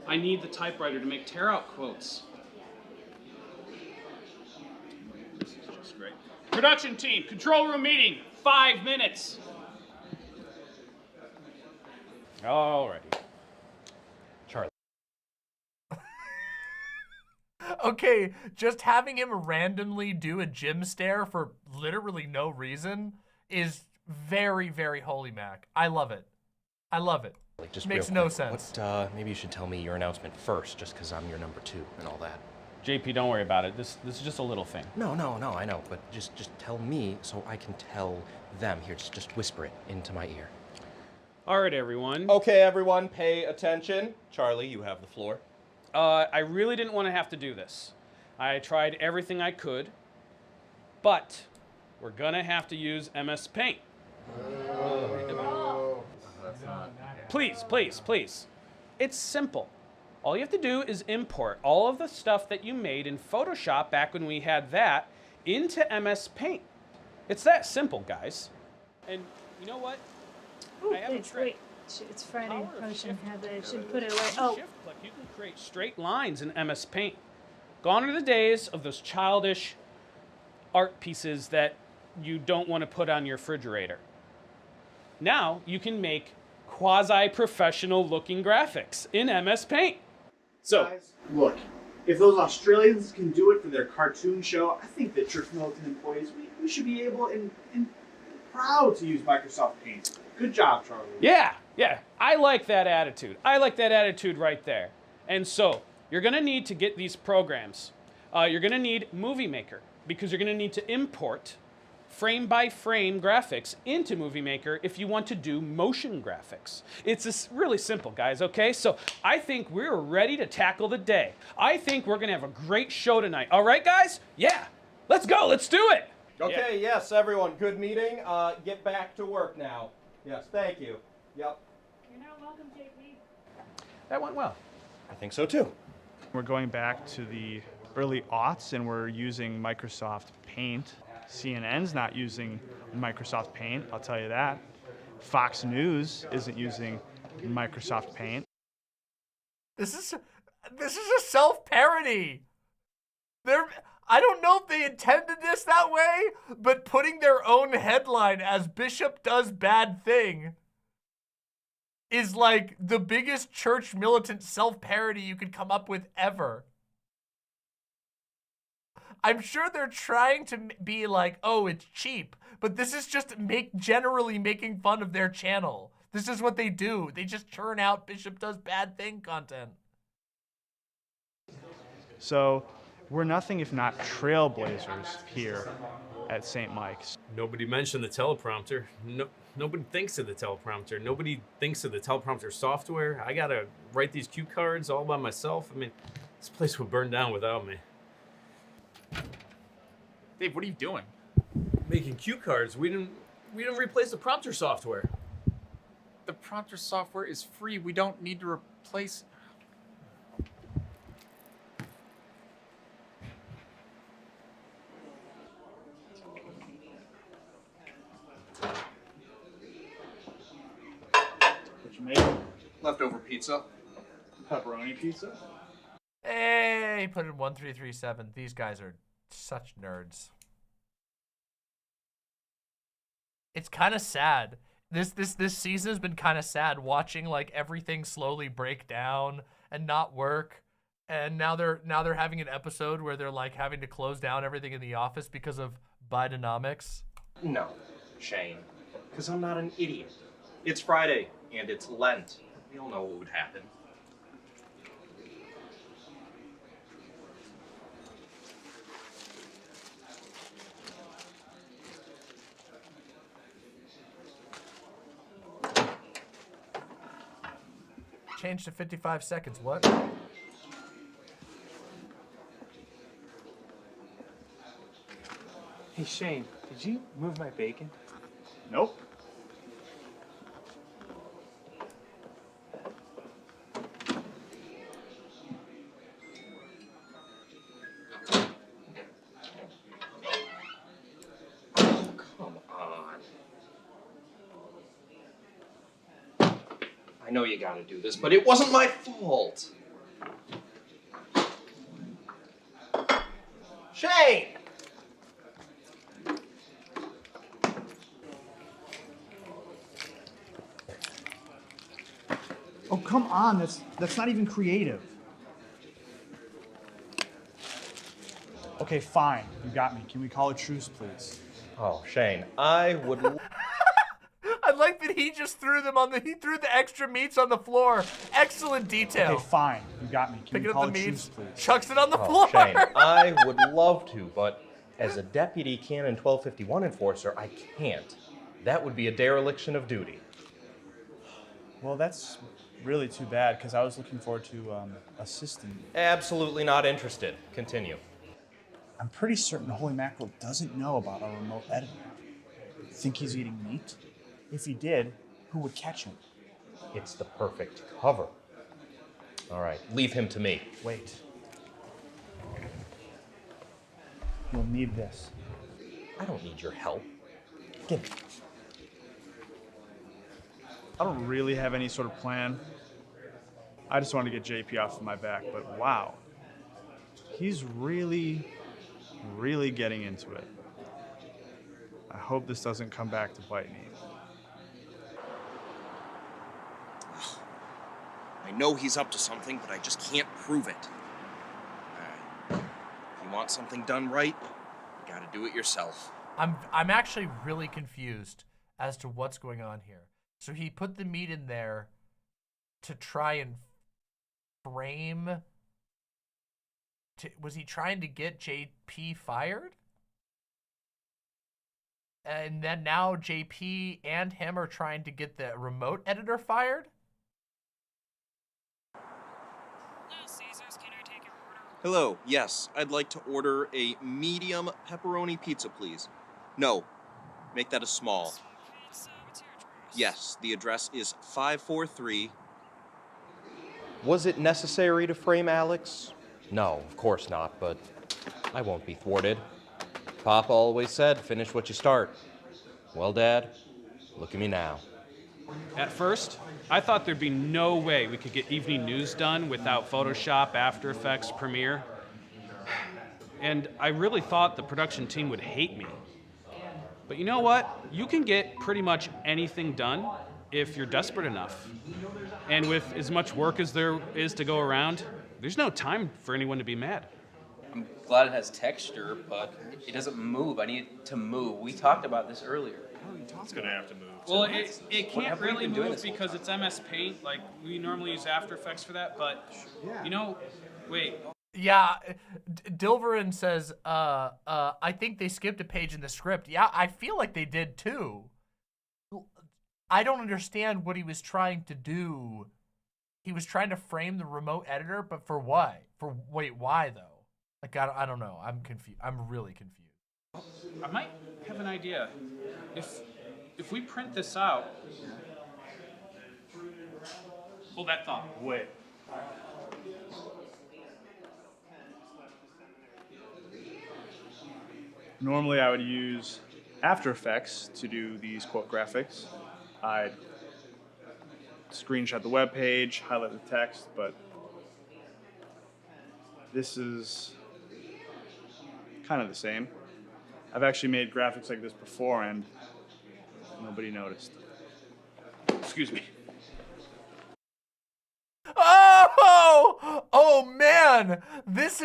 Speaker 9: I need the typewriter to make tear-out quotes. This is just great. Production team, control room meeting, 5 minutes.
Speaker 3: Alrighty. Charlie.
Speaker 2: Okay, just having him randomly do a gym stare for literally no reason is very, very holy Mac. I love it. I love it.
Speaker 11: Just
Speaker 2: makes
Speaker 11: real
Speaker 2: no
Speaker 11: quick,
Speaker 2: sense.
Speaker 11: Maybe you should tell me your announcement first, just because I'm your number 2 and all that.
Speaker 3: JP, don't worry about it. This is just a little thing.
Speaker 11: No, I know, but just tell me so I can tell them. Here, just whisper it into my ear.
Speaker 9: All right, everyone.
Speaker 5: Okay, everyone, pay attention. Charlie, you have the floor.
Speaker 9: I really didn't want to have to do this. I tried everything I could, but we're gonna have to use MS Paint. Please. It's simple. All you have to do is import all of the stuff that you made in Photoshop back when we had that into MS Paint. It's that simple, guys. And you know what?
Speaker 24: Ooh,
Speaker 9: I have a
Speaker 24: thanks.
Speaker 9: trick.
Speaker 24: Wait, It's Friday. Probably shouldn't have that. I should put it away. Oh.
Speaker 9: You can create straight lines in MS Paint. Gone are the days of those childish art pieces that you don't want to put on your refrigerator. Now you can make quasi-professional looking graphics in MS Paint.
Speaker 7: So, look, if those Australians can do it for their cartoon show, I think that Church Militant employees, we should be able and proud to use Microsoft Paint. Good job, Charlie.
Speaker 9: Yeah. I like that attitude. I like that attitude right there. And so, you're going to need to get these programs. You're going to need Movie Maker because you're going to need to import frame-by-frame graphics into Movie Maker if you want to do motion graphics. It's really simple, guys, okay? So I think we're ready to tackle the day. I think we're going to have a great show tonight. All right, guys? Yeah. Let's go. Let's do it.
Speaker 5: Okay, yes, everyone. Good meeting. Get back to work now. Yes, thank you. Yep.
Speaker 24: You're not welcome, JP.
Speaker 9: That went well.
Speaker 8: I think so too.
Speaker 7: We're going back to the early aughts and we're using Microsoft Paint. CNN's not using Microsoft Paint, I'll tell you that. Fox News isn't using Microsoft Paint.
Speaker 2: This is a self-parody. I don't know if they intended this that way, but putting their own headline as Bishop does bad thing is like the biggest church militant self-parody you could come up with ever. I'm sure they're trying to be like, oh, it's cheap, but this is just generally making fun of their channel. This is what they do. They just churn out Bishop does bad thing content.
Speaker 7: So we're nothing if not trailblazers here at St. Mike's.
Speaker 6: Nobody mentioned the teleprompter. Nobody thinks of the teleprompter. Nobody thinks of the teleprompter software. I gotta write these cue cards all by myself. I mean, this place would burn down without me.
Speaker 10: Dave, what are you doing?
Speaker 6: Making cue cards. We didn't replace the prompter software.
Speaker 10: The prompter software is free. We don't need to replace.
Speaker 7: What you made?
Speaker 5: Leftover pizza.
Speaker 7: Pepperoni pizza.
Speaker 2: Hey, put in 1337. These guys are such nerds. It's kind of sad. This season has been kind of sad watching like everything slowly break down and not work. And now they're having an episode where they're like having to close down everything in the office because of Bidenomics.
Speaker 8: No, Shane, because I'm not an idiot. It's Friday and it's Lent. We all know what would happen.
Speaker 2: Change to 55 seconds. What?
Speaker 13: Hey Shane, did you move my bacon?
Speaker 7: Nope.
Speaker 8: Come on. I know you gotta do this, but it wasn't my fault. Shane!
Speaker 7: Oh, come on, that's not even creative. Okay, fine, you got me. Can we call a truce, please?
Speaker 8: Oh, Shane, I would...
Speaker 2: I like that he just threw them on he threw the extra meats on the floor. Excellent detail.
Speaker 7: Okay, fine, you got me. Can
Speaker 2: Picking
Speaker 7: we
Speaker 2: up
Speaker 7: call
Speaker 2: the
Speaker 7: a
Speaker 2: meats,
Speaker 7: truce, please?
Speaker 2: chucks it on the
Speaker 8: Oh,
Speaker 2: floor.
Speaker 8: Shane, I would love to, but as a deputy Canon 1251 enforcer, I can't. That would be a dereliction of duty.
Speaker 7: Well, that's really too bad, because I was looking forward to assisting you.
Speaker 8: Absolutely not interested. Continue.
Speaker 7: I'm pretty certain Holy Mackerel doesn't know about our remote editor. Think he's eating meat? If he did, who would catch him?
Speaker 8: It's the perfect cover. All right, leave him to me.
Speaker 7: Wait. You'll need this.
Speaker 8: I don't need your help. Give me.
Speaker 7: I don't really have any sort of plan. I just wanted to get JP off of my back, but wow. He's really, really getting into it. I hope this doesn't come back to bite me.
Speaker 8: I know he's up to something, but I just can't prove it. If you want something done right, you gotta do it yourself.
Speaker 2: I'm actually really confused as to what's going on here. So he put the meat in there to try and frame. Was he trying to get JP fired? And then now JP and him are trying to get the remote editor fired?
Speaker 8: Hello, yes, I'd like to order a medium pepperoni pizza, please. No, make that a small. Yes, the address is 543.
Speaker 11: Was it necessary to frame Alex? No, of course not, but I won't be thwarted. Papa always said, finish what you start. Well, Dad, look at me now.
Speaker 9: At first, I thought there'd be no way we could get evening news done without Photoshop, After Effects, Premiere. And I really thought the production team would hate me. But you know what? You can get pretty much anything done if you're desperate enough. And with as much work as there is to go around, there's no time for anyone to be mad.
Speaker 4: I'm glad it has texture, but it doesn't move. I need it to move. We talked about this earlier.
Speaker 6: It's gonna have to move.
Speaker 9: Well, it can't really move because it's MS Paint. Like, we normally use After Effects for that, but, you know, wait.
Speaker 2: Yeah, Dilverin says, I think they skipped a page in the script. Yeah, I feel like they did too. I don't understand what he was trying to do. He was trying to frame the remote editor, but for what? Wait, why though? Like, I don't know. I'm confused. I'm really confused.
Speaker 9: I might have an idea. If we print this out... Hold that thought.
Speaker 7: Wait. Normally I would use After Effects to do these quote graphics. I'd screenshot the web page, highlight the text, but this is kind of the same. I've actually made graphics like this before and nobody noticed. Excuse me.
Speaker 2: Oh man, this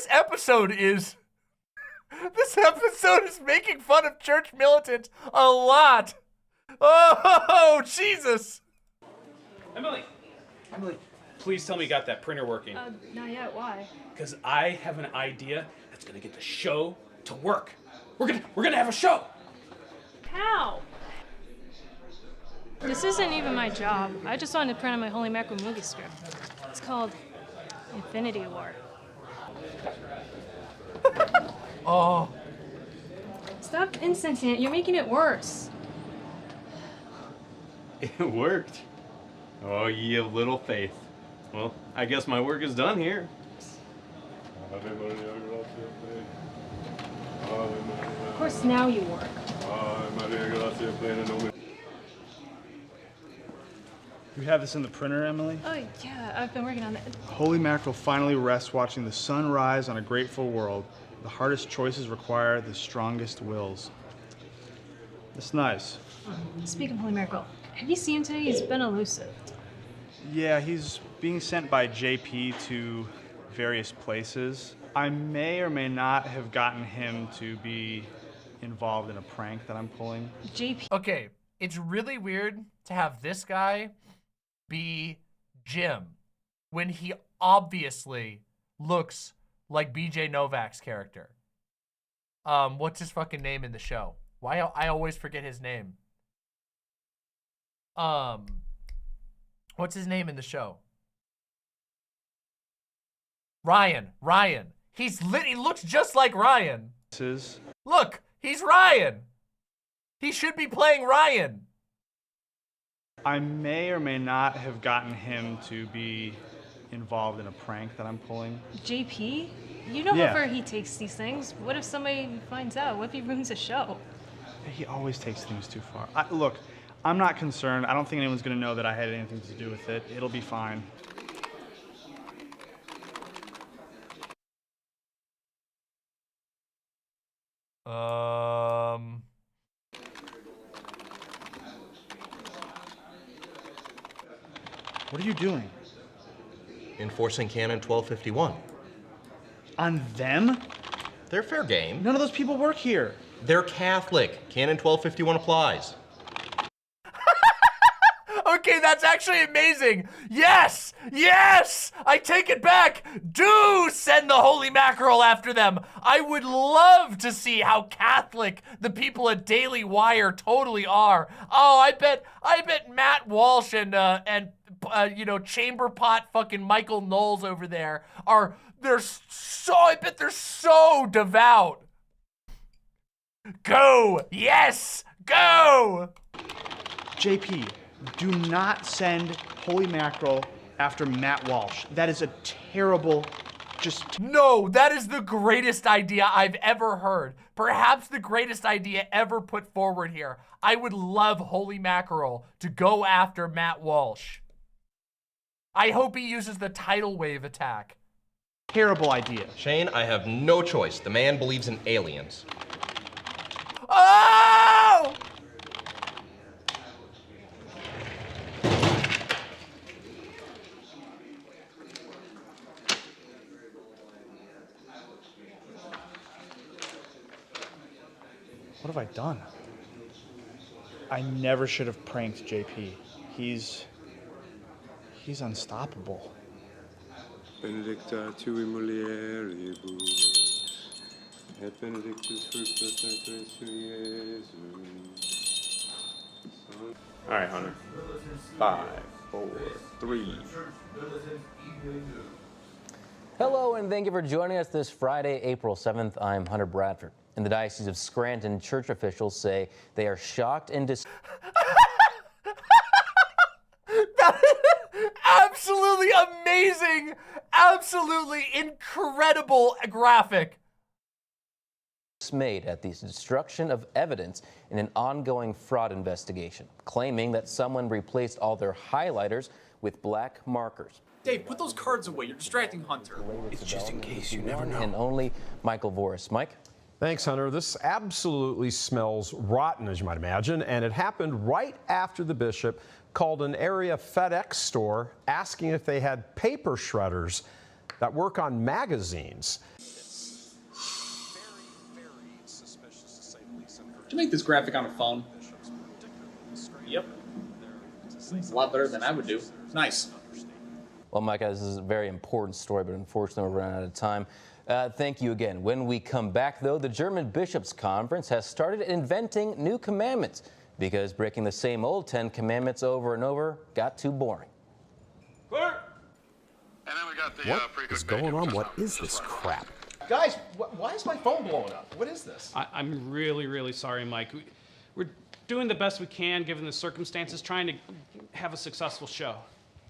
Speaker 2: episode is making fun of church militants a lot. Oh, Jesus.
Speaker 9: Emily, please tell me you got that printer working.
Speaker 24: Not yet, why?
Speaker 9: Because I have an idea that's gonna get the show to work. We're gonna have a show.
Speaker 24: How? This isn't even my job. I just wanted to print out my Holy Mackerel movie script. It's called Infinity War.
Speaker 2: Oh.
Speaker 24: Stop incenting it. You're making it worse.
Speaker 12: It worked. Oh, ye of little faith. Well, I guess my work is done here.
Speaker 24: Of course, now you work.
Speaker 7: You have this in the printer, Emily?
Speaker 24: Oh, yeah, I've been working on that.
Speaker 7: Holy Mackerel finally rests watching the sun rise on a grateful world. The hardest choices require the strongest wills. It's nice.
Speaker 24: Speaking of Holy Mackerel, have you seen him today? He's been elusive.
Speaker 7: Yeah, he's being sent by JP to various places. I may or may not have gotten him to be involved in a prank that I'm pulling.
Speaker 24: JP.
Speaker 2: Okay, it's really weird to have this guy be Jim when he obviously looks like BJ Novak's character. What's his fucking name in the show? Why I always forget his name. What's his name in the show? Ryan. He looks just like Ryan. Look, he's Ryan. He should be playing Ryan.
Speaker 7: I may or may not have gotten him to be involved in a prank that I'm pulling.
Speaker 24: JP? You know
Speaker 7: Yeah.
Speaker 24: how far he takes these things. What if somebody finds out? What if he ruins the show?
Speaker 7: He always takes things too far. Look, I'm not concerned. I don't think anyone's going to know that I had anything to do with it. It'll be fine. What are you doing?
Speaker 11: Enforcing Canon 1251.
Speaker 7: On them?
Speaker 11: They're fair game.
Speaker 7: None of those people work here.
Speaker 11: They're Catholic. Canon 1251 applies.
Speaker 2: Okay, that's actually amazing. Yes! Yes! I take it back. Do send the Holy Mackerel after them. I would love to see how Catholic the people at Daily Wire totally are. Oh, I bet Matt Walsh and you know, chamber pot fucking Michael Knowles over there I bet they're so devout. Go! Yes! Go!
Speaker 7: JP, do not send Holy Mackerel after Matt Walsh. That is a terrible,
Speaker 2: No, that is the greatest idea I've ever heard. Perhaps the greatest idea ever put forward here. I would love Holy Mackerel to go after Matt Walsh. I hope he uses the tidal wave attack.
Speaker 7: Terrible idea.
Speaker 11: Shane, I have no choice. The man believes in aliens.
Speaker 2: Oh!
Speaker 7: What have I done? I never should have pranked JP. He's unstoppable.
Speaker 1: Benedicta tui mulieribus, et benedictus fructus ventris tui, Iesus. All right, Hunter. 5, 4, 3.
Speaker 14: Hello, and thank you for joining us this Friday, April 7th. I'm Hunter Bradford. In the Diocese of Scranton, church officials say they are shocked and
Speaker 2: Absolutely amazing, absolutely incredible graphic.
Speaker 14: dismayed at the destruction of evidence in an ongoing fraud investigation, claiming that someone replaced all their highlighters with black markers.
Speaker 10: Dave, put those cards away. You're distracting Hunter.
Speaker 14: It's just in case you never know. And only Michael Voris. Mike?
Speaker 15: Thanks, Hunter. This absolutely smells rotten, as you might imagine, and it happened right after the bishop called an area FedEx store asking if they had paper shredders that work on magazines.
Speaker 10: Did you make this graphic on a phone? Yep. It's a lot better than I would do. Nice.
Speaker 14: Well, Mike, this is a very important story, but unfortunately we're running out of time. Thank you again. When we come back, though, the German Bishops' Conference has started inventing new commandments because breaking the same old 10 commandments over and over got too boring.
Speaker 15: What is going on? What is this crap?
Speaker 16: Guys, why is my phone blowing up? What is this?
Speaker 19: I'm really, really sorry, Mike. We're doing the best we can given the circumstances, trying to have a successful show.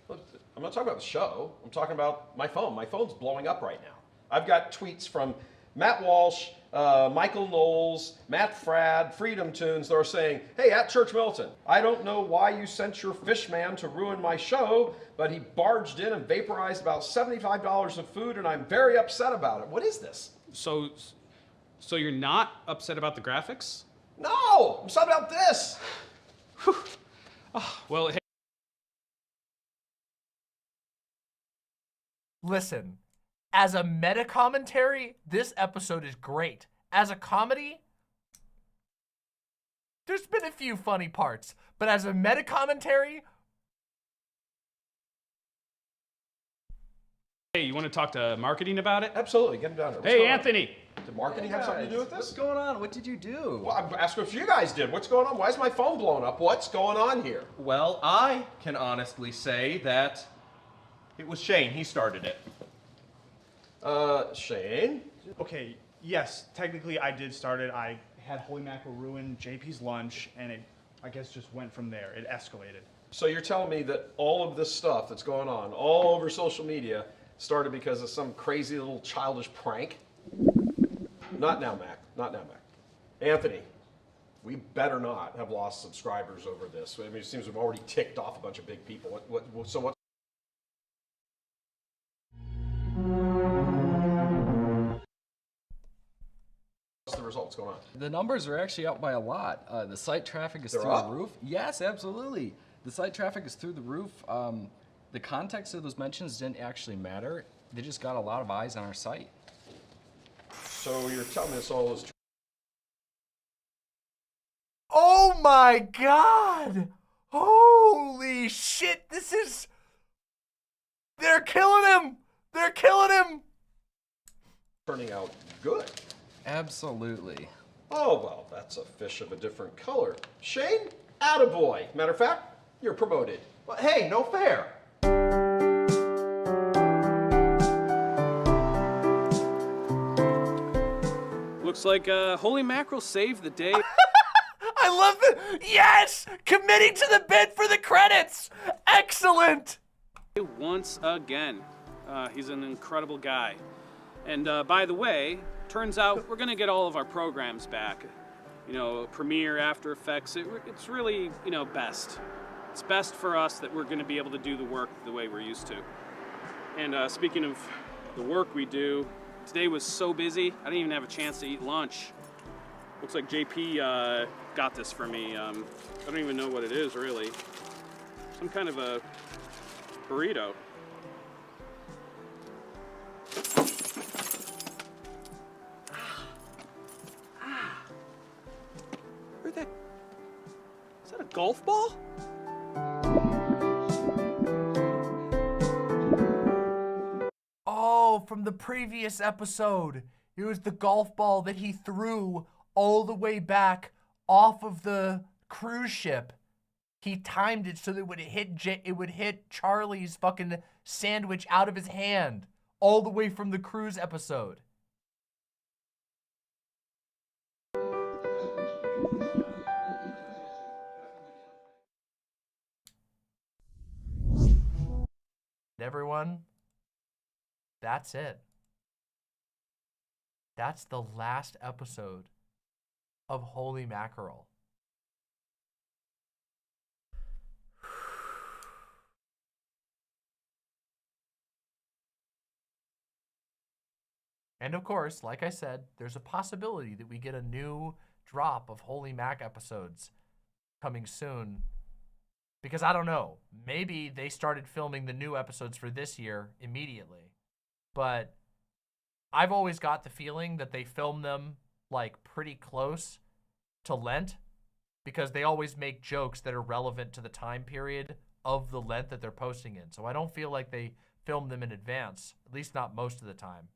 Speaker 16: Look, I'm not talking about the show. I'm talking about my phone. My phone's blowing up right now. I've got tweets from Matt Walsh, Michael Knowles, Matt Frad, Freedom Tunes. They're saying, hey, at Church Militant, I don't know why you sent your fish man to ruin my show, but he barged in and vaporized about $75 of food, and I'm very upset about it. What is this?
Speaker 19: So you're not upset about the graphics?
Speaker 16: No, I'm upset about this.
Speaker 19: Well, hey.
Speaker 2: Listen, as a meta commentary, this episode is great. As a comedy, there's been a few funny parts, but as a meta commentary,
Speaker 19: Hey, you want to talk to marketing about it?
Speaker 16: Absolutely, get him down here.
Speaker 19: Hey, Anthony.
Speaker 16: Did marketing have something to do with this?
Speaker 5: What's going on? What did you do?
Speaker 16: Well, I'm asking if you guys did. What's going on? Why is my phone blowing up? What's going on here?
Speaker 11: Well, I can honestly say that it was Shane. He started it.
Speaker 16: Shane?
Speaker 7: Okay, yes, technically I did start it. I had Holy Mackerel ruin JP's lunch, and it, I guess, just went from there. It escalated.
Speaker 16: So you're telling me that all of this stuff that's going on all over social media started because of some crazy little childish prank? Not now, Mac. Not now, Mac. Anthony, We better not have lost subscribers over this. I mean, it seems we've already ticked off a bunch of big people. So what's the results going on?
Speaker 17: The numbers are actually up by a lot. The site traffic is
Speaker 16: They're
Speaker 17: through
Speaker 16: up?
Speaker 17: the roof. Yes, absolutely. The site traffic is through the roof. The context of those mentions didn't actually matter. They just got a lot of eyes on our site.
Speaker 16: So you're telling me this all is true?
Speaker 2: Oh my god! Holy shit, this is... They're killing him! They're killing him!
Speaker 16: Turning out good.
Speaker 17: Absolutely.
Speaker 16: Oh, well, that's a fish of a different color. Shane, attaboy. Matter of fact, you're promoted. Well, hey, no fair.
Speaker 9: Looks like Holy Mackerel saved the day.
Speaker 2: I love the... Yes! Committing to the bid for the credits! Excellent!
Speaker 9: Once again. He's an incredible guy. And by the way, turns out we're going to get all of our programs back. You know, Premiere, After Effects, it's really, you know, best. It's best for us that we're going to be able to do the work the way we're used to. And speaking of the work we do, today was so busy, I didn't even have a chance to eat lunch. Looks like JP got this for me. I don't even know what it is, really. Some kind of a burrito. Where'd that... Is that a golf ball?
Speaker 2: Oh, from the previous episode. It was the golf ball that he threw all the way back off of the cruise ship. He timed it so that it would hit Charlie's fucking sandwich out of his hand all the way from the cruise episode. Everyone, that's it. That's the last episode of Holy Mackerel. And of course, like I said, there's a possibility that we get a new drop of Holy Mack episodes coming soon. Because I don't know, maybe they started filming the new episodes for this year immediately. But I've always got the feeling that they film them like pretty close to Lent, because they always make jokes that are relevant to the time period of the Lent that they're posting in. So I don't feel like they film them in advance, at least not most of the time.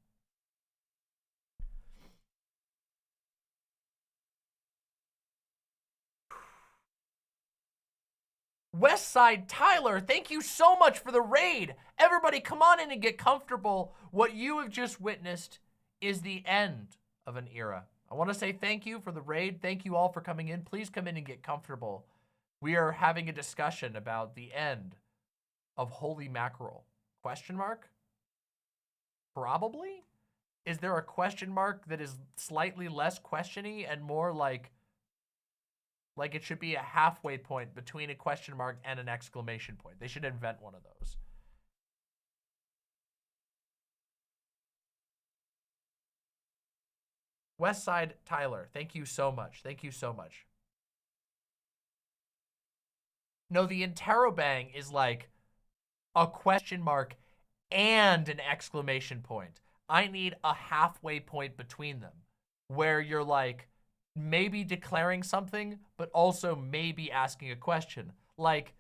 Speaker 2: Westside Tyler, thank you so much for the raid. Everybody come on in and get comfortable. What you have just witnessed is the end of an era. I want to say thank you for the raid. Thank you all for coming in. Please come in and get comfortable. We are having a discussion about the end of Holy Mackerel. Question mark? Probably? Is there a question mark that is slightly less questiony and more like it should be a halfway point between a question mark and an exclamation point? They should invent one of those. Westside Tyler, thank you so much. Thank you so much. No, the interrobang is like a question mark and an exclamation point. I need a halfway point between them where you're like maybe declaring something, but also maybe asking a question. Like,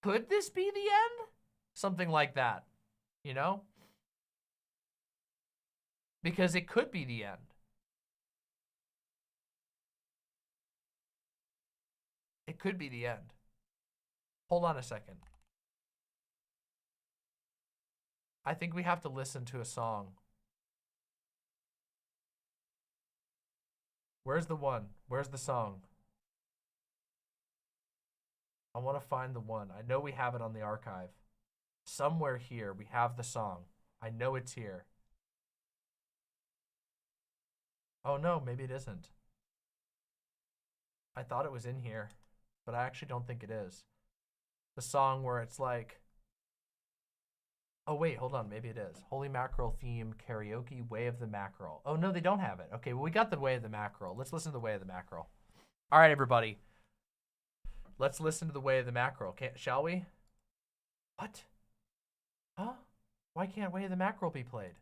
Speaker 2: could this be the end? Something like that, you know? Because it could be the end. It could be the end. Hold on a second. I think we have to listen to a song. Where's the one? Where's the song? I want to find the one. I know we have it on the archive. Somewhere here we have the song. I know it's here. Oh no, maybe it isn't. I thought it was in here, but I actually don't think it is. The song where it's like, oh wait, hold on, maybe it is. Holy Mackerel theme, karaoke, Way of the Mackerel. Oh no, they don't have it. Okay, well we got the Way of the Mackerel. Let's listen to the Way of the Mackerel. All right, everybody. Let's listen to the Way of the Mackerel, shall we? What? Huh? Why can't Way of the Mackerel be played?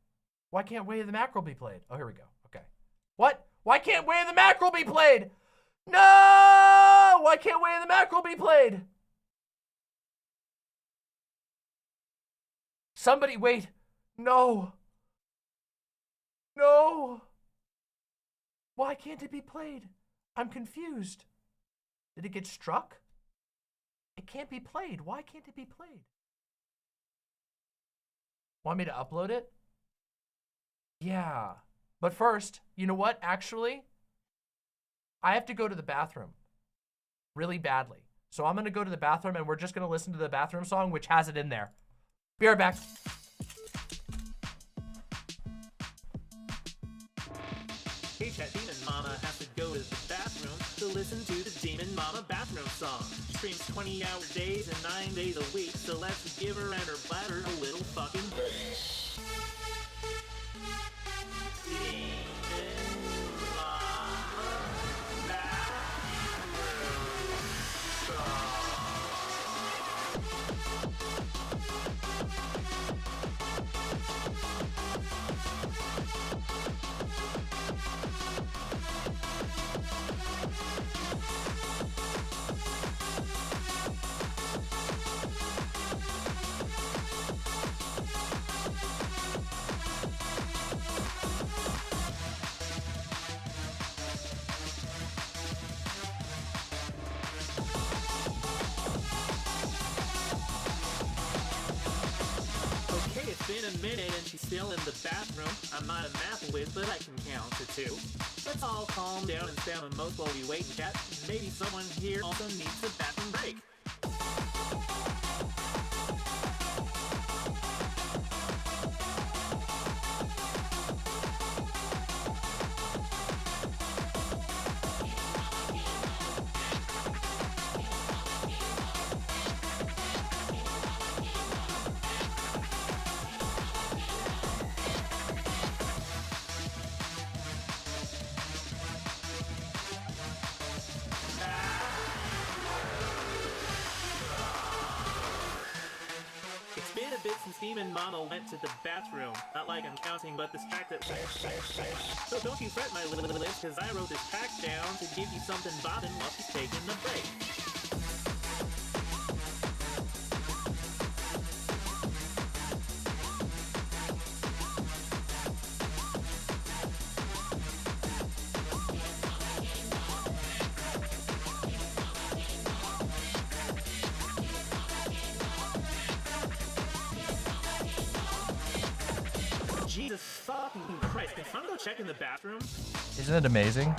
Speaker 2: Why can't Way of the Mackerel be played? Oh, here we go. Okay. What? Why can't Way of the Mackerel be played? No! Why can't Way of the Mackerel be played? Somebody, wait. No. No. Why can't it be played? I'm confused. Did it get struck? It can't be played. Why can't it be played? Want me to upload it? Yeah. But first, you know what? Actually, I have to go to the bathroom really badly. So I'm going to go to the bathroom and we're just going to listen to the bathroom song, which has it in there. Be right back.
Speaker 18: Hey, chat, Demon Mama has to go to the bathroom to listen to the Demon Mama bathroom song. She streams 20-hour days and 9 days a week, so let's give her and her bladder a little fucking break. It's been a minute and she's still in the bathroom. I'm not a math whiz, but I can count to 2. Let's all calm down and spam emotes while we wait and chat. Maybe someone here also needs a bathroom break. Since Demon Mama went to the bathroom. Not like I'm counting, but distracted. So don't you fret, my little list, cause I wrote this track down to give you something bopping while she's taking a break. Jesus fucking Christ, can someone go check in the bathroom?
Speaker 2: Isn't it amazing?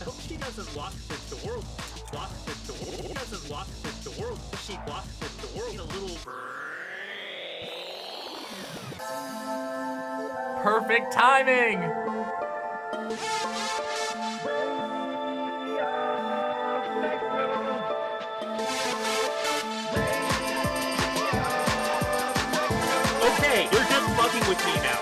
Speaker 18: I hope she doesn't lock the door. Lock the door. She doesn't lock the door. She locks the door. A little...
Speaker 2: Perfect timing!
Speaker 18: Okay, you're just fucking with me now.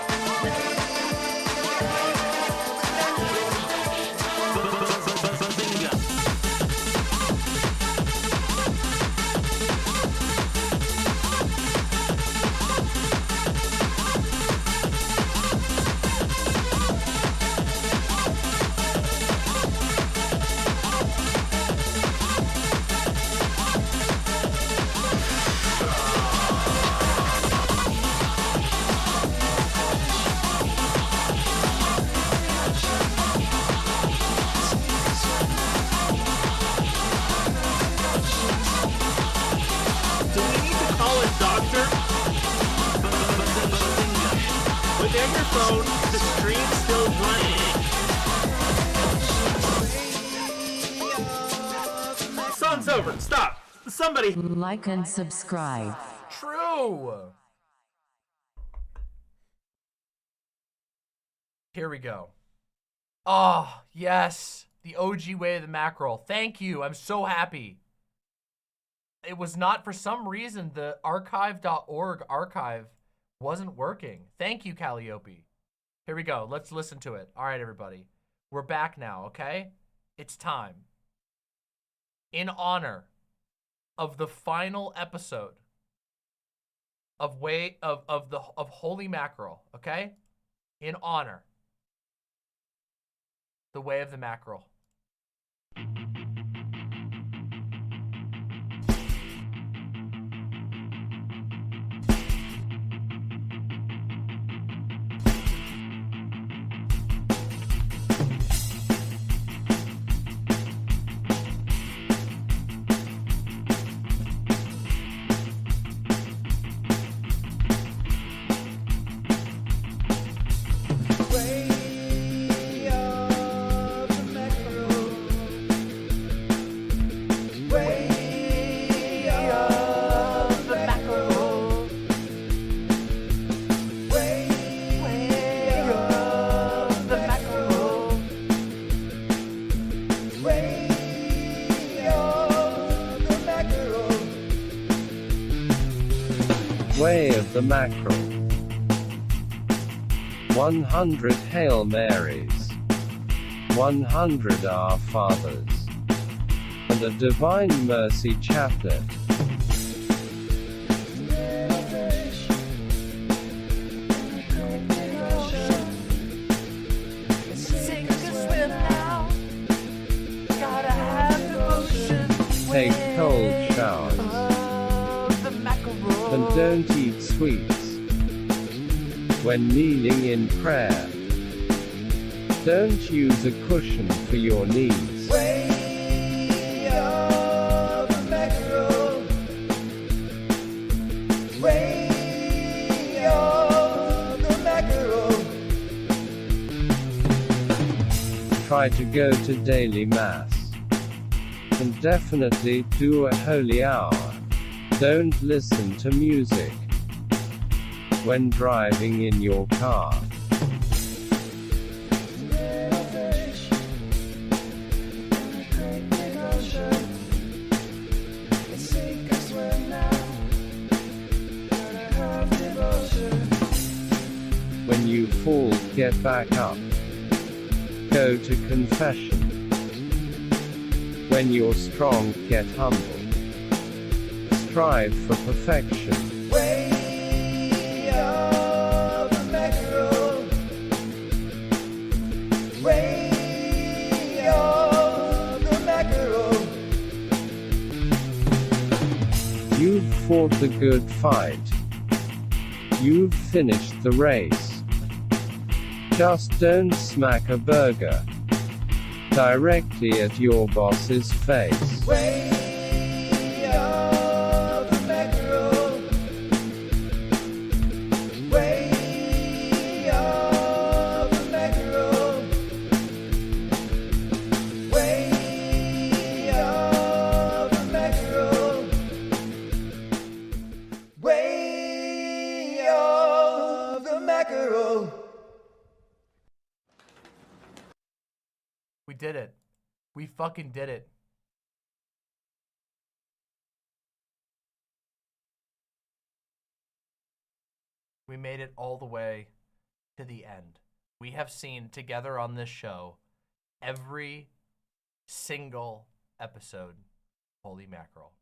Speaker 18: Within your phone, the stream's still running. Song's over. Stop. Somebody
Speaker 20: like and subscribe.
Speaker 2: True. Here we go. Oh, yes. The OG way of the mackerel. Thank you. I'm so happy. It was not, for some reason, the archive.org archive wasn't working. Thank you, Calliope. Here we go. Let's listen to it. All right, everybody. We're back now, okay? It's time. In honor of the final episode of Holy Mackerel, okay? In honor. The way of the mackerel.
Speaker 3: Way of the Mackerel. 100 Hail Marys. 100 Our Fathers. And a Divine Mercy Chaplet. Take cold showers. And don't eat sweets. When kneeling in prayer, don't use a cushion for your knees.
Speaker 21: Way of the mackerel. Way of the mackerel.
Speaker 3: Try to go to daily mass. And definitely do a holy hour. Don't listen to music when driving in your car. When you fall, get back up. Go to confession. When you're strong, get humble. Strive for perfection.
Speaker 21: Way of the mackerel. Way of the mackerel.
Speaker 3: You've fought the good fight. You've finished the race. Just don't smack a burger directly at your boss's face.
Speaker 21: Way of the mackerel. Way of the mackerel. Way of the mackerel. Way of the mackerel.
Speaker 2: We did it. We fucking did it. We made it all the way to the end. We have seen together on this show every single episode of Holy Mackerel.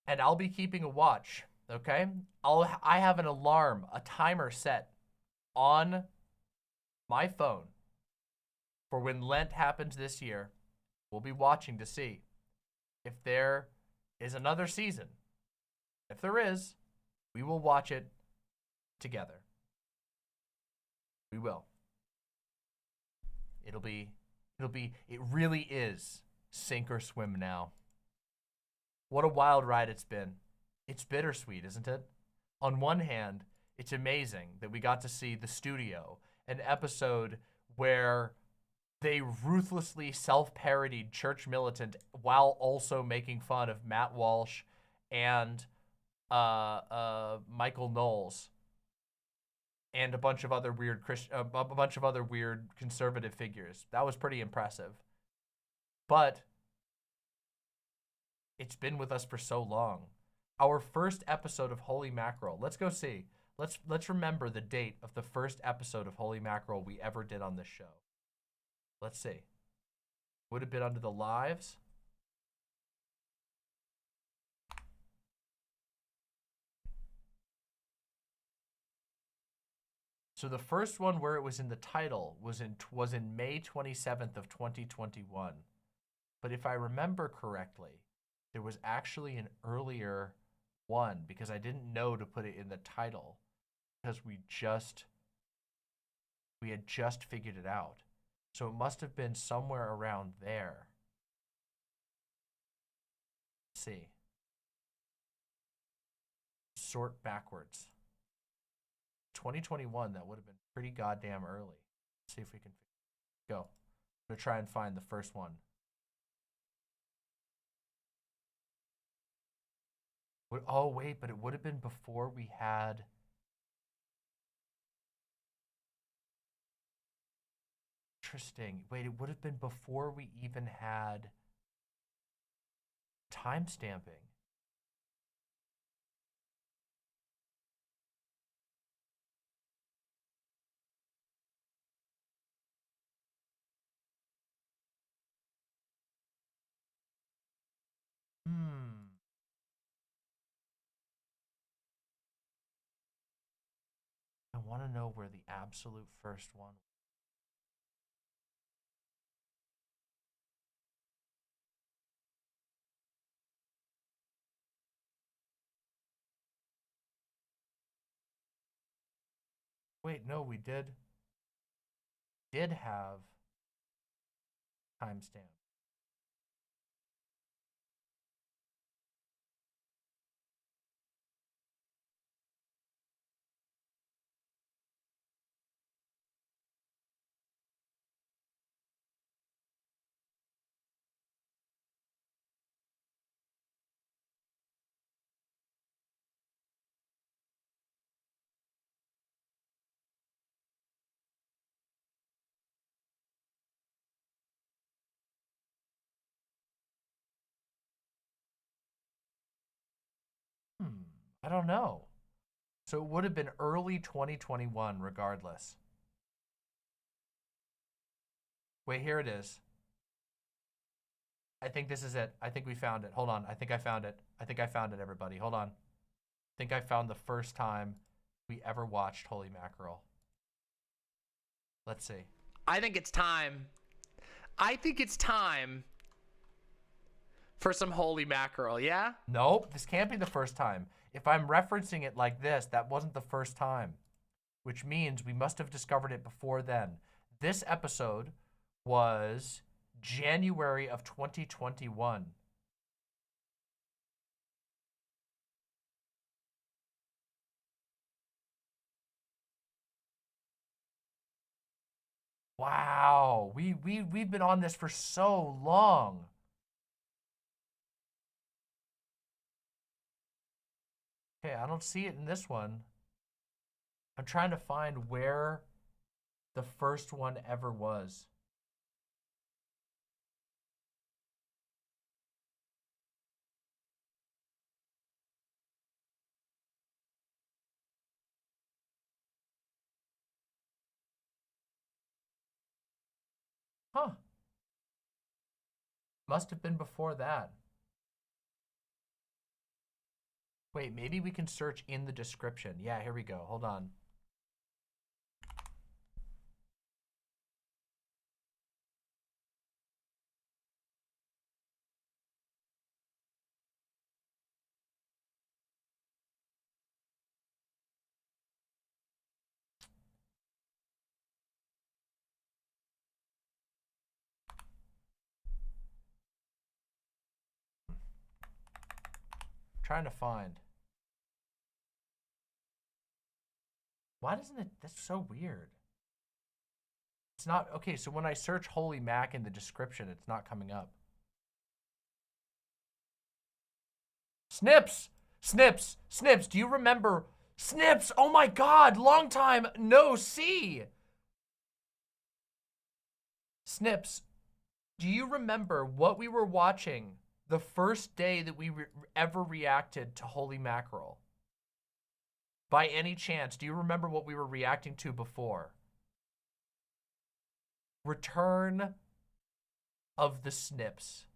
Speaker 2: And I'll be keeping a watch, okay? I have an alarm, a timer set on my phone for when Lent happens this year. We'll be watching to see if there is another season. If there is, we will watch it together. We will. It really is sink or swim now. What a wild ride it's been. It's bittersweet, isn't it? On one hand, it's amazing that we got to see the studio, an episode where they ruthlessly self-parodied Church Militant while also making fun of Matt Walsh and Michael Knowles. and a bunch of other weird conservative figures. That was pretty impressive. But it's been with us for so long. Our first episode of Holy Mackerel. Let's go see. Let's remember the date of the first episode of Holy Mackerel we ever did on this show. Let's see. Would have been under the lives. So the first one where it was in the title was in May 27th of 2021. But if I remember correctly, there was actually an earlier one because I didn't know to put it in the title because we had just figured it out. So it must have been somewhere around there. Let's see. Sort backwards. 2021, that would have been pretty goddamn early. Let's see if we can go. I'm gonna try and find the first one. Oh wait, but it would have been before we had. Interesting. Wait, it would have been before we even had timestamping. I want to know where the absolute first one. Wait, no, we did have timestamp. I don't know. So it would have been early 2021 regardless. Wait, here it is. I think this is it. I think we found it. Hold on. I think I found it. I think I found it, everybody. Hold on. I think I found the first time we ever watched Holy Mackerel. Let's see.
Speaker 8: I think it's time. I think it's time for some Holy Mackerel, yeah?
Speaker 2: Nope, this can't be the first time. If I'm referencing it like this, that wasn't the first time, which means we must have discovered it before then. This episode was January of 2021. Wow, we've been on this for so long. Okay, I don't see it in this one. I'm trying to find where the first one ever was. Huh. Must have been before that. Wait, maybe we can search in the description. Yeah, here we go. Hold on. Trying to find. Why doesn't it? That's so weird. It's not okay. So when I search Holy Mack in the description, it's not coming up. Snips, Snips, Snips. Do you remember Snips! Oh my god, long time no see! Snips, do you remember what we were watching the first day that we ever reacted to Holy Mackerel? By any chance, do you remember what we were reacting to before? Return of the Snips.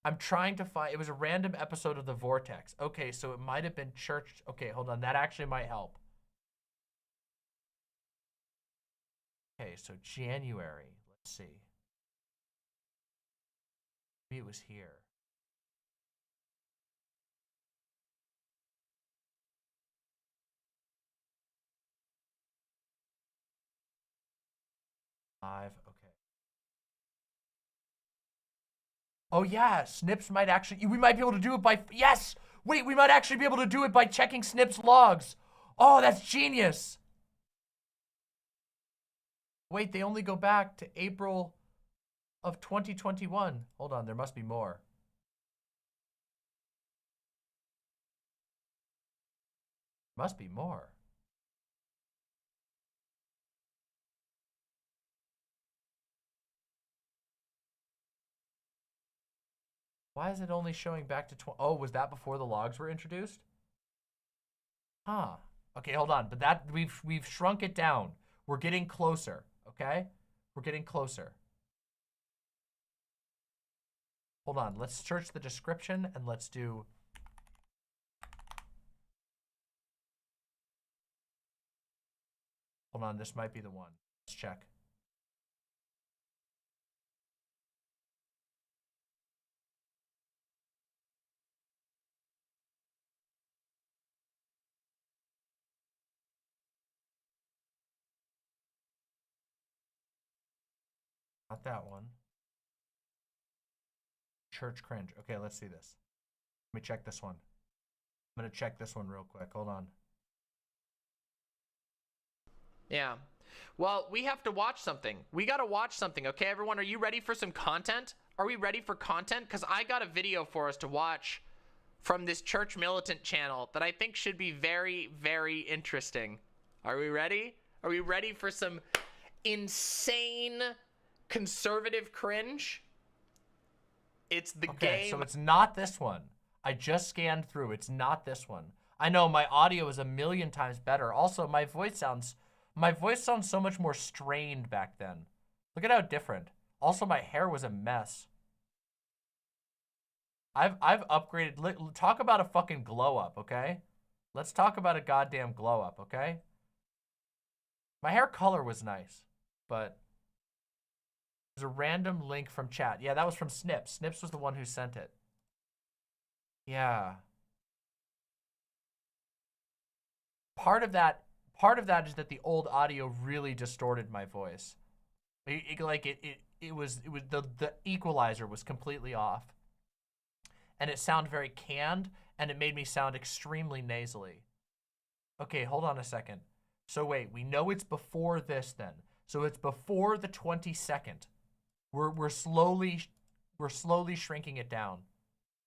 Speaker 2: I'm trying to find, it was a random episode of The Vortex. Okay, so it might have been church. Okay, hold on, that actually might help. Okay, so January, let's see. Maybe it was here. Okay. Oh yeah, Snips might actually, we might be able to do it by, yes! Wait, we might actually be able to do it by checking Snips logs. Oh, that's genius. Wait, they only go back to April of 2021. Hold on, there must be more. Must be more. Why is it only showing back to oh, was that before the logs were introduced? Huh. Okay, hold on. But that we've shrunk it down. We're getting closer, okay? We're getting closer. Hold on. Let's search the description and let's do hold on, this might be the one. Let's check. Not that one. Church cringe. Okay, let's see this. Let me check this one. I'm gonna check this one real quick. Hold on.
Speaker 8: Yeah. Well, we have to watch something. We gotta watch something, okay, everyone? Are you ready for some content? Are we ready for content? Because I got a video for us to watch from this church militant channel that I think should be very, very interesting. Are we ready? Are we ready for some insane conservative cringe? It's the
Speaker 2: Okay,
Speaker 8: game.
Speaker 2: so it's not this one. I just scanned through. It's not this one. I know my audio is a million times better. Also, my voice sounds so much more strained back then. Look at how different. Also, my hair was a mess. I've upgraded. Talk about a fucking glow up, okay? Let's talk about a goddamn glow up, okay? My hair color was nice, but there's a random link from chat. Yeah, that was from Snips. Snips was the one who sent it. Yeah. Part of that is that the old audio really distorted my voice. It was the equalizer was completely off. And it sounded very canned, and it made me sound extremely nasally. Okay, hold on a second. So wait, we know it's before this then. So it's before the 22nd. We're slowly shrinking it down.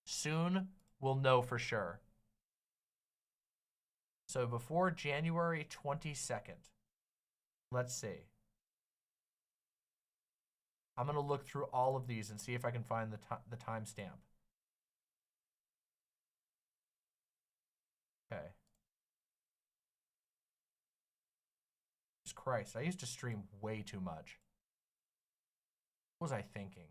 Speaker 2: Soon we'll know for sure. So before January 22nd. Let's see. I'm gonna look through all of these and see if I can find the timestamp. Okay. Jesus Christ, I used to stream way too much. What was I thinking?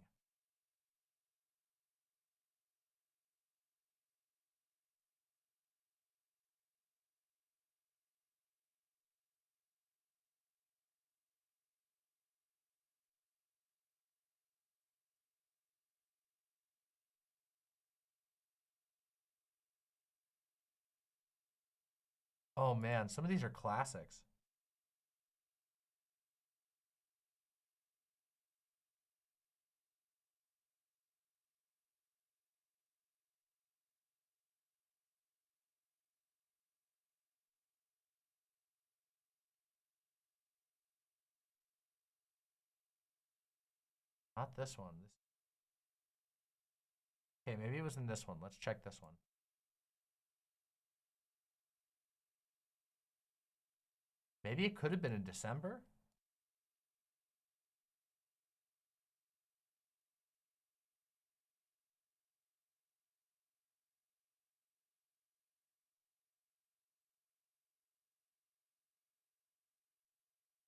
Speaker 2: Oh man, some of these are classics. Not this one. Okay, maybe it was in this one. Let's check this one. Maybe it could have been in December.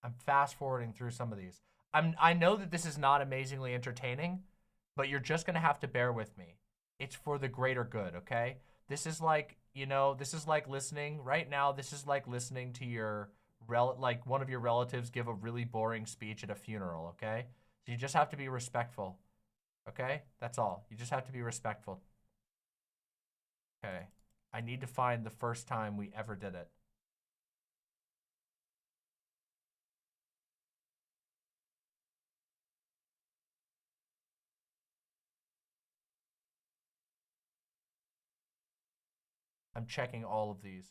Speaker 2: I'm fast forwarding through some of these. I know that this is not amazingly entertaining, but you're just gonna have to bear with me. It's for the greater good, okay? This is like, you know, this is like listening right now. This is like listening to your like one of your relatives give a really boring speech at a funeral, okay? So you just have to be respectful, okay? That's all. You just have to be respectful. Okay. I need to find the first time we ever did it. I'm checking all of these.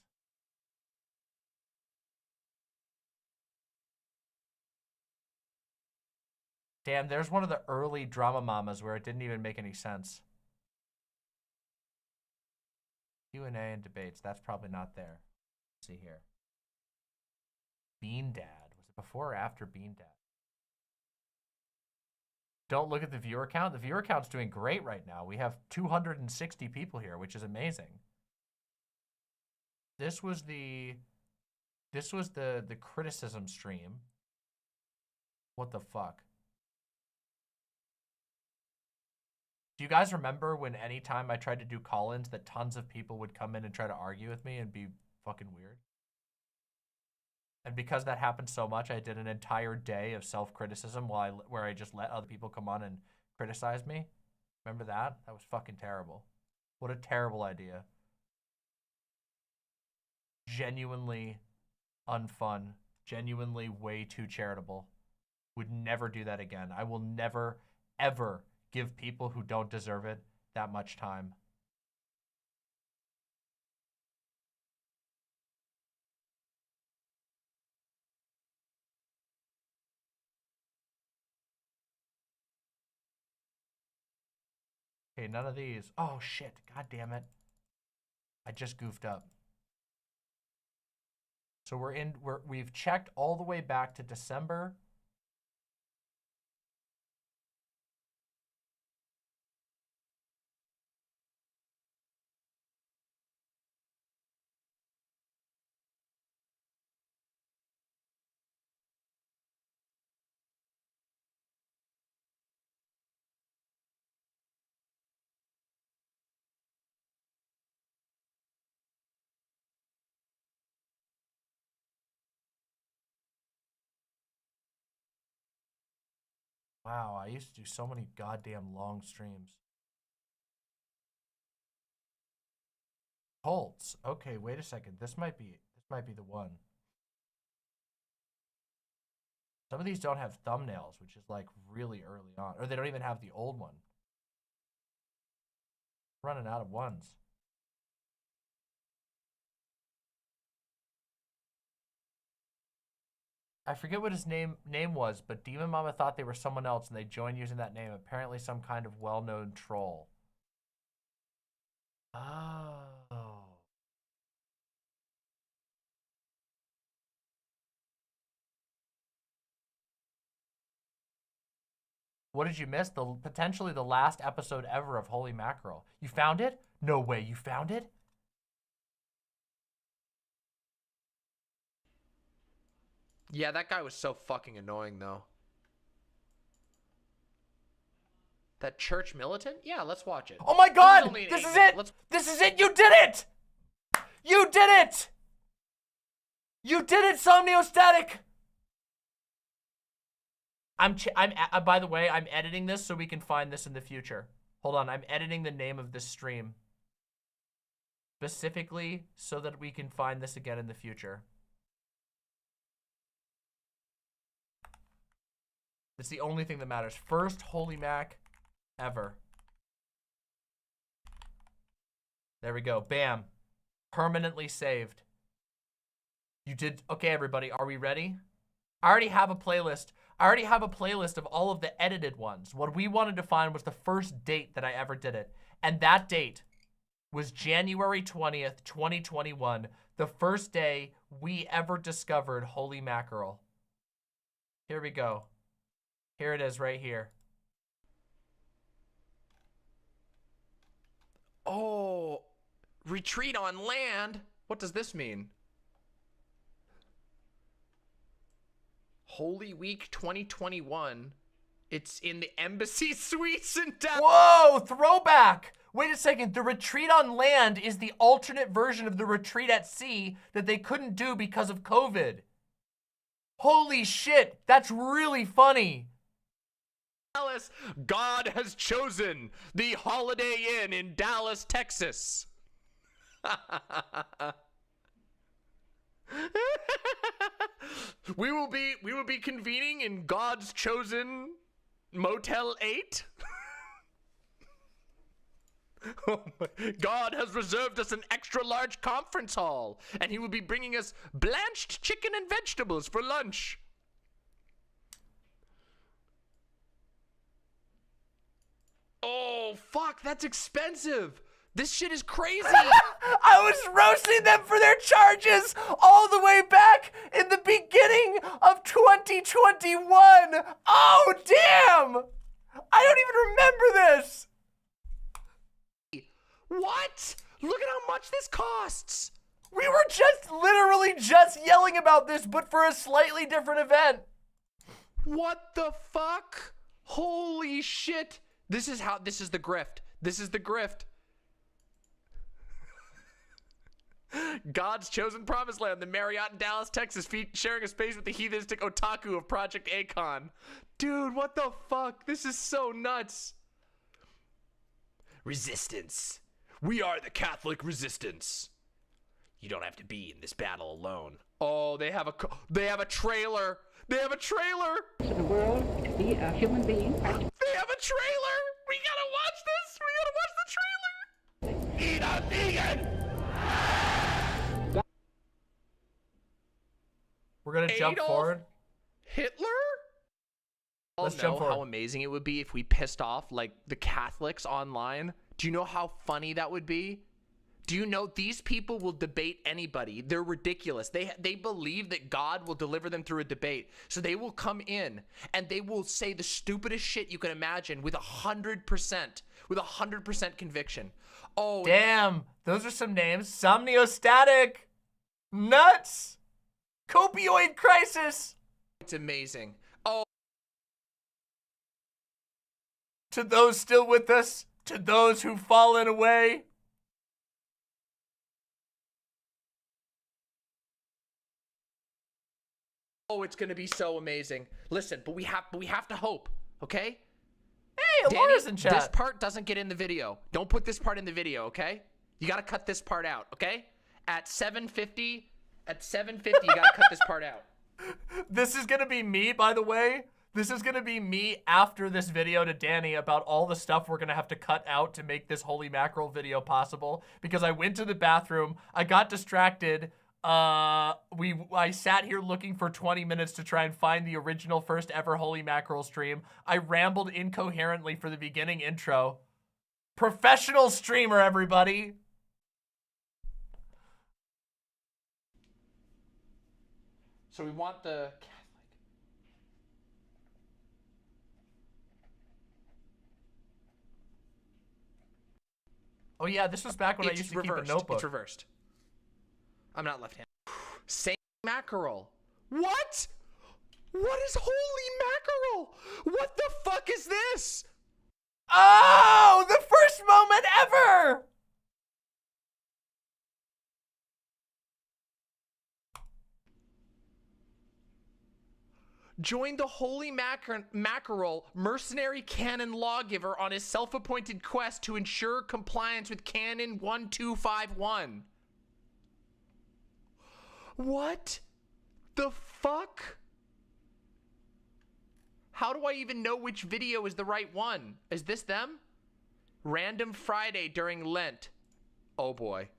Speaker 2: Damn, there's one of the early drama mamas where it didn't even make any sense. Q&A and debates. That's probably not there. Let's see here. Bean Dad. Was it before or after Bean Dad? Don't look at the viewer count. The viewer count's doing great right now. We have 260 people here, which is amazing. This was the criticism stream. What the fuck? Do you guys remember when anytime I tried to do call-ins that tons of people would come in and try to argue with me and be fucking weird? And because that happened so much, I did an entire day of self-criticism where I just let other people come on and criticize me. Remember that? That was fucking terrible. What a terrible idea. Genuinely unfun. Genuinely way too charitable. Would never do that again. I will never, ever give people who don't deserve it that much time. Okay, none of these. Oh shit, god damn it. I just goofed up. So we've checked all the way back to December. Wow, I used to do so many goddamn long streams. Colts. Okay, wait a second. This might be the one. Some of these don't have thumbnails, which is like really early on. Or they don't even have the old one. Running out of ones. I forget what his name was, but Demon Mama thought they were someone else and they joined using that name. Apparently some kind of well-known troll. Oh. What did you miss? Potentially the last episode ever of Holy Mackerel. You found it? No way, you found it?
Speaker 8: Yeah, that guy was so fucking annoying, though. That church militant? Yeah, let's watch it.
Speaker 2: Oh my god! This is it! This is it! You did it! You did it! You did it, Somniostatic! By the way, I'm editing this so we can find this in the future. Hold on, I'm editing the name of this stream. Specifically so that we can find this again in the future. It's the only thing that matters. First Holy Mac ever. There we go. Bam. Permanently saved. You did. Okay, everybody. Are we ready? I already have a playlist. I already have a playlist of all of the edited ones. What we wanted to find was the first date that I ever did it. And that date was January 20th, 2021, the first day we ever discovered holy mackerel. Here we go. Here it is right here.
Speaker 8: Oh, retreat on land? What does this mean? Holy Week 2021. It's in the embassy suites in Dallas.
Speaker 2: Whoa, throwback. Wait a second, the retreat on land is the alternate version of the retreat at sea that they couldn't do because of COVID. Holy shit, that's really funny.
Speaker 8: Dallas, God has chosen the Holiday Inn in Dallas, Texas. We will be convening in God's chosen Motel 8. Oh my, God has reserved us an extra large conference hall, and he will be bringing us blanched chicken and vegetables for lunch. Oh, fuck, that's expensive. This shit is crazy.
Speaker 2: I was roasting them for their charges all the way back in the beginning of 2021. Oh, damn. I don't even remember this.
Speaker 8: What? Look at how much this costs.
Speaker 2: We were just literally just yelling about this, but for a slightly different event.
Speaker 8: What the fuck? Holy shit. This is the grift. This is the grift. God's chosen promised land, the Marriott in Dallas, Texas, sharing a space with the heathenistic otaku of Project Akon. Dude, what the fuck? This is so nuts. Resistance. We are the Catholic resistance. You don't have to be in this battle alone. Oh, they have a trailer. They have a trailer.
Speaker 4: To the world, to be a human being.
Speaker 8: They have a trailer. We gotta watch this. We gotta watch the trailer. Eat a vegan.
Speaker 2: We're gonna jump forward.
Speaker 8: Hitler?
Speaker 2: Let's jump forward.
Speaker 8: How amazing it would be if we pissed off like the Catholics online. Do you know how funny that would be? Do you know these people will debate anybody? They're ridiculous. They believe that God will deliver them through a debate. So they will come in and they will say the stupidest shit you can imagine with 100% conviction. Oh,
Speaker 2: damn. Those are some names. Somniostatic. Nuts. Copioid crisis.
Speaker 8: It's amazing. Oh.
Speaker 2: To those still with us, to those who've fallen away.
Speaker 8: Oh, it's gonna be so amazing. Listen, but we have to hope, okay?
Speaker 2: Hey, Laura's in chat.
Speaker 8: This part doesn't get in the video. Don't put this part in the video, okay? You gotta cut this part out, okay? At 7:50, you gotta cut this part out.
Speaker 2: This is gonna be me, by the way. This is gonna be me after this video to Danny about all the stuff we're gonna have to cut out to make this holy mackerel video possible. Because I went to the bathroom, I got distracted. I sat here looking for 20 minutes to try and find the original first ever holy mackerel stream. I rambled incoherently for the beginning intro. Professional streamer, everybody.
Speaker 8: So we want the Catholic.
Speaker 2: Oh yeah, this was back when I used to keep a notebook.
Speaker 8: It's reversed. I'm not left-handed. Saint Mackerel. What? What is holy mackerel? What the fuck is this?
Speaker 2: Oh, the first moment ever!
Speaker 8: Join the holy mackerel mercenary canon lawgiver on his self-appointed quest to ensure compliance with Canon 1251. What the fuck? How do I even know which video is the right one? Is this them? Random Friday during Lent. Oh boy.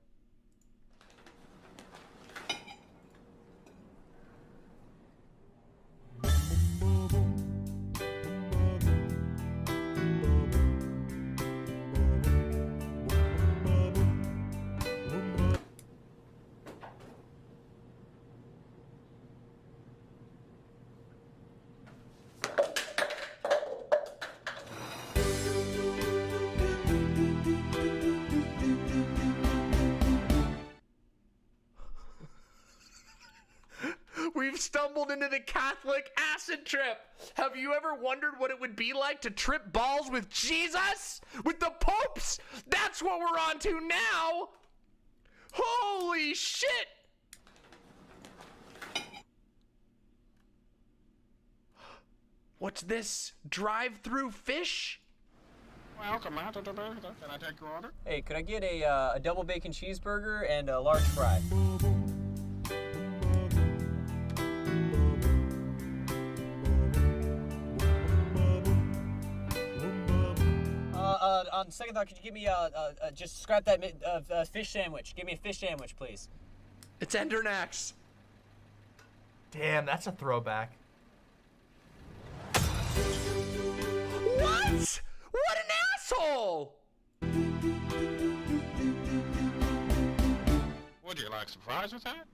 Speaker 8: We've stumbled into the Catholic acid trip. Have you ever wondered what it would be like to trip balls with Jesus? With the popes? That's what we're on to now. Holy shit. What's this? Drive-through fish?
Speaker 6: Welcome out to the burger. Can I take your order?
Speaker 13: Hey, could I get a double bacon cheeseburger and a large fry? On second thought, could you give me just scrap that fish sandwich? Give me a fish sandwich, please.
Speaker 8: It's Endernax.
Speaker 2: Damn, that's a throwback.
Speaker 8: What? What an asshole!
Speaker 6: Would you like some fries with that?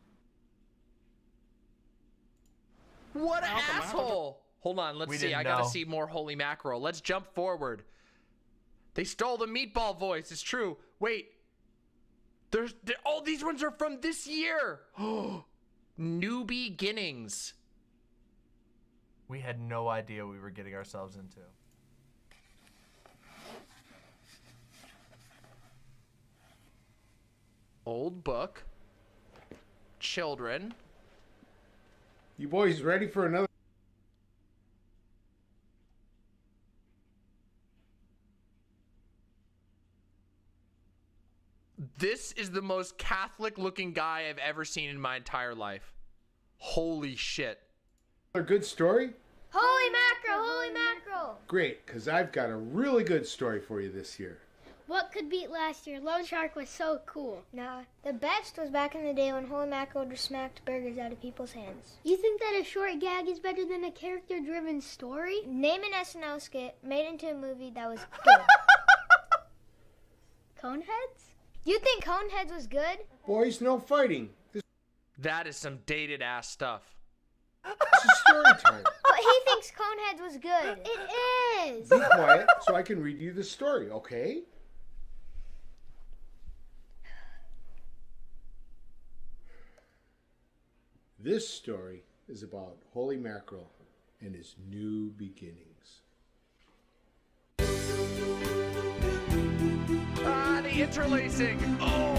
Speaker 8: What an asshole! Hold on, let's see. I gotta see more Holy Mackerel. Let's jump forward. They stole the meatball voice. It's true. Wait. All these ones are from this year. New beginnings.
Speaker 2: We had no idea we were getting ourselves into.
Speaker 8: Old book. Children.
Speaker 22: You boys ready for another?
Speaker 8: This is the most Catholic looking guy I've ever seen in my entire life. Holy shit.
Speaker 22: A good story?
Speaker 23: Holy mackerel, holy mackerel.
Speaker 22: Great, because I've got a really good story for you this year.
Speaker 23: What could beat last year? Lone Shark was so cool. Nah, the best was back in the day when Holy Mackerel just smacked burgers out of people's hands. You think that a short gag is better than a character-driven story? Name an SNL skit made into a movie that was good. Coneheads? You think Coneheads was good?
Speaker 22: Boys, no fighting.
Speaker 8: That is some dated ass stuff.
Speaker 22: This is story time.
Speaker 23: But he thinks Coneheads was good. It is.
Speaker 22: Be quiet so I can read you the story, okay? This story is about Holy Mackerel and his new beginnings.
Speaker 8: Ah, the interlacing. Oh.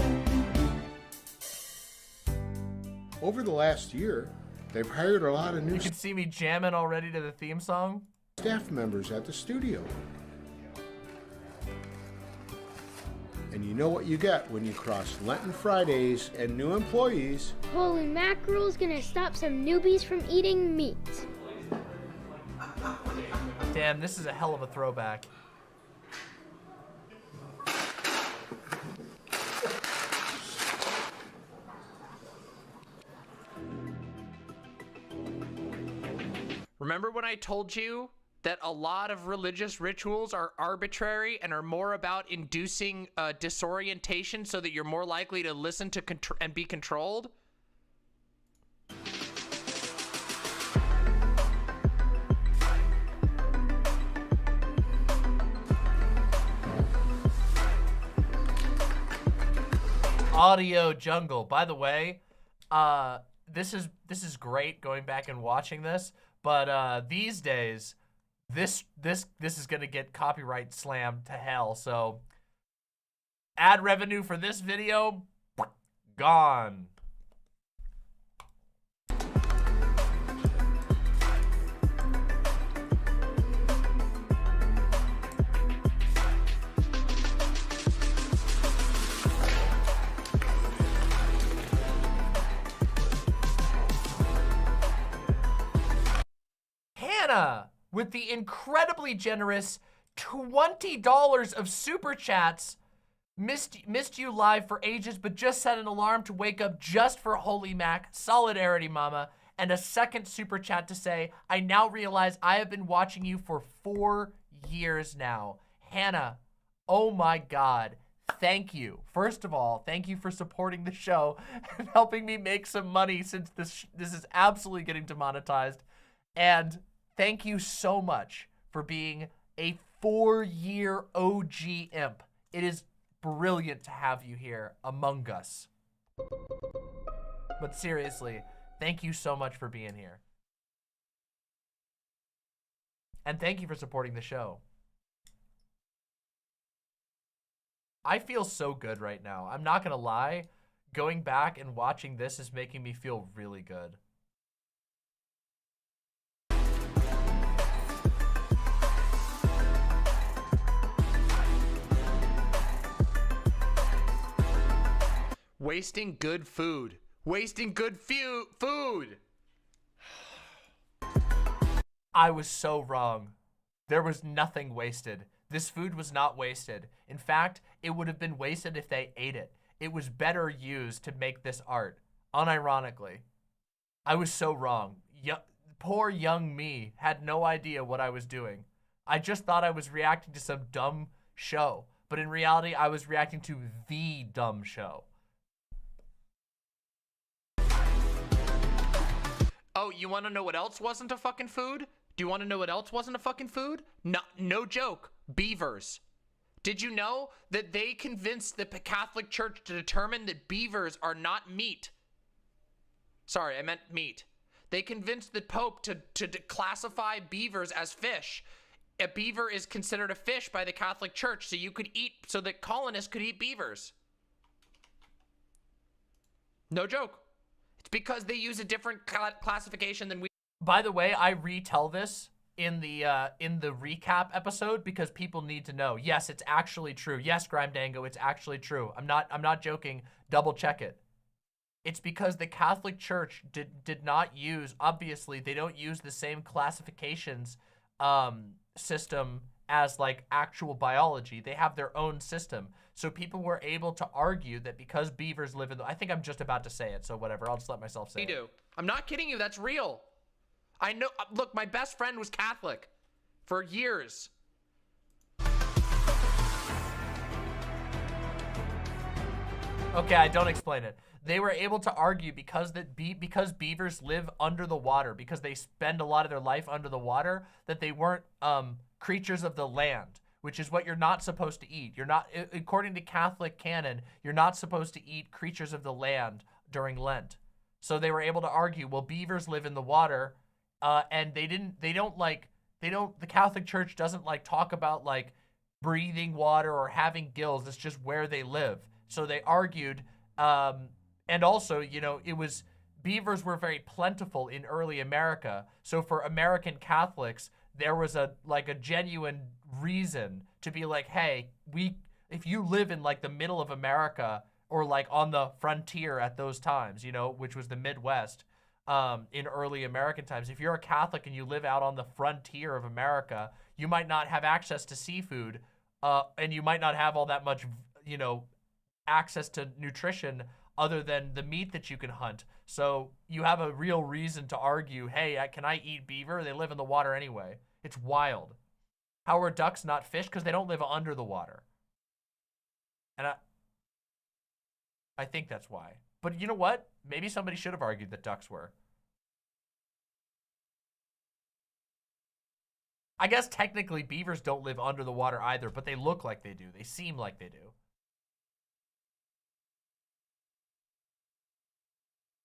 Speaker 22: Over the last year, they've hired a lot of new
Speaker 2: You can see me jamming already to the theme song.
Speaker 22: Staff members at the studio. And you know what you get when you cross Lenten Fridays and new employees.
Speaker 23: Holy Mackerel's gonna stop some newbies from eating meat.
Speaker 2: Damn, this is a hell of a throwback.
Speaker 8: Remember when I told you that a lot of religious rituals are arbitrary and are more about inducing disorientation so that you're more likely to listen to and be controlled?
Speaker 2: Audio jungle. By the way, this is great going back and watching this, but these days this is gonna get copyright slammed to hell. So ad revenue for this video gone. Hannah with the incredibly generous $20 of super chats. Missed you live for ages, but just set an alarm to wake up just for Holy Mac. Solidarity, mama. And a second super chat to say, I now realize I have been watching you for 4 years now. Hannah, oh my God. Thank you. First of all, thank you for supporting the show and helping me make some money since this is absolutely getting demonetized. And thank you so much for being a 4-year OG imp. It is brilliant to have you here among us. But seriously, Thank you so much for being here. And thank you for supporting the show. I feel so good right now. I'm not gonna lie. Going back and watching this is making me feel really good.
Speaker 8: Wasting good food. Wasting good food.
Speaker 2: I was so wrong. There was nothing wasted. This food was not wasted. In fact, it would have been wasted if they ate it. It was better used to make this art. Unironically. I was so wrong. Poor young me had no idea what I was doing. I just thought I was reacting to some dumb show. But in reality, I was reacting to the dumb show.
Speaker 8: Oh, you want to know what else wasn't a fucking food? Do you want to know what else wasn't a fucking food? No joke. Beavers. Did you know that they convinced the Catholic Church to determine that beavers are not meat? Sorry, I meant meat. They convinced the Pope to classify beavers as fish. A beaver is considered a fish by the Catholic Church, so that colonists could eat beavers. No joke. It's because they use a different classification than we.
Speaker 2: By the way, I retell this in the recap episode because people need to know. Yes, it's actually true. Yes, Grime Dango, it's actually true. I'm not joking. Double check it. It's because the Catholic Church did not use, obviously, they don't use the same classifications system as like actual biology. They have their own system. So people were able to argue that because beavers live in the, I think I'm just about to say it, so whatever, I'll just let myself say it.
Speaker 8: I'm not kidding you, that's real. I know, look, my best friend was Catholic for years.
Speaker 2: Okay, don't explain it. They were able to argue because beavers live under the water, because they spend a lot of their life under the water, that they weren't creatures of the land, which is what you're not supposed to eat. You're not, according to Catholic canon, you're not supposed to eat creatures of the land during Lent. So they were able to argue, well, beavers live in the water, and the Catholic Church doesn't like talk about like breathing water or having gills. It's just where they live. So they argued, and also, you know, beavers were very plentiful in early America. So for American Catholics, there was a genuine reason to be like, hey, if you live in like the middle of America or like on the frontier at those times, you know, which was the Midwest, in early American times, if you're a Catholic and you live out on the frontier of America, you might not have access to seafood, and you might not have all that much, you know, access to nutrition other than the meat that you can hunt. So you have a real reason to argue, hey, can I eat beaver? They live in the water anyway. It's wild. How are ducks not fish? Because they don't live under the water. And I think that's why. But you know what? Maybe somebody should have argued that ducks were. I guess technically beavers don't live under the water either, but they look like they do. They seem like they do.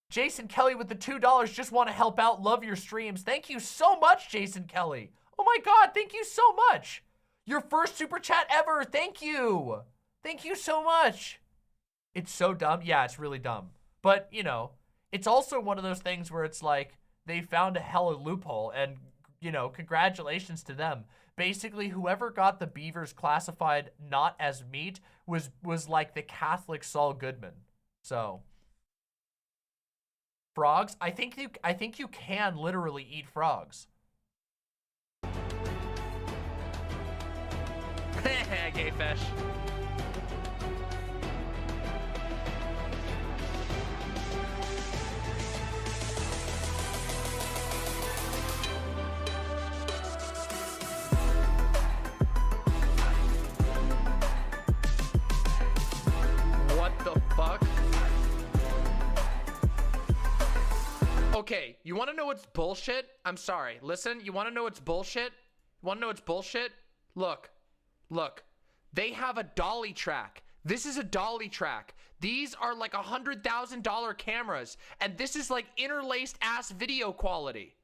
Speaker 2: Jason Kelly with the $2. Just want to help out. Love your streams. Thank you so much, Jason Kelly. Oh my God, thank you so much. Your first super chat ever. Thank you. Thank you so much. It's so dumb. Yeah, it's really dumb. But, you know, it's also one of those things where it's like they found a hella loophole and, you know, congratulations to them. Basically, whoever got the beavers classified not as meat was like the Catholic Saul Goodman. So... frogs? I think you can literally eat frogs.
Speaker 8: Gay fish. What the fuck? Okay, you want to know what's bullshit? I'm sorry. Listen, you want to know what's bullshit? You want to know what's bullshit? Look. They have a dolly track. This is a dolly track. These are like $100,000 cameras, and this is like interlaced ass video quality.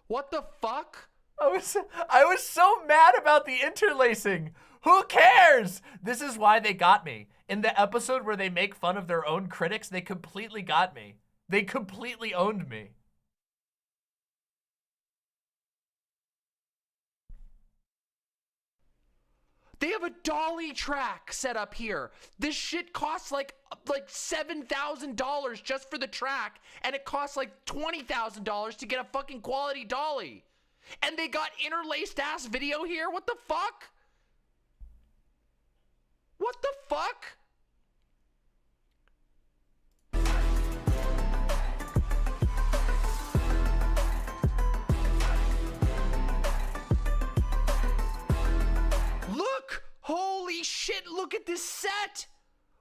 Speaker 8: What the fuck?
Speaker 2: I was so mad about the interlacing. Who cares? This is why they got me. In the episode where they make fun of their own critics, they completely got me. They completely owned me.
Speaker 8: They have a dolly track set up here. This shit costs like $7,000 just for the track, and it costs like $20,000 to get a fucking quality dolly. And they got interlaced ass video here? What the fuck? What the fuck? Look! Holy shit, look at this set!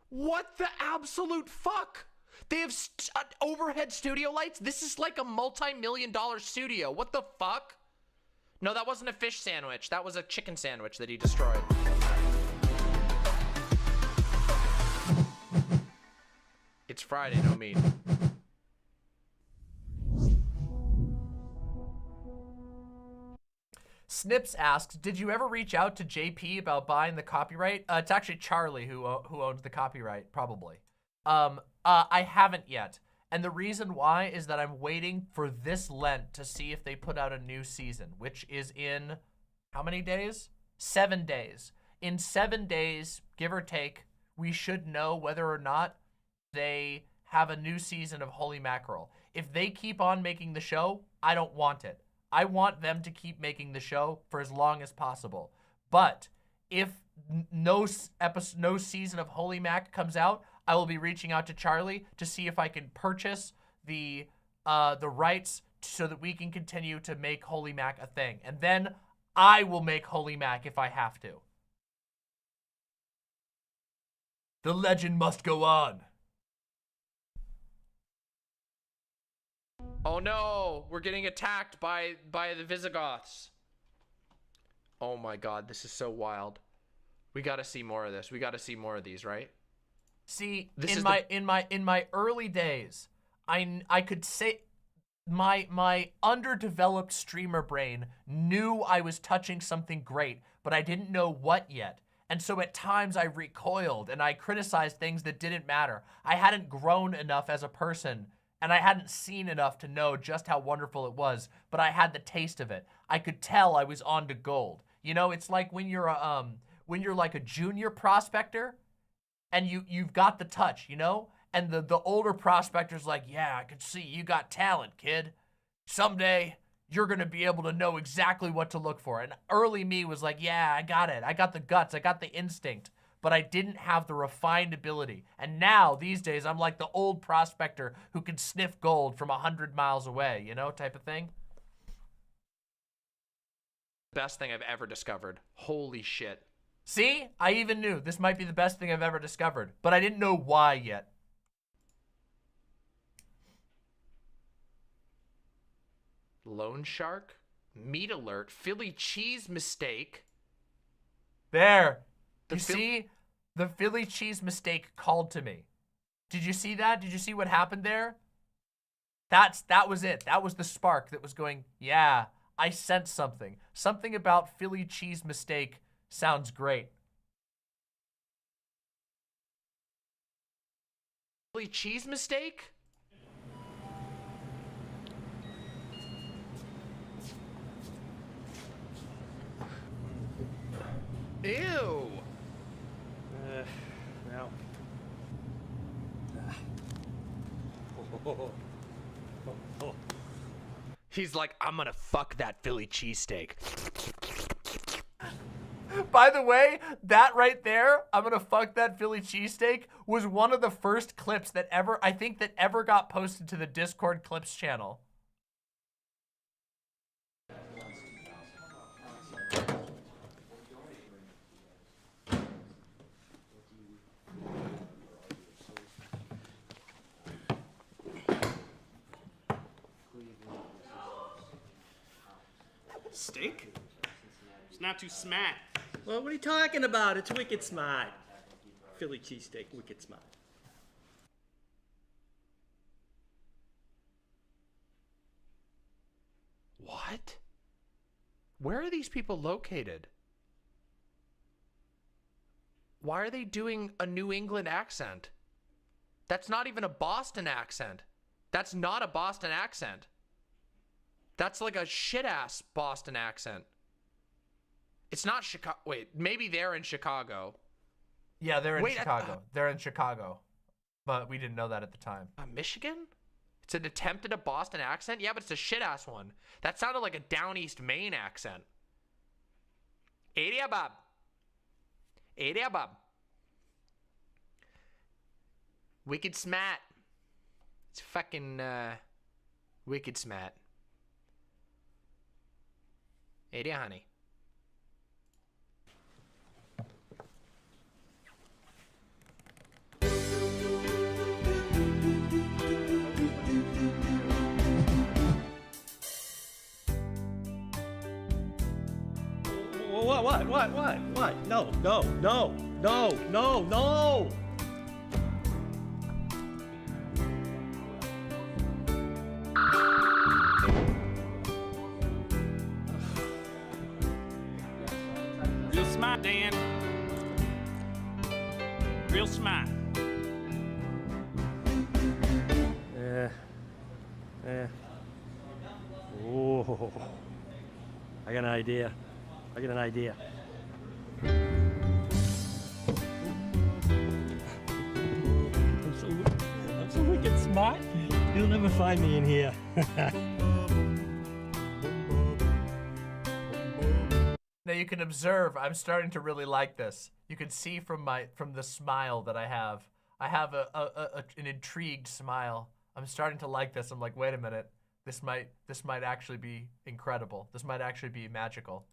Speaker 8: What the absolute fuck? They have overhead studio lights? This is like a multi-million-dollar studio. What the fuck? No, that wasn't a fish sandwich. That was a chicken sandwich that he destroyed. It's Friday, no meat.
Speaker 2: Snips asks, did you ever reach out to JP about buying the copyright? It's actually Charlie who owns the copyright, probably. I haven't yet. And the reason why is that I'm waiting for this Lent to see if they put out a new season, which is in how many days? 7 days. In 7 days, give or take, we should know whether or not they have a new season of Holy Mackerel. If they keep on making the show, I don't want it. I want them to keep making the show for as long as possible. But if no season of Holy Mac comes out, I will be reaching out to Charlie to see if I can purchase the rights so that we can continue to make Holy Mac a thing. And then I will make Holy Mac if I have to. The legend must go on.
Speaker 8: Oh no, we're getting attacked by the Visigoths. Oh my god, this is so wild. We gotta see more of this. We gotta see more of these, right?
Speaker 2: See, in my early days, I could say my underdeveloped streamer brain knew I was touching something great, but I didn't know what yet. And so at times I recoiled and I criticized things that didn't matter. I hadn't grown enough as a person and I hadn't seen enough to know just how wonderful it was, but I had the taste of it. I could tell I was on to gold. You know, it's like when you're like a junior prospector and you've got the touch, you know? And the older prospector's like, yeah, I can see you got talent, kid. Someday you're gonna be able to know exactly what to look for. And early me was like, yeah, I got it. I got the guts, I got the instinct, but I didn't have the refined ability. And now, these days, I'm like the old prospector who can sniff gold from 100 miles away, you know, type of thing.
Speaker 8: Best thing I've ever discovered. Holy shit.
Speaker 2: See? I even knew this might be the best thing I've ever discovered, but I didn't know why yet.
Speaker 8: Lone shark? Meat alert? Philly cheese mistake?
Speaker 2: There. You see? The Philly cheese mistake called to me. Did you see that? Did you see what happened there? That was it. That was the spark that was going, yeah, I sensed something. Something about Philly cheese mistake sounds great.
Speaker 8: Philly cheese mistake? Ew.
Speaker 2: Well.
Speaker 8: He's like, I'm gonna fuck that Philly cheesesteak.
Speaker 2: By the way, that right there, I'm gonna fuck that Philly cheesesteak, was one of the first clips that ever got posted to the Discord clips channel.
Speaker 19: Steak? It's not too smart.
Speaker 13: Well, what are you talking about? It's wicked smart.
Speaker 1: Philly cheesesteak wicked smart.
Speaker 2: What? Where are these people located? Why are they doing a New England accent? That's not even a Boston accent. That's not a Boston accent. That's like a shit-ass Boston accent. It's not Chicago. Wait, maybe they're in Chicago. Yeah, they're in Chicago. They're in Chicago. But we didn't know that at the time. Michigan? It's an attempt at a Boston accent? Yeah, but it's a shit-ass one. That sounded like a down east Maine accent. Area Bob. Area Bob. Wicked smart. It's fucking, wicked smart. Area honey.
Speaker 1: What? No.
Speaker 9: Real smart, Dan. Real smart.
Speaker 1: Oh, I got an idea. I'm so wicked smart. You'll never find me in here.
Speaker 2: Now you can observe, I'm starting to really like this. You can see from the smile that I have an intrigued smile. I'm starting to like this. I'm like, wait a minute, this might actually be incredible. This might actually be magical.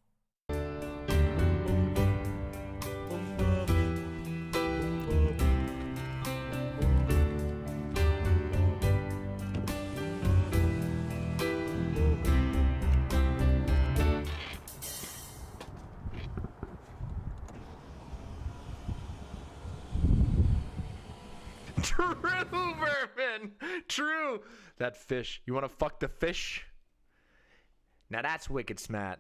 Speaker 2: True, Vermin. True. That fish. You want to fuck the fish? Now that's wicked smart.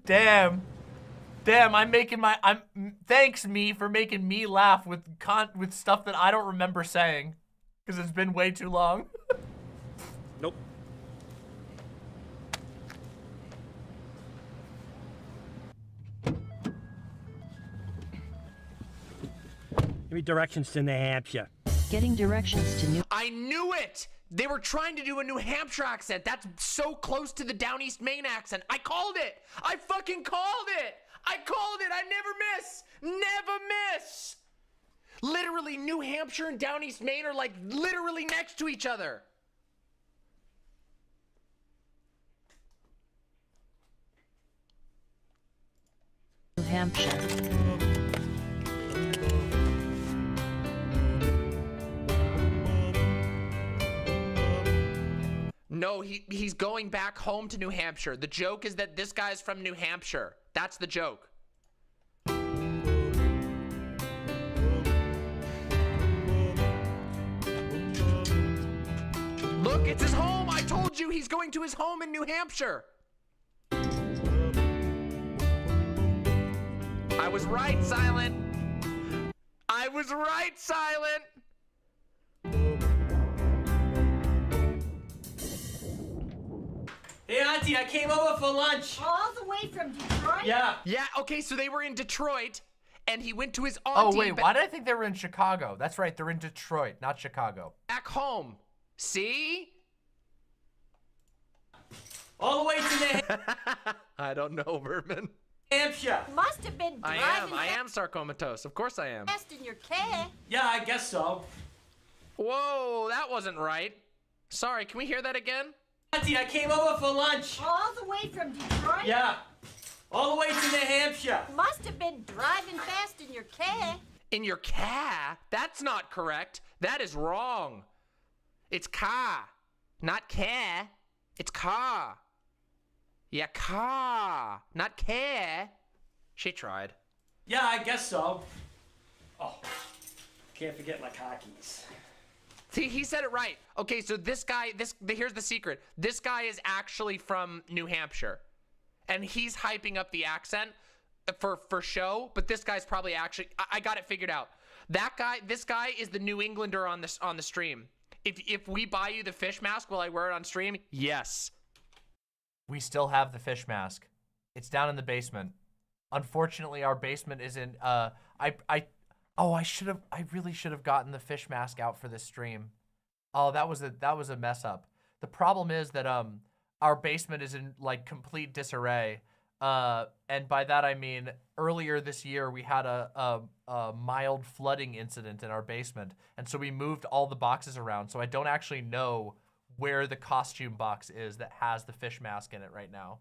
Speaker 2: Damn. Thanks me for making me laugh with stuff that I don't remember saying, because it's been way too long.
Speaker 1: Nope. Give me directions to New Hampshire.
Speaker 20: Getting directions to New...
Speaker 2: I knew it! They were trying to do a New Hampshire accent. That's so close to the down east Maine accent. I called it! I fucking called it! I called it! I never miss! Never miss! Literally, New Hampshire and down east Maine are like literally next to each other.
Speaker 20: New Hampshire.
Speaker 2: No, he's going back home to New Hampshire. The joke is that this guy's from New Hampshire. That's the joke. Look, it's his home. I told you he's going to his home in New Hampshire. I was right, Silent. I was right, Silent.
Speaker 1: Hey, Auntie, I came over for lunch.
Speaker 10: All the way from Detroit?
Speaker 1: Yeah.
Speaker 2: Yeah, okay, so they were in Detroit, and he went to his auntie.
Speaker 12: Oh, wait, why did I think they were in Chicago? That's right, they're in Detroit, not Chicago.
Speaker 2: Back home. See?
Speaker 1: All the way to New
Speaker 2: I don't know, Vermin.
Speaker 1: Hampshire.
Speaker 10: Must have been driving
Speaker 2: I am sarcomatose. Of course I am.
Speaker 10: fast in your car.
Speaker 1: Yeah, I guess so.
Speaker 2: Whoa, that wasn't right. Sorry, can we hear that again?
Speaker 1: Auntie, I came over for lunch.
Speaker 10: All the way from Detroit?
Speaker 1: Yeah. All the way to New Hampshire.
Speaker 10: Must have been driving fast in your car.
Speaker 2: In your car? That's not correct. That is wrong. It's car, not care. It's car. Yeah, car, not care. She tried.
Speaker 1: Yeah, I guess so. Oh, can't forget my car keys.
Speaker 8: See, he said it right. Okay, so this guy, here's the secret. This guy is actually from New Hampshire. And he's hyping up the accent for show, but this guy's probably actually, I got it figured out. This guy is the New Englander on the stream. If we buy you the fish mask, will I wear it on stream? Yes.
Speaker 2: We still have the fish mask. It's down in the basement. Unfortunately, our basement is in, I really should have gotten the fish mask out for this stream. Oh, that was a mess up. The problem is that, our basement is in like complete disarray. And by that, I mean, earlier this year, we had a mild flooding incident in our basement. And so we moved all the boxes around. So I don't actually know where the costume box is that has the fish mask in it right now.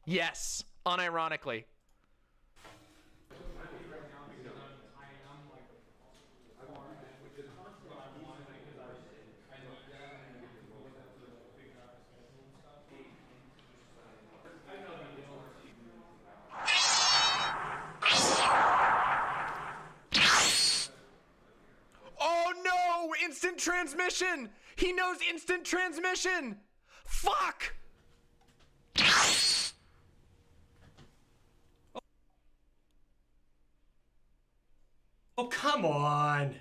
Speaker 8: Yes, unironically. Oh no! Instant transmission! He knows instant transmission! Fuck!
Speaker 1: Oh, come on.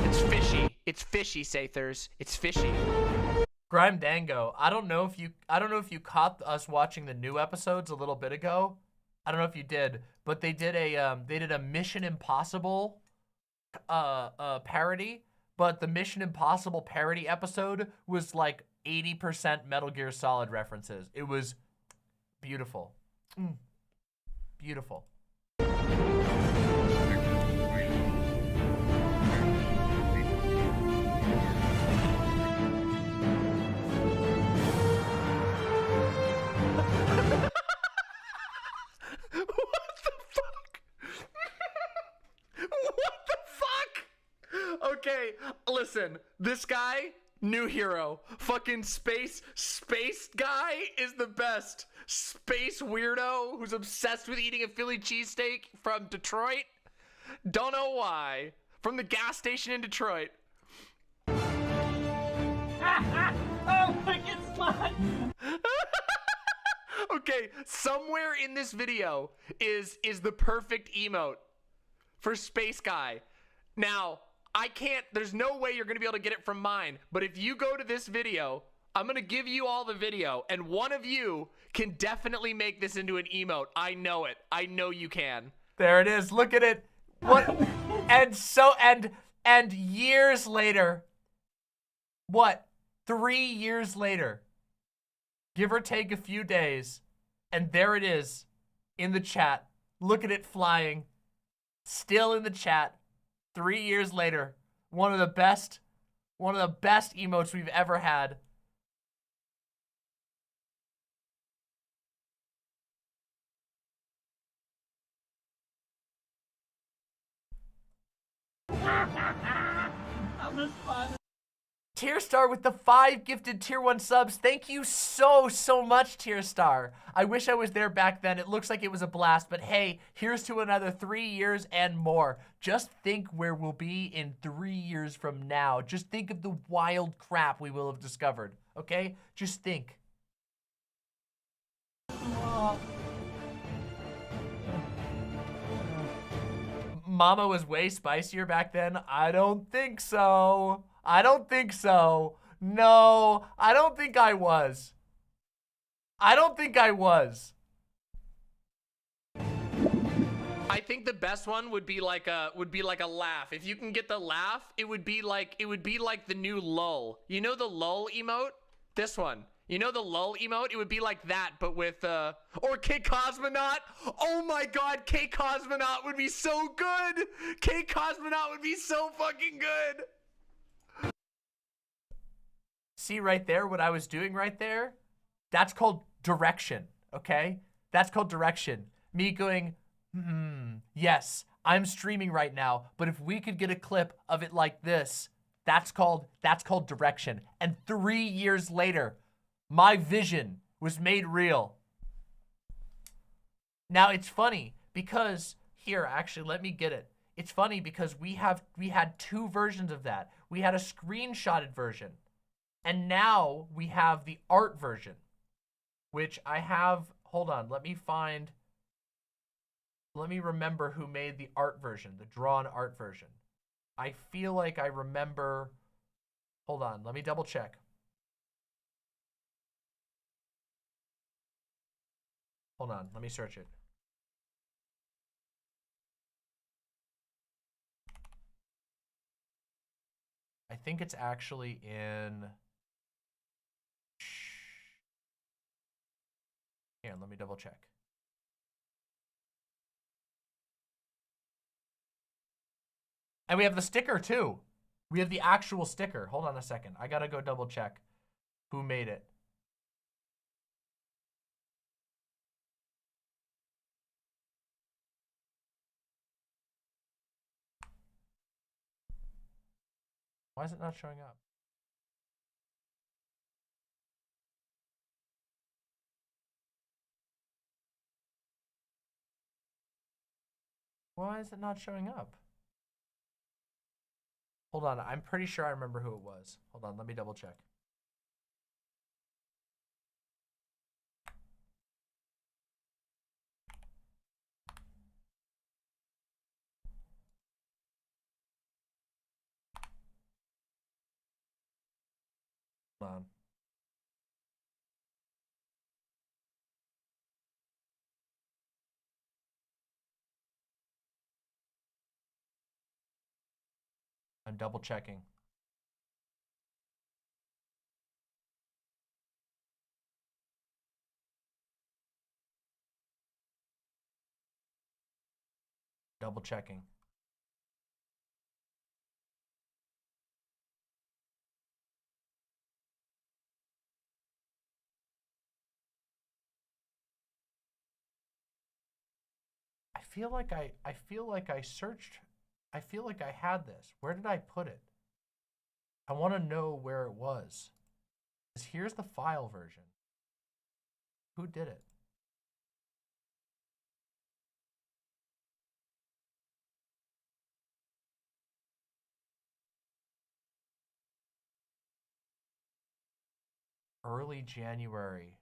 Speaker 8: It's fishy. It's fishy, Sathers. It's fishy.
Speaker 2: Grime Dango, I don't know if you caught us watching the new episodes a little bit ago. I don't know if you did, but they did a Mission Impossible parody, but the Mission Impossible parody episode was like 80% Metal Gear Solid references. It was beautiful. Beautiful.
Speaker 8: Okay, listen, this guy, new hero, fucking space guy is the best. Space weirdo who's obsessed with eating a Philly cheesesteak from Detroit. Don't know why. From the gas station in Detroit.
Speaker 1: Oh, wicked smart.
Speaker 8: Okay, somewhere in this video is the perfect emote for space guy. Now, there's no way you're gonna be able to get it from mine, but if you go to this video, I'm gonna give you all the video, and one of you can definitely make this into an emote. I know it. I know you can.
Speaker 2: There it is. Look at it. What? and years later, what? 3 years later, give or take a few days, and there it is in the chat. Look at it flying. Still in the chat. 3 years later, one of the best emotes we've ever had. Tier Star with the 5 gifted Tier 1 subs. Thank you so much, Tier Star. I wish I was there back then. It looks like it was a blast, but hey, here's to another 3 years and more. Just think where we'll be in 3 years from now. Just think of the wild crap we will have discovered, okay? Just think. Mama was way spicier back then? I don't think so. I don't think so. No, I don't think I was. I don't think I was.
Speaker 8: I think the best one would be like a laugh. If you can get the laugh, it would be like the new lull. You know the lull emote? This one. You know the lull emote? It would be like that, but with or KKosmonaut. Oh my god, KKosmonaut would be so good. KKosmonaut would be so fucking good.
Speaker 2: See right there what I was doing right there? That's called direction, okay? That's called direction. Me going, yes, I'm streaming right now, but if we could get a clip of it like this, that's called direction. And 3 years later, my vision was made real. Now it's funny because here, actually, let me get it. It's funny because we had 2 versions of that. We had a screenshotted version, and now we have the art version, which I have. Hold on, let me remember who made the art version, the drawn art version. I feel like I remember. Hold on, let me double check. Hold on, let me search it. I think it's actually in. Here, let me double check. And we have the sticker too. We have the actual sticker. Hold on a second. I gotta go double check who made it. Why is it not showing up? Why is it not showing up? Hold on, I'm pretty sure I remember who it was. Hold on, let me double check. Hold on. I'm double checking. Double checking. I feel like I searched. I feel like I had this. Where did I put it? I want to know where it was. Here's the file version. Who did it? Early January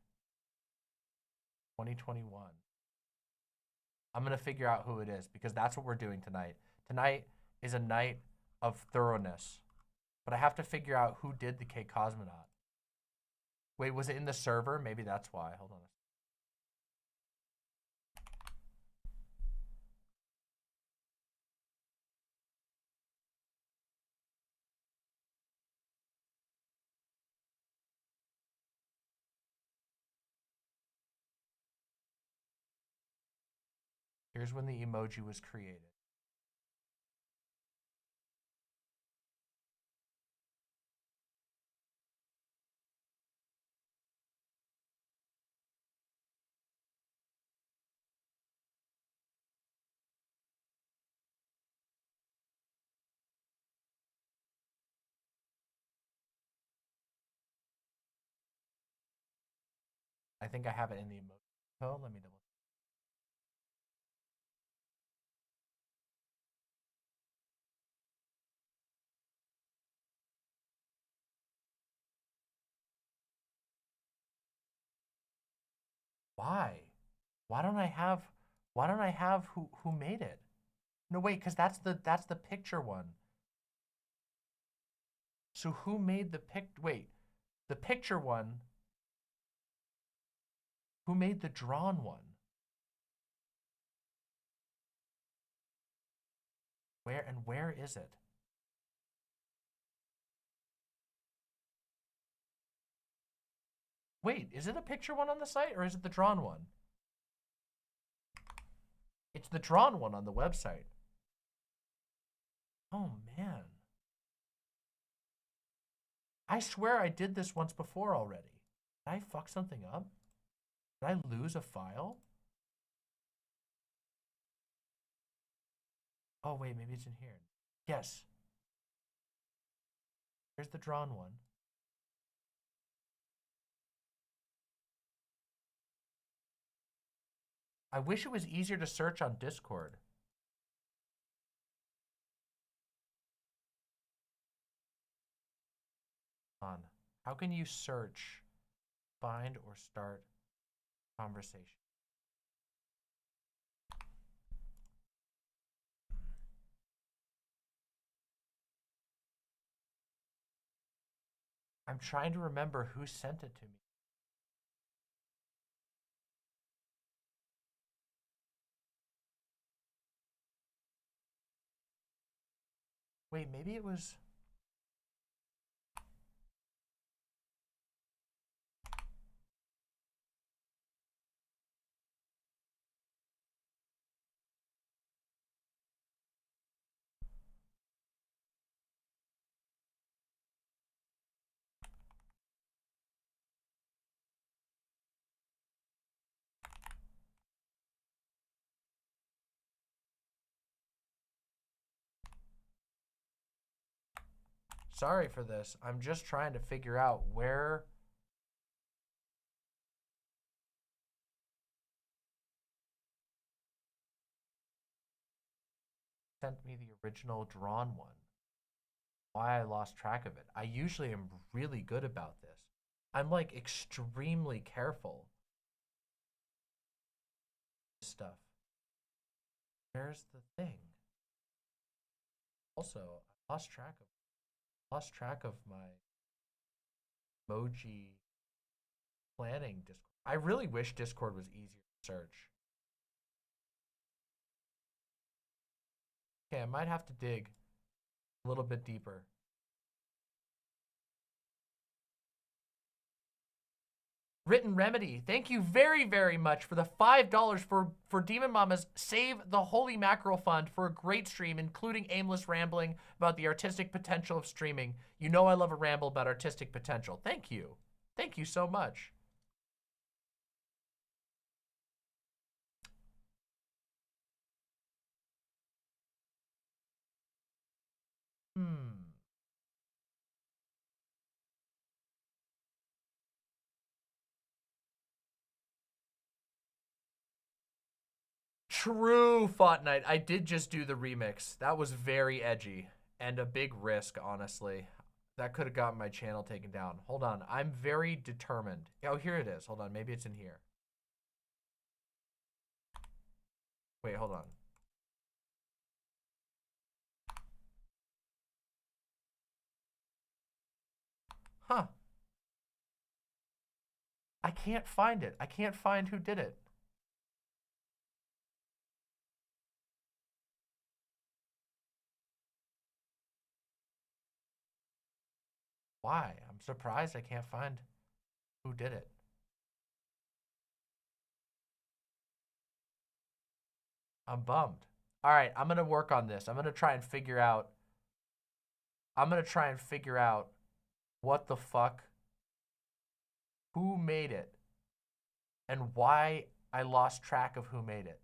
Speaker 2: 2021. I'm going to figure out who it is because that's what we're doing tonight. Tonight is a night of thoroughness. But I have to figure out who did the KKosmonaut. Wait, was it in the server? Maybe that's why. Hold on. Here's when the emoji was created. I think I have it in the emoji. Oh, let me double. Why? Why don't I have who made it? No, wait, because that's the picture one. So who made the wait, the picture one, who made the drawn one? Where is it? Wait, is it a picture one on the site or is it the drawn one? It's the drawn one on the website. Oh man. I swear I did this once before already. Did I fuck something up? Did I lose a file? Oh, wait, maybe it's in here. Yes. Here's the drawn one. I wish it was easier to search on Discord. How can you search, find, or start conversation? I'm trying to remember who sent it to me. Wait, maybe it was... Sorry for this. I'm just trying to figure out where... sent me the original drawn one. Why I lost track of it. I usually am really good about this. I'm like extremely careful. Stuff. Where's the thing? Also, I lost track of my emoji planning Discord. I really wish Discord was easier to search. Okay, I might have to dig a little bit deeper. Written Remedy, thank you very, very much for the $5 for Demon Mama's Save the Holy Mackerel Fund for a great stream, including aimless rambling about the artistic potential of streaming. You know I love a ramble about artistic potential. Thank you. Thank you so much. True, Fortnite. I did just do the remix. That was very edgy and a big risk, honestly. That could have gotten my channel taken down. Hold on. I'm very determined. Oh, here it is. Hold on. Maybe it's in here. Wait, hold on. Huh. I can't find it. I can't find who did it. Why? I'm surprised I can't find who did it. I'm bummed. All right, I'm going to work on this. I'm going to try and figure out what the fuck, who made it, and why I lost track of who made it.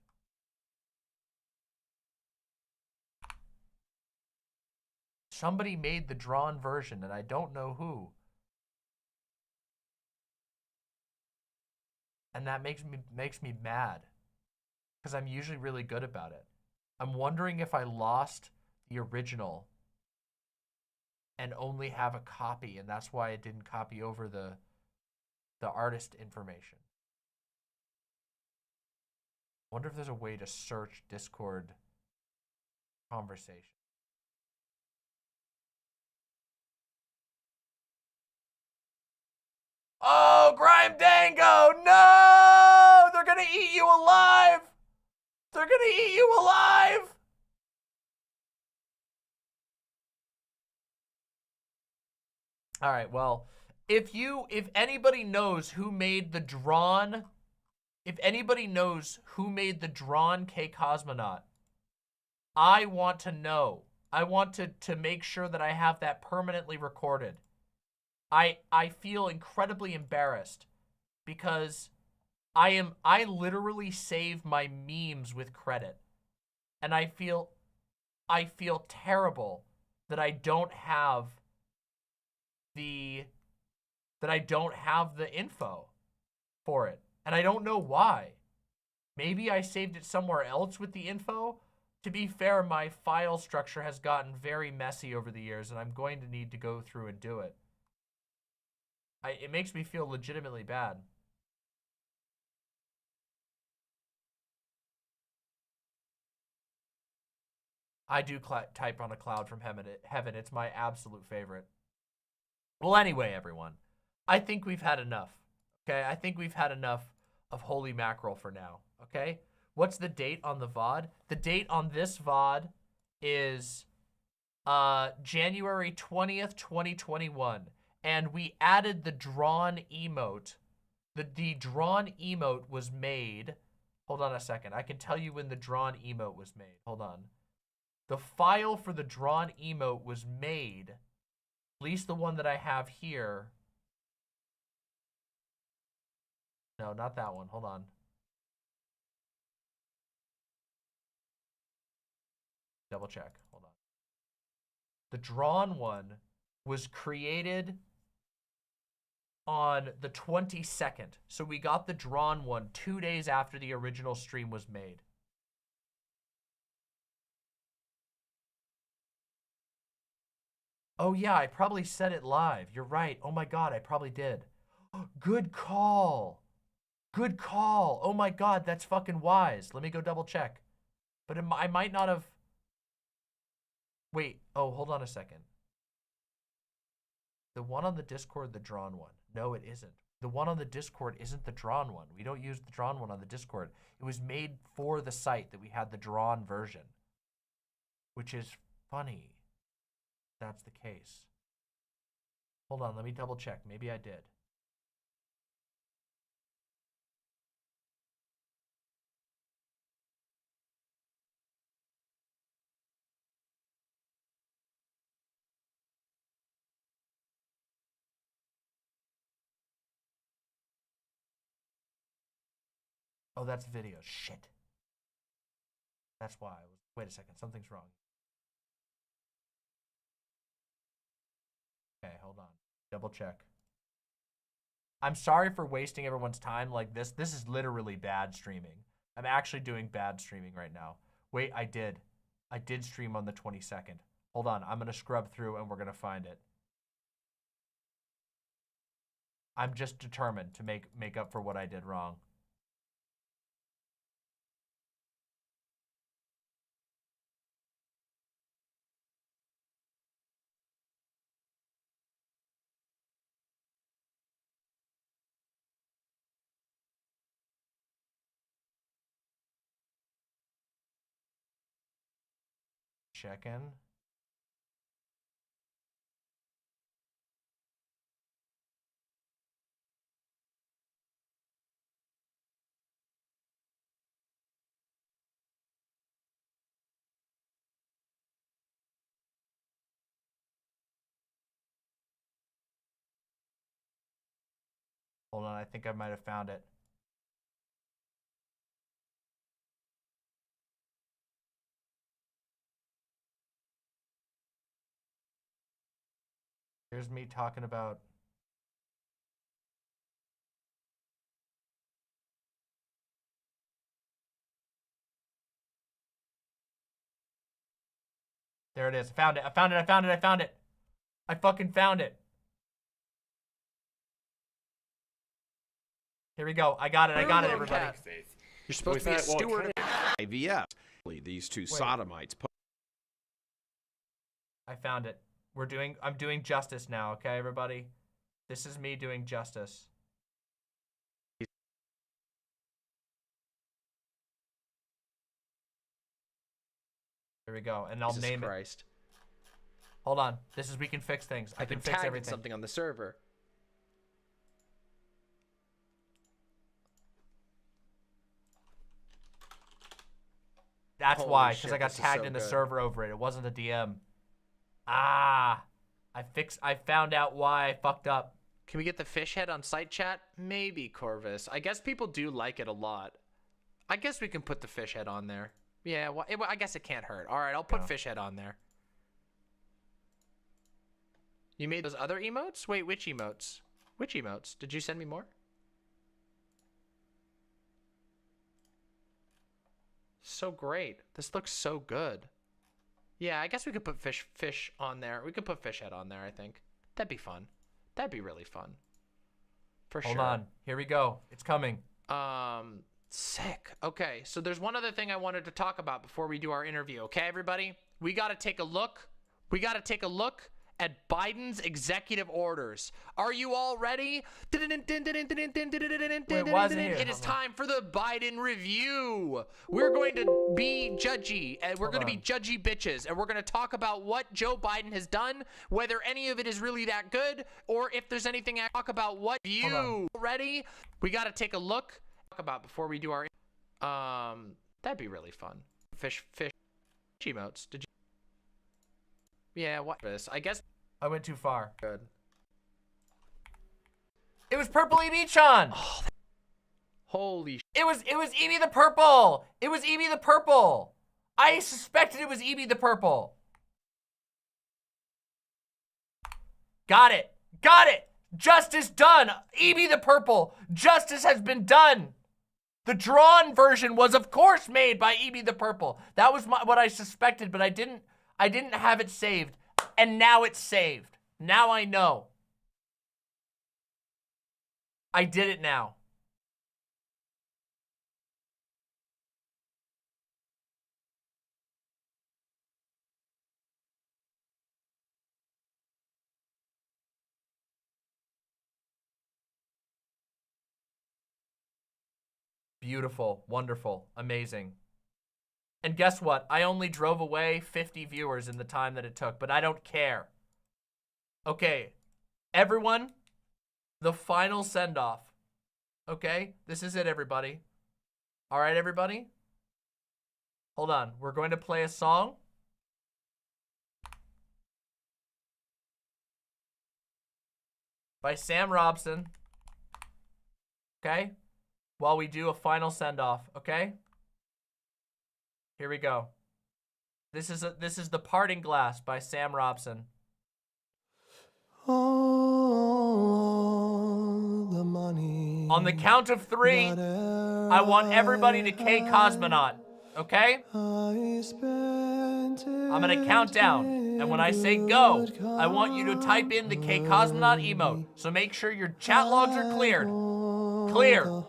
Speaker 2: Somebody made the drawn version, and I don't know who. And that makes me mad, because I'm usually really good about it. I'm wondering if I lost the original and only have a copy, and that's why it didn't copy over the artist information. I wonder if there's a way to search Discord conversation. Oh, Grime Dango, no! They're gonna eat you alive! They're gonna eat you alive! All right, well, if anybody knows who made the drawn, KKosmonaut, I want to know. I want to make sure that I have that permanently recorded. I feel incredibly embarrassed because I literally save my memes with credit. And I feel terrible that I don't have the info for it. And I don't know why. Maybe I saved it somewhere else with the info. To be fair, my file structure has gotten very messy over the years, and I'm going to need to go through and do it. It makes me feel legitimately bad. I do type on a cloud from heaven. It's my absolute favorite. Well, anyway, everyone, I think we've had enough. Okay, I think we've had enough of Holy Mackerel for now. Okay, what's the date on the VOD? The date on this VOD is January 20th, 2021. And we added the drawn emote. The drawn emote was made. Hold on a second. I can tell you when the drawn emote was made. Hold on. The file for the drawn emote was made, at least the one that I have here. No, not that one. Hold on. Double check. Hold on. The drawn one was created on the 22nd. So we got the drawn one 2 days after the original stream was made. Oh yeah, I probably said it live. You're right. Oh my God, I probably did. Good call. Good call. Oh my God, that's fucking wise. Let me go double check. But I might not have. Wait, oh, hold on a second. The one on the Discord, the drawn one. No, it isn't. The one on the Discord isn't the drawn one. We don't use the drawn one on the Discord. It was made for the site that we had the drawn version. Which is funny. That's the case. Hold on, let me double check. Maybe I did. Oh, that's video. Shit. That's why I was. Wait a second. Something's wrong. Okay, hold on. Double check. I'm sorry for wasting everyone's time like this. This is literally bad streaming. I'm actually doing bad streaming right now. Wait, I did. I did stream on the 22nd. Hold on. I'm going to scrub through and we're going to find it. I'm just determined to make up for what I did wrong. Check in. Hold on, I think I might have found it. Here's me talking about. There it is. I found it. I found it. I found it. I found it. I fucking found it. Here we go. I got it. I got it, everybody.
Speaker 8: You're supposed to be a steward.
Speaker 16: IVF. These two sodomites.
Speaker 2: I found it. I'm doing justice now, okay, everybody? This is me doing justice. Here we go, and I'll name it. Hold on. This is we can fix things. I can fix everything.
Speaker 8: Something on the server.
Speaker 2: That's why, because I got tagged in the server over it. It wasn't a DM. Ah, I found out why I fucked up.
Speaker 8: Can we get the fish head on site chat? Maybe, Corvus. I guess people do like it a lot. I guess we can put the fish head on there. Yeah, well, I guess it can't hurt. All right, I'll put fish head on there. You made those other emotes? Wait, which emotes? Which emotes? Did you send me more? So great. This looks so good. Yeah, I guess we could put fish on there. We could put fish head on there, I think. That'd be fun. That'd be really fun. For sure.
Speaker 2: Hold on. Here we go. It's coming.
Speaker 8: Sick. Okay, so there's one other thing I wanted to talk about before we do our interview. Okay, everybody? We got to take a look. We got to take a look at Biden's executive orders. Are you all ready?
Speaker 2: Wait, why is it here?
Speaker 8: It is time for the Biden review. We're going to be judgy, and we're going to be judgy bitches, and we're going to talk about what Joe Biden has done, whether any of it is really that good, or if there's anything I talk about what you ready? We got to take a look about before we do our that'd be really fun. Fish emotes. Did you? Yeah, what this? I guess
Speaker 2: I went too far.
Speaker 8: Good.
Speaker 2: It was Purple Emi-chan.
Speaker 8: Oh, holy sh!
Speaker 2: It was Emi the Purple. It was Emi the Purple. I suspected it was Emi the Purple. Got it. Got it. Justice done. Emi the Purple. Justice has been done. The drawn version was, of course, made by Emi the Purple. That was what I suspected, but I didn't have it saved. And now it's saved. Now I know. I did it now. Beautiful, wonderful, amazing. And guess what? I only drove away 50 viewers in the time that it took, but I don't care. Okay, everyone, the final send-off. Okay, this is it, everybody. All right, everybody? Hold on, we're going to play a song. By Sam Robson. Okay? While we do a final send-off, okay? Here we go. This is The Parting Glass by Sam Robson.
Speaker 21: All the money.
Speaker 2: On the count of 3, I want everybody to KKosmonaut, okay? I'm gonna count down, and when I say go, I want you to type in the KKosmonaut emote. So make sure your chat logs are cleared. Clear.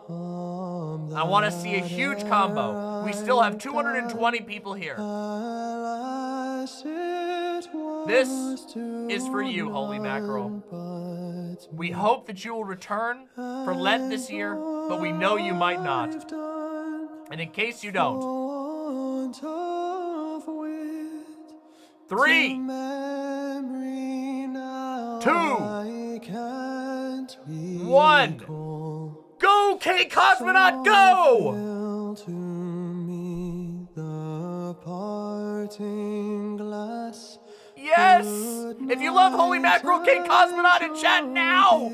Speaker 2: I want to see a huge combo. We still have 220 people here. This is for you, Holy Mackerel. We hope that you will return for Lent this year, but we know you might not. And in case you don't, 3, 2, 1. Go, KKosmonaut, go! Yes! If you love Holy Mackerel, KKosmonaut in chat now!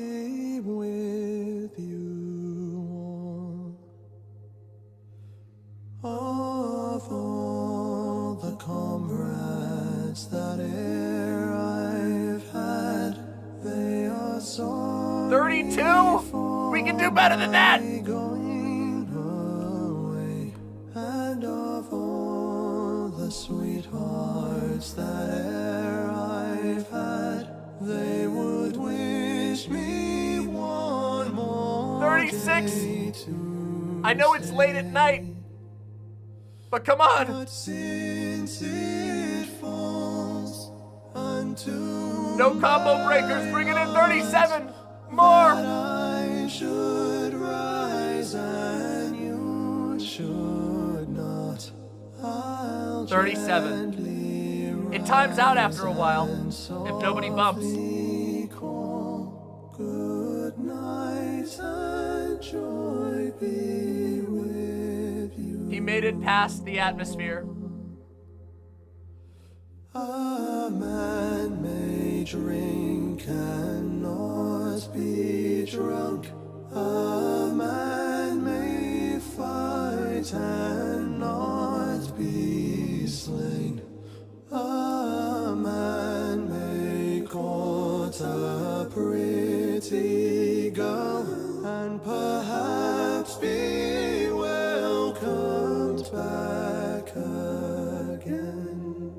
Speaker 21: Of all the comrades that e'er I've had, they are so
Speaker 2: 32? We can do better than that!
Speaker 21: going away. And of all the sweethearts that e'er I've had, they would wish me one more
Speaker 2: 36?
Speaker 21: day to
Speaker 2: I know it's late at night, but come on!
Speaker 21: But since it falls unto
Speaker 2: No combo breakers, bring it in 37! More!
Speaker 21: I should rise and you should not.
Speaker 2: 37. It times out after a while, if nobody bumps.
Speaker 21: Good night and joy be with you.
Speaker 2: He made it past the atmosphere.
Speaker 21: A man may drink and not not be drunk. A man may fight and not be slain. A man may court a pretty girl and perhaps be welcomed back again.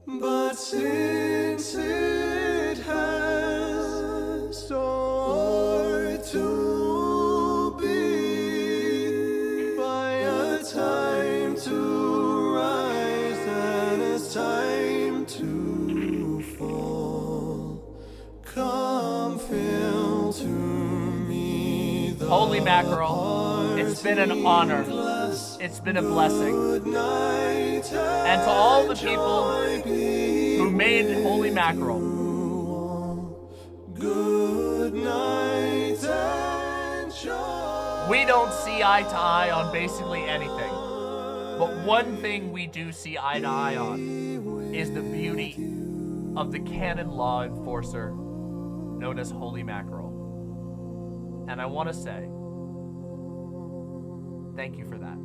Speaker 21: But since it has so to be, by a time to rise and a time to fall, come fill to me the
Speaker 2: Holy Mackerel, it's been an honor. It's been a blessing. And to all the people who made Holy Mackerel,
Speaker 21: good night and joy.
Speaker 2: We don't see eye to eye on basically anything. But one thing we do see eye to eye on is the beauty of the canon law enforcer known as Holy Mackerel. And I want to say, thank you for that.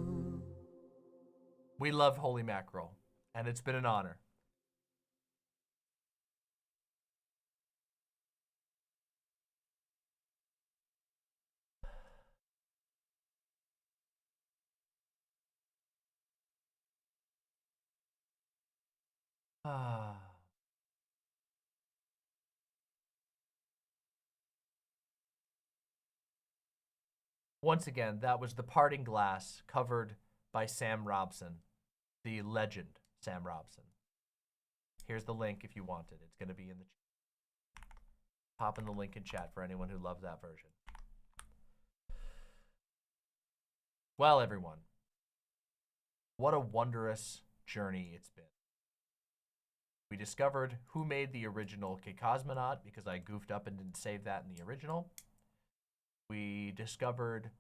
Speaker 2: We love Holy Mackerel, and it's been an honor. Once again, that was The Parting Glass, covered by Sam Robson, the legend Sam Robson. Here's the link if you want it. It's going to be in the chat. Pop in the link in chat for anyone who loved that version. Well, everyone, what a wondrous journey it's been. We discovered who made the original KKosmonaut because I goofed up and didn't save that in the original. We discovered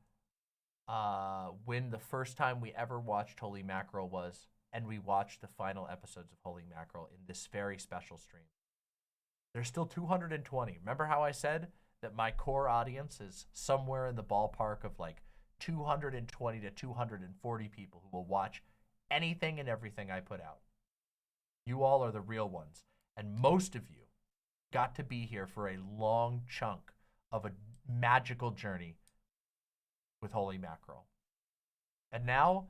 Speaker 2: when the first time we ever watched Holy Mackerel was, and we watched the final episodes of Holy Mackerel in this very special stream. There's still 220. Remember how I said that my core audience is somewhere in the ballpark of like 220 to 240 people who will watch anything and everything I put out. You all are the real ones, and most of you got to be here for a long chunk of a magical journey with Holy Mackerel. And now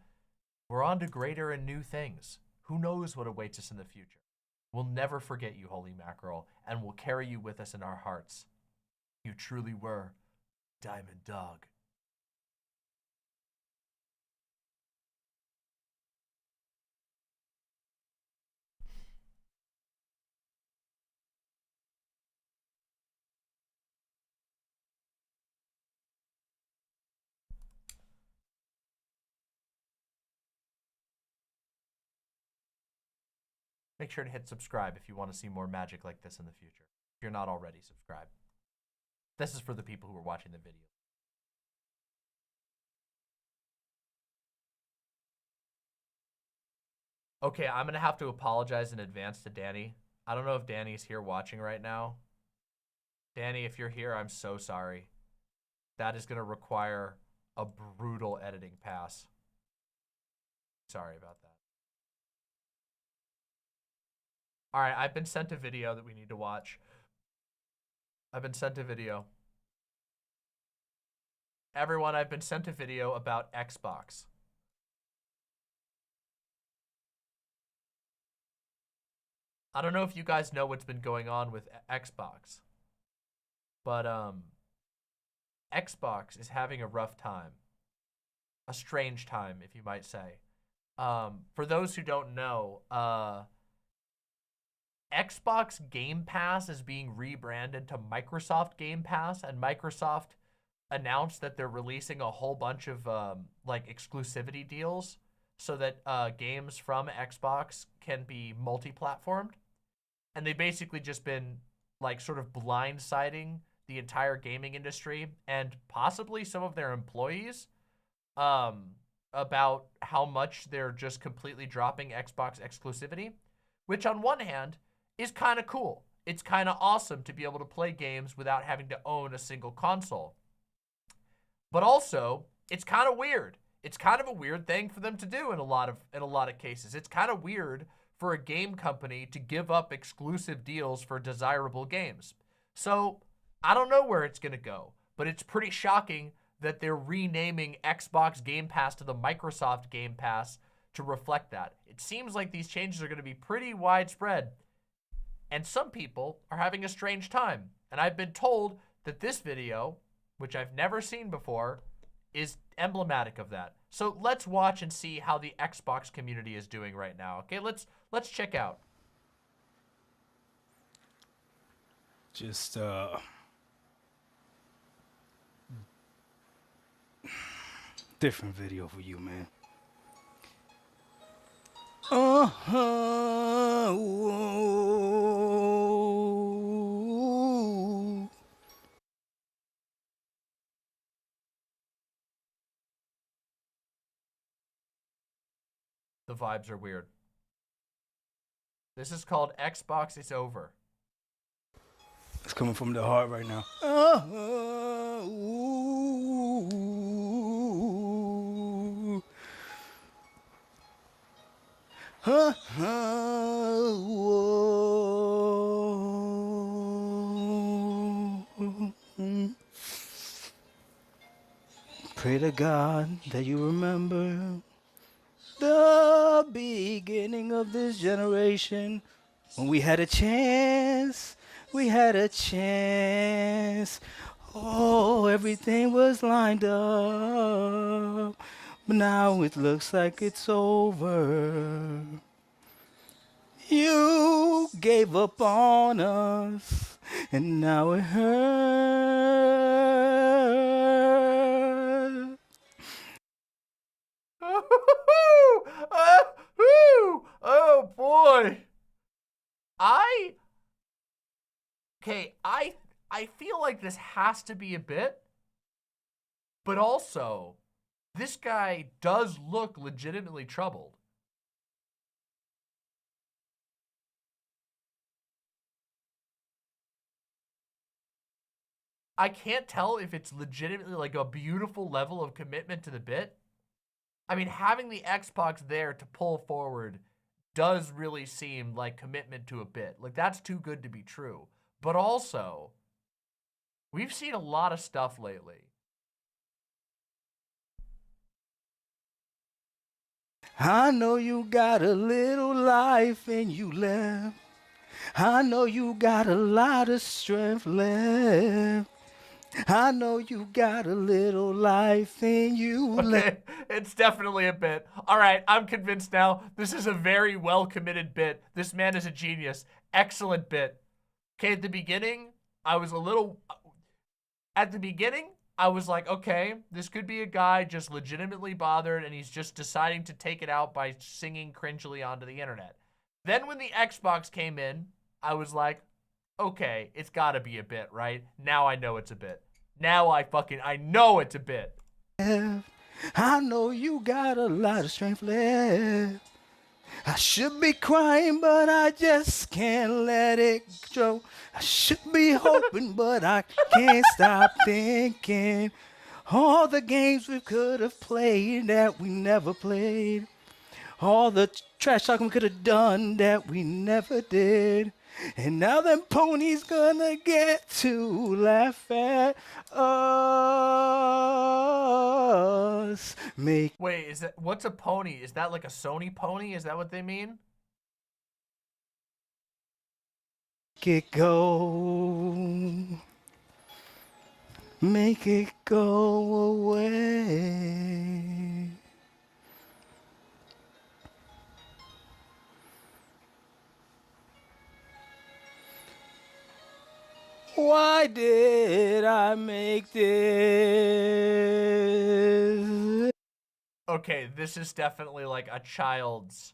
Speaker 2: we're on to greater and new things. Who knows what awaits us in the future? We'll never forget you, Holy Mackerel, and we'll carry you with us in our hearts. You truly were Diamond Dog. Make sure to hit subscribe if you want to see more magic like this in the future. If you're not already subscribed. This is for the people who are watching the video. Okay, I'm going to have to apologize in advance to Danny. I don't know if Danny's here watching right now. Danny, if you're here, I'm so sorry. That is going to require a brutal editing pass. Sorry about that. All right, I've been sent a video that we need to watch. I've been sent a video. Everyone, I've been sent a video about Xbox. I don't know if you guys know what's been going on with Xbox, but Xbox is having a rough time. A strange time, if you might say. For those who don't know, Xbox Game Pass is being rebranded to Microsoft Game Pass, and Microsoft announced that they're releasing a whole bunch of like exclusivity deals so that games from Xbox can be multi-platformed. And they've basically just been like sort of blindsiding the entire gaming industry and possibly some of their employees about how much they're just completely dropping Xbox exclusivity, which on one hand is kind of cool. it's kind of awesome to be able to play games without having to own a single console. But also, it's kind of weird. It's kind of a weird thing for them to do in a lot of cases. It's kind of weird for a game company to give up exclusive deals for desirable games. So, I don't know where it's going to go, but it's pretty shocking that they're renaming Xbox Game Pass to the Microsoft Game Pass to reflect that. It seems like these changes are going to be pretty widespread, and some people are having a strange time. And I've been told that this video, which I've never seen before, is emblematic of that. So let's watch and see how the Xbox community is doing right now. Okay, let's check out.
Speaker 5: Just different video for you, man. Whoa.
Speaker 2: The vibes are weird. This is called Xbox It's Over.
Speaker 5: It's coming from the heart right now. Pray to God that you remember the beginning of this generation when we had a chance. We had a chance. Oh, everything was lined up. But now it looks like it's over. You gave up on us, and now it hurts.
Speaker 2: Oh boy. I feel like this has to be a bit, but also this guy does look legitimately troubled. I can't tell if it's legitimately like a beautiful level of commitment to the bit. I mean, having the Xbox there to pull forward does really seem like commitment to a bit. Like, that's too good to be true. But also, we've seen a lot of stuff lately.
Speaker 5: I know you got a little life and you left. I know you got a lot of strength left. I know you got a little life in you.
Speaker 2: Okay, it's definitely a bit. All right, I'm convinced now. This is a very well-committed bit. This man is a genius. Excellent bit. Okay, at the beginning, I was like, okay, this could be a guy just legitimately bothered and he's just deciding to take it out by singing cringily onto the internet. Then when the Xbox came in, I was like, okay, it's gotta be a bit, right? Now I know it's a bit. Now I know it's a bit.
Speaker 5: I know you got a lot of strength left. I should be crying, but I just can't let it go. I should be hoping, but I can't stop thinking. All the games we could have played that we never played. All the trash talking we could have done that we never did. And now them ponies gonna get to laugh at us.
Speaker 2: Wait, what's a pony? Is that like a Sony pony? Is that what they mean?
Speaker 5: Make it go. Make it go away. Why did I make this?
Speaker 2: Okay, this is definitely like a child's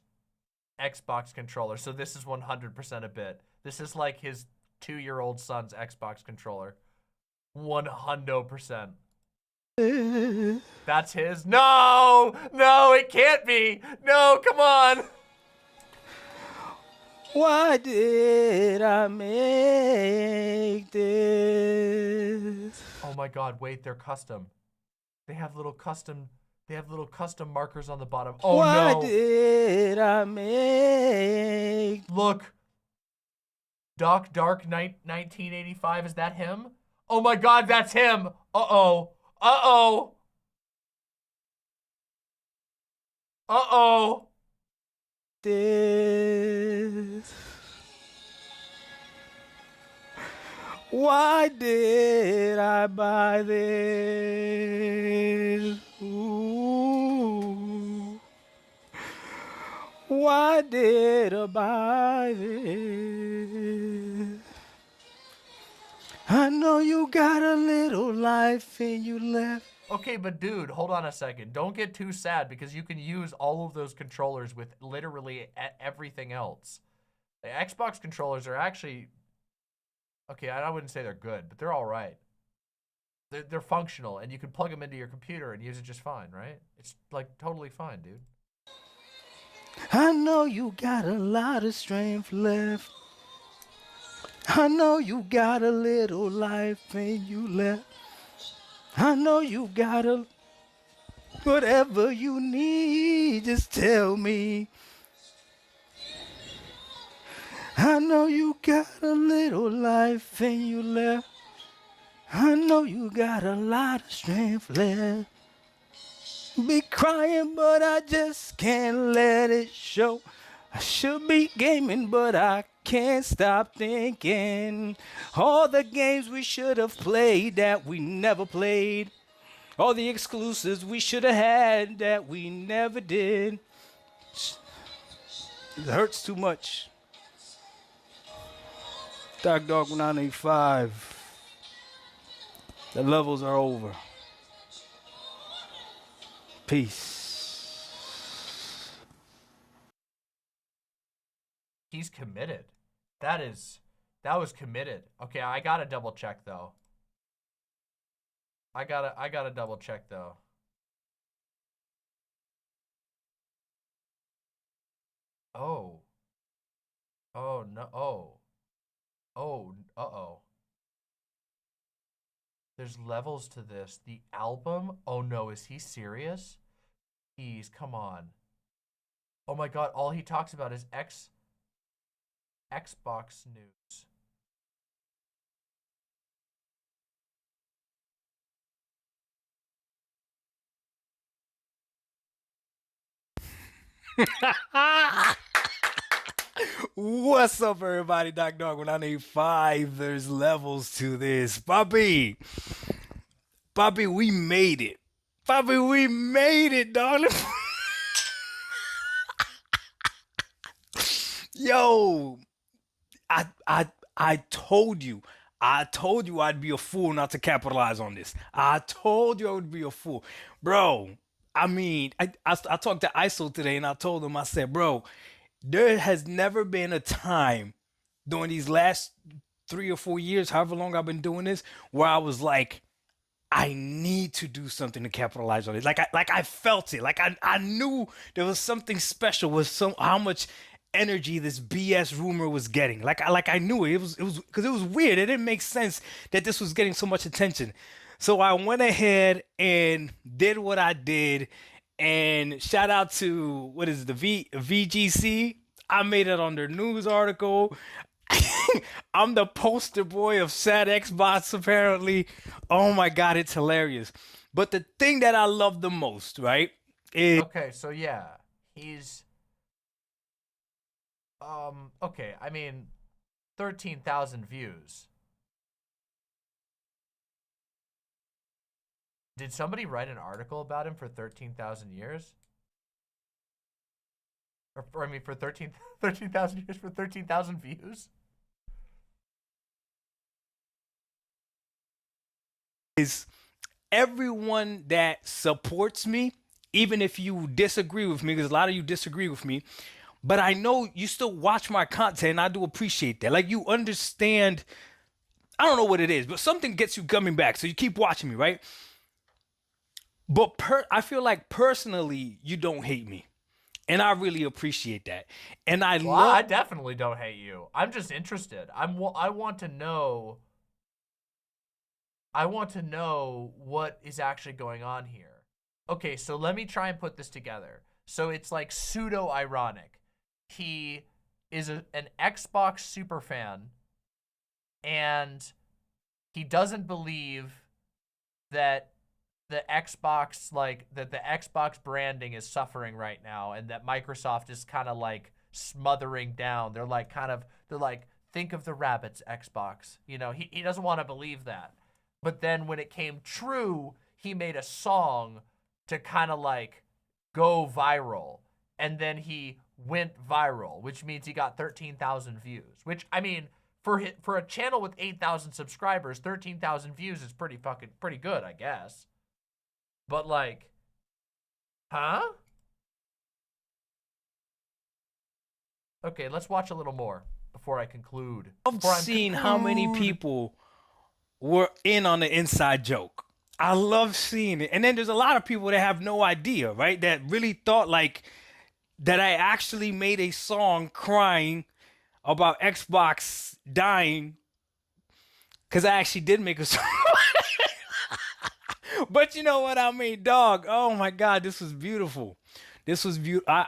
Speaker 2: Xbox controller. So this is 100% a bit. This is like his 2-year-old son's Xbox controller. 100%. That's his. No, it can't be. No, come on.
Speaker 5: Why did I make this?
Speaker 2: Oh my God! Wait, they're custom. They have little custom markers on the bottom. Oh
Speaker 5: Why
Speaker 2: no!
Speaker 5: Why did I make?
Speaker 2: Look. Dark 1985. Is that him? Oh my God, that's him. Uh-oh. Uh-oh. Uh-oh.
Speaker 5: This. Why did I buy this? Ooh. Why did I buy this? I know you got a little life and you left.
Speaker 2: Okay, but dude, hold on a second. Don't get too sad because you can use all of those controllers with literally everything else. The Xbox controllers are actually, okay, I wouldn't say they're good, but they're all right. They're functional and you can plug them into your computer and use it just fine, right? It's like totally fine, dude.
Speaker 5: I know you got a lot of strength left. I know you got a little life and you left. I know you got a whatever you need, just tell me. I know you got a little life and you left. I know you got a lot of strength left. Be crying, but I just can't let it show. I should be gaming, but I can't stop thinking. All the games we should have played that we never played. All the exclusives we should have had that we never did. It hurts too much. Dark Dog 985. The levels are over. Peace.
Speaker 2: He's committed. That was committed. Okay, I gotta double check though. I gotta double check though. Oh. Oh no. Oh. Oh. Uh-oh. There's levels to this. The album? Oh no, is he serious? Please, come on. Oh my God, all he talks about is Xbox news.
Speaker 5: What's up, everybody? Dark Dog 985. There's levels to this. Bobby, we made it. Bobby, we made it, darling. Yo, I told you. I told you I'd be a fool not to capitalize on this. I told you I would be a fool. Bro, I mean, I talked to ISO today and I told him, I said, bro, there has never been a time during these last 3 or 4 years, however long I've been doing this, where I was like, I need to do something to capitalize on it. Like I felt it. Like I knew there was something special with how much energy this BS rumor was getting. Like I knew it. It was because it was weird. It didn't make sense that this was getting so much attention. So I went ahead and did what I did. And shout out to, what is it, the VGC. I made it on their news article. I'm the poster boy of sad Xbox, apparently. Oh my God, it's hilarious. But the thing that I love the most, right, is...
Speaker 2: Okay, so yeah, he's... okay, I mean, 13,000 views. Did somebody write an article about him for 13,000 years? Or I mean, for 13,000 years for 13,000 views?
Speaker 5: Is everyone that supports me, even if you disagree with me, because a lot of you disagree with me, but I know you still watch my content, and I do appreciate that. Like, you understand, I don't know what it is, but something gets you coming back, so you keep watching me, right? But I feel like personally, you don't hate me. And I really appreciate that. And I
Speaker 2: Well,
Speaker 5: love.
Speaker 2: I definitely don't hate you. I'm just interested. I want to know. I want to know what is actually going on here. Okay, so let me try and put this together. So it's like pseudo-ironic. He is an Xbox super fan, and he doesn't believe that the Xbox, that the Xbox branding is suffering right now, and that Microsoft is kind of like smothering down. They're like, think of the rabbits, Xbox. You know, he doesn't want to believe that. But then when it came true, he made a song to kind of like go viral. And then he went viral, which means he got 13,000 views. Which, I mean, for a channel with 8,000 subscribers, 13,000 views is pretty good, I guess. But like, huh? Okay, let's watch a little more before I conclude.
Speaker 5: I've seen how many people were in on the inside joke. I love seeing it. And then there's a lot of people that have no idea, right? That really thought like that I actually made a song crying about Xbox dying, because I actually did make a song. But you know what I mean, dog? Oh my God, this was beautiful. This was beautiful.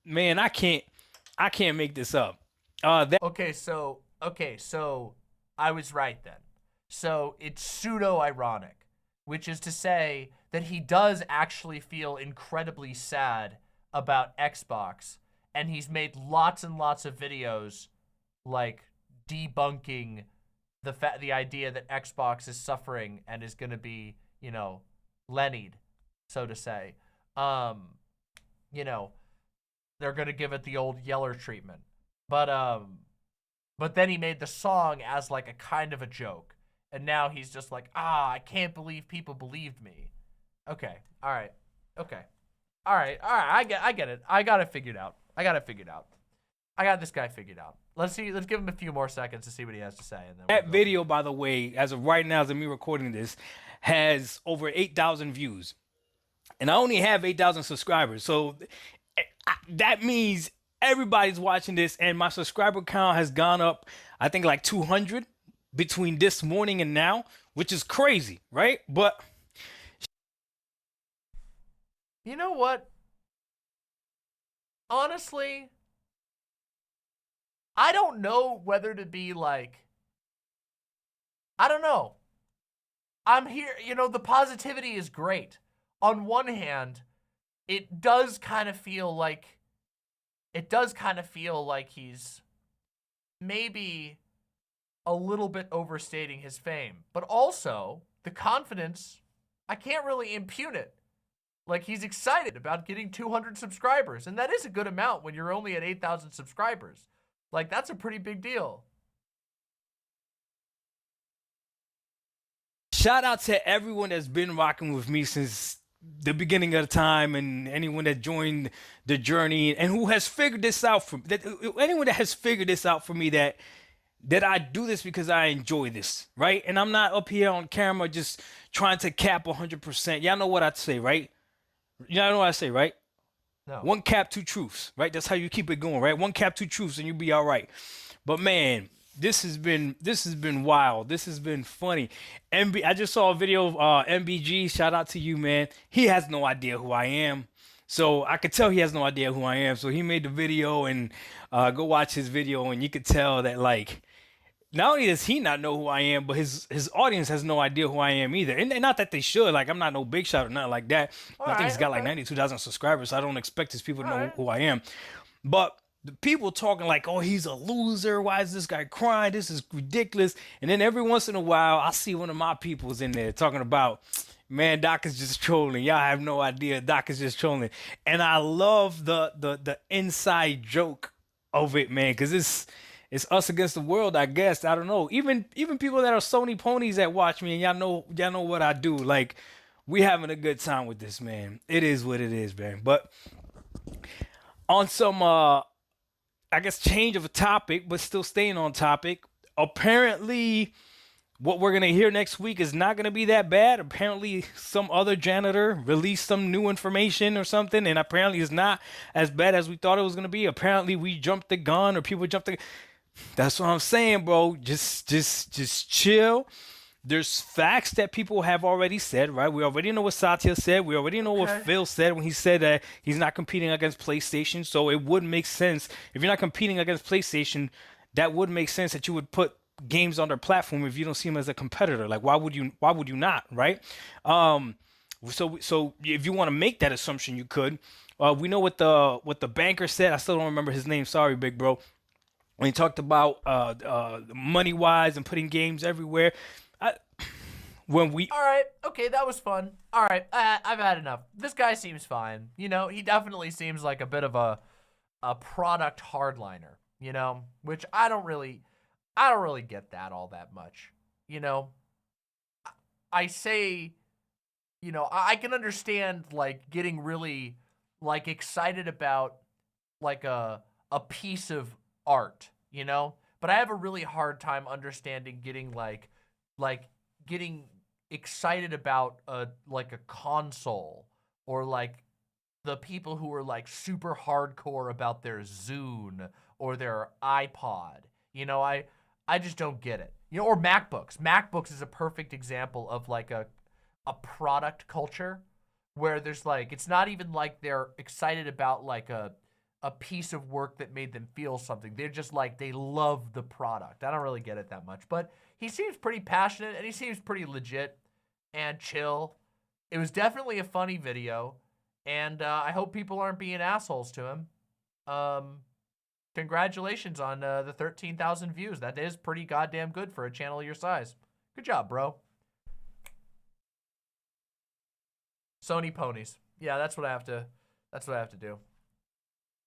Speaker 5: Man, I can't make this up.
Speaker 2: Okay, so I was right then. So it's pseudo-ironic, which is to say that he does actually feel incredibly sad about Xbox, and he's made lots and lots of videos like debunking the idea that Xbox is suffering and is going to be, you know, Lennied, so to say. You know, they're going to give it the old Yeller treatment. But then he made the song as like a kind of a joke. And now he's just like, I can't believe people believed me. Okay. All right. Okay. All right. I get it. I got it figured out. I got this guy figured out. Let's give him a few more seconds to see what he has to say. And then
Speaker 5: that video, by the way, as of right now, as of me recording this, has over 8,000 views. And I only have 8,000 subscribers. So that means everybody's watching this, and my subscriber count has gone up, I think, like 200 between this morning and now, which is crazy, right? But
Speaker 2: you know what? Honestly, I don't know whether to be like, I don't know. I'm here, you know, the positivity is great. On one hand, it does kind of feel like he's maybe a little bit overstating his fame. But also, the confidence, I can't really impugn it. Like, he's excited about getting 200 subscribers, and that is a good amount when you're only at 8,000 subscribers. Like, that's a pretty big deal.
Speaker 5: Shout out to everyone that's been rocking with me since the beginning of the time, and anyone that joined the journey and who has figured this out anyone that has figured this out for me, that I do this because I enjoy this, right? And I'm not up here on camera just trying to cap 100%. Y'all know what I'd say, right? Y'all know what I say, right?
Speaker 2: No.
Speaker 5: One cap, two truths, right? That's how you keep it going, right? One cap, two truths, and you'll be all right. But man, this has been wild. This has been funny. I just saw a video of MBG. Shout out to you, man. He has no idea who I am. So I could tell he has no idea who I am. So he made the video, and go watch his video, and you could tell that, like, not only does he not know who I am, but his audience has no idea who I am either. And not that they should. Like, I'm not no big shot or nothing like that. I think he's got like 92,000 subscribers, so I don't expect his people to know who I am. But the people talking like, oh, he's a loser. Why is this guy crying? This is ridiculous. And then every once in a while, I see one of my peoples in there talking about, man, Doc is just trolling. Y'all have no idea. Doc is just trolling. And I love the inside joke of it, man, because it's us against the world, I guess. I don't know. Even people that are Sony ponies that watch me, and y'all know what I do. Like, we having a good time with this, man. It is what it is, man. But on some I guess change of a topic, but still staying on topic. Apparently, what we're gonna hear next week is not gonna be that bad. Apparently, some other janitor released some new information or something, and apparently it's not as bad as we thought it was gonna be. Apparently, we jumped the gun, or people jumped the. That's what I'm saying, bro. Just chill. There's facts that people have already said, right? We already know what Satya said. We already know what Phil said when he said that he's not competing against PlayStation. So it would make sense if you're not competing against PlayStation. That would make sense that you would put games on their platform if you don't see them as a competitor. Like, why would you not, right? So if you want to make that assumption, you could. We know what the banker said. I still don't remember his name. Sorry, big bro. When he talked about money wise and putting games everywhere.
Speaker 2: All right, okay, that was fun. All right, I've had enough. This guy seems fine. You know, he definitely seems like a bit of a product hardliner, you know, which I don't really get that all that much. You know, I say, you know, I can understand like getting really like excited about like a piece of art, you know, but I have a really hard time understanding getting getting excited about a console, or like the people who are like super hardcore about their Zune or their iPod. You know, I just don't get it. You know, or MacBooks. MacBooks is a perfect example of like a product culture where there's like, it's not even like they're excited about like a piece of work that made them feel something. They're just like, they love the product. I don't really get it that much, but he seems pretty passionate and he seems pretty legit and chill. It was definitely a funny video, and I hope people aren't being assholes to him. Congratulations on the 13,000 views. That is pretty goddamn good for a channel your size. Good job, bro. Sony ponies. Yeah, that's what I have to do.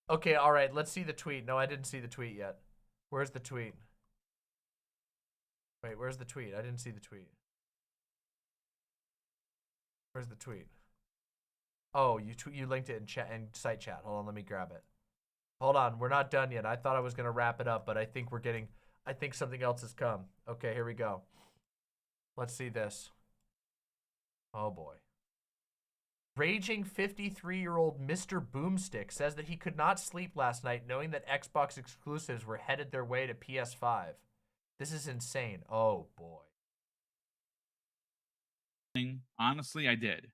Speaker 2: Okay, all right, let's see the tweet. No, I didn't see the tweet yet. Where's the tweet? Wait, where's the tweet? I didn't see the tweet. Where's the tweet? Oh, you linked it in chat and site chat. Hold on, let me grab it. Hold on, we're not done yet. I thought I was gonna wrap it up, but I think something else has come. Okay, here we go. Let's see this. Oh boy. Raging 53-year-old Mr BoomStick says that he could not sleep last night knowing that Xbox exclusives were headed their way to PS5. This is insane. Oh boy.
Speaker 11: Honestly, I did.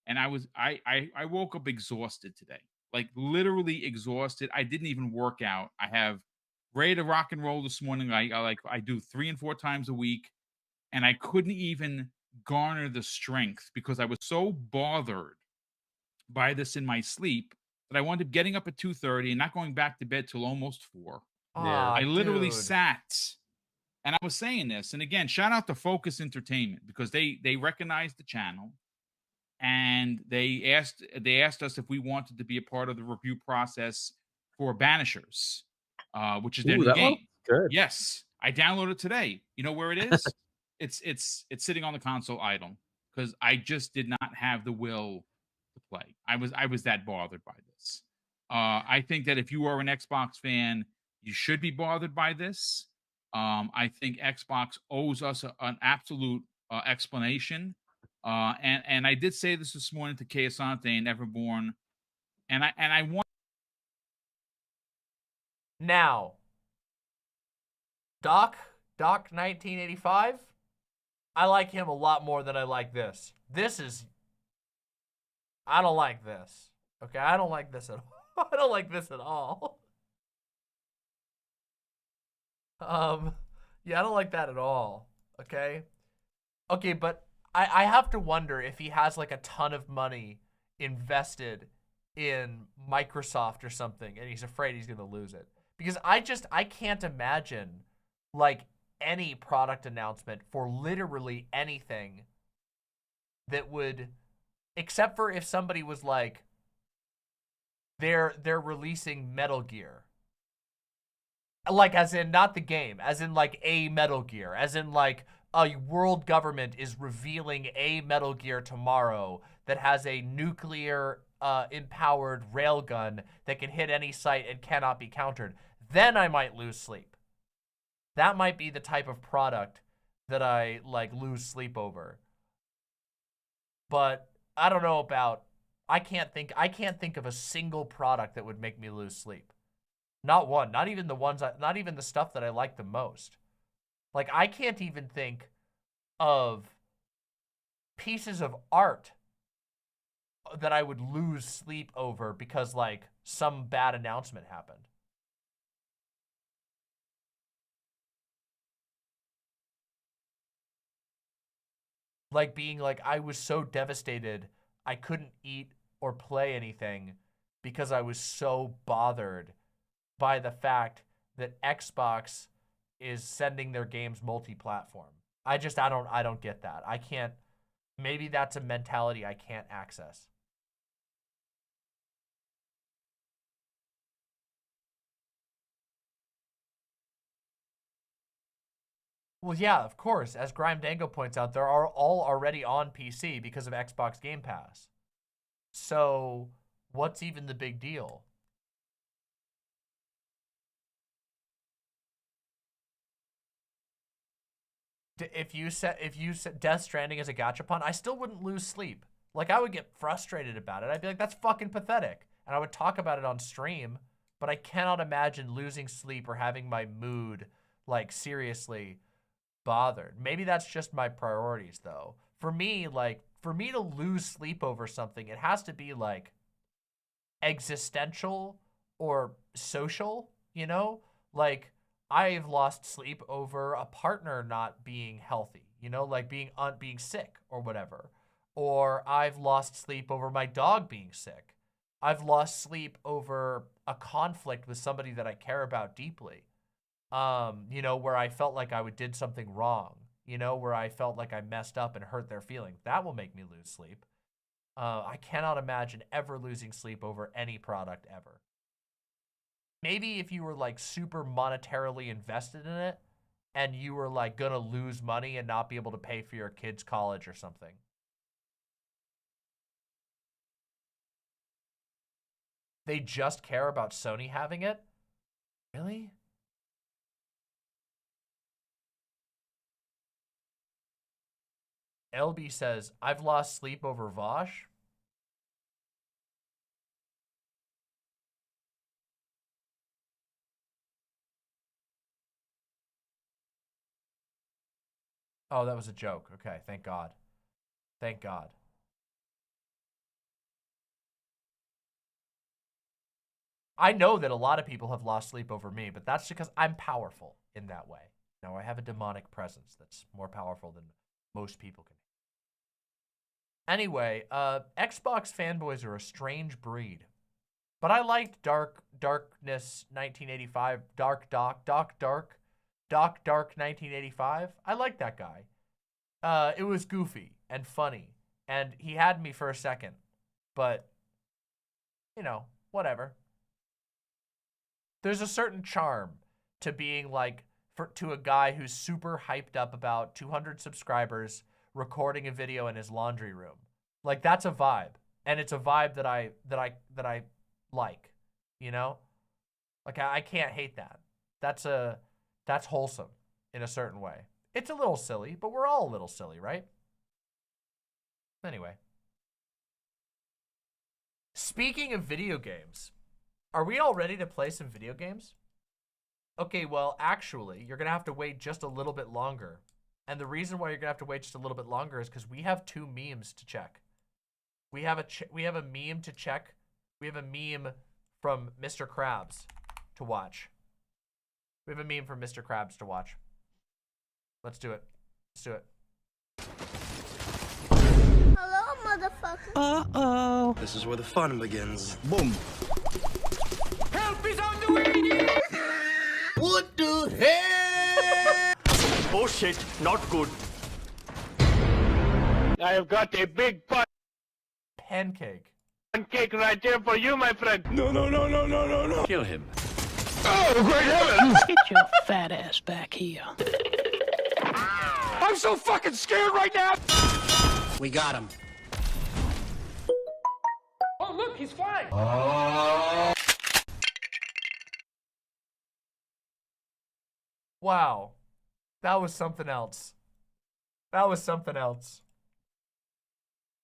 Speaker 11: And I woke up exhausted today. Like literally exhausted. I didn't even work out. I have ready to rock and roll this morning. I do 3 and 4 times a week, and I couldn't even garner the strength because I was so bothered by this in my sleep that I wound up getting up at 2:30 and not going back to bed till almost 4.
Speaker 2: Yeah,
Speaker 11: I literally
Speaker 2: dude.
Speaker 11: sat, and I was saying this, and again, shout out to Focus Entertainment because they recognized the channel, and they asked us if we wanted to be a part of the review process for Banishers, which is their new game.
Speaker 14: Good.
Speaker 11: Yes, I downloaded it today. You know where it is? It's sitting on the console idle because I just did not have the will to play. I was that bothered by this. I think that if you are an Xbox fan, you should be bothered by this. I think Xbox owes us an absolute explanation. And I did say this morning to KKosmonaut and Everborn, and I want
Speaker 2: now. Doc 1985. I like him a lot more than I like this. I don't like this. Okay, I don't like this at all. I don't like this at all. Yeah, I don't like that at all. Okay? Okay, but I have to wonder if he has like a ton of money invested in Microsoft or something and he's afraid he's gonna lose it. Because I can't imagine like any product announcement for literally anything that would, except for if somebody was like, they're releasing Metal Gear. Like as in not the game, as in like a Metal Gear, as in like a world government is revealing a Metal Gear tomorrow that has a nuclear empowered railgun that can hit any site and cannot be countered. Then I might lose sleep. That might be the type of product that I like lose sleep over. But I don't know about, I can't think of a single product that would make me lose sleep. Not one, not even the stuff that I like the most. Like, I can't even think of pieces of art that I would lose sleep over because, like, some bad announcement happened. Like, being like, I was so devastated, I couldn't eat or play anything because I was so bothered by the fact that Xbox is sending their games multi-platform. I don't get that. I can't, maybe that's a mentality I can't access. Well, yeah, of course. As Grime Dango points out, they're all already on PC because of Xbox Game Pass. So, what's even the big deal? If you set Death Stranding as a gachapon, I still wouldn't lose sleep. Like, I would get frustrated about it. I'd be like, that's fucking pathetic. And I would talk about it on stream, but I cannot imagine losing sleep or having my mood, like, seriously bothered. Maybe that's just my priorities, though. For me, like, for me to lose sleep over something, it has to be, like, existential or social, you know? Like, I've lost sleep over a partner not being healthy, you know, like being sick or whatever. Or I've lost sleep over my dog being sick. I've lost sleep over a conflict with somebody that I care about deeply. You know, where I felt like I did something wrong, you know, where I felt like I messed up and hurt their feelings. That will make me lose sleep. I cannot imagine ever losing sleep over any product ever. Maybe if you were like super monetarily invested in it and you were like gonna lose money and not be able to pay for your kids' college or something. They just care about Sony having it? Really? LB says, I've lost sleep over Vosh. Oh, that was a joke. Okay, thank God. Thank God. I know that a lot of people have lost sleep over me, but that's because I'm powerful in that way. Now, I have a demonic presence that's more powerful than most people can. Anyway, Xbox fanboys are a strange breed. But I liked Darkness 1985, Dark 1985. I liked that guy. It was goofy and funny, and he had me for a second, but, you know, whatever. There's a certain charm to being like, to a guy who's super hyped up about 200 subscribers recording a video in his laundry room. Like, that's a vibe, and it's a vibe that I like, you know? Like, I can't hate that. That's wholesome in a certain way. It's a little silly, but we're all a little silly, right? Anyway. Speaking of video games, are we all ready to play some video games? Okay, well, actually, you're going to have to wait just a little bit longer. And the reason why you're going to have to wait just a little bit longer is because we have 2 memes to check. We have a meme to check. We have a meme from Mr. Krabs to watch. We have a meme from Mr. Krabs to watch. Let's do it. Let's do it.
Speaker 21: Hello, motherfucker.
Speaker 7: Uh-oh. This is where the fun begins. Boom.
Speaker 21: Help is on the way. What the hell? Oh shit, not good. I have got a big
Speaker 2: pancake.
Speaker 21: Pancake right here for you, my friend. No.
Speaker 7: Kill him.
Speaker 21: Oh, great heavens!
Speaker 14: Get your fat ass back here.
Speaker 21: I'm so fucking scared right now.
Speaker 7: We got him.
Speaker 21: Oh, look, he's flying.
Speaker 2: Wow. That was something else. That was something else.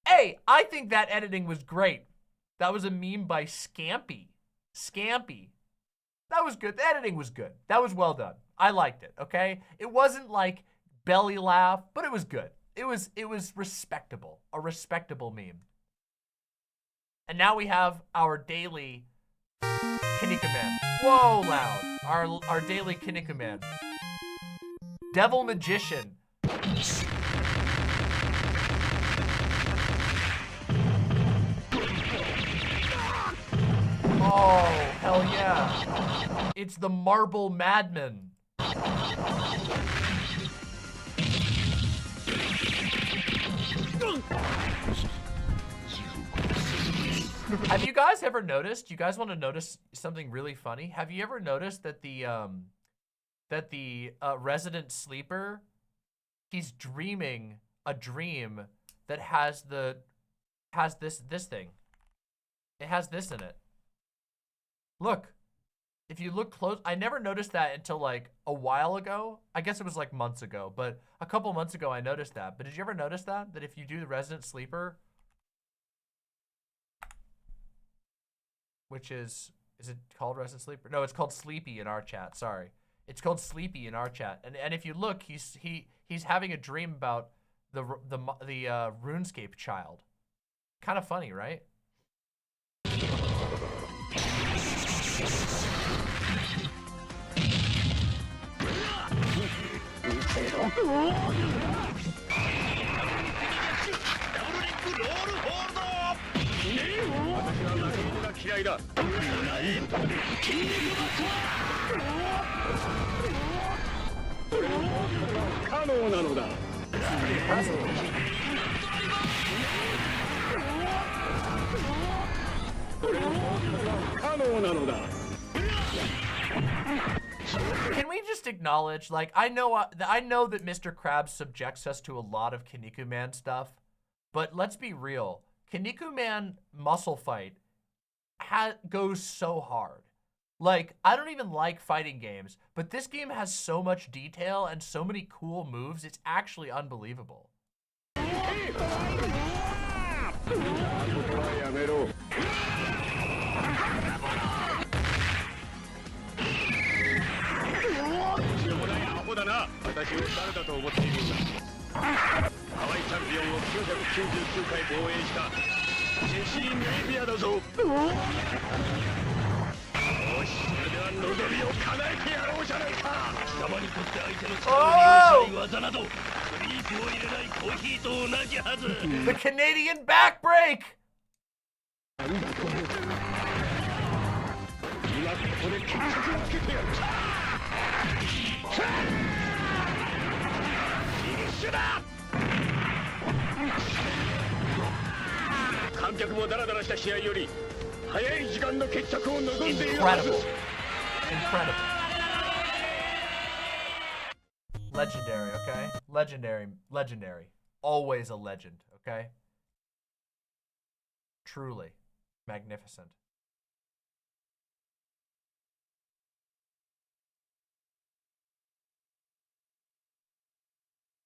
Speaker 2: Hey, I think that editing was great. That was a meme by Scampy. Scampy. That was good. The editing was good. That was well done. I liked it, okay? It wasn't like belly laugh, but it was good. It was respectable. A respectable meme. And now we have our daily Kinnikuman. Whoa, loud. Our daily Kinnikuman. Devil Magician. Oh, hell yeah. It's the Marble Madman. Have you guys ever noticed? You guys want to notice something really funny? Have you ever noticed that the resident sleeper, he's dreaming a dream that has this thing. It has this in it. Look, if you look close, I never noticed that until like a while ago. I guess it was like months ago, but a couple months ago I noticed that. But did you ever notice that? That if you do the resident sleeper, which is it called resident sleeper? No, it's called sleepy in our chat. Sorry. It's called sleepy in our chat. And if you look, he's having a dream about the RuneScape child. Kind of funny, right? Can we just acknowledge, like, I know that Mr. Krabs subjects us to a lot of Kinnikuman stuff, but let's be real. Kinnikuman muscle fight goes so hard. Like, I don't even like fighting games, but this game has so much detail and so many cool moves, it's actually unbelievable. Oh! The Canadian backbreak! Incredible. Incredible. Legendary, okay? Legendary. Always a legend, okay? Truly magnificent.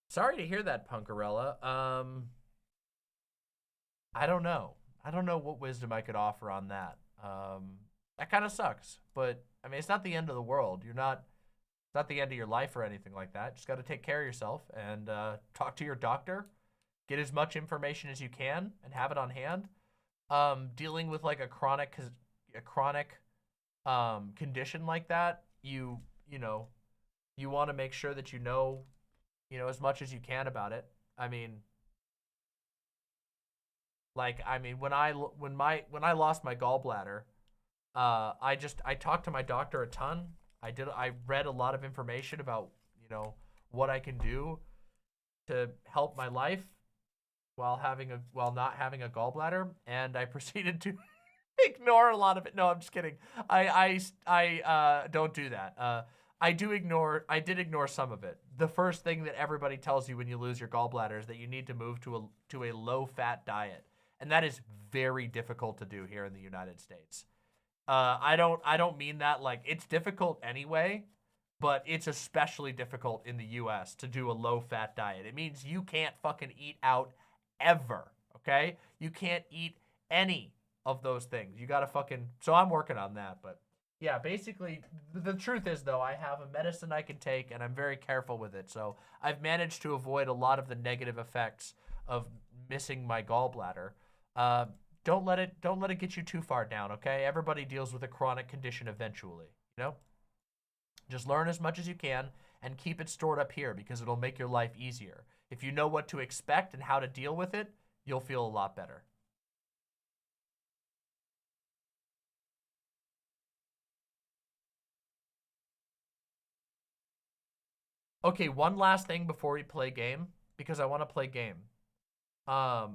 Speaker 2: Sorry to hear that, Punkarella. I don't know. I don't know what wisdom I could offer on that. That kind of sucks, but I mean, it's not the end of the world. It's not the end of your life or anything like that. Just got to take care of yourself and talk to your doctor. Get as much information as you can and have it on hand. Dealing with like a chronic condition like that, you want to make sure that you know as much as you can about it. I mean, when I lost my gallbladder, I talked to my doctor a ton. I read a lot of information about, what I can do to help my life while not having a gallbladder, and I proceeded to ignore a lot of it. No, I'm just kidding. I don't do that. I did ignore some of it. The first thing that everybody tells you when you lose your gallbladder is that you need to move to a low-fat diet. And that is very difficult to do here in the United States. I don't mean that like it's difficult anyway, but it's especially difficult in the US to do a low-fat diet. It means you can't fucking eat out ever, okay? You can't eat any of those things. You gotta fucking... So I'm working on that, but... Yeah, basically, the truth is, though, I have a medicine I can take, and I'm very careful with it. So I've managed to avoid a lot of the negative effects of missing my gallbladder. Don't let it get you too far down, okay? Everybody deals with a chronic condition eventually, you know? Just learn as much as you can and keep it stored up here because it'll make your life easier. If you know what to expect and how to deal with it, you'll feel a lot better. Okay, one last thing before we play game, because I want to play game. I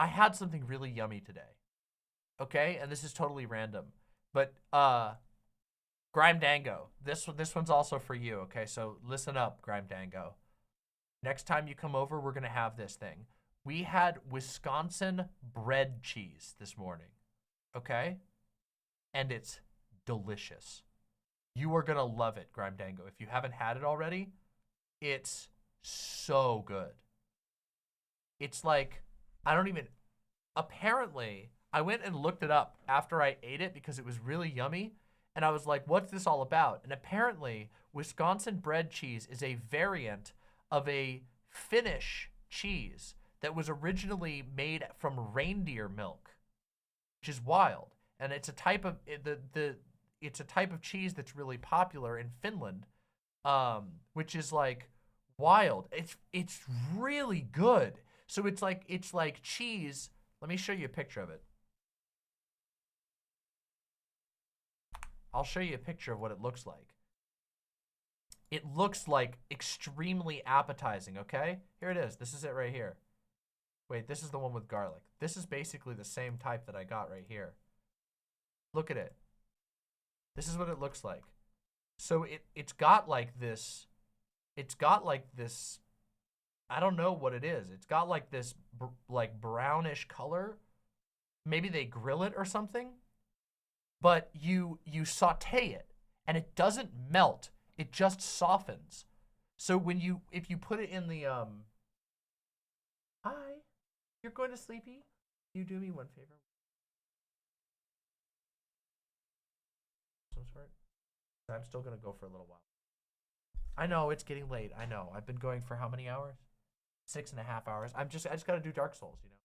Speaker 2: had something really yummy today. Okay, and this is totally random, but Grime Dango, this one's also for you. Okay, so listen up, Grime Dango. Next time you come over, we're gonna have this thing. We had Wisconsin bread cheese this morning, okay? And it's delicious. You are gonna love it, Grime Dango. If you haven't had it already, it's so good. It's like, apparently, I went and looked it up after I ate it because it was really yummy. And I was like, what's this all about? And apparently, Wisconsin bread cheese is a variant of a Finnish cheese that was originally made from reindeer milk, which is wild. And it's a type of it's a type of cheese that's really popular in Finland, which is like wild. It's really good. So it's like cheese. Let me show you a picture of it. I'll show you a picture of what it looks like. It looks like extremely appetizing, okay? Here it is. This is it right here. Wait, this is the one with garlic. This is basically the same type that I got right here. Look at it. This is what it looks like. So it's got like this, I don't know what it is. It's got like this like brownish color. Maybe they grill it or something. But you saute it and it doesn't melt. It just softens. So if you put it in the hi, you're going to sleepy? You do me one favor. Some sort. I'm still gonna go for a little while. I know it's getting late. I know. I've been going for how many hours? 6.5 hours. I just gotta do Dark Souls, you know.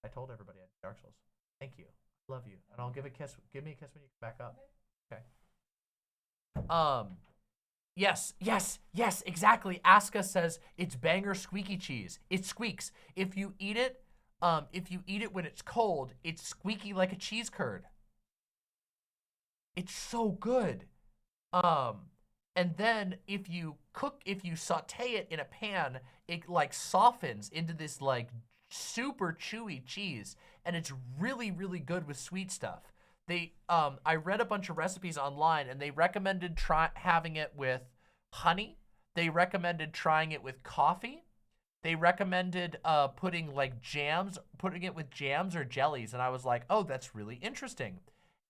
Speaker 2: I told everybody I did Dark Souls. Thank you. Love you. And I'll give a kiss. Give me a kiss when you come back up. Okay. Yes, exactly. Aska says it's banger squeaky cheese. It squeaks. If you eat it when it's cold, it's squeaky like a cheese curd. It's so good. And then if you saute it in a pan, it like softens into this like super chewy cheese, and it's really, really good with sweet stuff. I read a bunch of recipes online, and they recommended having it with honey. They recommended trying it with coffee. They recommended putting it with jams or jellies, and I was like, oh, that's really interesting.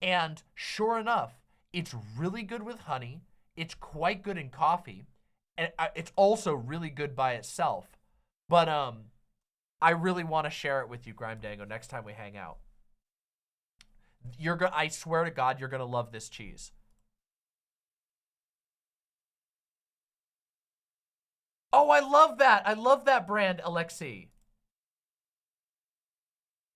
Speaker 2: And sure enough, it's really good with honey. It's quite good in coffee, and it's also really good by itself. But I really want to share it with you, Grime Dango, next time we hang out. I swear to God, you're gonna love this cheese. Oh, I love that. I love that brand, Alexi.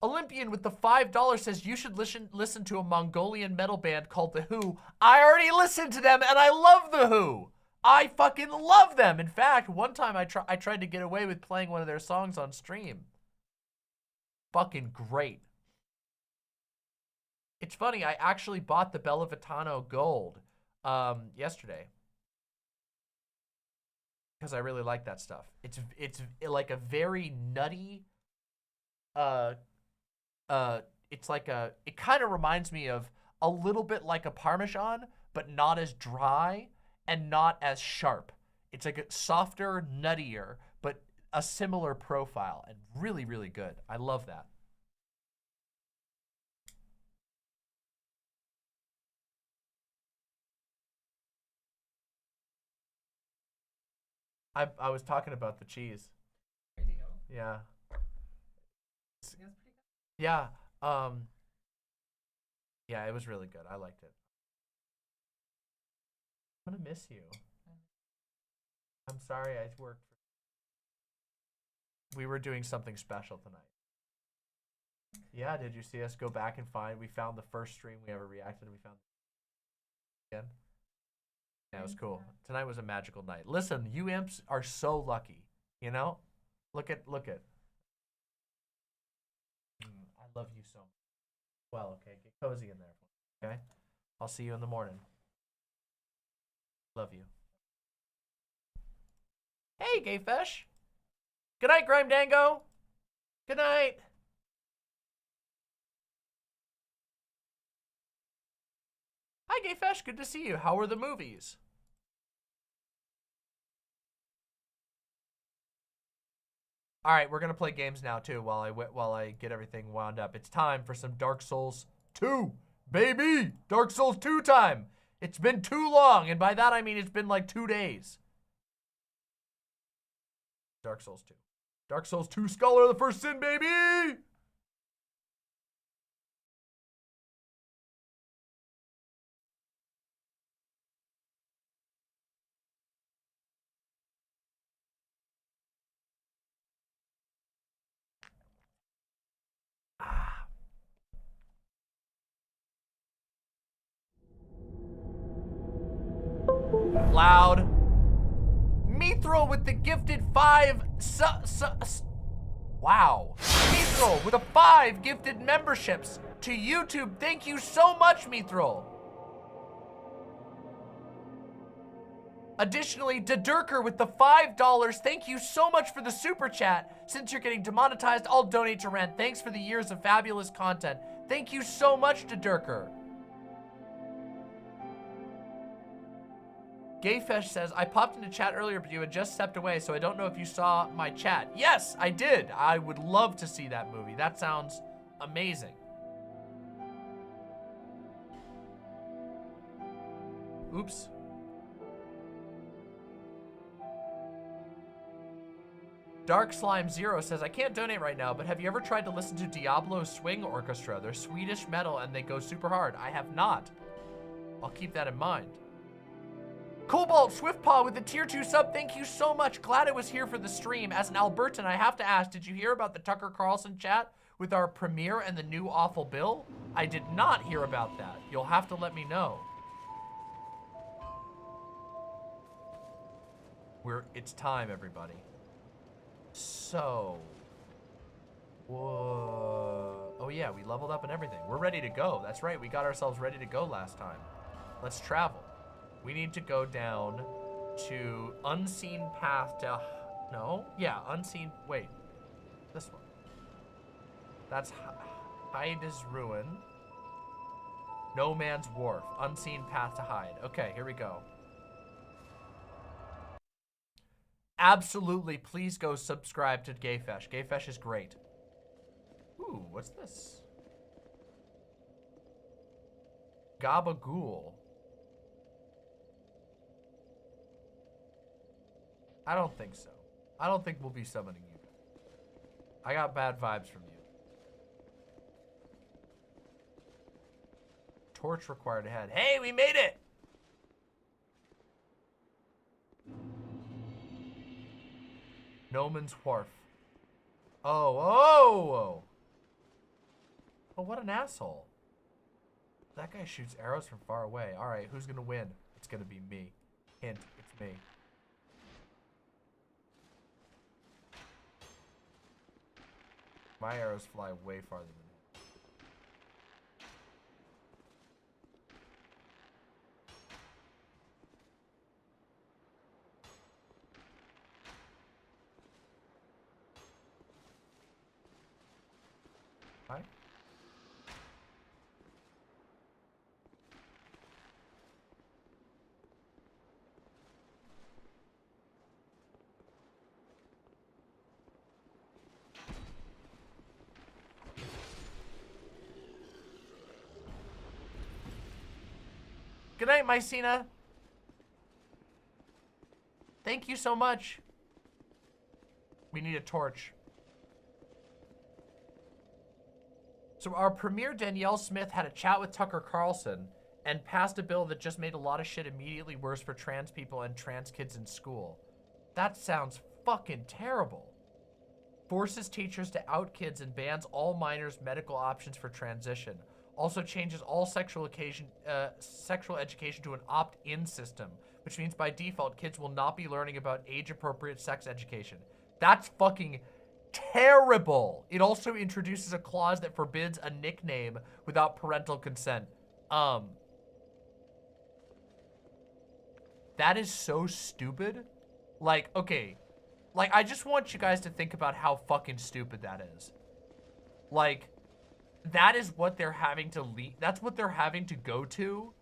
Speaker 2: Olympian with the $5 says you should listen to a Mongolian metal band called The Who. I already listened to them, and I love The Who. I fucking love them. In fact, one time I tried to get away with playing one of their songs on stream. Fucking great. It's funny, I actually bought the Bella Vitano Gold yesterday because I really like that stuff. It's like a very nutty, it kind of reminds me of a little bit like a Parmesan, but not as dry and not as sharp. It's like a softer, nuttier, but a similar profile, and really, really good. I love that. I was talking about the cheese. Yeah. Yeah. Yeah, it was really good. I liked it. I'm gonna miss you. I'm sorry I worked. We were doing something special tonight. Yeah, did you see us go back and find? We found the first stream we ever reacted. We found again. Yeah, it was cool. Tonight was a magical night. Listen, you imps are so lucky. You know, look at. I love you so much. Well, okay, get cozy in there. Okay, I'll see you in the morning. Love you. Hey, Gay Fish. Good night, Grime Dango. Good night. Hi, Gay Fish. Good to see you. How are the movies? All right, we're gonna play games now too. While I get everything wound up. It's time for some Dark Souls 2, baby. Dark Souls 2 time. It's been too long, and by that I mean it's been like 2 days. Dark Souls 2. Dark Souls 2 Scholar of the First Sin, baby! Loud. Mithril with the gifted 5 wow. Mithril with the 5 gifted memberships to YouTube. Thank you so much, Mithril. Additionally, Dedurker with the $5. Thank you so much for the super chat. Since you're getting demonetized, I'll donate to Rent. Thanks for the years of fabulous content. Thank you so much, Dedurker. Gayfesh says, I popped into chat earlier, but you had just stepped away, so I don't know if you saw my chat. Yes, I did. I would love to see that movie. That sounds amazing. Oops. Dark Slime Zero says, I can't donate right now, but have you ever tried to listen to Diablo Swing Orchestra? They're Swedish metal and they go super hard. I have not. I'll keep that in mind. Cobalt Swiftpaw with the tier 2 sub, thank you so much. Glad I was here for the stream. As an Albertan, I have to ask, did you hear about the Tucker Carlson chat with our premiere and the new awful bill? I did not hear about that. You'll have to let me know. It's time, everybody. So, whoa. Oh yeah, we leveled up and everything. We're ready to go. That's right, we got ourselves ready to go last time. Let's travel. We need to go down to Unseen Path to, no? Yeah, Unseen, wait. This one. That's Hyde's Ruin. No Man's Wharf. Unseen Path to Hyde. Okay, here we go. Absolutely, please go subscribe to Gayfesh. Gayfesh is great. Ooh, what's this? Gabagool. I don't think so. I don't think we'll be summoning you. I got bad vibes from you. Torch required ahead. Hey, we made it! Noman's Wharf. Oh. Oh, what an asshole. That guy shoots arrows from far away. All right, who's gonna win? It's gonna be me. Hint, it's me. My arrows fly way farther than him. Hi. Good night, Mycena. Thank you so much. We need a torch. So our premier Danielle Smith had a chat with Tucker Carlson and passed a bill that just made a lot of shit immediately worse for trans people and trans kids in school. That sounds fucking terrible. Forces teachers to out kids and bans all minors' medical options for transition. Also changes all sexual education to an opt-in system, which means by default, kids will not be learning about age-appropriate sex education. That's fucking terrible. It also introduces a clause that forbids a nickname without parental consent. That is so stupid. Like, okay. Like, I just want you guys to think about how fucking stupid that is. Like, that is what they're having to that's what they're having to go to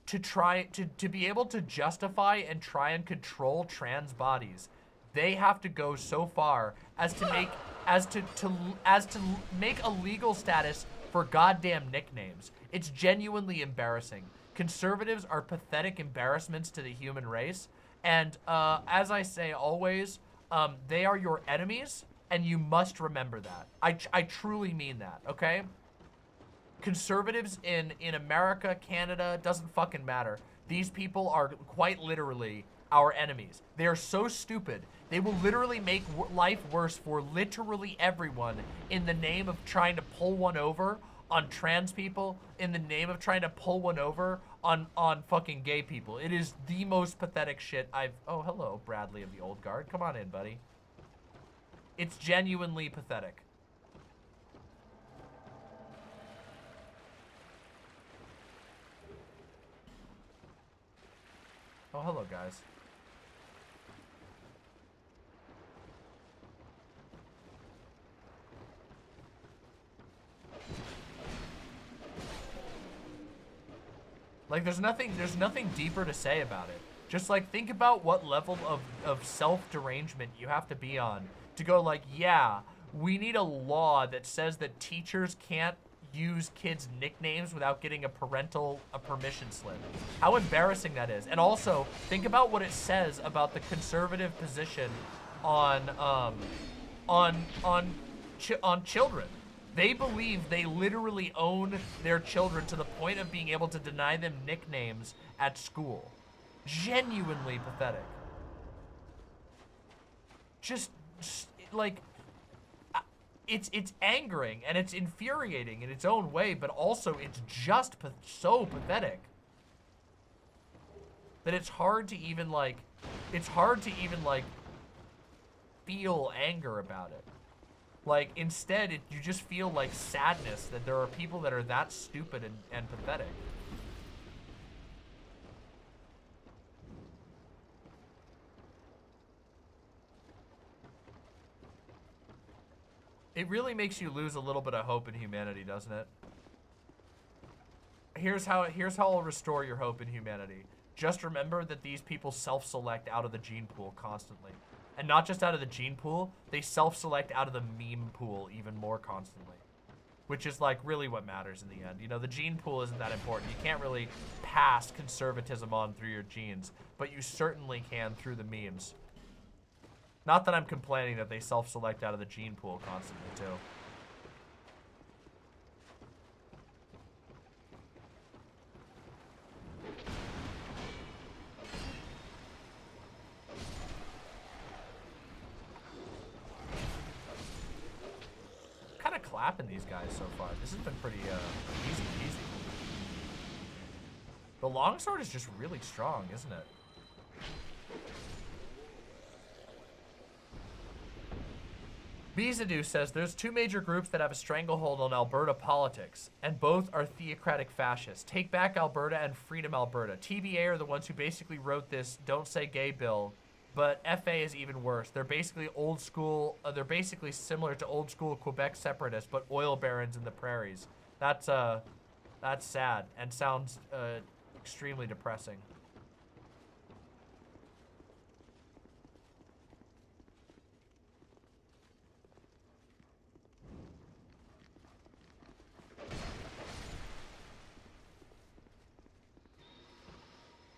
Speaker 2: try to be able to justify and try and control trans bodies. They have to go so far as to make a legal status for goddamn nicknames. It's genuinely embarrassing. Conservatives are pathetic embarrassments to the human race. And as I say always, they are your enemies, and you must remember that. I truly mean that, okay? Conservatives in America, Canada, doesn't fucking matter. These people are quite literally our enemies. They are so stupid. They will literally make life worse for literally everyone in the name of trying to pull one over on trans people, in the name of trying to pull one over on fucking gay people. It is the most pathetic shit oh, hello, Bradley of the Old Guard. Come on in, buddy. It's genuinely pathetic. Oh, hello, guys. Like, there's nothing deeper to say about it. Just, like, think about what level of self-derangement you have to be on to go, like, yeah, we need a law that says that teachers can't use kids' nicknames without getting a permission slip. How embarrassing that is. And also, think about what it says about the conservative position on children. They believe they literally own their children to the point of being able to deny them nicknames at school. Genuinely pathetic. Just like, it's angering and it's infuriating in its own way, but also it's just so pathetic that it's hard to even like feel anger about it. Like, instead, you just feel like sadness that there are people that are that stupid and pathetic. It really makes you lose a little bit of hope in humanity, doesn't it? Here's how I'll restore your hope in humanity. Just remember that these people self-select out of the gene pool constantly. And not just out of the gene pool, they self-select out of the meme pool even more constantly. Which is, like, really what matters in the end. You know, the gene pool isn't that important. You can't really pass conservatism on through your genes, but you certainly can through the memes. Not that I'm complaining that they self-select out of the gene pool constantly, too. Kind of clapping these guys so far. This has been pretty easy peasy. The longsword is just really strong, isn't it? Bizadu says there's two major groups that have a stranglehold on Alberta politics, and both are theocratic fascists. Take Back Alberta and Freedom Alberta. TBA are the ones who basically wrote this Don't Say Gay bill, but FA is even worse. They're basically old school, they're basically similar to old school Quebec separatists, but oil barons in the prairies. That's sad and sounds extremely depressing.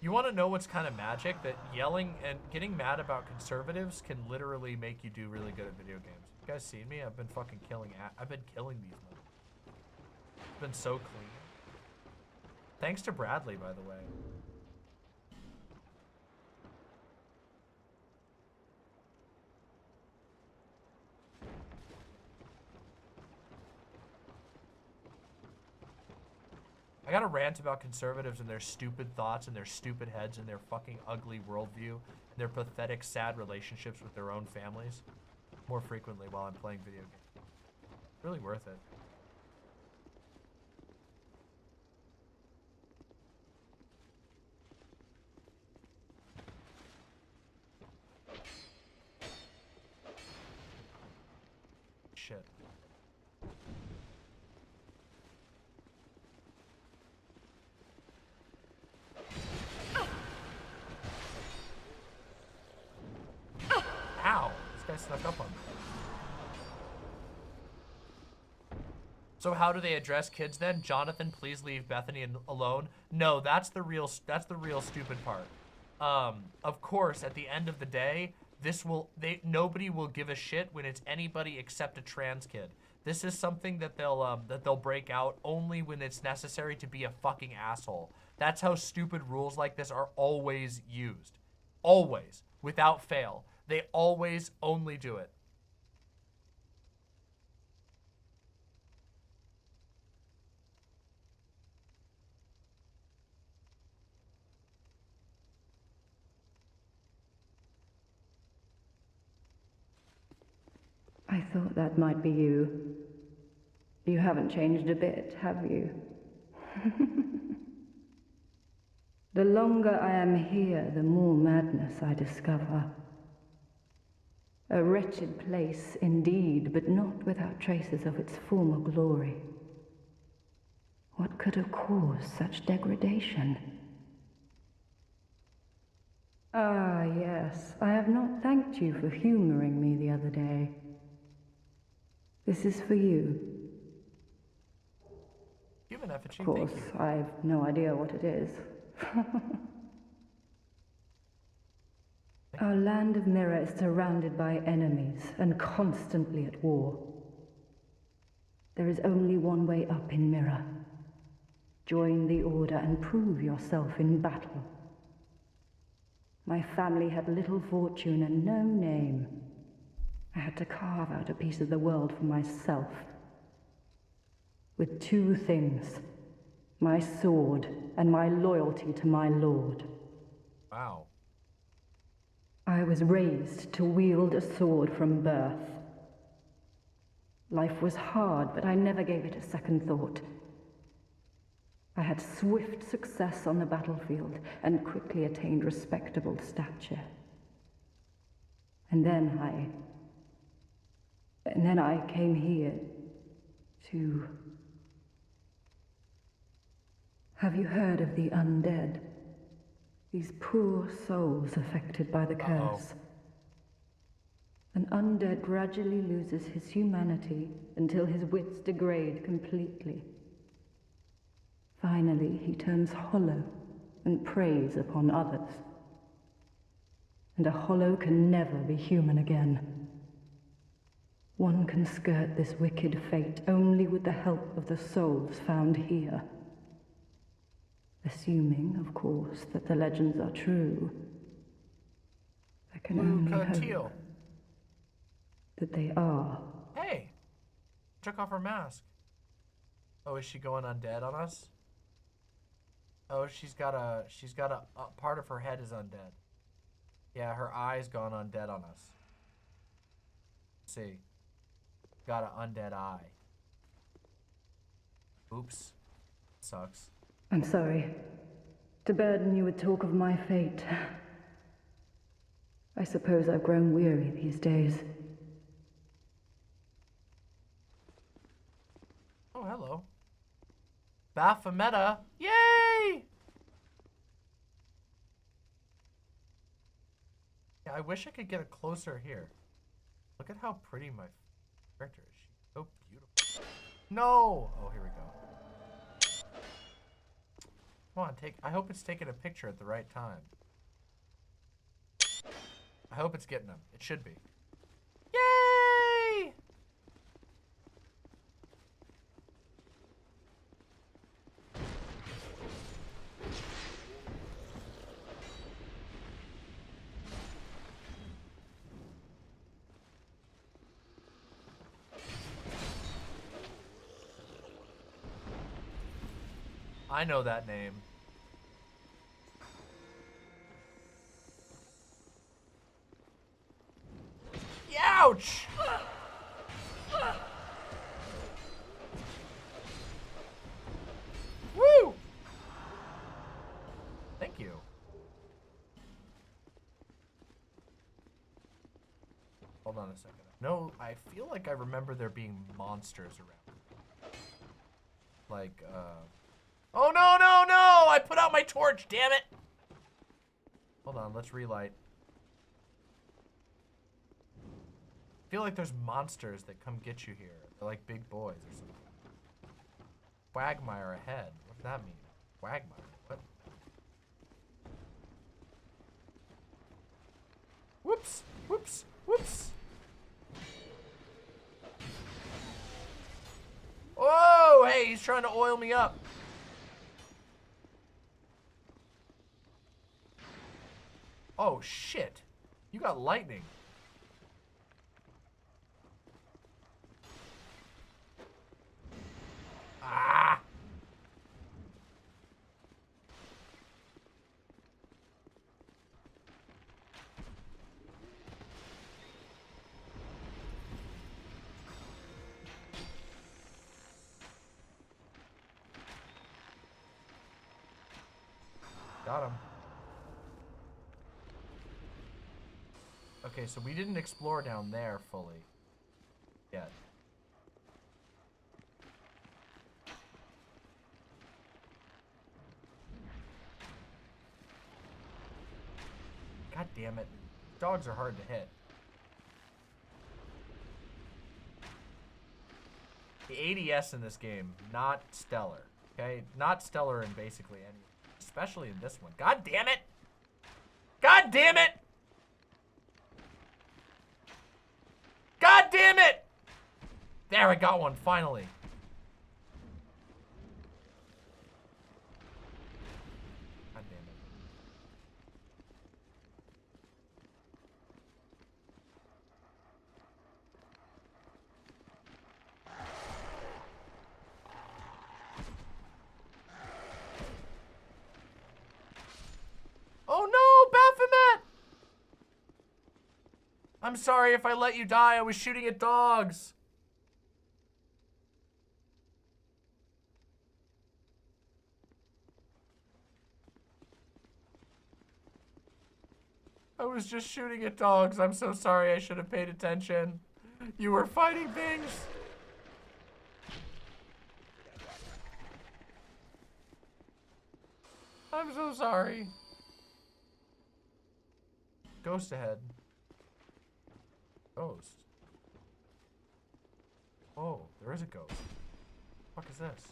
Speaker 2: You want to know what's kind of magic? That yelling and getting mad about conservatives can literally make you do really good at video games. You guys seen me? I've been fucking killing these men. It's been so clean. Thanks to Bradley, by the way. I got a rant about conservatives and their stupid thoughts and their stupid heads and their fucking ugly worldview and their pathetic, sad relationships with their own families more frequently while I'm playing video games. It's really worth it. Shit. Ow! This guy snuck up on me. So how do they address kids then? Jonathan, please leave Bethany alone. No, that's the real stupid part. Of course, at the end of the day, nobody will give a shit when it's anybody except a trans kid. This is something that they'll break out only when it's necessary to be a fucking asshole. That's how stupid rules like this are always used. Always, without fail. They always only do it.
Speaker 15: I thought that might be you. You haven't changed a bit, have you? The longer I am here, the more madness I discover. A wretched place indeed, but not without traces of its former glory. What could have caused such degradation? Ah, yes, I have not thanked you for humoring me the other day. This is for you.
Speaker 2: Human effigy,
Speaker 15: of course,
Speaker 2: thank you.
Speaker 15: I've no idea what it is. Our land of Mirror is surrounded by enemies and constantly at war. There is only one way up in Mirror. Join the Order and prove yourself in battle. My family had little fortune and no name. I had to carve out a piece of the world for myself. With two things. My sword and my loyalty to my lord.
Speaker 2: Wow.
Speaker 15: I was raised to wield a sword from birth. Life was hard, but I never gave it a second thought. I had swift success on the battlefield and quickly attained respectable stature. And then I came here to... Have you heard of the undead? These poor souls affected by the curse. An undead gradually loses his humanity until his wits degrade completely. Finally, he turns hollow and preys upon others. And a hollow can never be human again. One can skirt this wicked fate only with the help of the souls found here. Assuming, of course, that the legends are true. I can only hope that they are.
Speaker 2: Hey! Took off her mask. Oh, is she going undead on us? Oh, she's got a part of her head is undead. Yeah, her eye's gone undead on us. Let's see. Got an undead eye. Oops. Sucks.
Speaker 15: I'm sorry to burden you with talk of my fate. I suppose I've grown weary these days.
Speaker 2: Oh, hello. Baphomet. Yay! Yeah, I wish I could get a closer here. Look at how pretty my character is. She's so beautiful. No! Oh, here we go. Come on, I hope it's taking a picture at the right time. I hope it's getting them. It should be. Yay! I know that name. Ouch! Woo! Thank you. Hold on a second. No, I feel like I remember there being monsters around. Like, oh no, no, no! I put out my torch, damn it! Hold on, let's relight. I feel like there's monsters that come get you here. They're like big boys or something. Quagmire ahead. What does that mean? Quagmire? What? Whoops! Whoops! Whoops! Whoa! Hey, he's trying to oil me up. Oh, shit. You got lightning. Ah! Got him. Okay, so we didn't explore down there fully yet. God damn it. Dogs are hard to hit. The ADS in this game, not stellar. Okay? Not stellar in basically any. Especially in this one. God damn it! God damn it! God damn it! There, I got one, finally. God damn it. Oh no, Baphomet! I'm sorry if I let you die. I was shooting at dogs. I was just shooting at dogs. I'm so sorry. I should have paid attention. You were fighting things. I'm so sorry. Ghost ahead. Ghost. Oh, there is a ghost. What the fuck is this?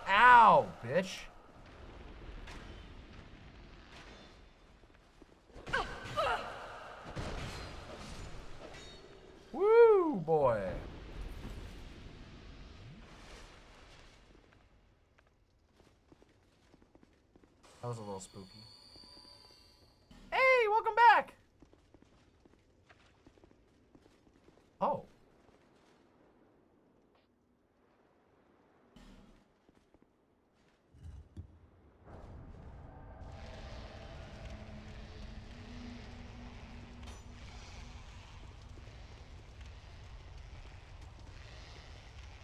Speaker 2: Ow, bitch. Woo, boy. That was a little spooky. Hey, welcome back. Oh.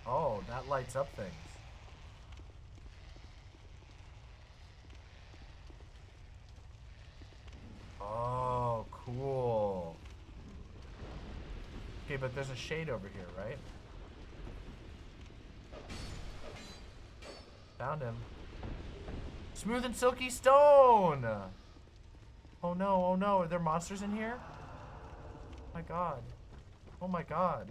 Speaker 2: Oh, that lights up things. Oh, cool. Okay, but there's a shade over here, right? Found him. Smooth and silky stone. Oh no, oh no. Are there monsters in here? Oh my god. Oh my god.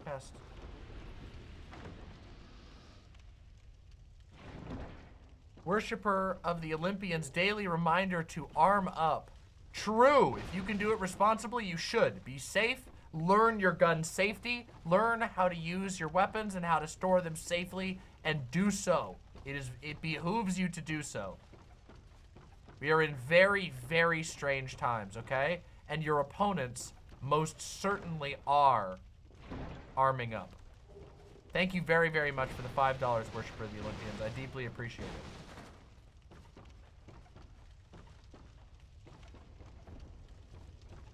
Speaker 2: Chest. Worshipper of the Olympians, daily reminder to arm up. True. If you can do it responsibly, you should. Be safe. Learn your gun safety. Learn how to use your weapons and how to store them safely, and do so. It behooves you to do so. We are in very, very strange times, okay? And your opponents most certainly are arming up. Thank you very, very much for the $5, Worshipper of the Olympians. I deeply appreciate it.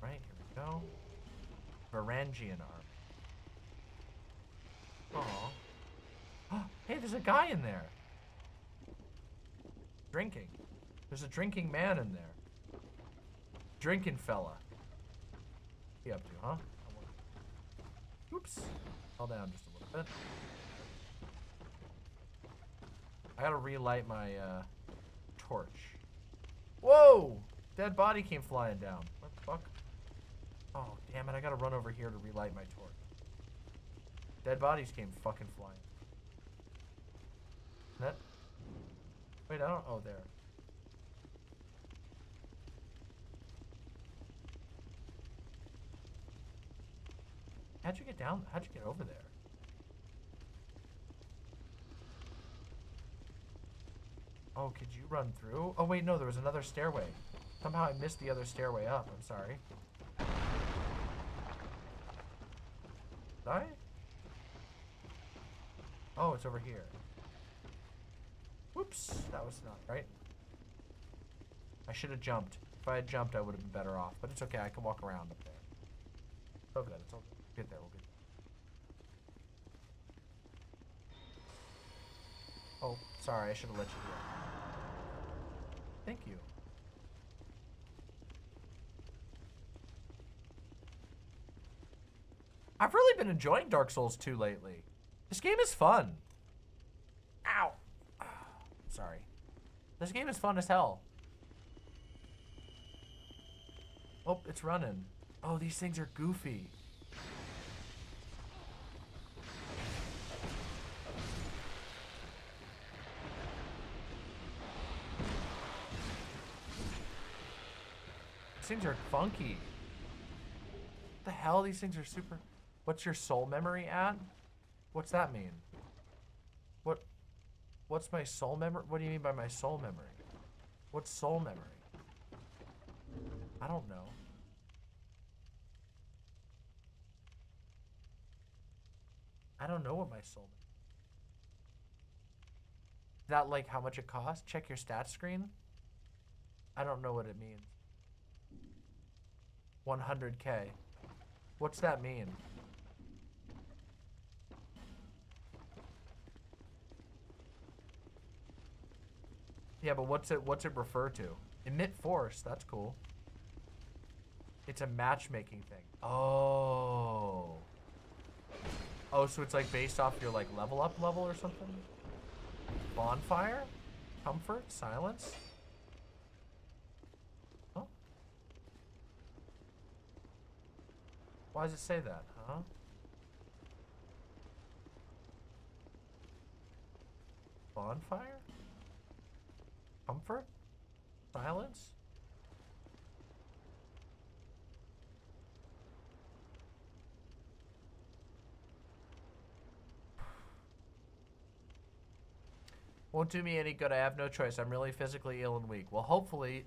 Speaker 2: Right, here we go. Varangian arm. Aww. Hey, there's a guy in there. Drinking. There's a drinking man in there. Drinking fella. What you up to, huh? Oops. Fell down just a little bit. I gotta relight my torch. Whoa! Dead body came flying down. What the fuck? Oh, damn it. I gotta run over here to relight my torch. Dead bodies came fucking flying. That? Wait, I don't. Oh, there. How'd you get down? How'd you get over there? Oh, could you run through? Oh, wait, no, there was another stairway. Somehow I missed the other stairway up. I'm sorry. Did I? Oh, it's over here. Whoops, that was not right. I should have jumped. If I had jumped, I would have been better off. But it's okay, I can walk around up there. It's all good, it's all good. Get there, we'll get there. Oh, sorry, I should have let you do it. Thank you. I've really been enjoying Dark Souls 2 lately. This game is fun. Ow. Sorry. This game is fun as hell. Oh, it's running. Oh, these things are goofy. These things are funky. What the hell? These things are super... What's your soul memory at? What's that mean? What's my soul memory? What do you mean by my soul memory? What's soul memory? I don't know. I don't know what my soul memory. Is that like how much it costs? Check your stats screen? I don't know what it means. 100K. What's that mean? Yeah, but what's it refer to? Emit force, that's cool. It's a matchmaking thing. Oh. Oh, so it's like based off your like level up level or something? Bonfire? Comfort? Silence? Oh. Why does it say that, huh? Bonfire? Comfort? Silence? Won't do me any good. I have no choice. I'm really physically ill and weak. Well, hopefully,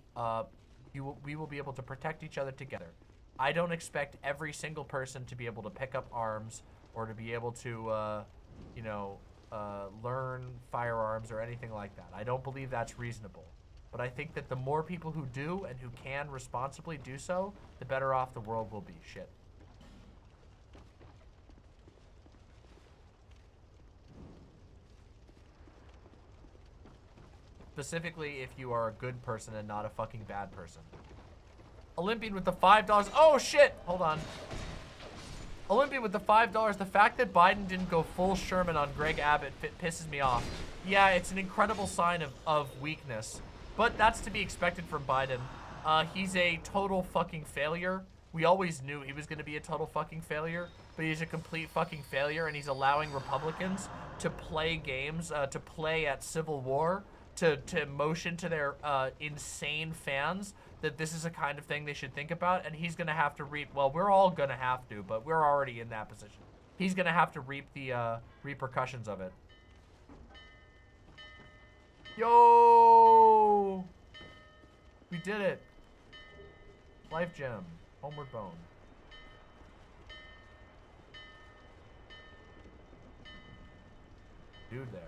Speaker 2: we will be able to protect each other together. I don't expect every single person to be able to pick up arms or to be able to, you know, learn firearms or anything like that. I don't believe that's reasonable. But I think that the more people who do and who can responsibly do so, the better off the world will be. Shit. Specifically if you are a good person and not a fucking bad person. Olympian with the $5. Oh shit! Hold on. Olympian with the $5. The fact that Biden didn't go full Sherman on Greg Abbott pisses me off. Yeah, it's an incredible sign of weakness. But that's to be expected from Biden. He's a total fucking failure. We always knew he was going to be a total fucking failure, but he's a complete fucking failure, and he's allowing Republicans to play games, to play at Civil War, to motion to their insane fans that this is a kind of thing they should think about, and he's going to have to reap, well, we're all going to have to, but we're already in that position. He's going to have to reap the repercussions of it. Yo! We did it. Life gem. Homeward bone. Dude there.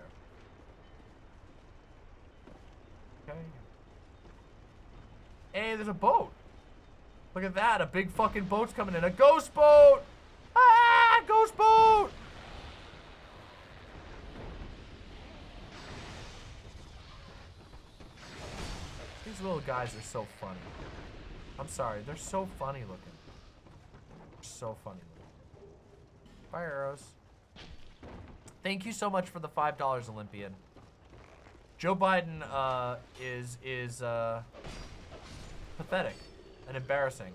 Speaker 2: Okay. Hey, there's a boat. Look at that. A big fucking boat's coming in. A ghost boat! Ah! Ghost boat! These little guys are so funny. I'm sorry, they're so funny looking. They're so funny looking. Fire arrows. Thank you so much for the $5, Olympian. Joe Biden is pathetic and embarrassing.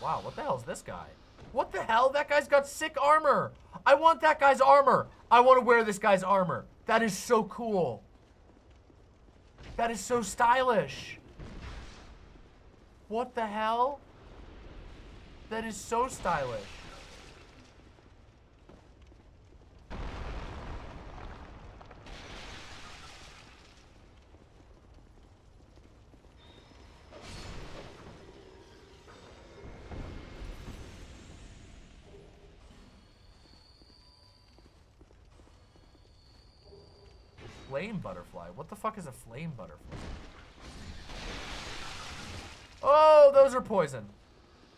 Speaker 2: Wow, what the hell is this guy? What the hell? That guy's got sick armor. I want that guy's armor. I want to wear this guy's armor. That is so cool. That is so stylish. What the hell? That is so stylish. Flame butterfly. What the fuck is a flame butterfly? Oh, those are poison.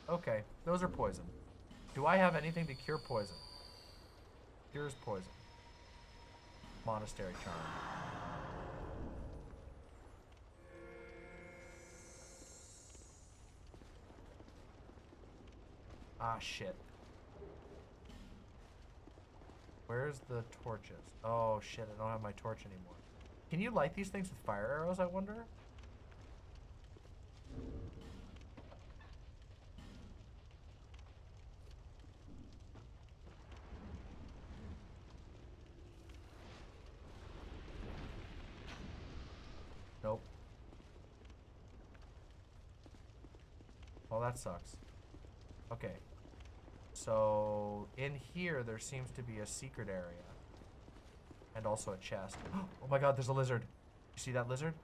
Speaker 2: Okay, those are poison. Do I have anything to cure poison? Cures poison. Monastery charm. Ah, shit. Where's the torches? Oh shit, I don't have my torch anymore. Can you light these things with fire arrows, I wonder? Nope. Well, that sucks. Okay. So, in here, there seems to be a secret area. And also a chest. Oh my god, there's a lizard. You see that lizard?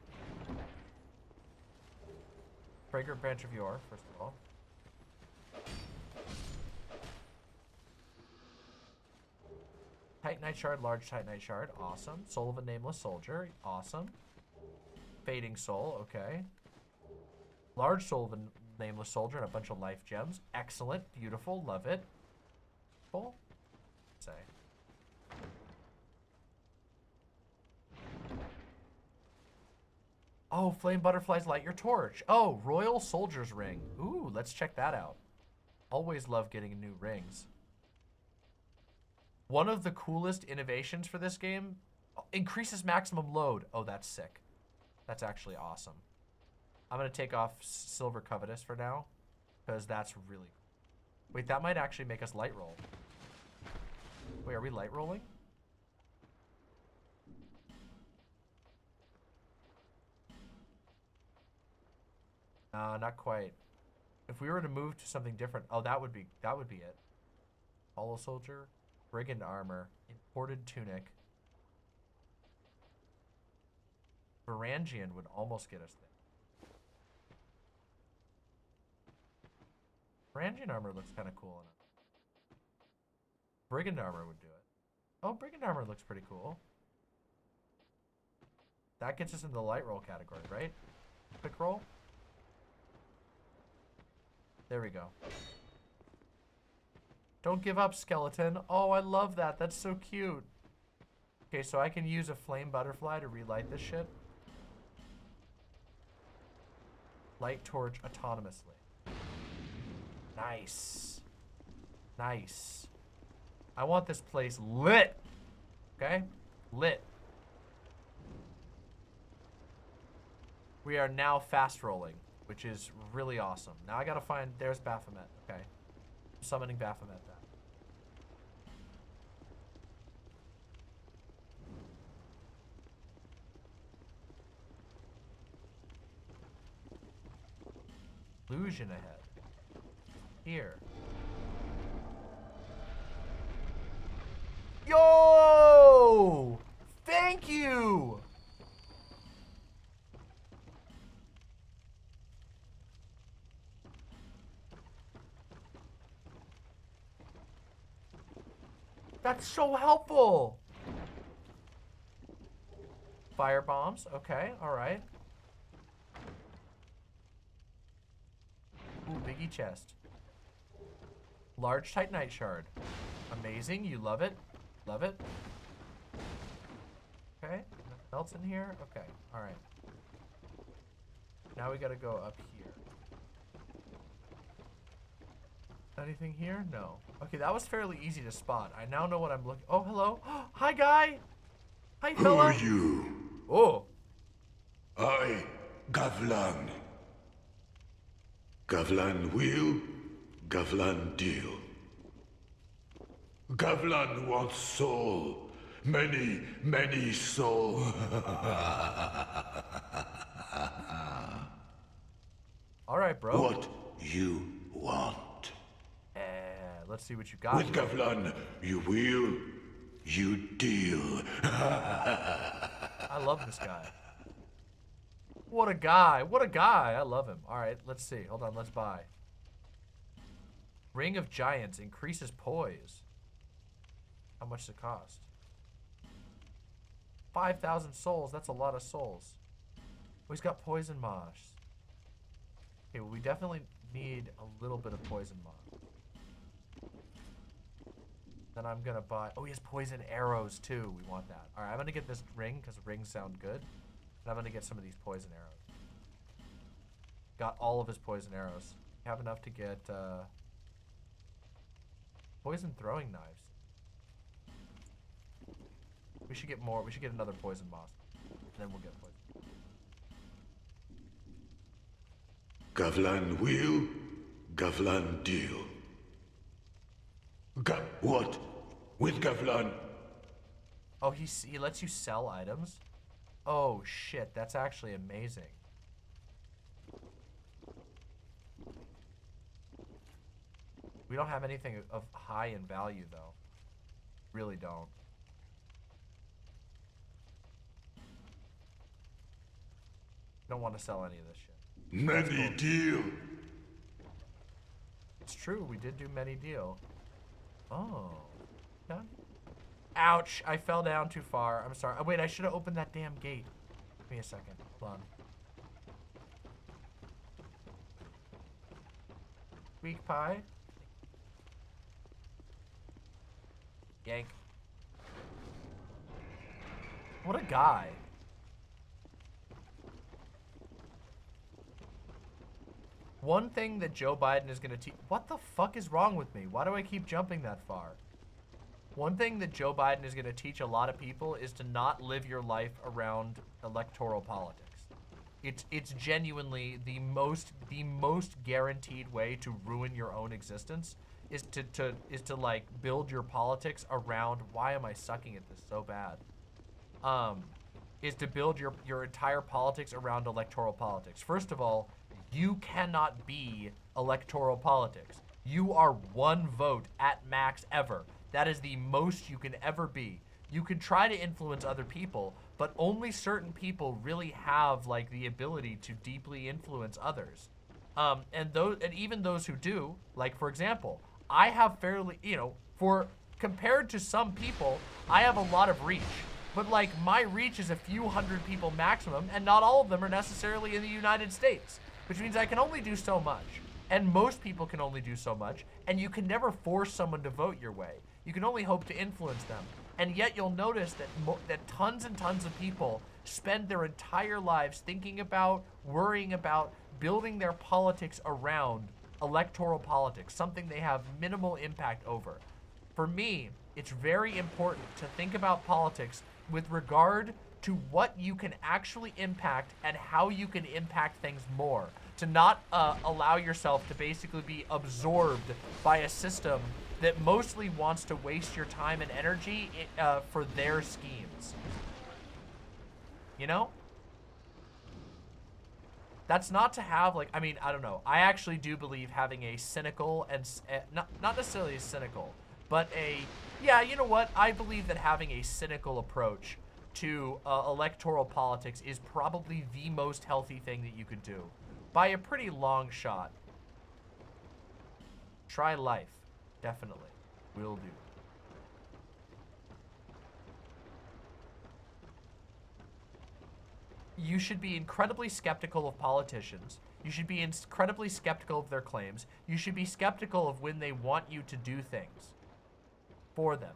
Speaker 2: Fragrant branch of yore, first of all. Titanite shard, large titanite shard. Awesome. Soul of a nameless soldier. Awesome. Fading soul, okay. Large soul of a nameless soldier and a bunch of life gems. Excellent. Beautiful. Love it. Full. Say. Oh, flame butterflies light your torch. Oh, royal soldier's ring. Ooh, let's check that out. Always love getting new rings. One of the coolest innovations for this game increases maximum load. Oh, that's sick. That's actually awesome. I'm going to take off Silver Covetous for now, because that's really... Wait, that might actually make us light roll. Wait, are we light rolling? Not quite. If we were to move to something different... Oh, that would be it. Hollow Soldier, Brigand Armor, Imported Tunic. Varangian would almost get us there. Varangian armor looks kind of cool in it. Brigand armor would do it. Oh, Brigand armor looks pretty cool. That gets us into the light roll category, right? Quick roll. There we go. Don't give up, skeleton. Oh, I love that. That's so cute. Okay, so I can use a flame butterfly to relight this shit. Light torch autonomously. Nice. Nice. I want this place lit. Okay? Lit. We are now fast rolling, which is really awesome. Now I gotta find, there's Baphomet. Okay. I'm summoning Baphomet back. Illusion ahead. Here. Yo! Thank you! That's so helpful! Fire bombs. Okay, alright. Ooh, biggie chest. Large titanite shard. Amazing, you love it. Love it. Okay, nothing else in here? Okay, alright. Now we gotta go up here. Anything here? No. Okay, that was fairly easy to spot. I now know what I'm looking. Oh, hello. Hi, guy. Hi, fella.
Speaker 3: Who are you?
Speaker 2: Oh.
Speaker 3: I, Gavlan. Gavlan will, Gavlan deal. Gavlan wants soul. Many, many soul.
Speaker 2: All right, bro.
Speaker 3: What you want?
Speaker 2: Let's see what you got.
Speaker 3: With Gavlan, you will, you deal.
Speaker 2: I love this guy. What a guy. What a guy. I love him. All right, let's see. Hold on, let's buy. Ring of Giants increases poise. How much does it cost? 5,000 souls. That's a lot of souls. Oh, he's got poison moss. Okay, well, we definitely need a little bit of poison moss. Then I'm gonna buy, oh, he has poison arrows too. We want that. All right, I'm gonna get this ring because rings sound good. And I'm gonna get some of these poison arrows. Got all of his poison arrows. Have enough to get poison throwing knives. We should get more. We should get another poison moss. And then we'll get poison.
Speaker 3: Gavlan will, Gavlan deal. What? With Gavlan?
Speaker 2: Oh, he lets you sell items? Oh, shit. That's actually amazing. We don't have anything of high in value, though. Really don't. Don't want to sell any of this shit.
Speaker 3: Many deal.
Speaker 2: It's true. We did do many deal. Oh. Yeah. Ouch. I fell down too far. I'm sorry. Oh, wait, I should have opened that damn gate. Give me a second. Hold on. Weak pie. Yank. What a guy. One thing that Joe Biden is going to teach... What the fuck is wrong with me? Why do I keep jumping that far? One thing that Joe Biden is going to teach a lot of people is to not live your life around electoral politics. It's genuinely the most guaranteed way to ruin your own existence is to like build your politics around, why am I sucking at this so bad? Is to build your entire politics around electoral politics. First of all, you cannot be electoral politics. You are one vote at max ever. That is the most you can ever be. You can try to influence other people, but only certain people really have like the ability to deeply influence others. And even those who do, like for example, I have fairly, compared to some people, I have a lot of reach. But like my reach is a few hundred people maximum, and not all of them are necessarily in the United States. Which means I can only do so much. And most people can only do so much. And you can never force someone to vote your way. You can only hope to influence them. And yet you'll notice that tons and tons of people spend their entire lives thinking about, worrying about, building their politics around electoral politics, something they have minimal impact over. For me, it's very important to think about politics with regard to what you can actually impact and how you can impact things more. To not allow yourself to basically be absorbed by a system that mostly wants to waste your time and energy for their schemes. You know? That's not to have, like, I mean, I don't know. I actually do believe having a cynical and, not necessarily a cynical, but yeah, you know what? I believe that having a cynical approach to electoral politics is probably the most healthy thing that you could do. By a pretty long shot. Try life. Definitely. Will do. You should be incredibly skeptical of politicians. You should be incredibly skeptical of their claims. You should be skeptical of when they want you to do things for them.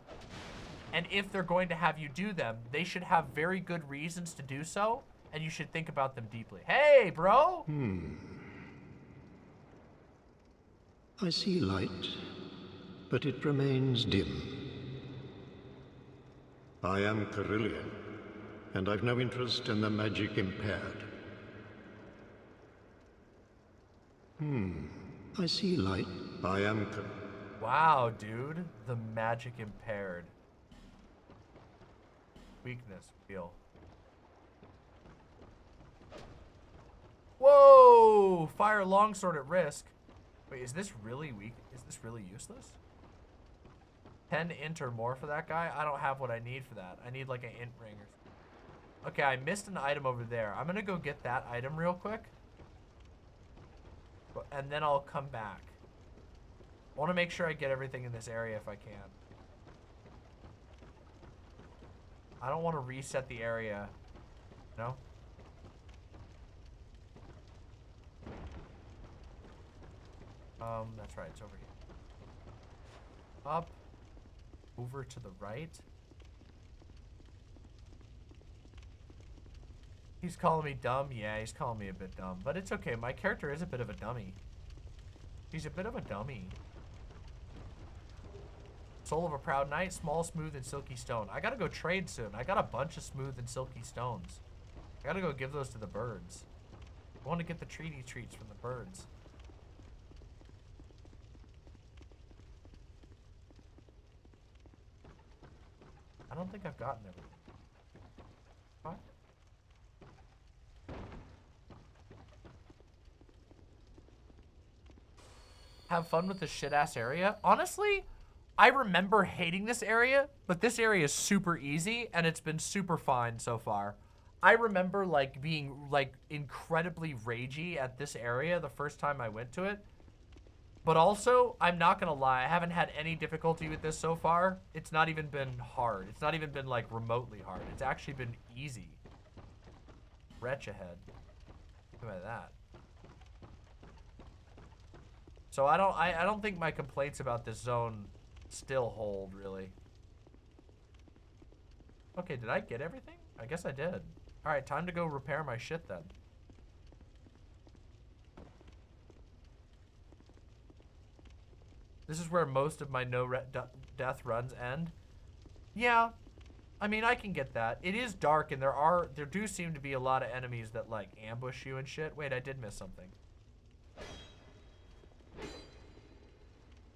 Speaker 2: And if they're going to have you do them, they should have very good reasons to do so, and you should think about them deeply. Hey, bro!
Speaker 4: I see light, but it remains dim. I am Carillion, and I've no interest in the magic impaired. I see light. I am
Speaker 2: Wow, dude. The magic impaired. Weakness, feel. Whoa! Fire longsword at risk. Wait, is this really weak? Is this really useless? 10 int or more for that guy? I don't have what I need for that. I need like an int ring or something. Okay, I missed an item over there. I'm gonna go get that item real quick. And then I'll come back. I wanna make sure I get everything in this area if I can. I don't want to reset the area. No? That's right, it's over here. Up. Over to the right. He's calling me dumb? Yeah, he's calling me a bit dumb. But it's okay, my character is a bit of a dummy. He's a bit of a dummy. Soul of a proud knight, small, smooth, and silky stone. I gotta go trade soon. I got a bunch of smooth and silky stones. I gotta go give those to the birds. I want to get the treaty treats from the birds. I don't think I've gotten everything. What? Have fun with this shit-ass area? Honestly, I remember hating this area, but this area is super easy, and it's been super fine so far. I remember, like, being, like, incredibly ragey at this area the first time I went to it. But also, I'm not gonna lie, I haven't had any difficulty with this so far. It's not even been hard. It's not even been, like, remotely hard. It's actually been easy. Wretch ahead. Look at that. So I don't think my complaints about this zone still hold, really. Okay, did I get everything? I guess I did. Alright, time to go repair my shit then. This is where most of my no-death runs end. Yeah, I mean, I can get that. It is dark, and there do seem to be a lot of enemies that, like, ambush you and shit. Wait, I did miss something.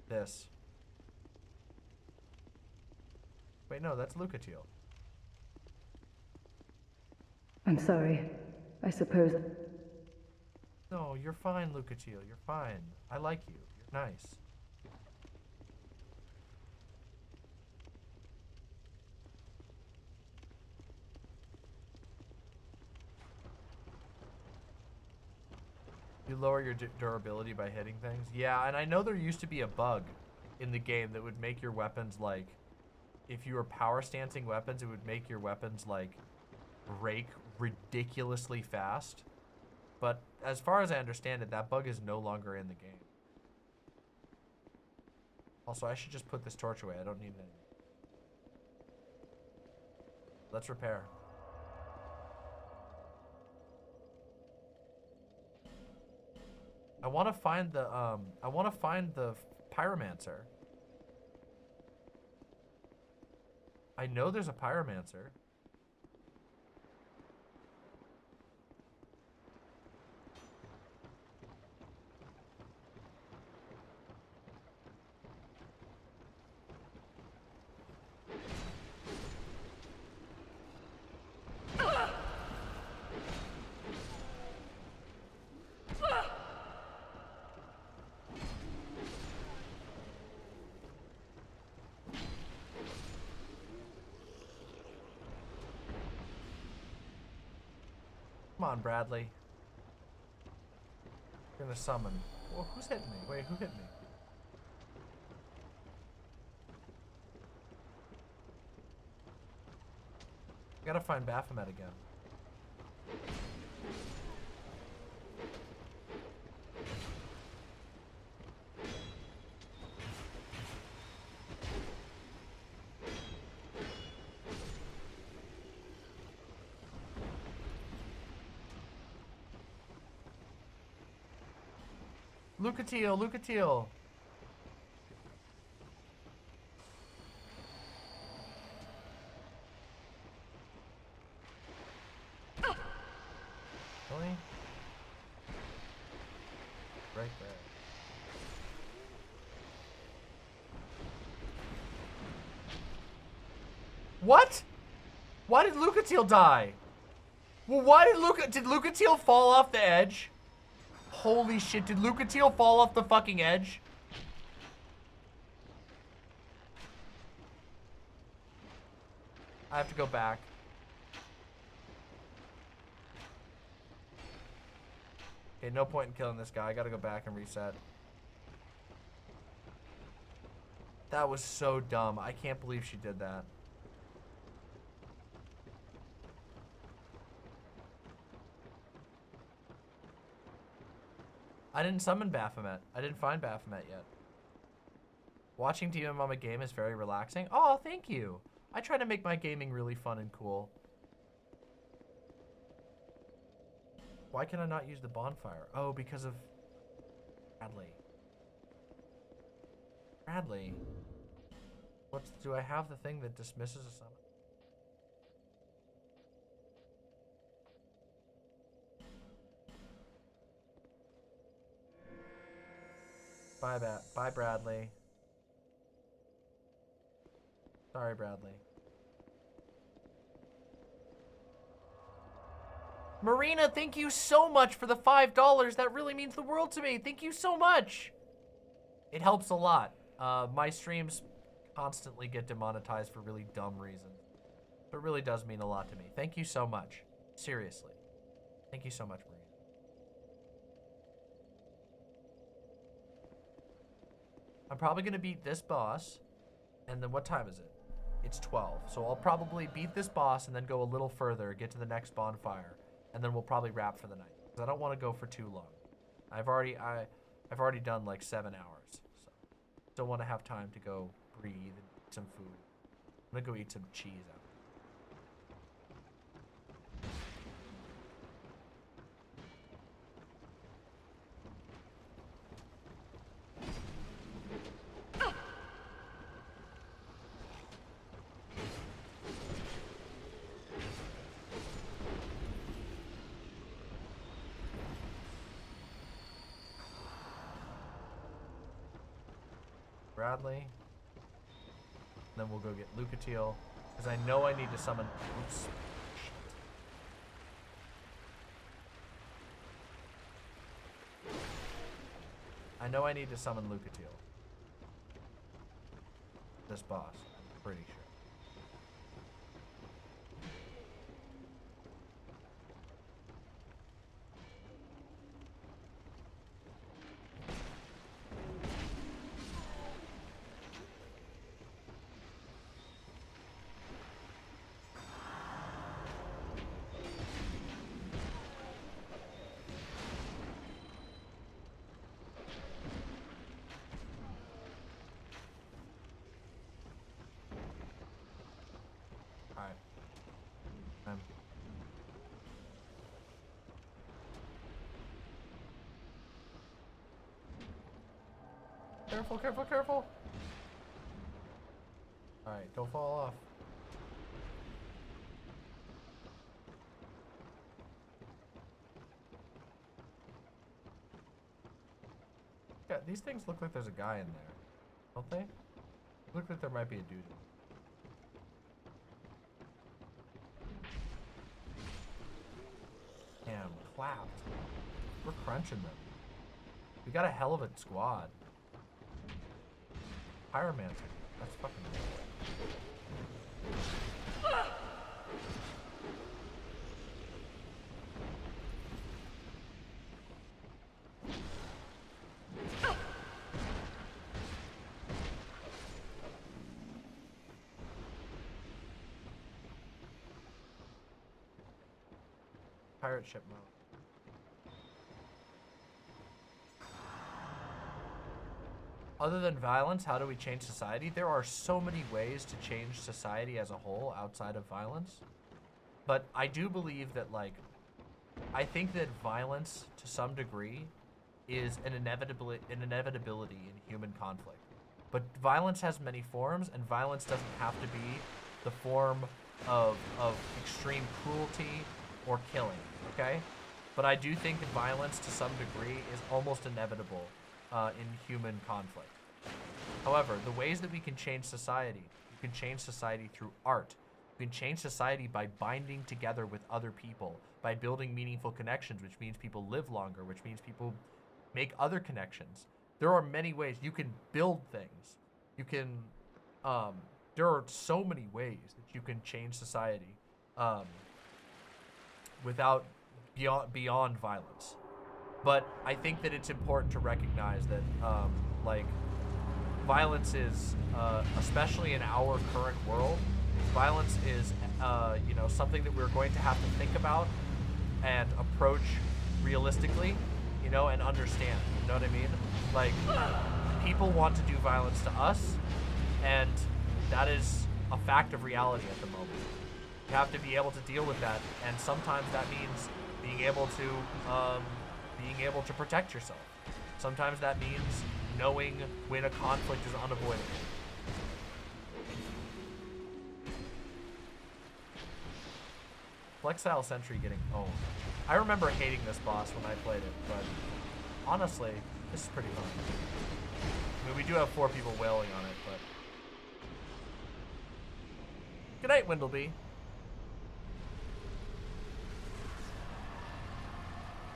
Speaker 2: This. Wait, no, that's Lucatiel.
Speaker 15: I'm sorry. I suppose...
Speaker 2: No, you're fine, Lucatiel. You're fine. I like you. You're nice. You lower your durability by hitting things? Yeah, and I know there used to be a bug in the game that would make your weapons, like, if you were power stancing weapons, it would make your weapons, like, break ridiculously fast. But as far as I understand it, that bug is no longer in the game. Also, I should just put this torch away. I don't need it anymore. Let's repair. I want to find the pyromancer. I know there's a pyromancer. Come on, Bradley. You're gonna summon. Whoa, who's hitting me? Wait, who hit me? I gotta find Baphomet again. Lucatiel, Lucatiel. Really? Right there. What? Why did Lucatiel die? Well, why did Lucatiel fall off the edge? Holy shit, did Lucatiel fall off the fucking edge? I have to go back. Okay, no point in killing this guy. I gotta go back and reset. That was so dumb. I can't believe she did that. I didn't summon Baphomet. I didn't find Baphomet yet. Watching Demon Mama game is very relaxing. Oh, thank you. I try to make my gaming really fun and cool. Why can I not use the bonfire? Oh, because of Bradley. Bradley. Do I have the thing that dismisses a summon? Bye, Bradley. Sorry, Bradley. Marina, thank you so much for the $5. That really means the world to me. Thank you so much. It helps a lot. My streams constantly get demonetized for really dumb reasons. But it really does mean a lot to me. Thank you so much. Seriously. Thank you so much, Marina. I'm probably gonna beat this boss, and then what time is it? It's 12. So I'll probably beat this boss and then go a little further, get to the next bonfire, and then we'll probably wrap for the night. Because I don't want to go for too long. I've already done like 7 hours, so still want to have time to go breathe and eat some food. I'm gonna go eat some cheese out. Bradley. Then we'll go get Lucatiel. Because I know I need to summon... Oops. I know I need to summon Lucatiel. This boss. I'm pretty sure. Careful, careful, careful. Alright, don't fall off. Yeah, these things look like there's a guy in there, don't they? Look like there might be a dude. Damn, clapped. We're crunching them. We got a hell of a squad. Pyromancer. That's fucking pirate ship mode. Other than violence, how do we change society? There are so many ways to change society as a whole outside of violence. But I do believe that, like, I think that violence, to some degree, is an inevitability in human conflict. But violence has many forms, and violence doesn't have to be the form of extreme cruelty or killing, okay? But I do think that violence, to some degree, is almost inevitable in human conflict. However, the ways that we can change society, you can change society through art. You can change society by binding together with other people, by building meaningful connections, which means people live longer, which means people make other connections. There are many ways you can build things. You can, there are so many ways that you can change society without beyond violence. But I think that it's important to recognize that, like, violence is, especially in our current world, violence is, you know, something that we're going to have to think about and approach realistically, you know, and understand. You know what I mean? Like, people want to do violence to us, and that is a fact of reality at the moment. You have to be able to deal with that, and sometimes that means being able to protect yourself. Sometimes that means knowing when a conflict is unavoidable. Flexile Sentry getting owned. I remember hating this boss when I played it, but honestly, this is pretty fun. I mean, we do have 4 people wailing on it, but... Good night, Windleby.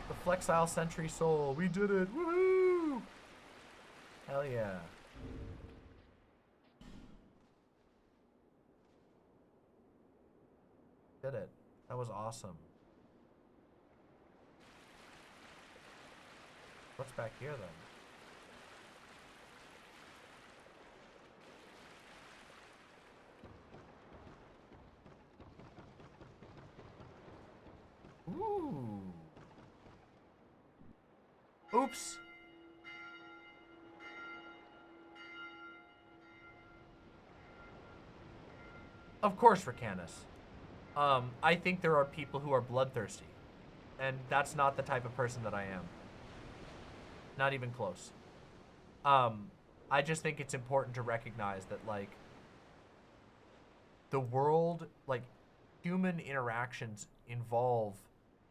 Speaker 2: The Flexile Sentry Soul. We did it. Woohoo! Hell yeah. Did it. That was awesome. What's back here then? Ooh. Oops. Of course, Racanis. I think there are people who are bloodthirsty, and that's not the type of person that I am. Not even close. I just think it's important to recognize that, like, the world, like, human interactions involve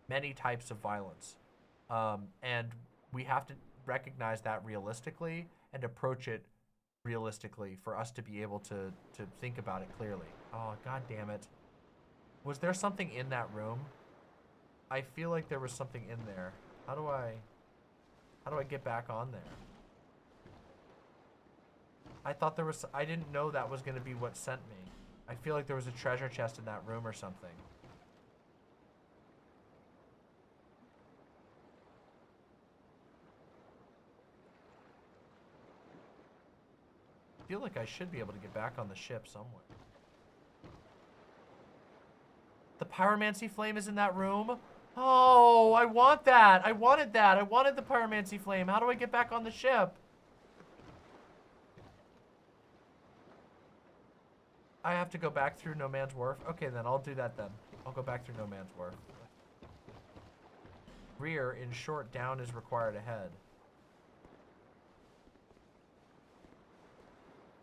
Speaker 2: many types of violence. And we have to recognize that realistically and approach it realistically for us to be able to think about it clearly. Oh, god damn it. Was there something in that room? I feel like there was something in there. How do I get back on there? I thought there was, I didn't know that was going to be what sent me. I feel like there was a treasure chest in that room or something. I feel like I should be able to get back on the ship somewhere. The pyromancy flame is in that room? Oh, I want that. I wanted that. I wanted the pyromancy flame. How do I get back on the ship? I have to go back through No Man's Wharf. Okay, then I'll do that then. I'll go back through No Man's Wharf. Rear in short, down is required ahead.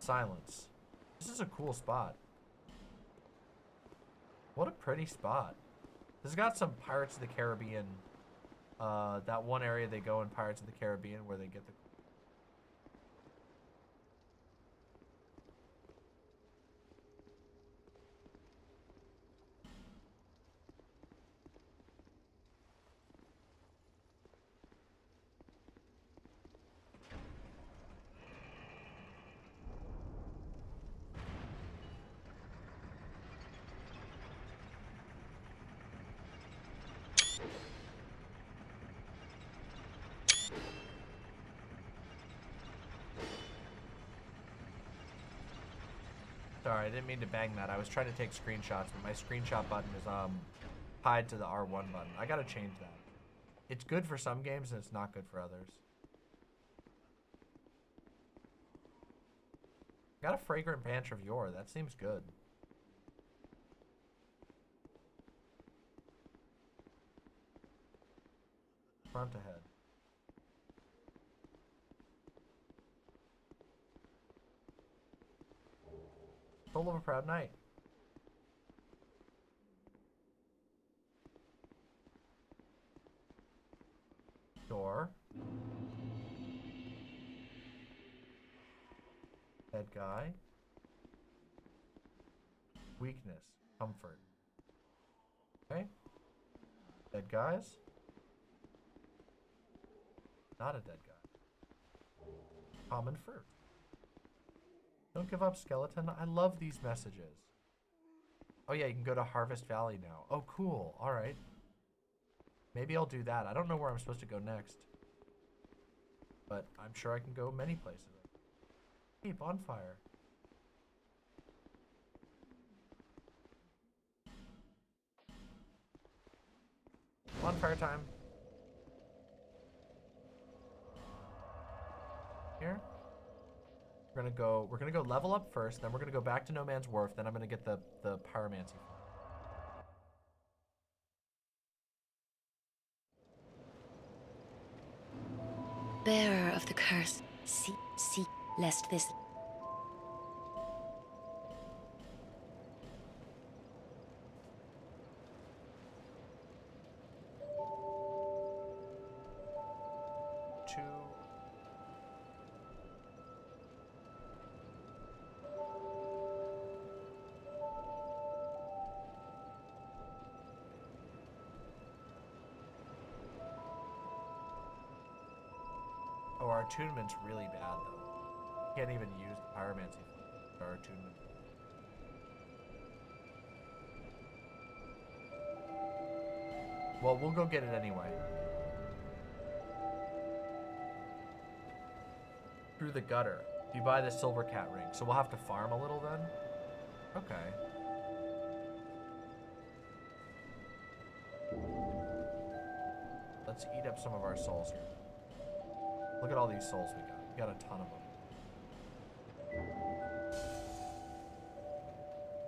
Speaker 2: silence. This is a cool spot. What a pretty spot. This has got some Pirates of the Caribbean. That one area they go in Pirates of the Caribbean where they get the... Sorry, I didn't mean to bang that. I was trying to take screenshots, but my screenshot button is tied to the R1 button. I gotta change that. It's good for some games and it's not good for others. Got a fragrant branch of yore. That seems good. Front ahead. Soul of a Proud Knight. Door. Dead guy. Weakness. Comfort. Okay. Dead guys. Not a dead guy. Common fruit. Don't give up, skeleton. I love these messages. Oh yeah, you can go to Harvest Valley now. Oh cool. Alright. Maybe I'll do that. I don't know where I'm supposed to go next. But I'm sure I can go many places. Hey, bonfire. Bonfire time. Here. We're gonna go level up first, then we're gonna go back to No Man's Wharf, then I'm gonna get the pyromancy.
Speaker 6: Bearer of the curse, seek, lest this...
Speaker 2: Oh, our attunement's really bad, though. Can't even use the pyromancy for our attunement. Well, we'll go get it anyway. Through the gutter. You buy the silver cat ring. So we'll have to farm a little then? Okay. Let's eat up some of our souls here. Look at all these souls we got. We got a ton of them.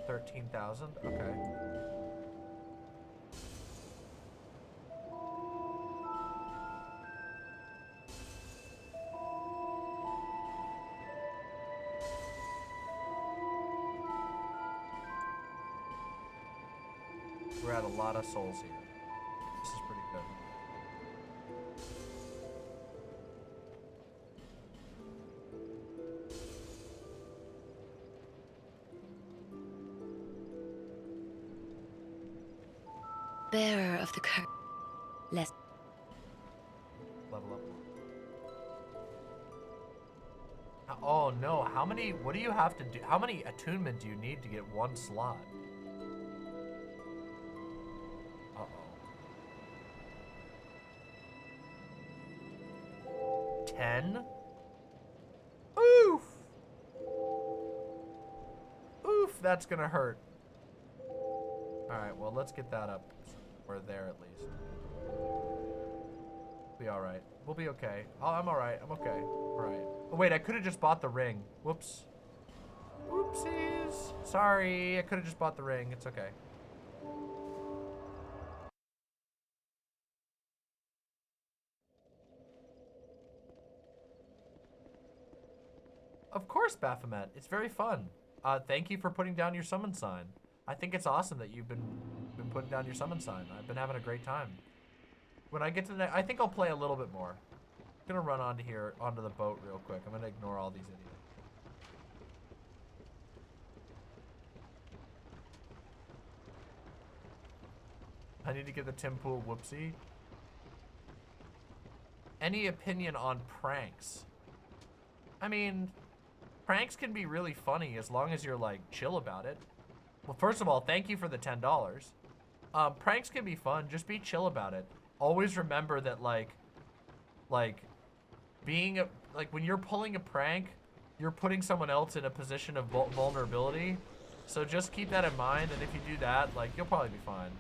Speaker 2: 13,000? Okay. We're at a lot of souls here. This is pretty good.
Speaker 6: Bearer of the curse, lest...
Speaker 2: Level up. Oh no, how many, what do you have to do? How many attunement do you need to get one slot? Uh-oh. 10? Oof! Oof, that's gonna hurt. Alright, well, let's get that up. We're there at least. Be alright. We'll be okay. Oh, I'm alright. I'm okay. Alright. Oh, wait, I could have just bought the ring. Whoops. Whoopsies. Sorry, I could have just bought the ring. It's okay. Of course, Baphomet. It's very fun. Thank you for putting down your summon sign. I think it's awesome that you've been putting down your summon sign. I've been having a great time. When I get to the next, I think I'll play a little bit more. I'm gonna run onto the boat real quick. I'm gonna ignore all these idiots. I need to get the Tim Pool whoopsie. Any opinion on pranks? I mean, pranks can be really funny as long as you're like chill about it. Well, first of all, thank you for the $10. Pranks can be fun. Just be chill about it. Always remember that like being when you're pulling a prank, you're putting someone else in a position of vulnerability. So just keep that in mind, and if you do that, like, you'll probably be fine.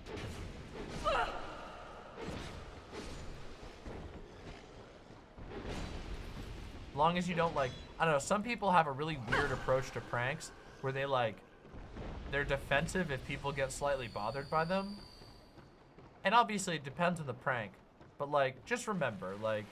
Speaker 2: As long as you don't like, I don't know, some people have a really weird approach to pranks where they're defensive if people get slightly bothered by them. And obviously it depends on the prank, but like, just remember, like,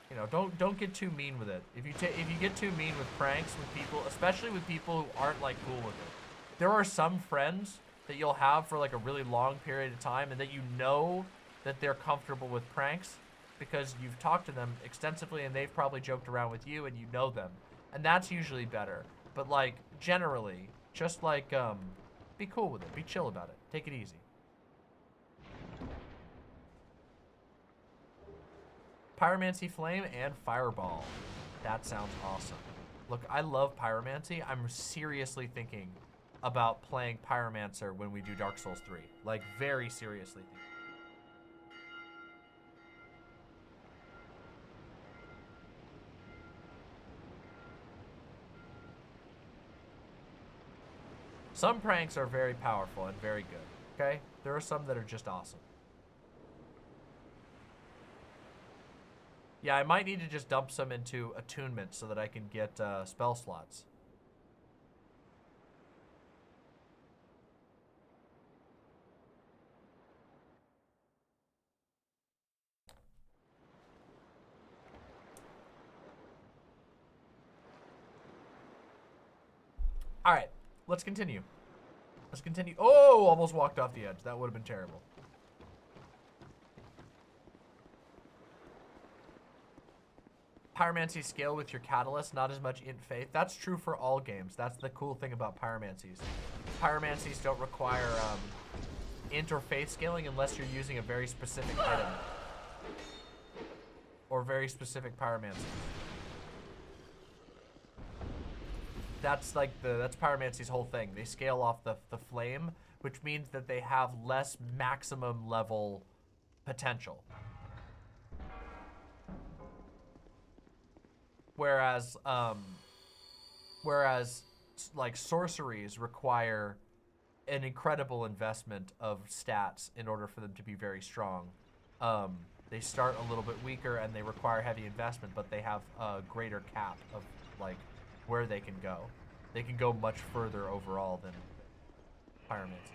Speaker 2: you know, don't get too mean with it. If you get too mean with pranks with people, especially with people who aren't like cool with it. There are some friends that you'll have for like a really long period of time and that you know that they're comfortable with pranks because you've talked to them extensively and they've probably joked around with you and you know them. And that's usually better. But like, generally, just like, be cool with it. Be chill about it. Take it easy. Pyromancy Flame and Fireball. That sounds awesome. Look, I love Pyromancy. I'm seriously thinking about playing Pyromancer when we do Dark Souls 3. Like, very seriously thinking. Some pranks are very powerful and very good, okay? There are some that are just awesome. Yeah, I might need to just dump some into attunement so that I can get spell slots. All right, let's continue. Let's continue. Oh, almost walked off the edge. That would have been terrible. Pyromancy scale with your catalyst, not as much int faith. That's true for all games. That's the cool thing about pyromancies. Pyromancies don't require int or faith scaling unless you're using a very specific item or very specific pyromancy. That's like that's pyromancy's whole thing. They scale off the flame, which means that they have less maximum level potential. Whereas like sorceries require an incredible investment of stats in order for them to be very strong. They start a little bit weaker and they require heavy investment, but they have a greater cap of like where they can go. They can go much further overall than pyromancies.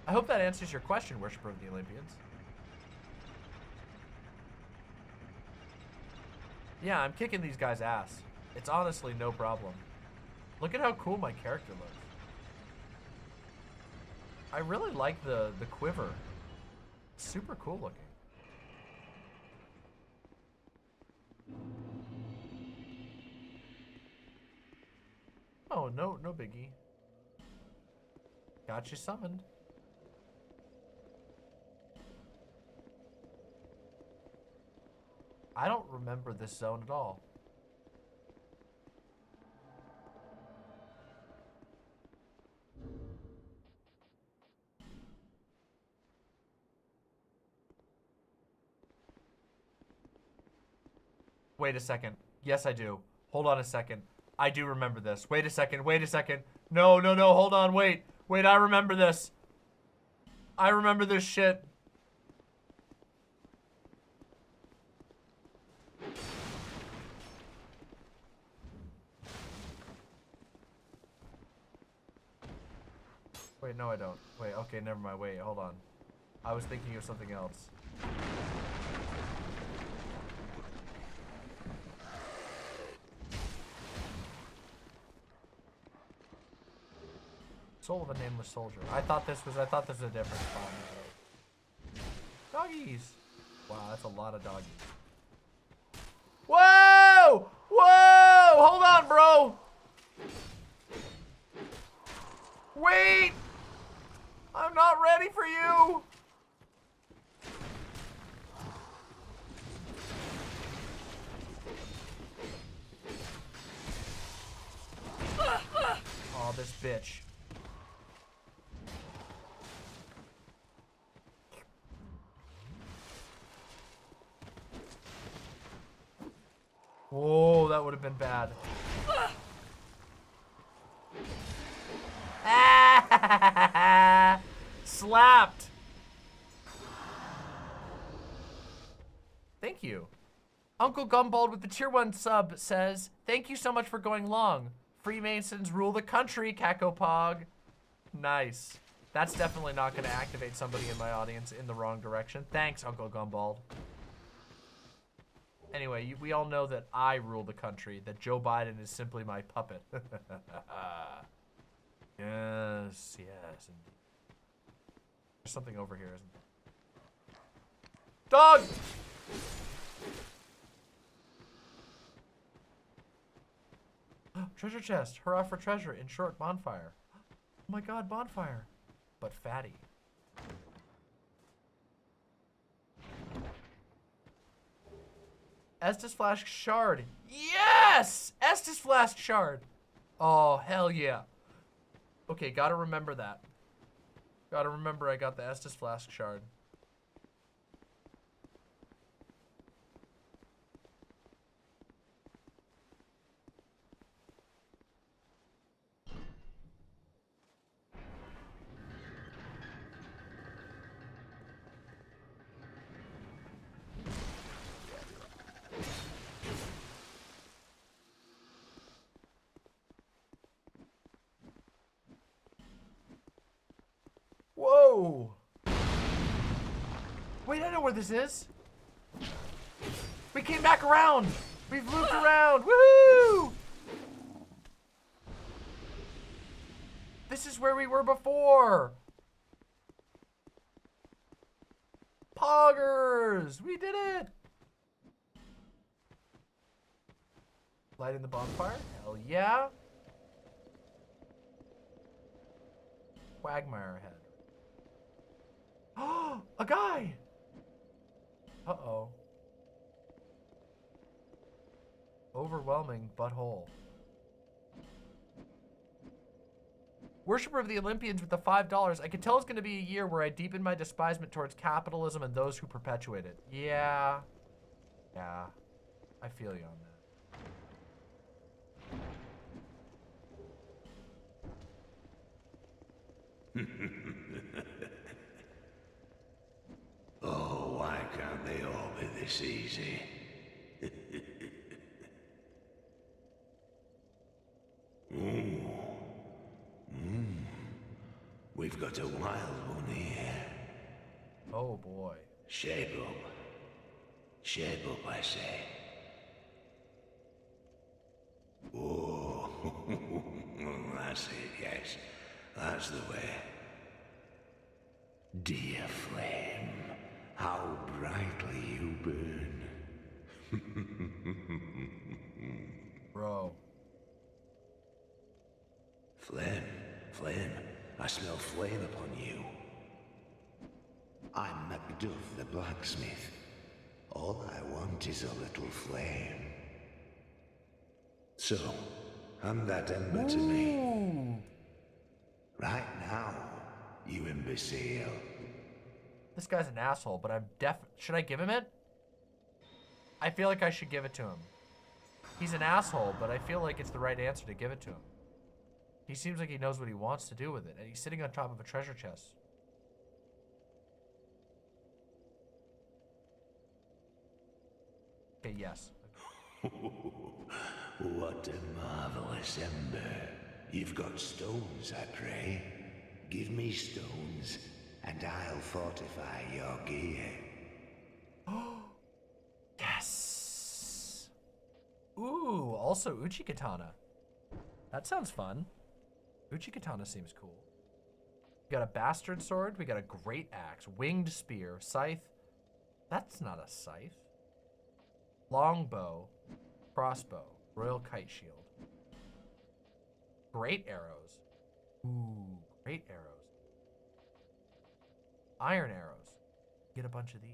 Speaker 2: I hope that answers your question, Worshipper of the Olympians. Yeah, I'm kicking these guys' ass. It's honestly no problem. Look at how cool my character looks. I really like the quiver. It's super cool looking. Oh, no biggie. Got you summoned. I don't remember this zone at all. Wait a second. Yes, I do. Hold on a second. I do remember this. Wait a second. Wait a second. No. Hold on. Wait. Wait, I remember this. I remember this shit. Wait, no, I don't. Wait, okay, never mind. Wait, hold on. I was thinking of something else. Soul of a Nameless Soldier. I thought this was a different spot. Doggies. Wow, that's a lot of doggies. Whoa! Whoa! Hold on, bro. Wait! I'm not ready for you. Oh, this bitch. Whoa, that would have been bad. Slapped. Thank you. Uncle Gumbald with the tier 1 sub says, thank you so much for going long. Freemasons rule the country, Kakopog. Nice. That's definitely not going to activate somebody in my audience in the wrong direction. Thanks, Uncle Gumbald. Anyway, we all know that I rule the country, that Joe Biden is simply my puppet. Yes, yes. There's something over here, isn't there? Dog! Treasure chest. Hurrah for treasure. In short, bonfire. Oh my god, bonfire. But fatty. Estus Flask Shard. Yes! Estus Flask Shard. Oh, hell yeah. Okay, gotta remember that. Gotta remember I got the Estus Flask Shard. Whoa! Wait, I know where this is. We came back around. We've looped around. Woohoo! This is where we were before. Poggers! We did it! Lighting the bonfire? Hell yeah. Quagmire head. Oh, a guy! Uh-oh. Overwhelming butthole. Worshipper of the Olympians with the $5. I can tell it's going to be a year where I deepen my despisement towards capitalism and those who perpetuate it. Yeah. Yeah. I feel you on that.
Speaker 3: Oh, why can't they all be this easy? We've got a wild one here.
Speaker 2: Oh boy.
Speaker 3: Shape up. Shape up, I say. Oh, that's it, yes. That's the way. Dear flame, how brightly you burn.
Speaker 2: Bro.
Speaker 3: Flame, flame, I smell flame upon you. I'm Macduff the blacksmith. All I want is a little flame. So, hand that ember to me. Right now, you imbecile.
Speaker 2: This guy's an asshole, but I'm should I give him it? I feel like I should give it to him. He's an asshole, but I feel like it's the right answer to give it to him. He seems like he knows what he wants to do with it, and he's sitting on top of a treasure chest. Okay, yes.
Speaker 3: What a marvelous ember. You've got stones, I pray. Give me stones, and I'll fortify your gear.
Speaker 2: Yes. Ooh, also Uchi Katana. That sounds fun. Uchi Katana seems cool. We got a bastard sword. We got a great axe, winged spear, scythe. That's not a scythe. Longbow, crossbow, royal kite shield. Great arrows. Ooh, great arrows. Iron arrows. Get a bunch of these.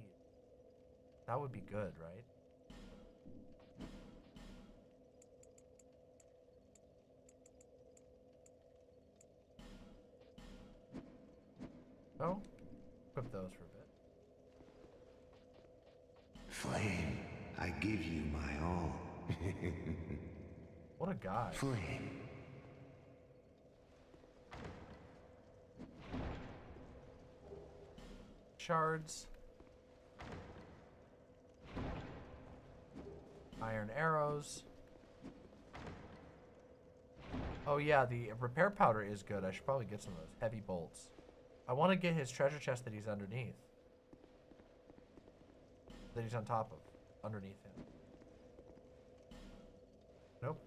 Speaker 2: That would be good, right? Oh, equip those for a bit.
Speaker 3: Flame, I give you my all.
Speaker 2: What a guy.
Speaker 3: Flame.
Speaker 2: Shards. Iron arrows. Oh yeah, the repair powder is good. I should probably get some of those. Heavy bolts. I want to get his treasure chest that he's underneath. That he's on top of. Underneath him. Nope.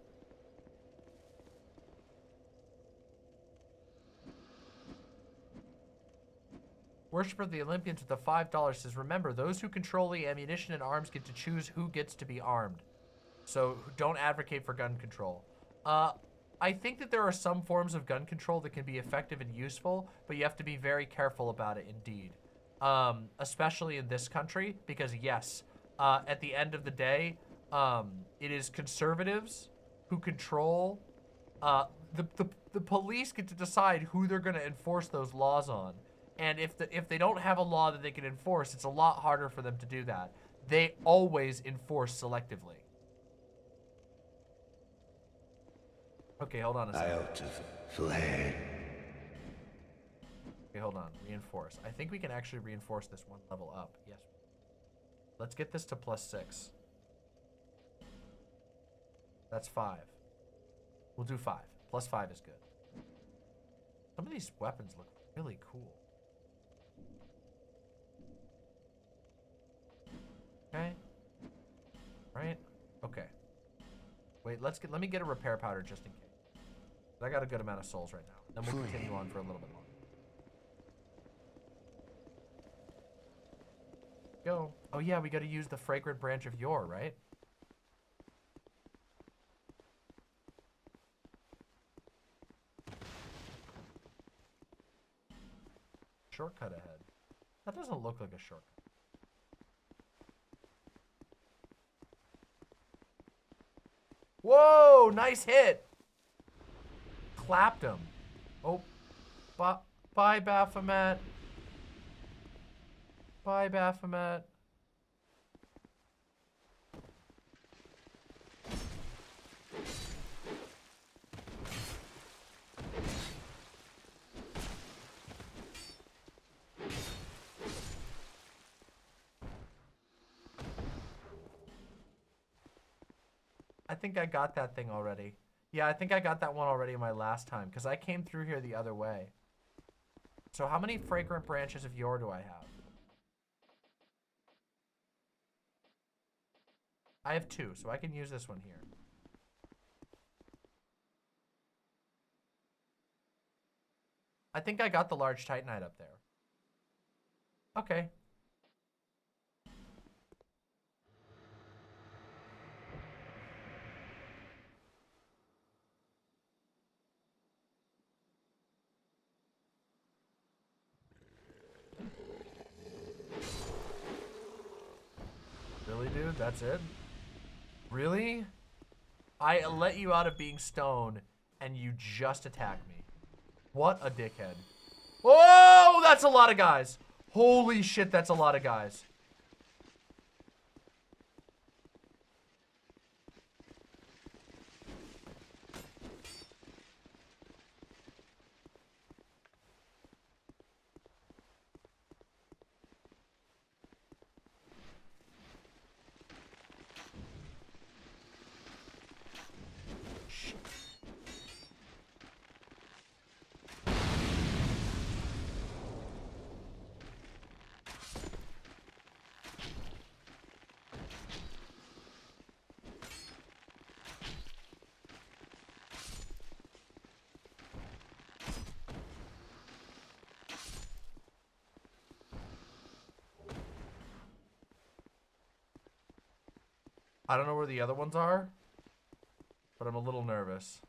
Speaker 2: Worshipper of the Olympians with the $5 says, remember, those who control the ammunition and arms get to choose who gets to be armed. So don't advocate for gun control. I think that there are some forms of gun control that can be effective and useful, but you have to be very careful about it indeed. Especially in this country, because yes, at the end of the day, it is conservatives who control, the police get to decide who they're gonna enforce those laws on. And if they don't have a law that they can enforce, it's a lot harder for them to do that. They always enforce selectively. Okay, hold on a second.
Speaker 3: I ought to fled.
Speaker 2: Okay, hold on. Reinforce. I think we can actually reinforce this one level up. Yes. Let's get this to +6. That's 5. We'll do 5. +5 is good. Some of these weapons look really cool. Okay. Right? Okay. Wait, let me get a repair powder just in case. I got a good amount of souls right now. Then we'll continue on for a little bit longer. Go. Oh yeah, we gotta use the fragrant branch of yore, right? Shortcut ahead. That doesn't look like a shortcut. Whoa, nice hit. Clapped him. Oh, bye Baphomet. Bye Baphomet. I think I got that thing already. Yeah, I think I got that one already my last time, because I came through here the other way. So how many fragrant branches of yore do I have? I have 2, so I can use this one here. I think I got the large titanite up there. Okay. Really, dude? That's it? Really? I let you out of being stone, and you just attacked me. What a dickhead. Whoa! That's a lot of guys. Holy shit, that's a lot of guys. I don't know where the other ones are, but I'm a little nervous.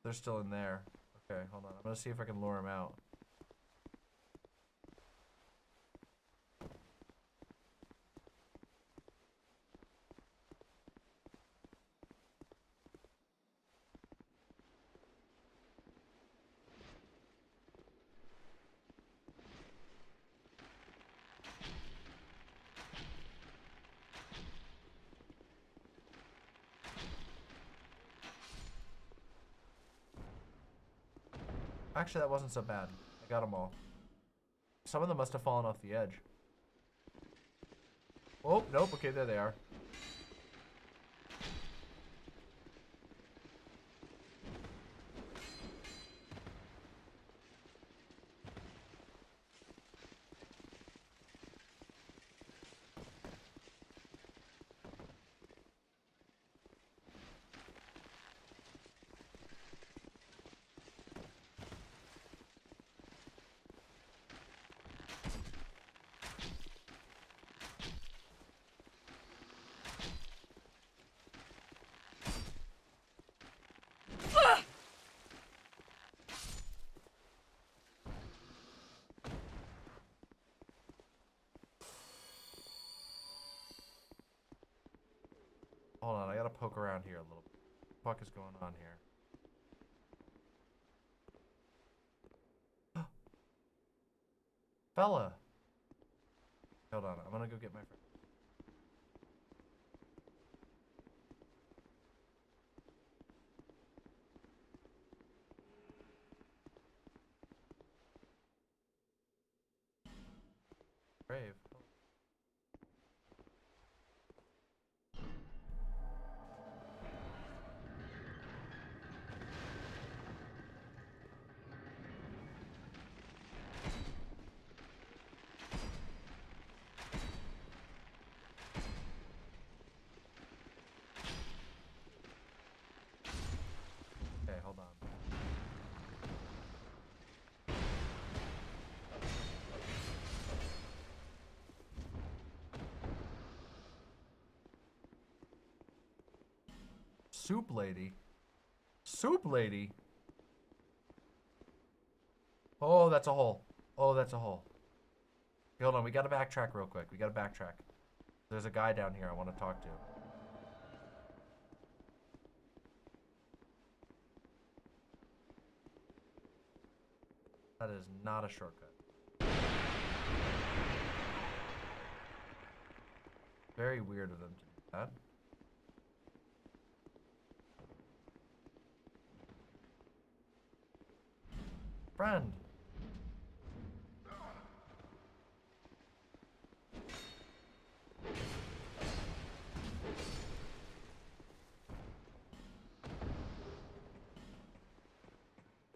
Speaker 2: They're still in there. Okay, hold on. I'm gonna see if I can lure them out. Actually, that wasn't so bad. I got them all. Some of them must have fallen off the edge. Oh, nope. Okay, there they are. Hold on, I gotta poke around here a little bit. What the fuck is going on here? Fella! Hold on, I'm gonna go get my friend. Brave. Okay, hold on. Soup lady? Soup lady? Oh, that's a hole. Oh, that's a hole. Okay, hold on, we gotta backtrack real quick. We gotta backtrack. There's a guy down here I want to talk to. That is not a shortcut. Very weird of them to do that. Friend.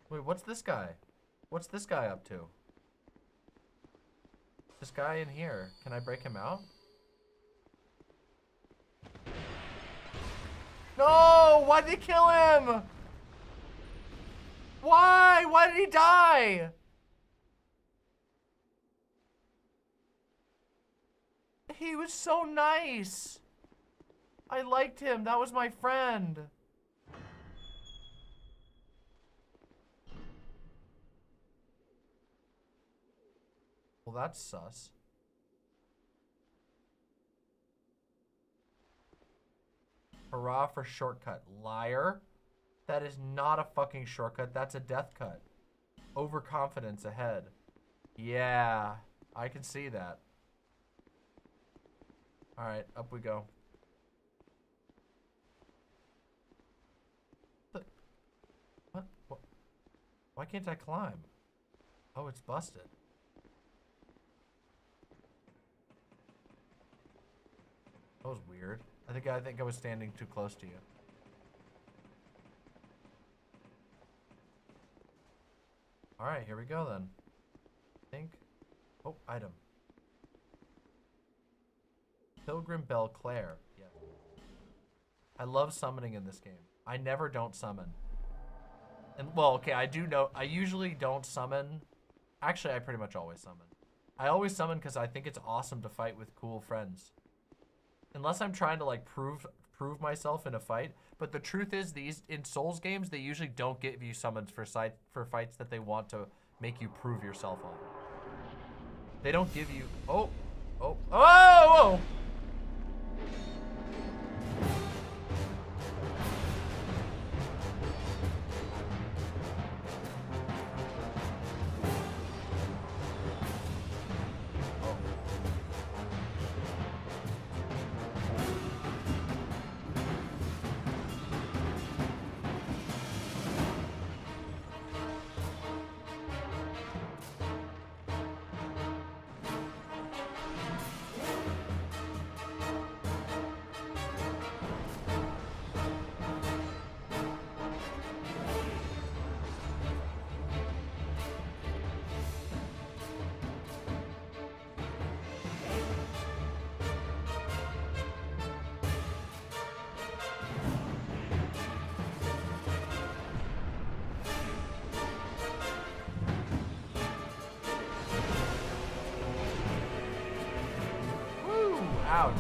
Speaker 2: Wait, what's this guy? What's this guy up to? This guy in here. Can I break him out? No! Why'd they kill him? Why? Why did he die? He was so nice. I liked him. That was my friend. Well, that's sus. Hurrah for shortcut. Liar. That is not a fucking shortcut. That's a death cut. Overconfidence ahead. Yeah, I can see that. Alright, up we go. What? Why can't I climb? Oh, it's busted. That was weird. I think I was standing too close to you. Alright, here we go then. I think. Oh, item. Pilgrim Belle Claire. Yeah. I love summoning in this game. I never don't summon. And well, okay, I do know I usually don't summon. Actually, I pretty much always summon. I always summon because I think it's awesome to fight with cool friends. Unless I'm trying to like prove myself in a fight. But the truth is, these in Souls games, they usually don't give you summons for fights that they want to make you prove yourself on. They don't give you. Oh, oh, oh, oh! Ouch.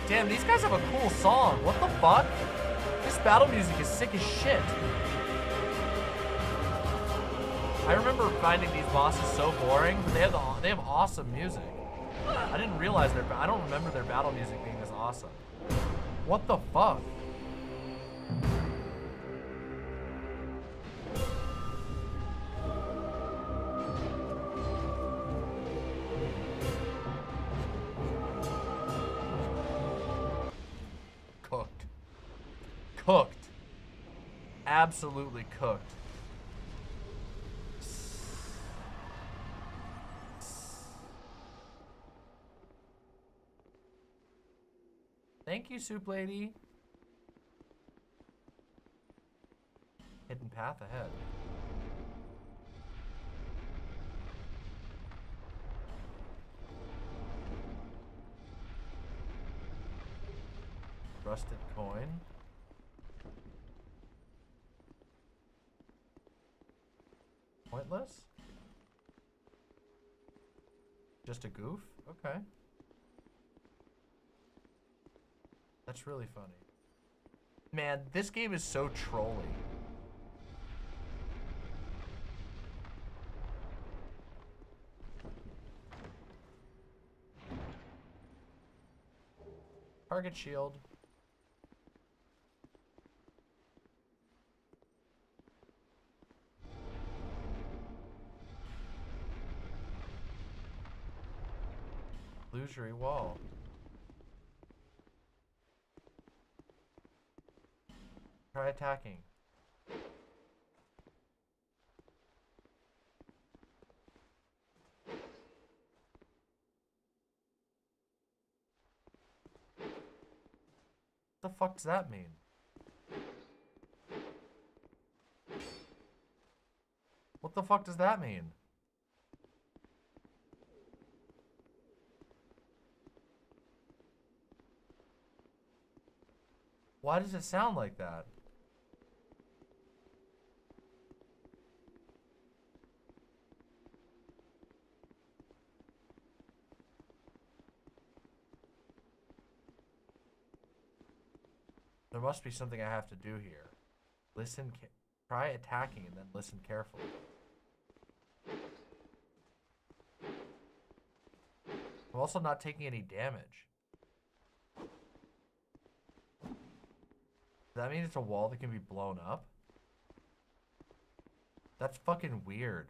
Speaker 2: Damn, these guys have a cool song. What the fuck? This battle music is sick as shit. I remember finding these bosses so boring, but they have awesome music. I didn't realize I don't remember their battle music being this awesome. What the fuck? Cooked. Cooked. Absolutely cooked. Thank you, Soup Lady. Hidden path ahead. Rusted coin. Pointless? Just a goof? Okay. That's really funny. Man, this game is so trolly. Target shield. Illusory wall. Try attacking. What the fuck does that mean? What the fuck does that mean? Why does it sound like that? There must be something I have to do here. Listen, try attacking and then listen carefully. I'm also not taking any damage. Does that mean it's a wall that can be blown up? That's fucking weird.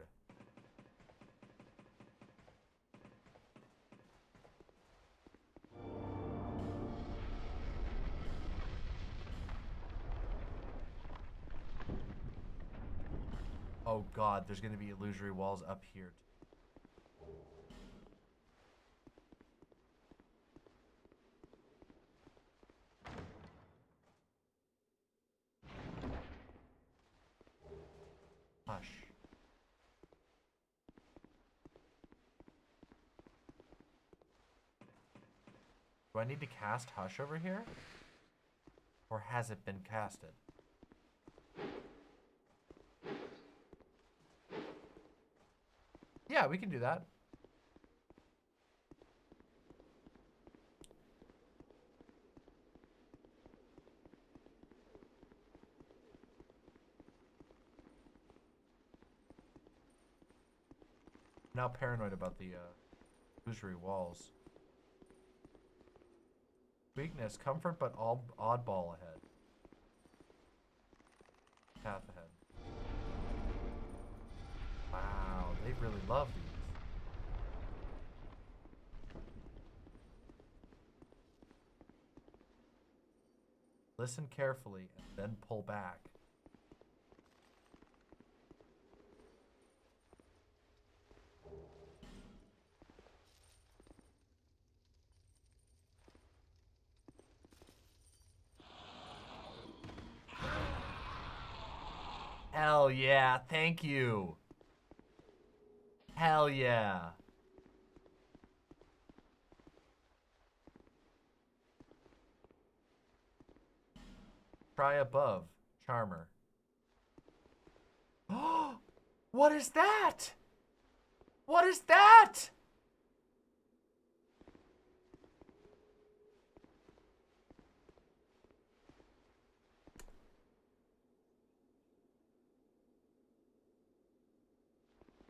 Speaker 2: Oh god, there's gonna be illusory walls up here. I need to cast Hush over here? Or has it been casted? Yeah, we can do that. Now paranoid about the illusory walls. Weakness, comfort, but oddball ahead. Path ahead. Wow, they really love these. Listen carefully and then pull back. Hell yeah, thank you. Hell yeah. Try above, Charmer. What is that? What is that?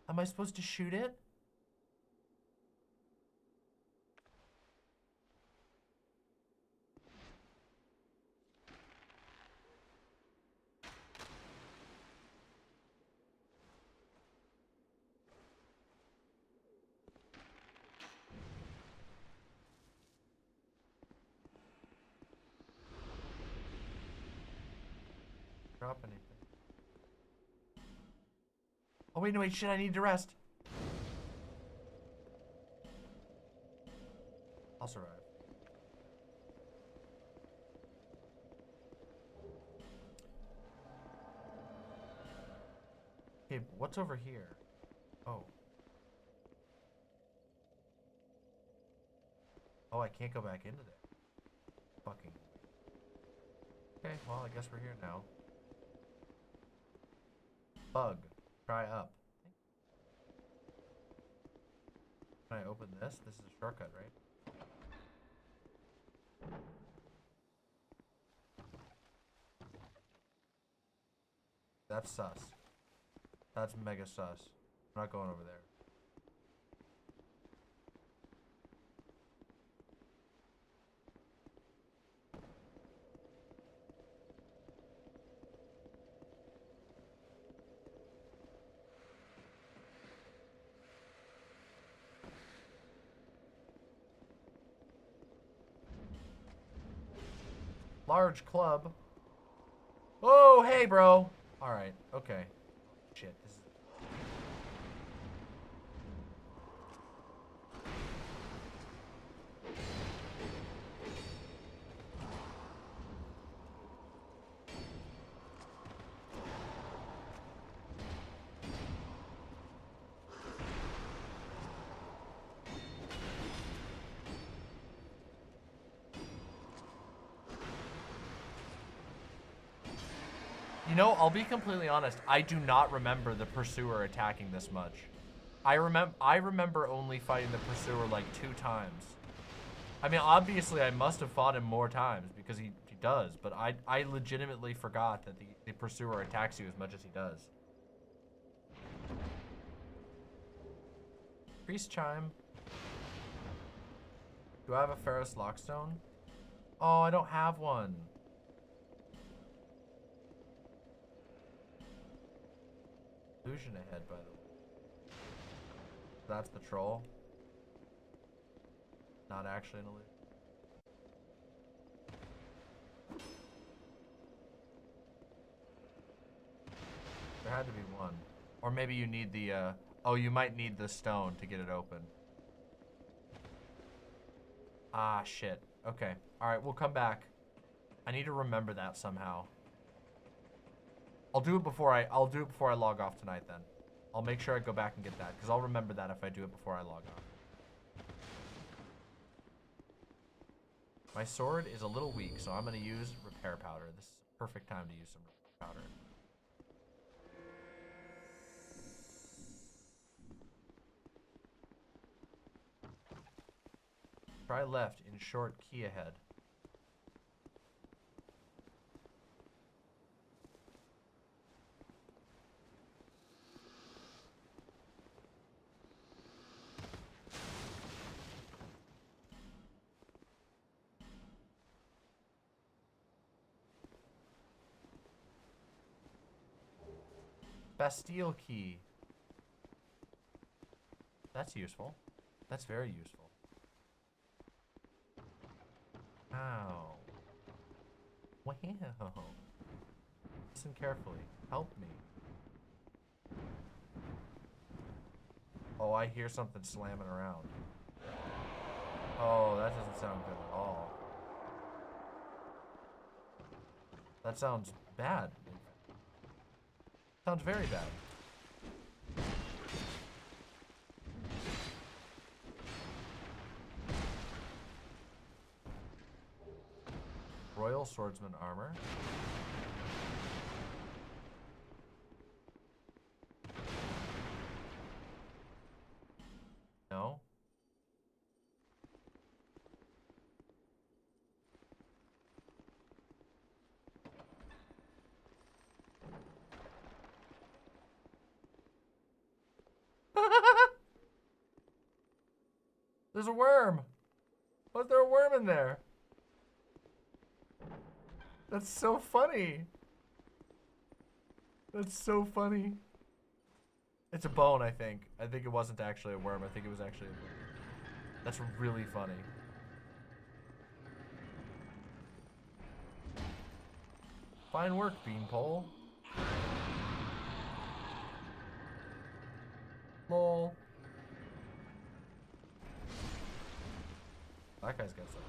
Speaker 2: Am I supposed to shoot it? Drop anything. Oh wait, no wait, shit, I need to rest. I'll survive. Okay, what's over here? Oh. Oh, I can't go back into there. Fucking. Okay, well, I guess we're here now. Bug. Try up. Can I open this? This is a shortcut, right? That's sus. That's mega sus. I'm not going over there. Large club. Oh, hey, bro. All right. Okay. Shit. This is... You know, I'll be completely honest. I do not remember the pursuer attacking this much. I remember only fighting the pursuer like 2 times. I mean, obviously, I must have fought him more times because he does, but I legitimately forgot that the pursuer attacks you as much as he does. Priest chime. Do I have a Ferrous Lockstone? Oh, I don't have one. Illusion ahead, by the way. That's the troll. Not actually an illusion. There had to be one. Or maybe you need the, oh, you might need the stone to get it open. Ah, shit. Okay. Alright, we'll come back. I need to remember that somehow. I'll do it before I log off tonight then. I'll make sure I go back and get that, because I'll remember that if I do it before I log off. My sword is a little weak, so I'm going to use repair powder. This is a perfect time to use some repair powder. Try left in short, key ahead. Bastille key. That's useful. That's very useful. Ow. Wow. Listen carefully. Help me. Oh, I hear something slamming around. Oh, that doesn't sound good at all. That sounds bad. Sounds very bad. Royal Swordsman armor. No. There's a worm. Was there a worm in there? That's so funny. That's so funny. It's a bone, I think. I think it wasn't actually a worm. I think it was actually a bone. That's really funny. Fine work, Beanpole. Lol. That guy's got something.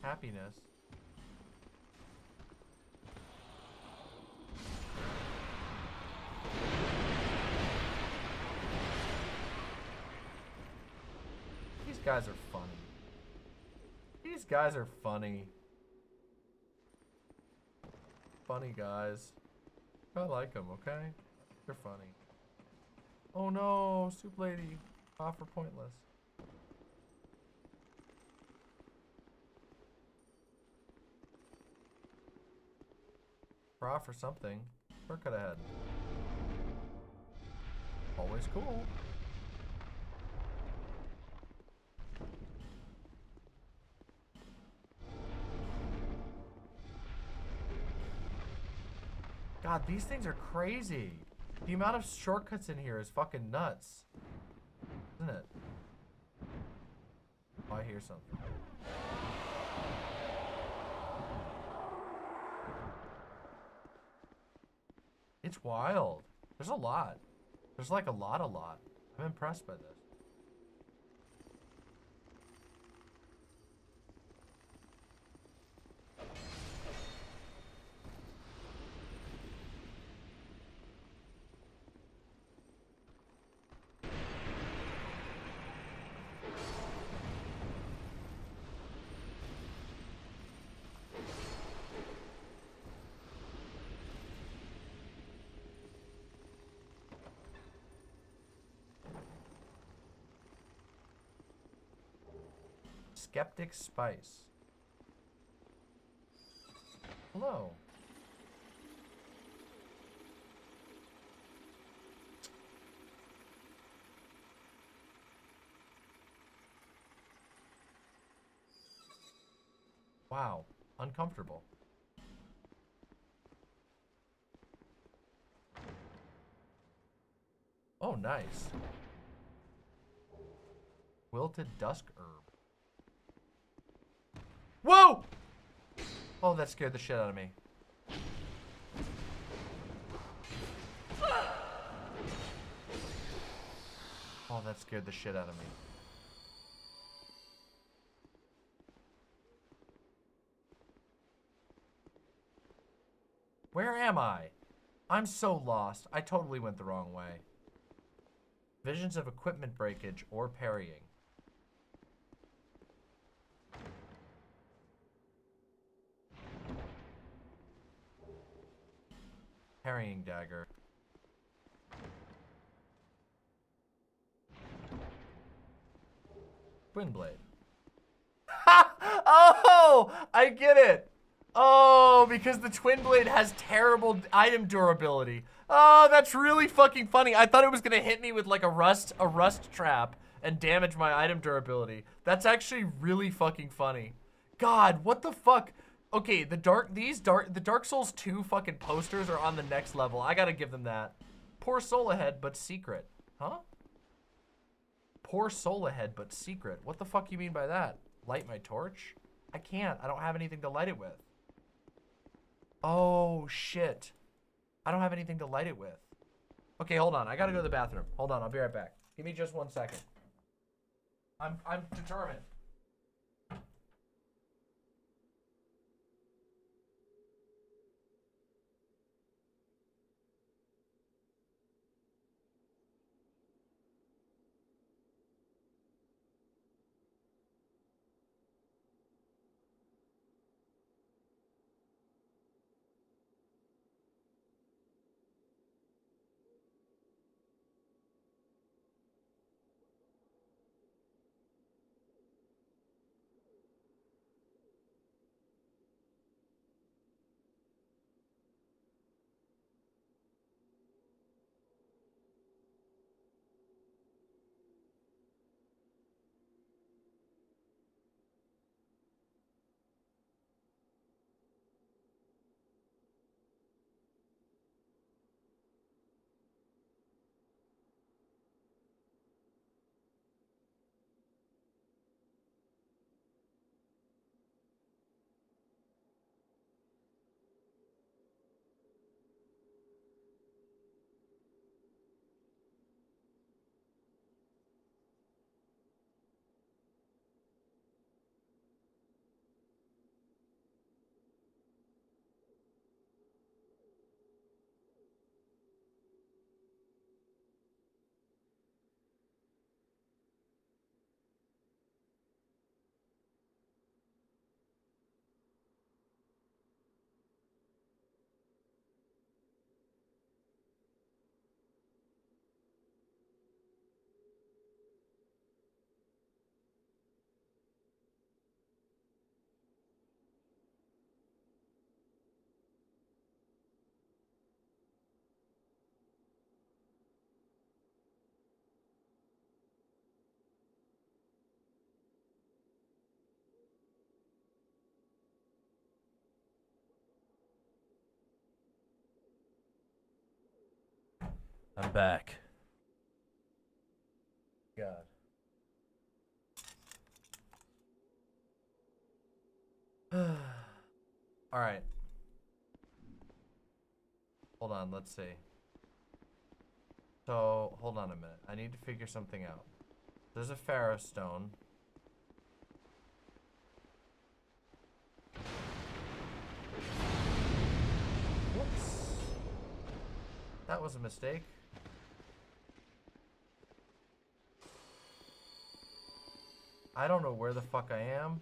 Speaker 2: Happiness. These guys are funny. These guys are funny. Funny guys. I like them, okay? They're funny. Oh no, Soup Lady. Offer pointless. For something. Shortcut ahead. Always cool. God, these things are crazy. The amount of shortcuts in here is fucking nuts. Isn't it? Oh, I hear something. It's wild. There's a lot. There's like a lot. I'm impressed by this. Skeptic Spice. Hello. Wow. Uncomfortable. Oh, nice. Wilted Dusk Herb. Whoa! Oh, that scared the shit out of me. Oh, that scared the shit out of me. Where am I? I'm so lost. I totally went the wrong way. Visions of equipment breakage or parrying. Parrying dagger. Twin blade. Oh, I get it. Oh, because the twin blade has terrible item durability. Oh, that's really fucking funny. I thought it was gonna hit me with like a rust trap and damage my item durability. That's actually really fucking funny. God, what the fuck? Okay, the Dark Souls 2 fucking posters are on the next level. I gotta give them that. Poor soul ahead, but secret. Huh? Poor soul ahead, but secret. What the fuck you mean by that? Light my torch? I can't. I don't have anything to light it with. Oh, shit. I don't have anything to light it with. Okay, hold on. I gotta go to the bathroom. Hold on. I'll be right back. Give me just 1 second. I'm determined. I'm back. God. All right. Hold on, let's see. So, hold on a minute. I need to figure something out. There's a Pharaoh stone. Whoops. That was a mistake. I don't know where the fuck I am.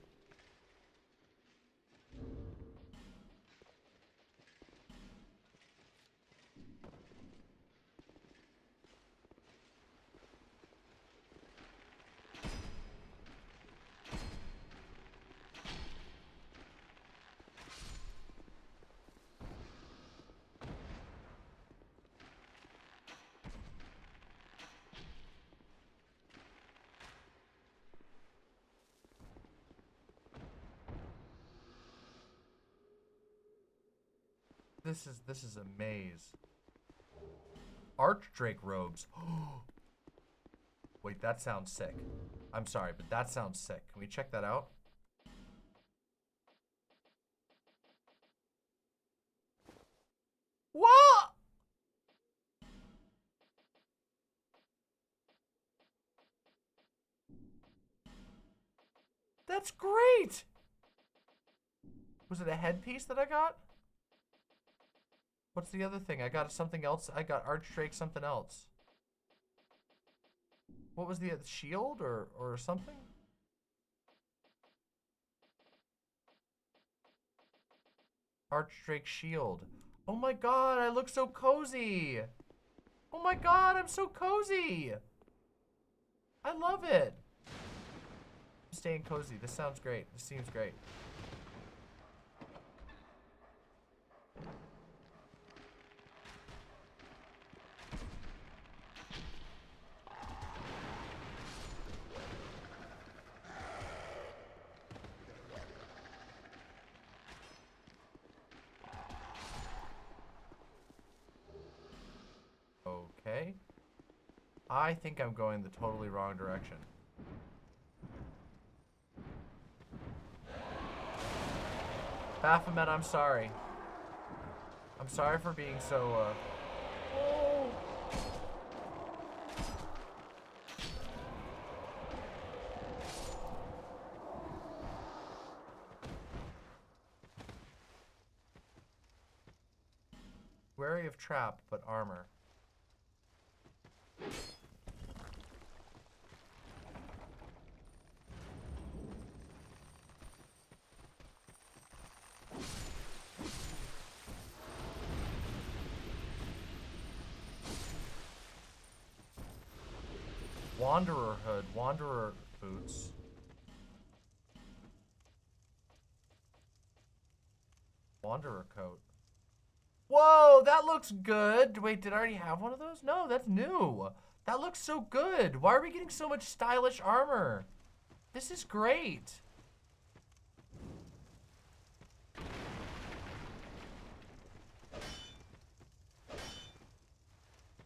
Speaker 2: This is a maze. Archdrake robes. Wait, that sounds sick. I'm sorry, but that sounds sick. Can we check that out? What? That's great. Was it a headpiece that I got? What's the other thing? I got something else. I got Archdrake something else. What was the shield or something? Archdrake shield. Oh my god, I look so cozy. Oh my god, I'm so cozy. I love it. I'm staying cozy. This sounds great. This seems great. Okay. I think I'm going the totally wrong direction. Baphomet, I'm sorry. I'm sorry for being so, Oh. Wary of trap, but armor. Wanderer hood, Wanderer boots. Wanderer coat. Whoa, that looks good. Wait, did I already have one of those? No, that's new. That looks so good. Why are we getting so much stylish armor? This is great.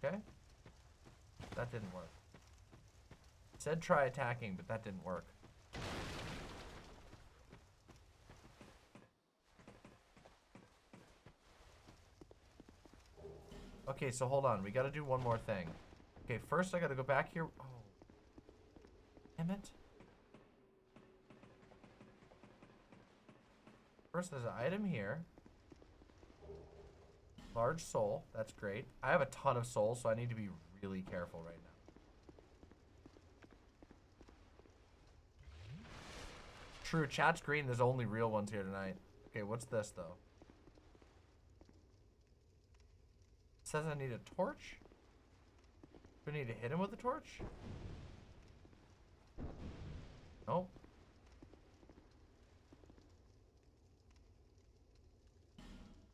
Speaker 2: Okay. That didn't work. Said try attacking, but that didn't work. Okay, so hold on. We gotta do one more thing. Okay, first I gotta go back here. Oh. Damn it. First there's an item here. Large soul. That's great. I have a ton of souls, so I need to be really careful right now. True, chat's green. There's only real ones here tonight. Okay, what's this, though? It says I need a torch? Do I need to hit him with a torch? Nope.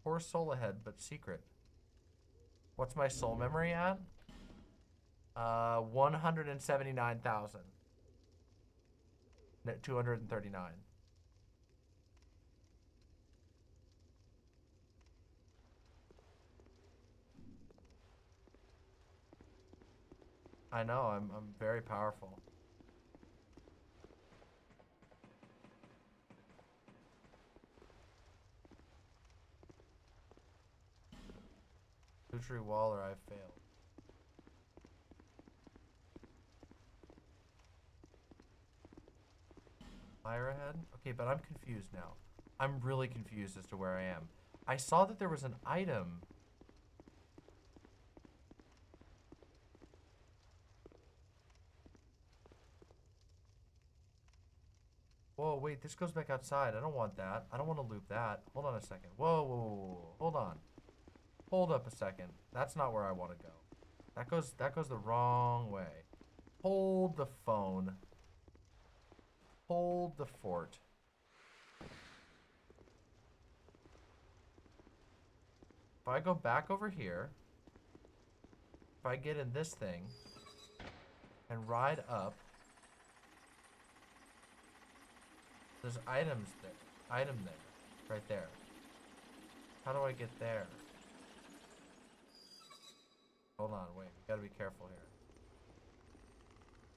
Speaker 2: Poor soul ahead, but secret. What's my soul memory at? 179,000. 239. I know, I'm very powerful. Luchery Waller, I've failed. Fire ahead? Okay, but I'm confused now. I'm really confused as to where I am. I saw that there was an item. Whoa, wait, this goes back outside. I don't want that. I don't want to loop that. Hold on a second. Whoa, whoa, whoa, whoa. Hold on. Hold up a second. That's not where I want to go. That goes the wrong way. Hold the phone. Hold the fort. If I go back over here, if I get in this thing and ride up, there's items there. Item there. Right there. How do I get there? Hold on, wait. We gotta be careful here.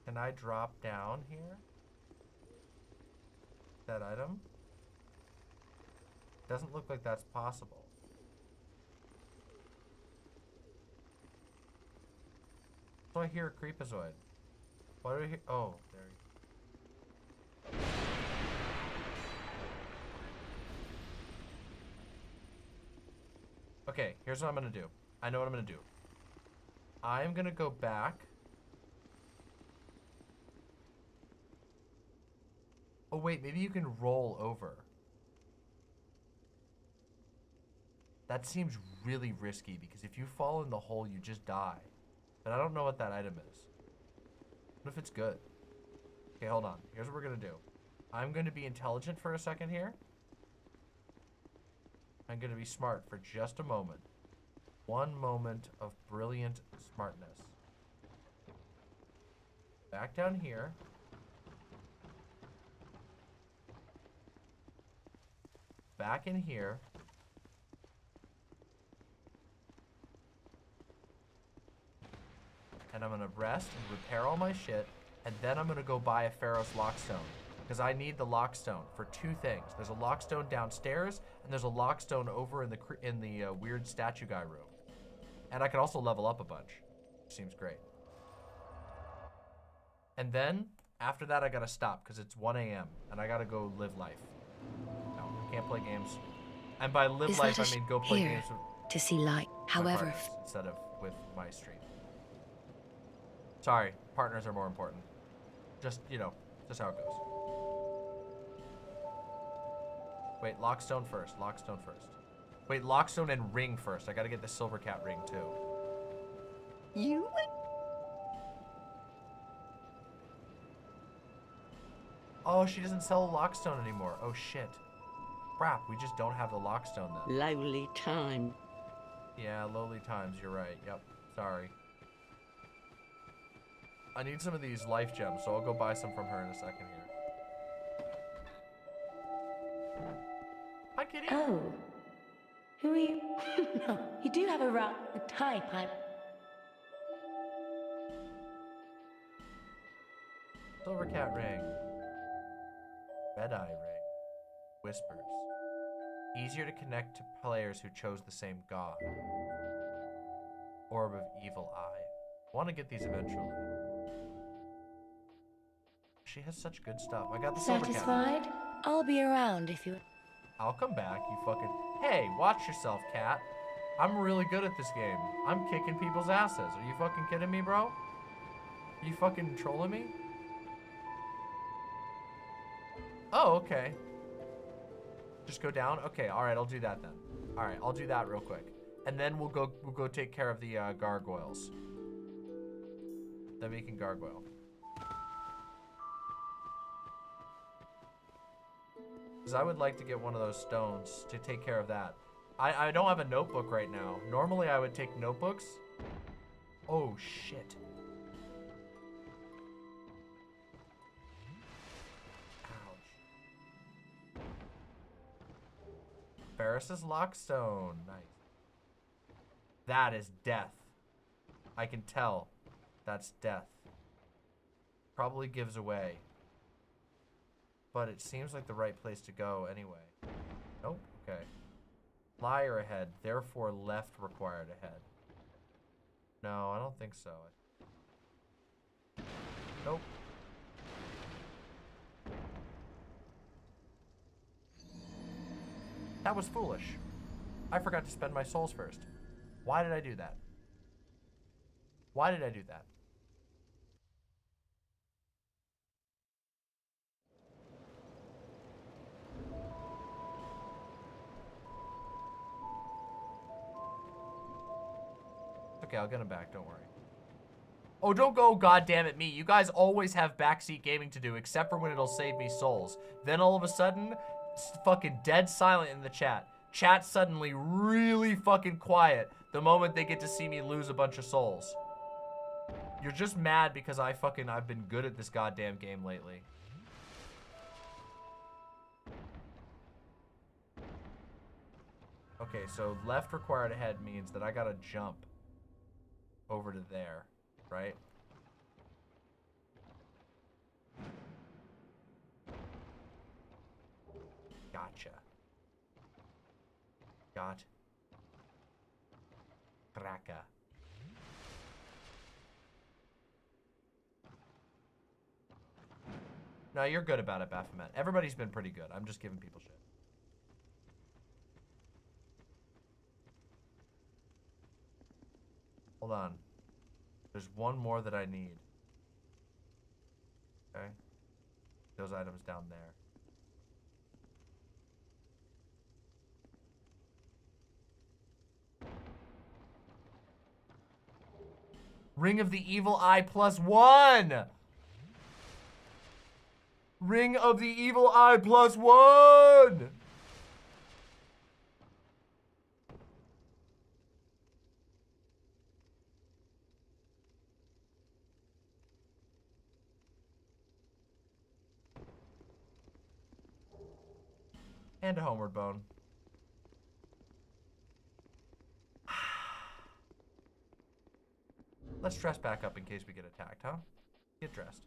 Speaker 2: Can I drop down here? That item? Doesn't look like that's possible. So I hear a creepazoid. What do I hear? Oh, there you go. Okay, here's what I'm gonna do. I know what I'm gonna do. I'm gonna go back. Oh wait, maybe you can roll over. That seems really risky because if you fall in the hole, you just die. But I don't know what that item is. What if it's good? Okay, hold on. Here's what we're gonna do. I'm gonna be intelligent for a second here. I'm gonna be smart for just a moment. One moment of brilliant smartness. Back down here. Back in here. And I'm gonna rest and repair all my shit, and then I'm gonna go buy a Pharaoh's Lockstone. Because I need the Lockstone for two things. There's a Lockstone downstairs, and there's a Lockstone over in the weird statue guy room. And I can also level up a bunch. Seems great. And then, after that, I gotta stop, because it's 1 a.m., and I gotta go live life. No, I can't play games. And by live life, I mean go play games with
Speaker 6: to see light. However,
Speaker 2: instead of with my stream. Sorry, partners are more important. Just, you know, just how it goes. Wait, Lockstone first. Lockstone first. Wait, Lockstone and ring first. I gotta get the Silver Cat ring, too.
Speaker 6: you
Speaker 2: Oh, she doesn't sell a Lockstone anymore. Oh, shit. Crap, we just don't have the Lockstone then.
Speaker 14: Lowly time.
Speaker 2: Yeah, lowly times, you're right. Yep, sorry. I need some of these life gems, so I'll go buy some from her in a second here. Hi, kitty.
Speaker 17: Oh. Who are you? You do have a type,
Speaker 2: Silver Cat ring. Red Eye ring. Whispers. Easier to connect to players who chose the same god. Orb of Evil Eye. I want to get these eventually. She has such good stuff. I got the Silver Cat.
Speaker 17: Satisfied? I'll be around if you...
Speaker 2: I'll come back, you fucking... Hey, watch yourself, cat. I'm really good at this game. I'm kicking people's asses. Are you fucking kidding me, bro? Are you fucking trolling me? Oh, okay. Just go down? Okay, alright, I'll do that then. Alright, I'll do that real quick. And then we'll go take care of the gargoyles. Then we can gargoyle. Because I would like to get one of those stones to take care of that. I don't have a notebook right now. Normally I would take notebooks. Oh, shit. Ouch. Ferris's Lockstone. Nice. That is death. I can tell. That's death. Probably gives away. But it seems like the right place to go anyway. Nope. Okay. Flyer ahead, therefore left required ahead. No, I don't think so. Nope. That was foolish. I forgot to spend my souls first. Why did I do that? Why did I do that? Okay, I'll get him back, don't worry. Oh, don't go goddamn me. You guys always have backseat gaming to do, except for when it'll save me souls. Then all of a sudden, it's fucking dead silent in the chat. Chat suddenly really fucking quiet the moment they get to see me lose a bunch of souls. You're just mad because I've been good at this goddamn game lately. Okay, so left required ahead means that I gotta jump over to there, right? Gotcha. Got. Kraka. No, you're good about it, Baphomet. Everybody's been pretty good. I'm just giving people shit. Hold on. There's one more that I need. Okay. Those items down there. Ring of the Evil Eye +1! Ring of the Evil Eye +1! And a homeward bone. Let's dress back up in case we get attacked, huh? Get dressed.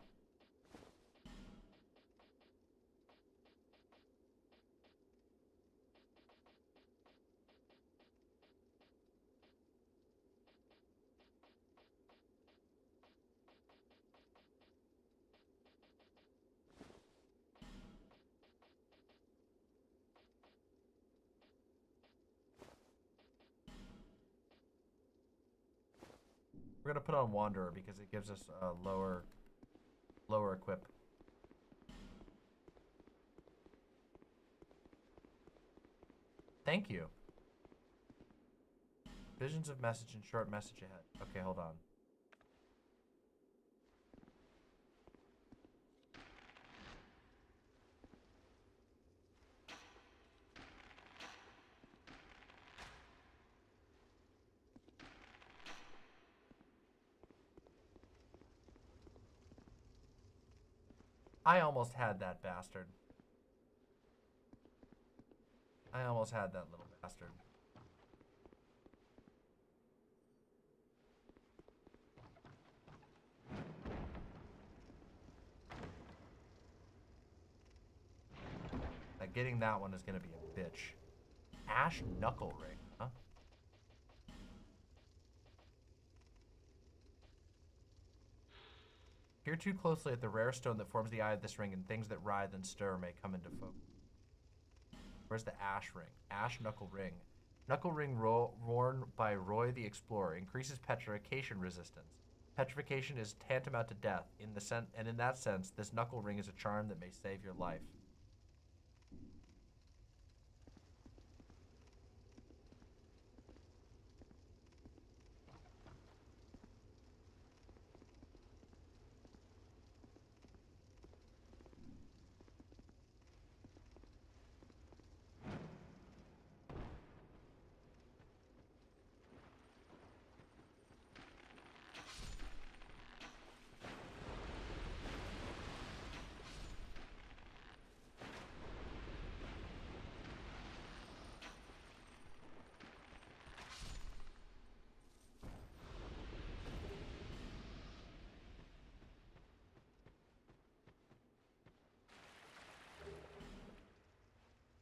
Speaker 2: We're gonna put on Wanderer because it gives us a lower equip. Thank you. Visions of message and short message ahead. Okay, hold on. I almost had that bastard. I almost had that little bastard. Like, getting that one is gonna be a bitch. Ash Knuckle Ring, huh? Peer too closely at the rare stone that forms the eye of this ring, and things that writhe and stir may come into focus. Where's the Ash Ring? Ash Knuckle Ring. Knuckle Ring worn by Roy the Explorer increases petrification resistance. Petrification is tantamount to death. In that sense, this Knuckle Ring is a charm that may save your life.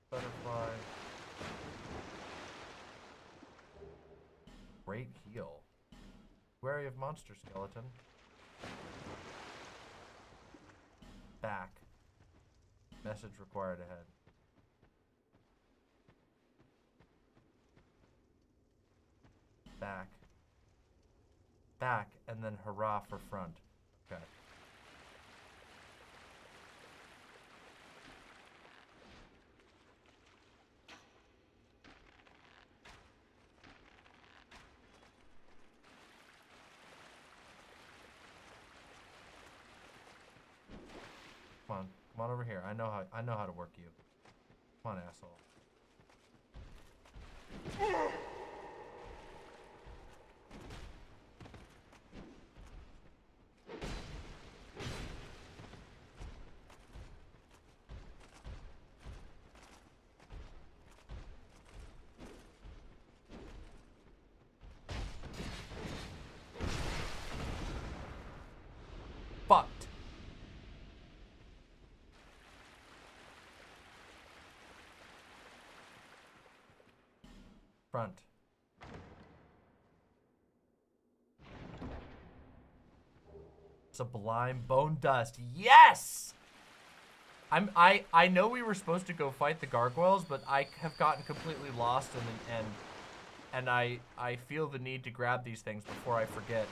Speaker 2: Butterfly. Great heal. Wary of monster skeleton. Back. Message required ahead. Back. Back, and then hurrah for front. Okay. Come on over here. I know how to work you. Come on, asshole. Fucked. Front. Sublime Bone Dust. Yes! I know we were supposed to go fight the gargoyles, but I have gotten completely lost and and I feel the need to grab these things before I forget.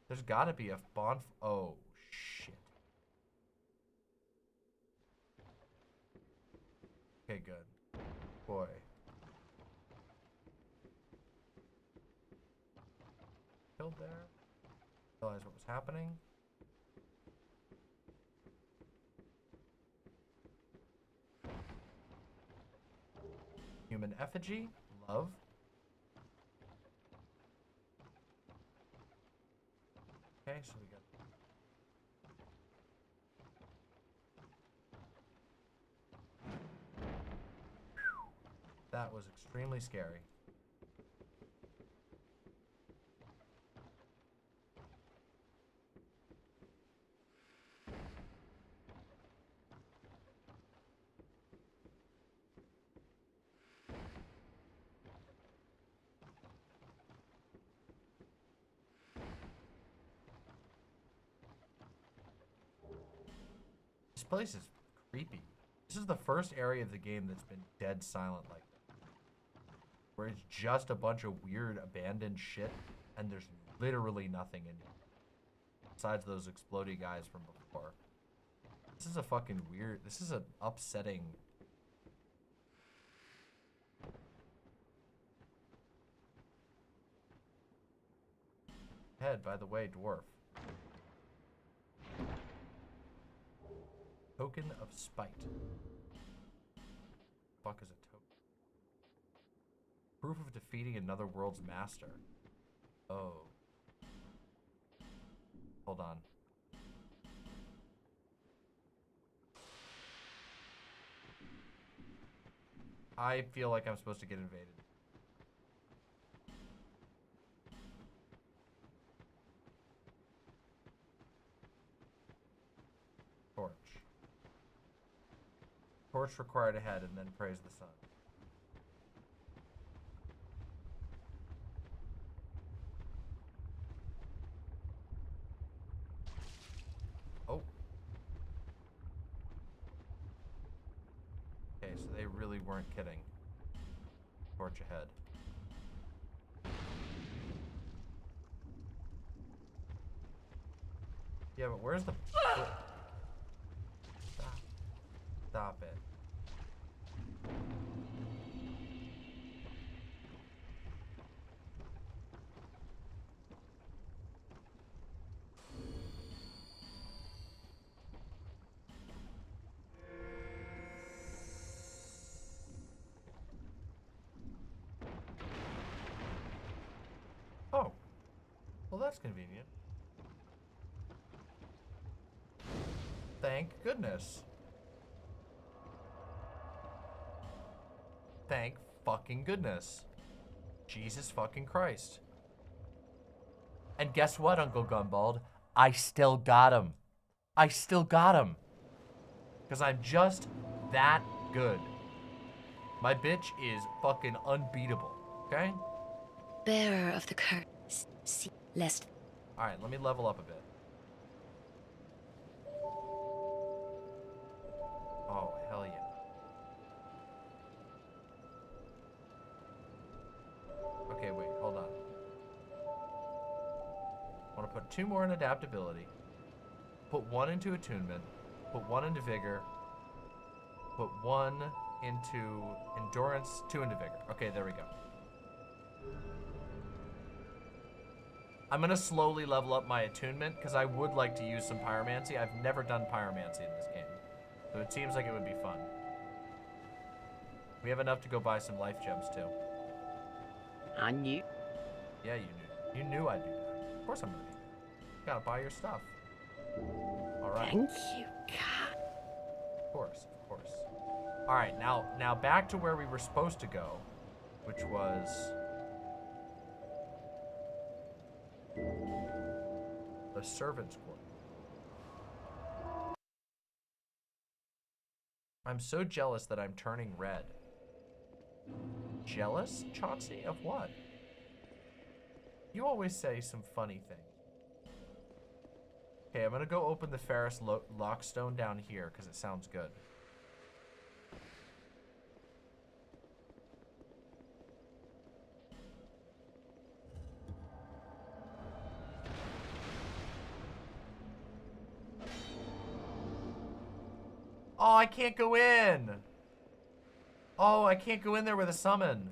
Speaker 2: There's gotta be a oh, shit. Okay, good. Boy. Killed there. Realize what was happening. Human effigy. Love. Okay, so we got... That was extremely scary. This place is creepy. This is the first area of the game that's been dead silent like that. Where it's just a bunch of weird abandoned shit and there's literally nothing in it. Besides those explodey guys from before. This is a fucking weird, this is an upsetting... Head, by the way, dwarf. Token of spite. Fuck is a token? Proof of defeating another world's master. Oh. Hold on. I feel like I'm supposed to get invaded. Torch. Torch required ahead and then praise the sun. Oh. Okay, so they really weren't kidding. Torch ahead. Yeah, but where's the... Stop it. Oh. Well, that's convenient. Thank goodness. Thank fucking goodness. Jesus fucking Christ. And guess what, Uncle Gumbald? I still got him. I still got him. Because I'm just that good. My bitch is fucking unbeatable. Okay?
Speaker 6: Bearer of the curse, see lest.
Speaker 2: Alright, let me level up a bit. Oh, hell yeah. Okay, wait, hold on. I want to put 2 more in adaptability. Put 1 into attunement. Put 1 into vigor. Put 1 into endurance, 2 into vigor. Okay, there we go. I'm going to slowly level up my attunement because I would like to use some pyromancy. I've never done pyromancy in this game. So it seems like it would be fun. We have enough to go buy some life gems too.
Speaker 18: I knew.
Speaker 2: Yeah, you knew. You knew I'd do that. Of course I'm gonna do that. Gotta buy your stuff. Alright.
Speaker 18: Thank you, God.
Speaker 2: Of course, of course. Alright, now back to where we were supposed to go, which was the servants' quarter. I'm so jealous that I'm turning red. Jealous, Chauncey? Of what? You always say some funny things. Okay, I'm gonna go open the Ferris Lockstone down here because it sounds good. Oh, I can't go in. Oh, I can't go in there with a summon.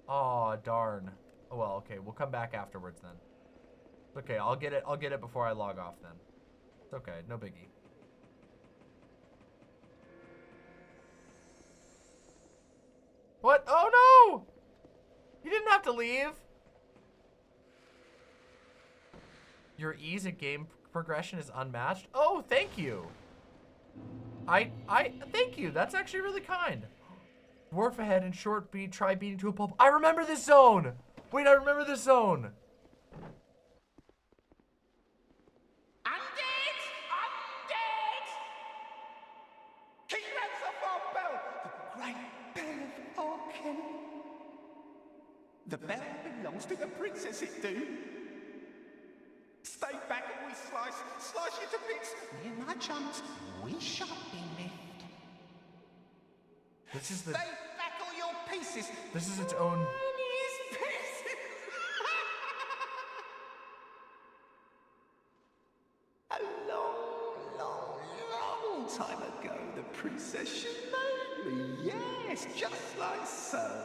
Speaker 2: Oh, darn. Oh, well, okay. We'll come back afterwards then. It's okay. I'll get it before I log off then. It's okay. No biggie. What? Oh, no! You didn't have to leave. Your ease at game progression is unmatched. Oh, thank you. Thank you. That's actually really kind. Dwarf ahead and short beat. Try beating to a pulp. I remember this zone. Wait, I remember this zone.
Speaker 21: Undead! Undead! Keep hands off our bell! The great bell of Arken. The bell belongs to the princess, it do. Stay back and we slice you to bits. Me and my chums, we shan't be left.
Speaker 2: This is the.
Speaker 21: Stay back all your pieces.
Speaker 2: This is its own.
Speaker 21: Pieces. A long time ago, the princess she made me. Yes, just like so.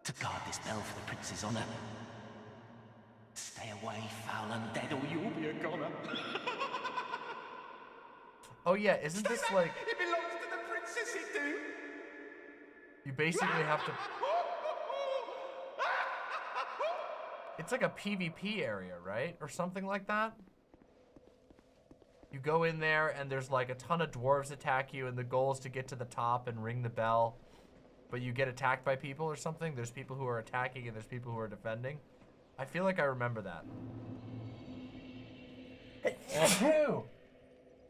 Speaker 21: To guard this bell for the prince's honour. Stay away, foul undead, or you'll be a goner.
Speaker 2: Oh yeah, isn't this like?
Speaker 21: It belongs to the princess, it do.
Speaker 2: You basically have to. It's like a PvP area, right? Or something like that? You go in there and there's like a ton of dwarves attack you and the goal is to get to the top and ring the bell. But you get attacked by people or something. There's people who are attacking and there's people who are defending. I feel like I remember that.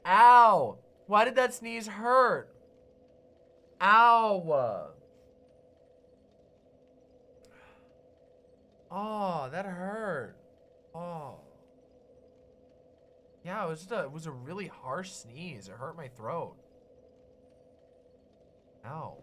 Speaker 2: Ow! Why did that sneeze hurt? Ow! Oh, that hurt. Oh. Yeah, it was a really harsh sneeze. It hurt my throat. Ow.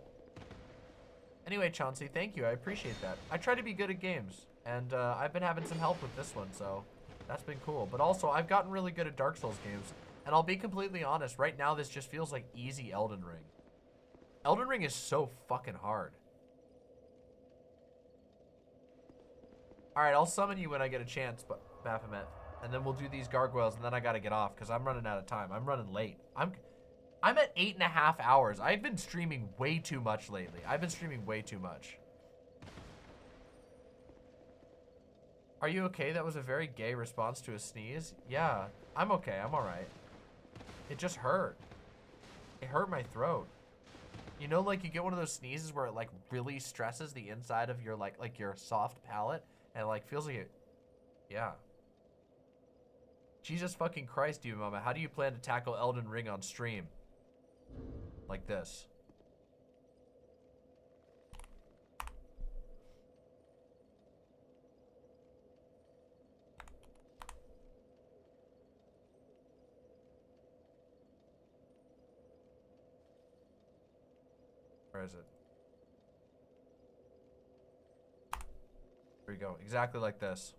Speaker 2: Anyway, Chauncey, thank you. I appreciate that. I try to be good at games, and I've been having some help with this one, so that's been cool. But also, I've gotten really good at Dark Souls games, and I'll be completely honest. Right now, this just feels like easy Elden Ring. Elden Ring is so fucking hard. All right, I'll summon you when I get a chance, but Baphomet, and then we'll do these gargoyles, and then I gotta get off because I'm running out of time. I'm running late. I'm at 8.5 hours. I've been streaming way too much lately. I've been streaming way too much. Are you okay? That was a very gay response to a sneeze. Yeah, I'm okay. I'm all right. It just hurt. It hurt my throat. You know, like you get one of those sneezes where it like really stresses the inside of your like your soft palate and it, like feels like it. Yeah. Jesus fucking Christ, you mama. How do you plan to tackle Elden Ring on stream? Like this. Where is it? There you go. Exactly like this.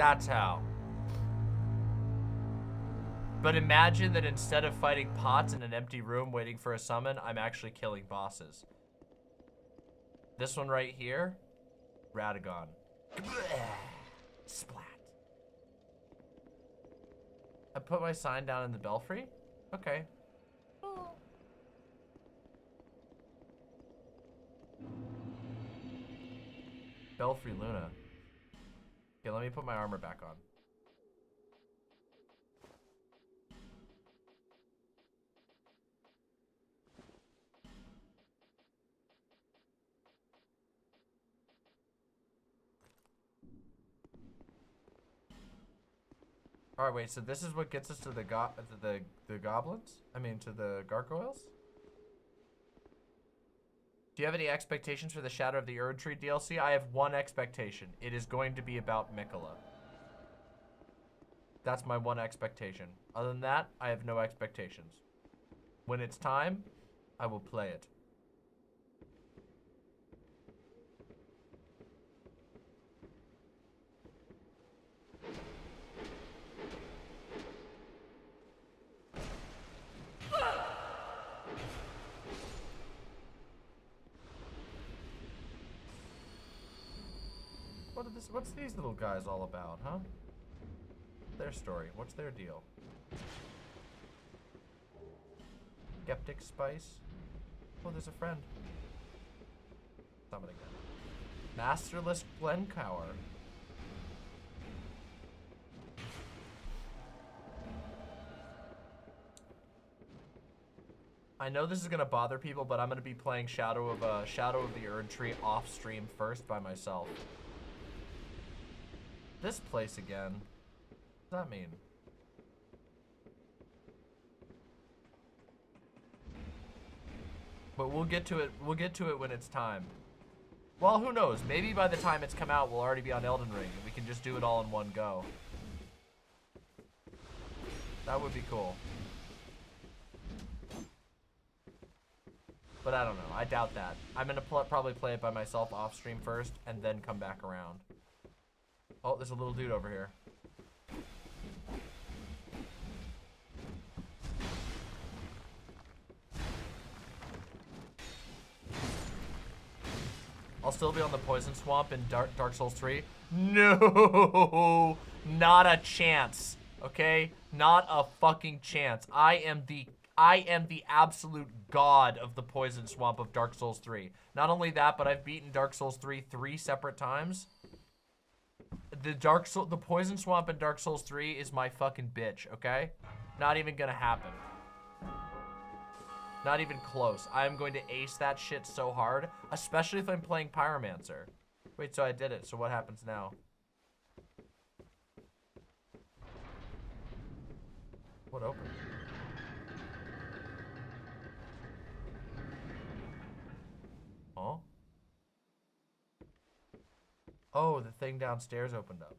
Speaker 2: That's how. But imagine that instead of fighting pots in an empty room waiting for a summon, I'm actually killing bosses. This one right here, Radagon. Splat. I put my sign down in the belfry? Okay. Belfry Luna. Okay, let me put my armor back on. All right, wait. So this is what gets us to the goblins? I mean, to the gargoyles? Do you have any expectations for the Shadow of the Erd Tree DLC? I have one expectation. It is going to be about Mikola. That's my one expectation. Other than that, I have no expectations. When it's time, I will play it. What's these little guys all about, huh? Their story. What's their deal? Skeptic Spice. Oh, there's a friend. Summon again. Masterless Glencower. I know this is gonna bother people, but I'm gonna be playing Shadow of the Erd Tree off stream first by myself. This place again. What does that mean? But we'll get to it. We'll get to it when it's time. Well, who knows? Maybe by the time it's come out, we'll already be on Elden Ring, and we can just do it all in one go. That would be cool. But I don't know. I doubt that. I'm gonna probably play it by myself off stream first, and then come back around. Oh, there's a little dude over here. I'll still be on the Poison Swamp in Dark Souls 3. No, not a chance. Okay, not a fucking chance. I am the absolute god of the Poison Swamp of Dark Souls 3. Not only that, but I've beaten Dark Souls 3 3 separate times. The Poison Swamp in Dark Souls 3 is my fucking bitch, okay? Not even gonna happen. Not even close. I am going to ace that shit so hard, especially if I'm playing Pyromancer. Wait, so I did it. So what happens now? What opened? Huh? Oh, the thing downstairs opened up.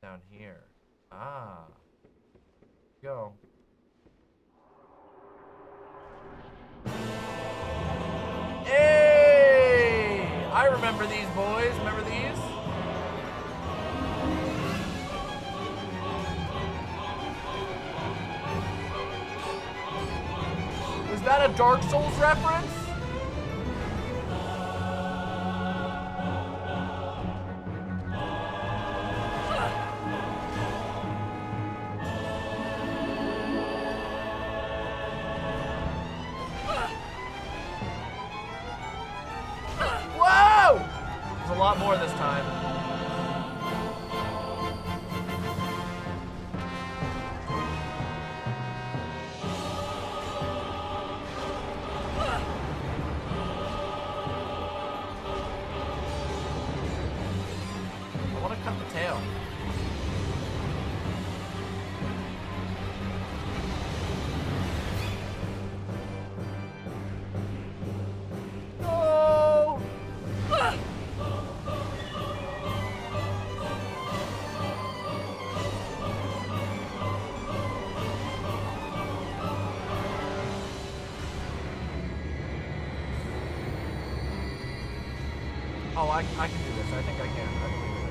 Speaker 2: Down here. Ah. Go. Hey! I remember these boys. Remember these? Was that a Dark Souls reference? Whoa! There's a lot more this time. I want to cut the tail. No! Oh, I can do this. I think I can. I believe it.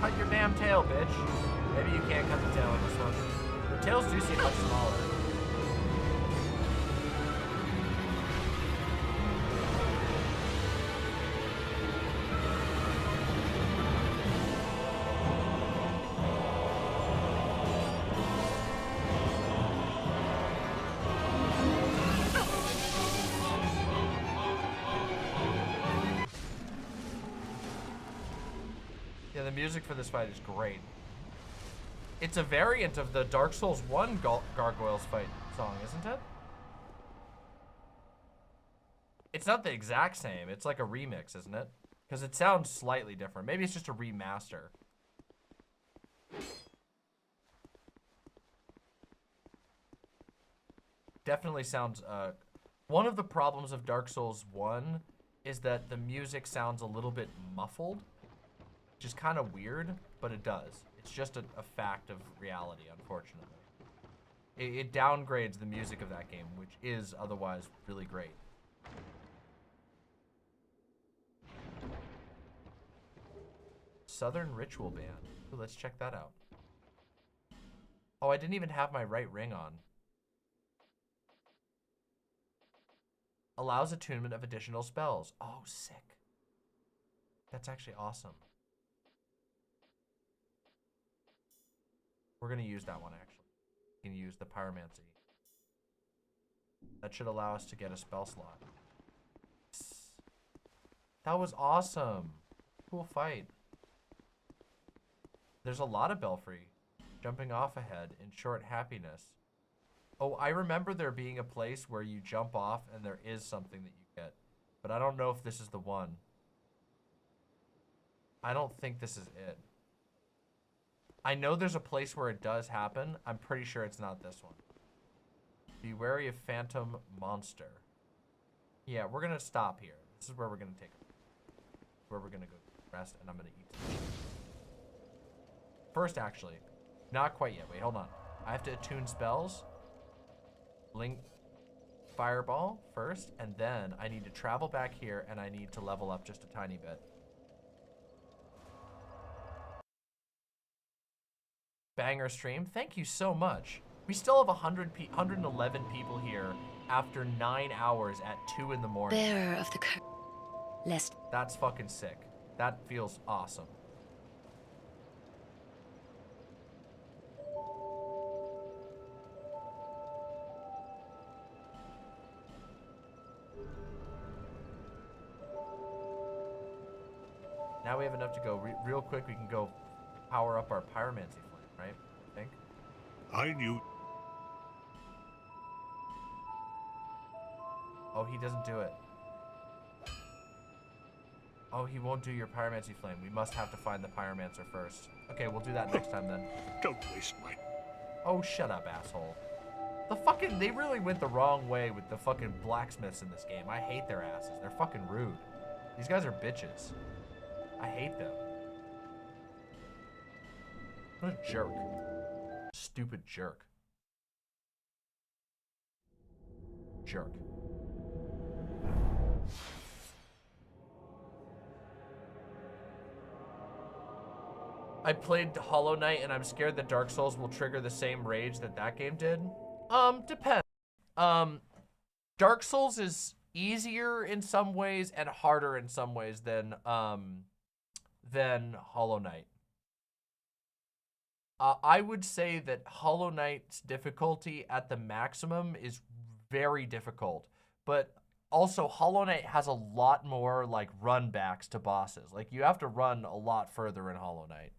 Speaker 2: Cut your damn tail, bitch. Maybe you can't cut the tail on this one. The tails do seem much smaller. Yeah, the music for this fight is great. It's a variant of the Dark Souls 1 Gargoyles fight song, isn't it? It's not the exact same. It's like a remix, isn't it? Because it sounds slightly different. Maybe it's just a remaster. Definitely sounds... one of the problems of Dark Souls 1 is that the music sounds a little bit muffled. Which is kind of weird, but it does. It's just a fact of reality, unfortunately. It downgrades the music of that game, which is otherwise really great. Southern Ritual Band. Ooh, let's check that out. Oh, I didn't even have my right ring on. Allows attunement of additional spells. Oh, sick. That's actually awesome. We're going to use that one, actually. We can use the Pyromancy. That should allow us to get a spell slot. That was awesome. Cool fight. There's a lot of Belfry. Jumping off ahead in short happiness. Oh, I remember there being a place where you jump off and there is something that you get. But I don't know if this is the one. I don't think this is it. I know there's a place where it does happen. I'm pretty sure it's not this one. Be wary of Phantom Monster. Yeah, we're going to stop here. This is where we're going to take it. Where we're going to go rest, and I'm going to eat some. First, actually. Not quite yet. Wait, hold on. I have to attune spells. Link Fireball first, and then I need to travel back here, and I need to level up just a tiny bit. Banger stream. Thank you so much. We still have 111 people here after 9 hours at 2 in the morning.
Speaker 6: Bearer of the curse. Lest.
Speaker 2: That's fucking sick. That feels awesome. Now we have enough to go. Real quick, we can go power up our Pyromancy flame, right? I think.
Speaker 4: I knew.
Speaker 2: Oh, he doesn't do it. Oh, he won't do your Pyromancy flame. We must have to find the Pyromancer first. Okay, we'll do that next time then.
Speaker 4: Don't waste my...
Speaker 2: Oh, shut up, asshole. The fucking... They really went the wrong way with the fucking blacksmiths in this game. I hate their asses. They're fucking rude. These guys are bitches. I hate them. What a jerk. Stupid jerk. Jerk. I played Hollow Knight and I'm scared that Dark Souls will trigger the same rage that that game did. Depends. Dark Souls is easier in some ways and harder in some ways than Hollow Knight. I would say that Hollow Knight's difficulty at the maximum is very difficult, but also Hollow Knight has a lot more like run backs to bosses. Like you have to run a lot further in Hollow Knight.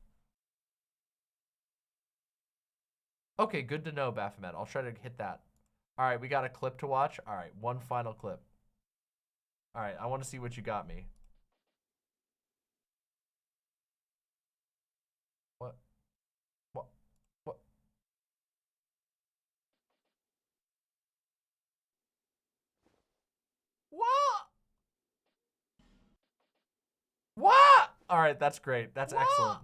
Speaker 2: Okay, good to know, Baphomet. I'll try to hit that. All right, we got a clip to watch. All right, one final clip. All right, I want to see what you got me. What? What? What? What? What? All right, that's great. That's excellent.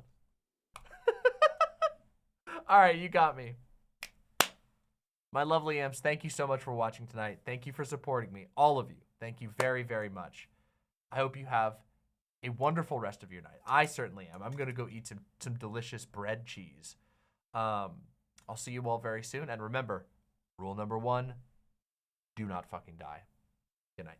Speaker 2: All right, you got me. My lovely imps, thank you so much for watching tonight. Thank you for supporting me, all of you. Thank you very, very much. I hope you have a wonderful rest of your night. I certainly am. I'm going to go eat some delicious bread cheese. I'll see you all very soon. And remember, rule number 1, do not fucking die. Good night.